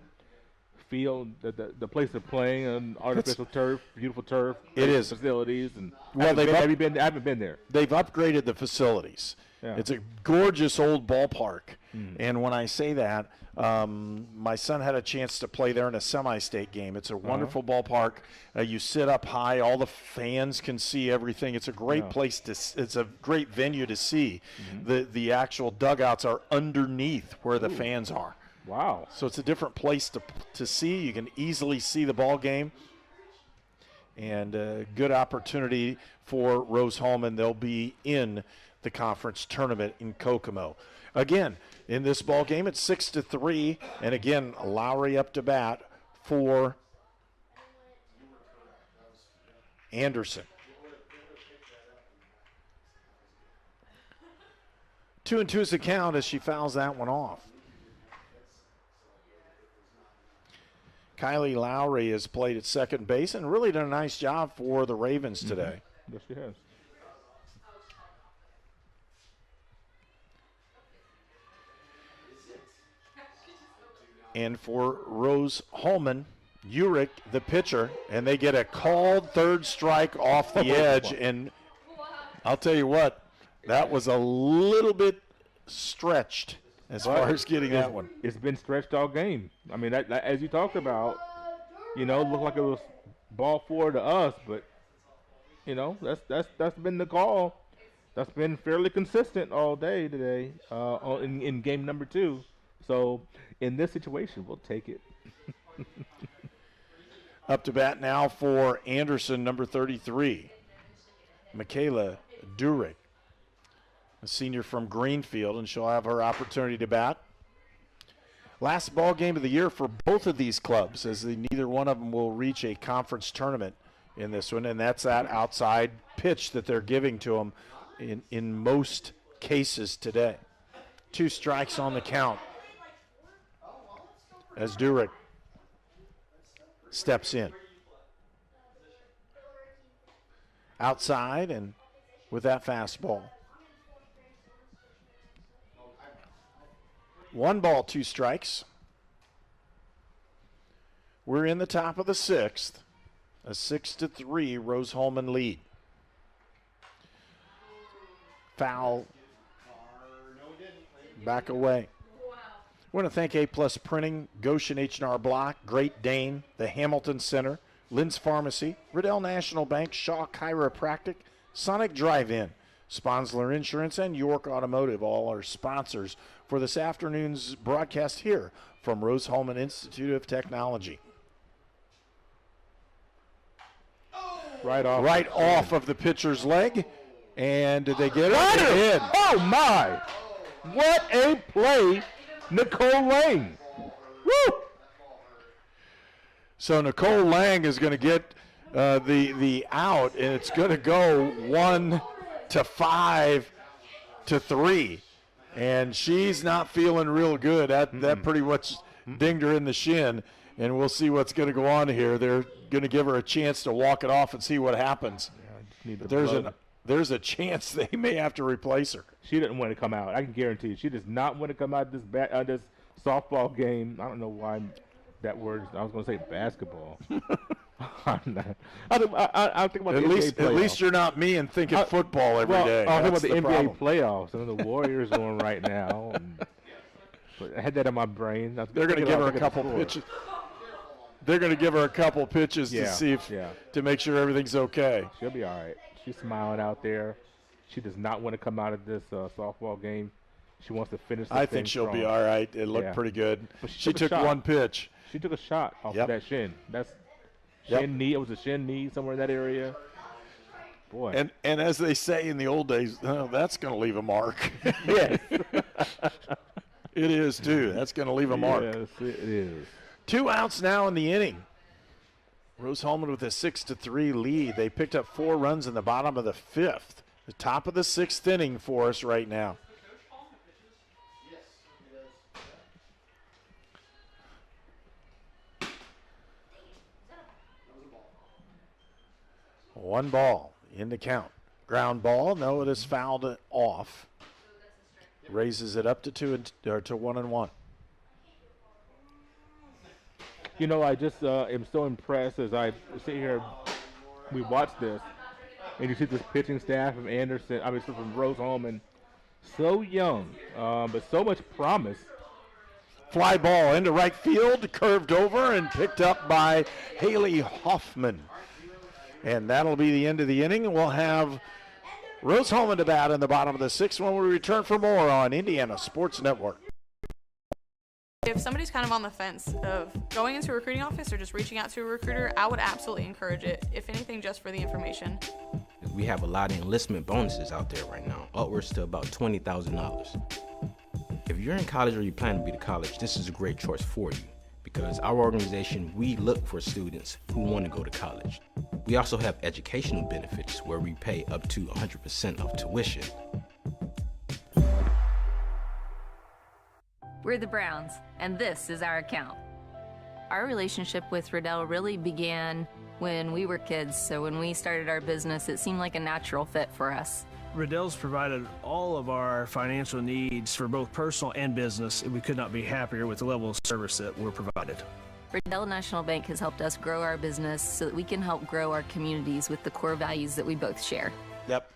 field, the place they're playing, an artificial turf, beautiful turf. It is. Facilities. And Well, I haven't been there. They've upgraded the facilities. Yeah. It's a gorgeous old ballpark. And when I say that, my son had a chance to play there in a semi-state game. It's a wonderful ballpark. You sit up high. All the fans can see everything. It's a great place it's a great venue to see. The actual dugouts are underneath where the fans are. Wow. So it's a different place to see. You can easily see the ball game. And a good opportunity for Rose-Hulman. They'll be in the conference tournament in Kokomo. Again, in this ball game, it's 6-3, and again, Lowry up to bat for Anderson. 2-2 is the count as she fouls that one off. Kylie Lowry has played at second base and really done a nice job for the Ravens today. Yes, she has. And for Rose-Hulman, Urick, the pitcher, and they get a called third strike off the edge. And I'll tell you what, that was a little bit stretched as far as getting that one. It's been stretched all game. I mean, that as you talked about, it looked like it was ball four to us, but that's been the call. That's been fairly consistent all day today in game number 2. So in this situation, we'll take it. Up to bat now for Anderson, number 33, Michaela Durick, a senior from Greenfield, and she'll have her opportunity to bat. Last ball game of the year for both of these clubs, as neither one of them will reach a conference tournament in this one, and that's that outside pitch that they're giving to them in most cases today. 2 strikes on the count as Durick steps in. Outside and with that fastball. 1 ball, 2 strikes. We're in the top of the 6th. A 6-3 Rose-Hulman lead. Foul. Back away. I want to thank A-Plus Printing, Goshen H&R Block, Great Dane, the Hamilton Center, Lynn's Pharmacy, Riddell National Bank, Shaw Chiropractic, Sonic Drive-In, Sponsler Insurance, and York Automotive, all our sponsors for this afternoon's broadcast here from Rose-Hulman Institute of Technology. Right off of the pitcher's leg, and did they get it? In. Oh, my. What a play. Nicole Lang. Woo! So Nicole Lang is going to get the out, and it's going to go 1-5-3, and she's not feeling real good. That pretty much dinged her in the shin, and we'll see what's going to go on here. They're going to give her a chance to walk it off and see what happens. Yeah, there's a chance they may have to replace her. She didn't want to come out. I can guarantee you. She does not want to come out this this softball game. I don't know why that word. I was going to say basketball. I think about the NBA playoffs. At least you're not me and thinking football every day. I'm thinking about the NBA playoffs. I know the Warriors going right now. But I had that in my brain. They're going to give her a couple pitches. They're going to give her a couple pitches to see to make sure everything's okay. She'll be all right. She's smiling out there. She does not want to come out of this softball game. She wants to finish. I think she'll be all right. It looked pretty good. But she took one pitch. She took a shot off of that shin. That's shin knee. It was a shin knee somewhere in that area. Boy. And as they say in the old days, that's going to leave a mark. Yes. It is too. That's going to leave a mark. Yes, it is. 2 outs now in the inning. Rose-Hulman with a 6-3 lead. They picked up 4 runs in the bottom of the 5th. The top of the 6th inning for us right now. One ball in the count. Ground ball. No, it is fouled off. Raises it up to 1-1. You know, I just am so impressed as I sit here. We watch this, and you see this pitching staff of Anderson. I mean, from Rose-Hulman, so young, but so much promise. Fly ball into right field, curved over and picked up by Haley Hoffman. And that'll be the end of the inning. We'll have Rose-Hulman to bat in the bottom of the 6th when we return for more on Indiana Sports Network. If somebody's kind of on the fence of going into a recruiting office or just reaching out to a recruiter, I would absolutely encourage it, if anything, just for the information. We have a lot of enlistment bonuses out there right now, upwards to about $20,000. If you're in college or you plan to be to college, this is a great choice for you, because our organization, we look for students who want to go to college. We also have educational benefits where we pay up to 100% of tuition. We're the Browns, and this is our account. Our relationship with Riddell really began when we were kids, so when we started our business, it seemed like a natural fit for us. Riddell's provided all of our financial needs for both personal and business, and we could not be happier with the level of service that we're provided. Riddell National Bank has helped us grow our business so that we can help grow our communities with the core values that we both share. Yep.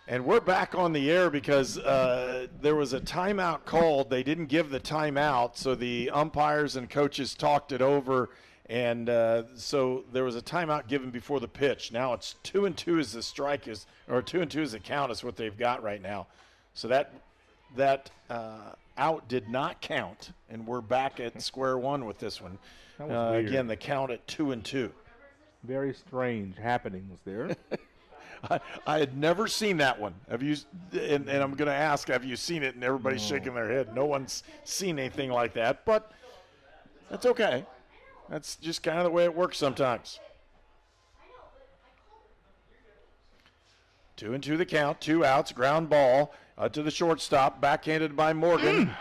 And we're back on the air because there was a timeout called. They didn't give the timeout, so the umpires and coaches talked it over, and so there was a timeout given before the pitch. Now it's 2-2 as the strike is, or 2-2 as the count is what they've got right now. So that out did not count, and we're back at square one with this one. That was weird. Again, the count at 2-2. Very strange happenings there. I had never seen that one. Have you? And I'm going to ask, have you seen it? And everybody's shaking their head. No one's seen anything like that, but that's okay. That's just kind of the way it works sometimes. 2-2 the count, 2 outs, ground ball to the shortstop, backhanded by Morgan.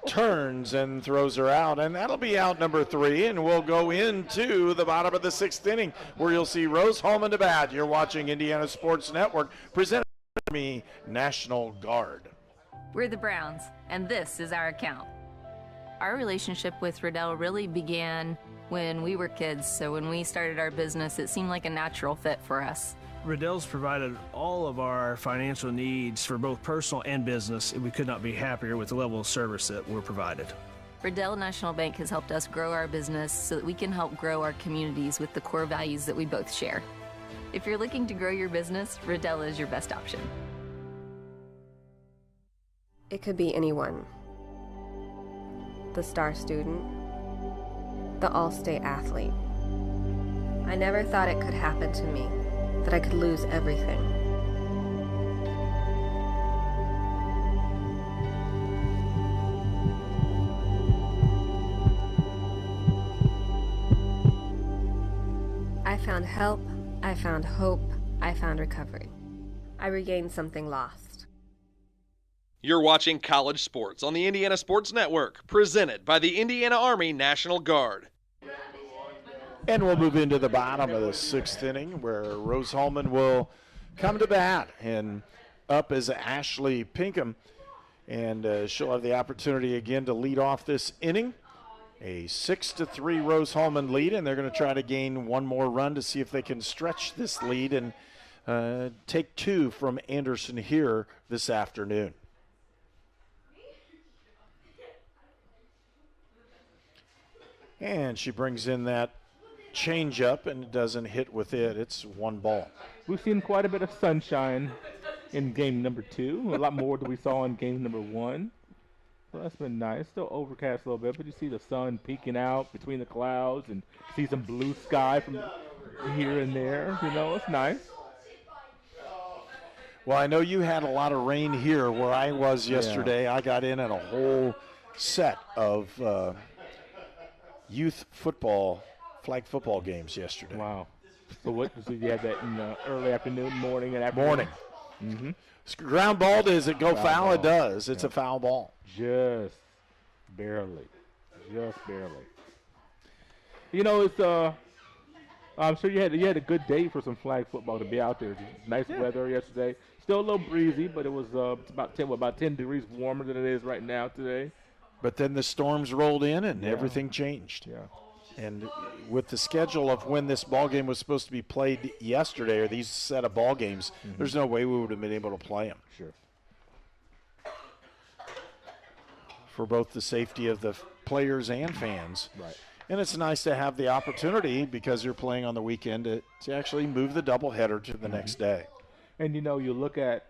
Turns and throws her out, and that'll be out number 3, and we'll go into the bottom of the 6th inning where you'll see Rose-Hulman to bat. You're watching Indiana Sports Network, presented by me National Guard. We're the Browns, and this is our account. Our relationship with Riddell really began when we were kids, so when we started our business, it seemed like a natural fit for us. Riddell's provided all of our financial needs for both personal and business, and we could not be happier with the level of service that we're provided. Riddell National Bank has helped us grow our business so that we can help grow our communities with the core values that we both share. If you're looking to grow your business, Riddell is your best option. It could be anyone. The star student, the all-state athlete. I never thought it could happen to me, that I could lose everything. I found help, I found hope, I found recovery. I regained something lost. You're watching College Sports on the Indiana Sports Network, presented by the Indiana Army National Guard. And we'll move into the bottom of the 6th inning where Rose-Hulman will come to bat. And up is Ashley Pinkham. And she'll have the opportunity again to lead off this inning. A 6-3 Rose-Hulman lead, and they're going to try to gain one more run to see if they can stretch this lead and take 2 from Anderson here this afternoon. And she brings in that changeup and it doesn't hit with it, it's one ball. We've seen quite a bit of sunshine in game number 2, a lot more than we saw in game number 1. So that's been nice. Still overcast a little bit, but you see the sun peeking out between the clouds and see some blue sky from here and there. You know, it's nice. Well, I know you had a lot of rain here where I was yesterday. Yeah. I got in at a whole set of youth football, flag football games yesterday. Wow. So you had that in the early afternoon, morning, and afternoon? Morning. Mm-hmm. Ground ball, does it go foul? It does. It's a foul ball. Just barely. You know, it's I'm sure you had a good day for some flag football to be out there. Nice weather yesterday. Still a little breezy, but it was about 10 degrees warmer than it is right now today. But then the storms rolled in and everything changed. Yeah. And with the schedule of when this ball game was supposed to be played yesterday, or these set of ball games, there's no way we would have been able to play them. Sure. For both the safety of the players and fans. Right. And it's nice to have the opportunity, because you're playing on the weekend, to actually move the doubleheader to the next day. And, you know, you look at,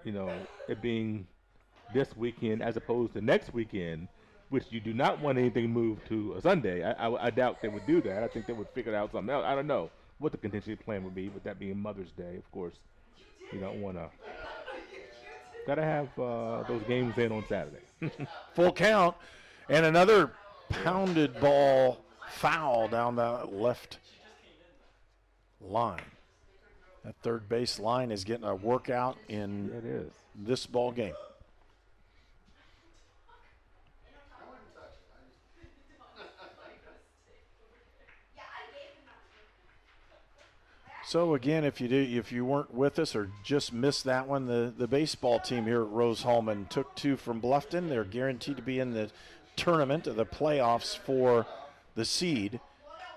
you know, it being this weekend as opposed to next weekend, which you do not want anything moved to a Sunday. I doubt they would do that. I think they would figure out something else. I don't know what the contingency plan would be, but that being Mother's Day, of course, you don't want to. Got to have those games in on Saturday. Full count. And another pounded ball foul down the left line. That third base line is getting a workout in this ball game. So again, if you weren't with us or just missed that one, the baseball team here at Rose-Hulman took 2 from Bluffton. They're guaranteed to be in the tournament of the playoffs for the seed.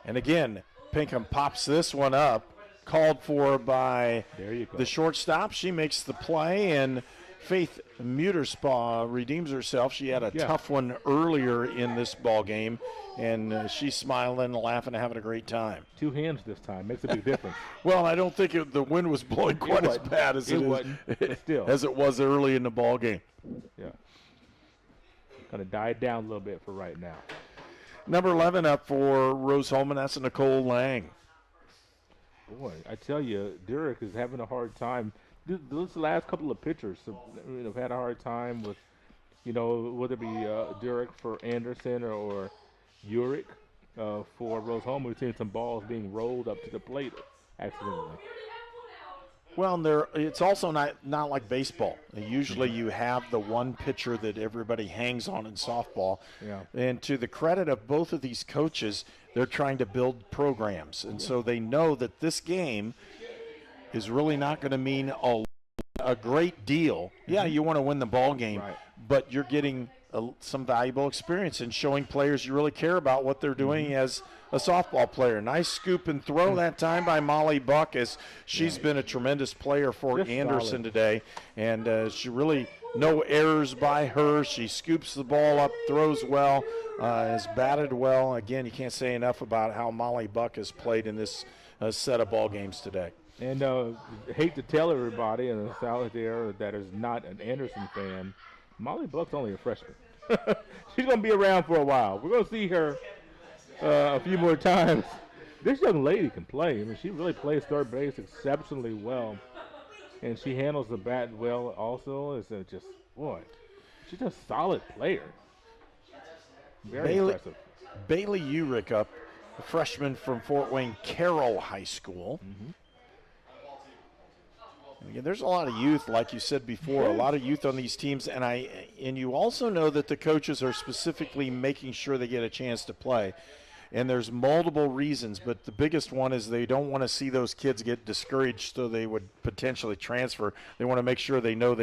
And again, Pinkham pops this one up, called for by the shortstop. She makes the play, and Faith Muterspa redeems herself. She had a tough one earlier in this ball game, and she's smiling, laughing, and having a great time. 2 hands this time makes a big difference. Well, I don't think the wind was blowing quite as bad as as it was early in the ball game. Yeah, kind of died down a little bit for right now. Number 11 up for Rose-Hulman. That's Nicole Lang. Boy, I tell you, Derek is having a hard time. Those last couple of pitchers have had a hard time with, whether it be Derek for Anderson or Urick for Rose-Hulman. We've seen some balls being rolled up to the plate accidentally. Well, it's also not like baseball. Usually you have the one pitcher that everybody hangs on in softball. Yeah. And to the credit of both of these coaches, they're trying to build programs. And so they know that this game is really not going to mean a great deal. Yeah, you want to win the ball game, but you're getting some valuable experience and showing players you really care about what they're doing as a softball player. Nice scoop and throw that time by Molly Buck, as she's been a tremendous player for Anderson today. And she really, no errors by her. She scoops the ball up, throws well, has batted well. Again, you can't say enough about how Molly Buck has played in this set of ball games today. And hate to tell everybody in the South there that is not an Anderson fan, Molly Buck's only a freshman. She's going to be around for a while. We're going to see her a few more times. This young lady can play. I mean, she really plays third base exceptionally well. And she handles the bat well also. It's she's a solid player. Very impressive. Bailey Urick up, a freshman from Fort Wayne Carroll High School. Again, there's a lot of youth, like you said before, a lot of youth on these teams, and you also know that the coaches are specifically making sure they get a chance to play. And there's multiple reasons, but the biggest one is they don't want to see those kids get discouraged so they would potentially transfer. They want to make sure they know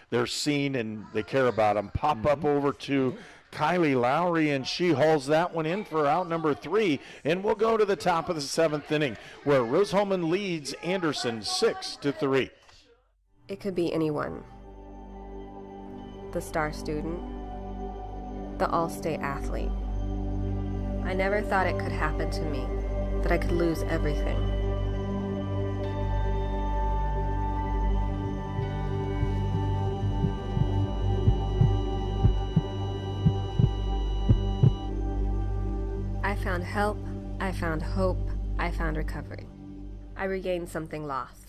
they're seen and they care about them. Pop up over to Kylie Lowry, and she hauls that one in for out number 3. And we'll go to the top of the 7th inning, where Rose-Hulman leads Anderson 6-3. It could be anyone. The star student, the all-state athlete. I never thought it could happen to me, that I could lose everything. I found help, I found hope, I found recovery. I regained something lost.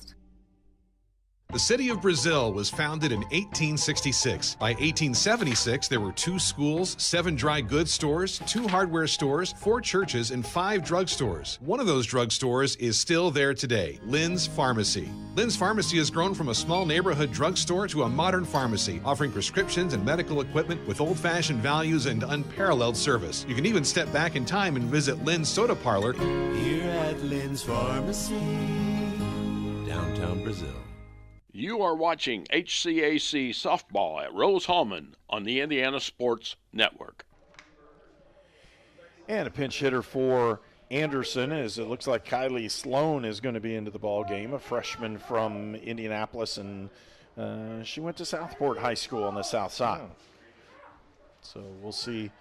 The city of Brazil was founded in 1866. By 1876, there were 2 schools, 7 dry goods stores, 2 hardware stores, 4 churches, and 5 drugstores. One of those drugstores is still there today, Lynn's Pharmacy. Lynn's Pharmacy has grown from a small neighborhood drugstore to a modern pharmacy, offering prescriptions and medical equipment with old-fashioned values and unparalleled service. You can even step back in time and visit Lynn's Soda Parlor Here at Lynn's Pharmacy, downtown Brazil. You are watching HCAC softball at Rose-Hulman on the Indiana Sports Network. And a pinch hitter for Anderson, as it looks like Kylie Sloan is going to be into the ball game, a freshman from Indianapolis, and she went to Southport High School on the south side. So we'll see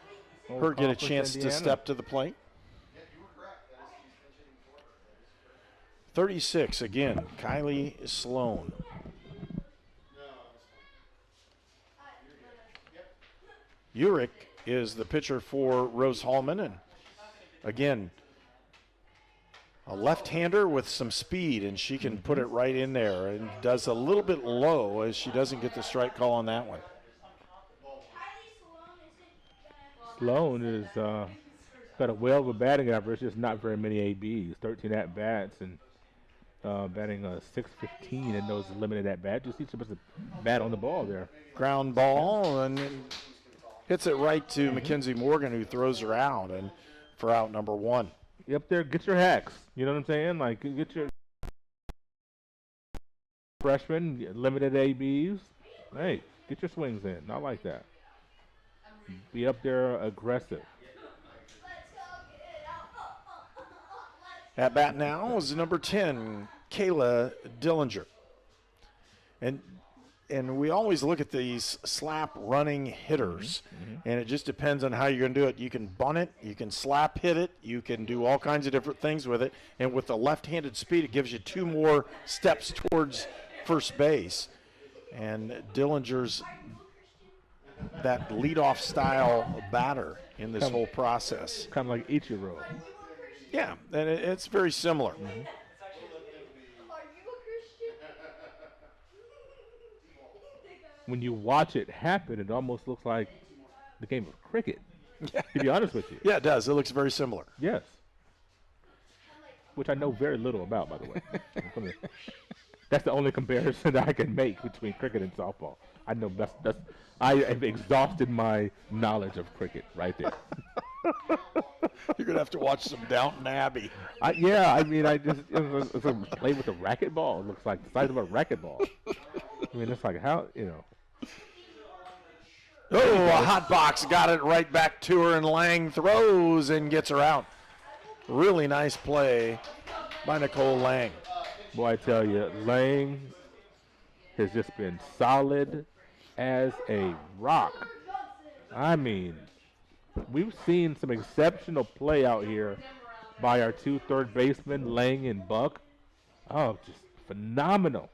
her get a chance to step to the plate. 36 again, Kylie Sloan. Urick is the pitcher for Rose-Hulman, and again, a left-hander with some speed, and she can put it right in there and does a little bit low as she doesn't get the strike call on that one. Sloan is got a well of a batting average, just not very many ABs, 13 at-bats, and batting .615 in those limited at-bats. Just each of us a bat on the ball there. Ground ball, and hits it right to Mackenzie Morgan, who throws her out, and for out number 1. You up there, get your hacks. You know what I'm saying? Like, get your freshman, limited ABs. Hey, get your swings in. Not like that. Be up there aggressive. At bat now is number 10, Kayla Dillinger. And we always look at these slap running hitters, and it just depends on how you're going to do it. You can bunt it, you can slap hit it, you can do all kinds of different things with it. And with the left-handed speed, it gives you 2 more steps towards first base. And Dillinger's that leadoff style batter in this whole process. Kind of like Ichiro. Yeah, and it's very similar. When you watch it happen, it almost looks like the game of cricket, to be honest with you. Yeah, it does. It looks very similar. Yes. Which I know very little about, by the way. That's the only comparison that I can make between cricket and softball. I know I have exhausted my knowledge of cricket right there. You're going to have to watch some Downton Abbey. I just play with a racquetball. It looks like the size of a racquetball. I mean, it's like how, Oh, a hot box got it right back to her, and Lang throws and gets her out. Really nice play by Nicole Lang. Boy, I tell you, Lang has just been solid as a rock. I mean, we've seen some exceptional play out here by our 2 third basemen, Lang and Buck. Oh, just phenomenal.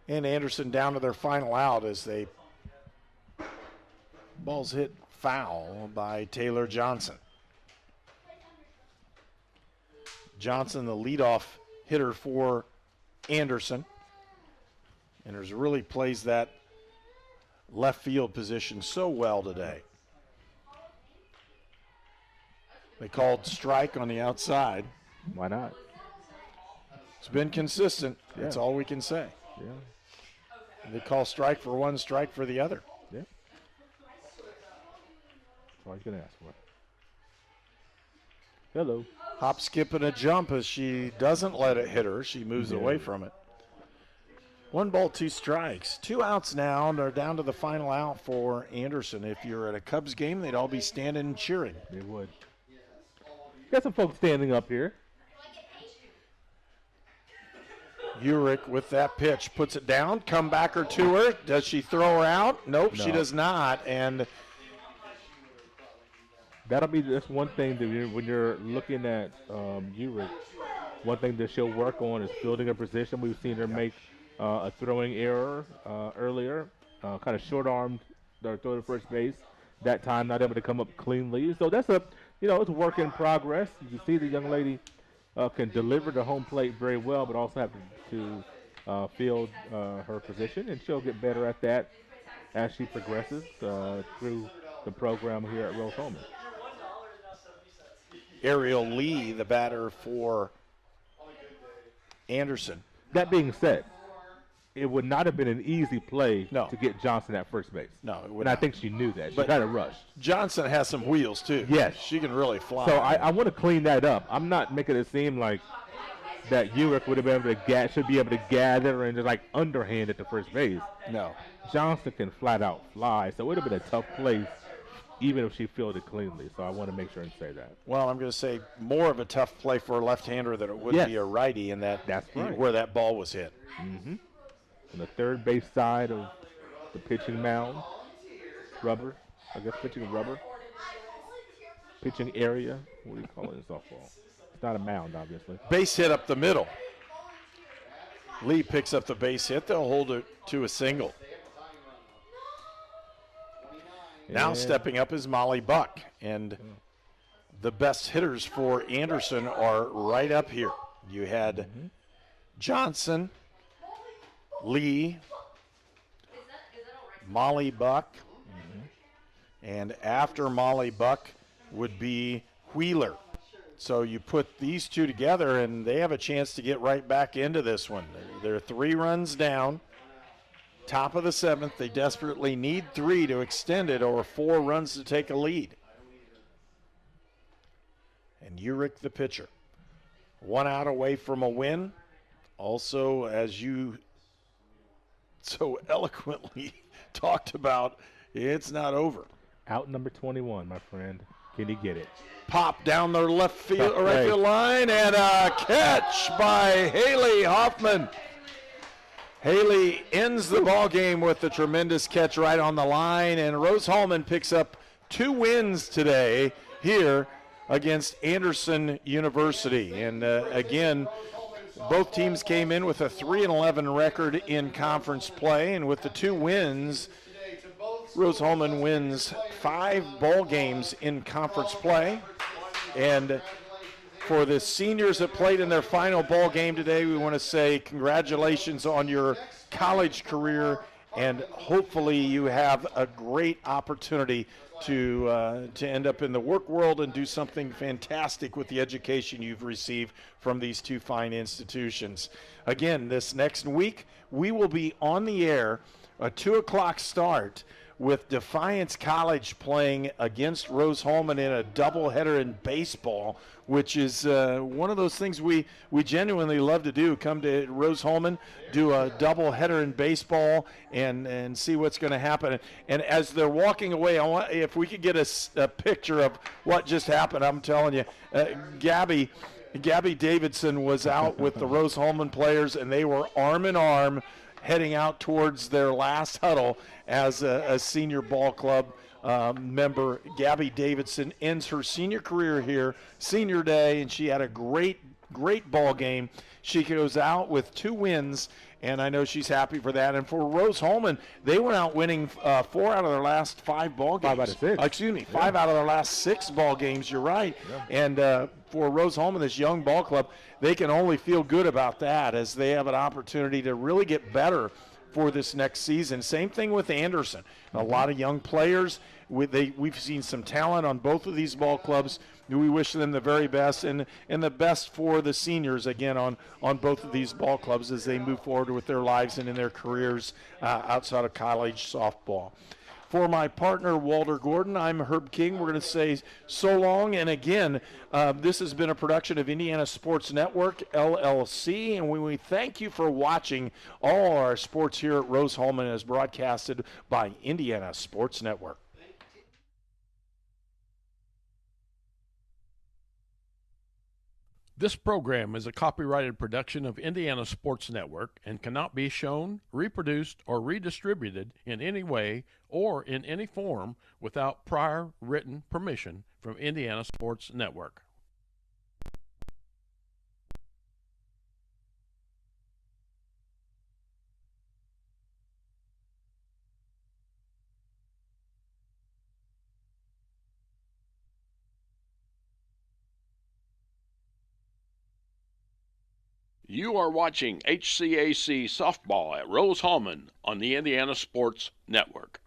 And Anderson down to their final out as they ball's hit foul by Taylor Johnson. Johnson, the leadoff hitter for Anderson. Anders really plays that left field position so well today. They called strike on the outside. Why not? It's been consistent. Yeah. That's all we can say. Yeah. They call strike for one, strike for the other. Yeah. That's all you can ask for. Hello. Hop, skip, and a jump as she doesn't let it hit her. She moves away from it. 1 ball, 2 strikes. 2 outs now, and they're down to the final out for Anderson. If you're at a Cubs game, they'd all be standing and cheering. They would. Got some folks standing up here. Urick with that pitch puts it down. Comebacker to her. Does she throw her out? Nope, no. She does not. And That'll be just one thing that when you're looking at Urick, one thing that she'll work on is building a position. We've seen her make a throwing error earlier, kind of short-armed their throw to first base. That time not able to come up cleanly. So that's it's a work in progress. You see the young lady can deliver the home plate very well, but also have to field her position, and she'll get better at that as she progresses through the program here at Rose-Hulman. Ariel Lee, the batter for Anderson. That being said, it would not have been an easy play to get Johnson at first base. No, it would and not. I think she knew that. She But got a rush. Johnson has some wheels, too. Yes. She can really fly. So I want to clean that up. I'm not making it seem like that Urick would have been able to should be able to gather and just like underhand at the first base. No. Johnson can flat out fly, so it would have been a tough place even if she fielded cleanly. So I want to make sure and say that. Well, I'm going to say more of a tough play for a left-hander than it would be a righty in that's right. where that ball was hit. Mm-hmm. On the third base side of the pitching mound, pitching rubber. Pitching area, what do you call it in softball? It's not a mound, obviously. Base hit up the middle. Lee picks up the base hit. They'll hold it to a single. Now stepping up is Molly Buck. And the best hitters for Anderson are right up here. You had Johnson, Lee, Molly Buck, and after Molly Buck would be Wheeler. So you put these two together, and they have a chance to get right back into this one. They're 3 runs down. Top of the 7th, they desperately need 3 to extend it or 4 runs to take a lead. And Urick, the pitcher. 1 out away from a win. Also, as you so eloquently talked about, it's not over. Out number 21, my friend. Can he get it? Pop down the right field line, and a catch by Haley Hoffman. Haley ends the ball game with a tremendous catch right on the line, and Rose-Hulman picks up 2 wins today here against Anderson University. And again, both teams came in with a 3-11 record in conference play, and with the 2 wins, Rose-Hulman wins 5 ball games in conference play. And for the seniors that played in their final ball game today, we want to say congratulations on your college career, and hopefully you have a great opportunity to end up in the work world and do something fantastic with the education you've received from these 2 fine institutions. Again, this next week, we will be on the air, a 2 o'clock start, with Defiance College playing against Rose-Hulman in a doubleheader in baseball, which is one of those things we genuinely love to do. Come to Rose-Hulman, do a doubleheader in baseball, and see what's going to happen. And as they're walking away, if we could get a picture of what just happened, I'm telling you, Gabby Davidson was out with the Rose-Hulman players, and they were arm in arm heading out towards their last huddle as a senior ball club member. Gabby Davidson ends her senior career here, senior day, and she had a great ball game. She goes out with 2 wins, and I know she's happy for that. And for Rose-Hulman, they went out winning 4 out of their last 5 ball games. 5 out of 6. Excuse me, 5 out of their last 6 ball games. You're right. Yeah. And for Rose-Hulman, this young ball club, they can only feel good about that as they have an opportunity to really get better for this next season. Same thing with Anderson. A lot of young players. We've seen some talent on both of these ball clubs. We wish them the very best, and the best for the seniors, again, on both of these ball clubs as they move forward with their lives and in their careers outside of college softball. For my partner, Walter Gordon, I'm Herb King. We're going to say so long. And again, this has been a production of Indiana Sports Network, LLC. And we thank you for watching all our sports here at Rose-Hulman as broadcasted by Indiana Sports Network. This program is a copyrighted production of Indiana Sports Network and cannot be shown, reproduced, or redistributed in any way or in any form without prior written permission from Indiana Sports Network. You are watching HCAC softball at Rose-Hulman on the Indiana Sports Network.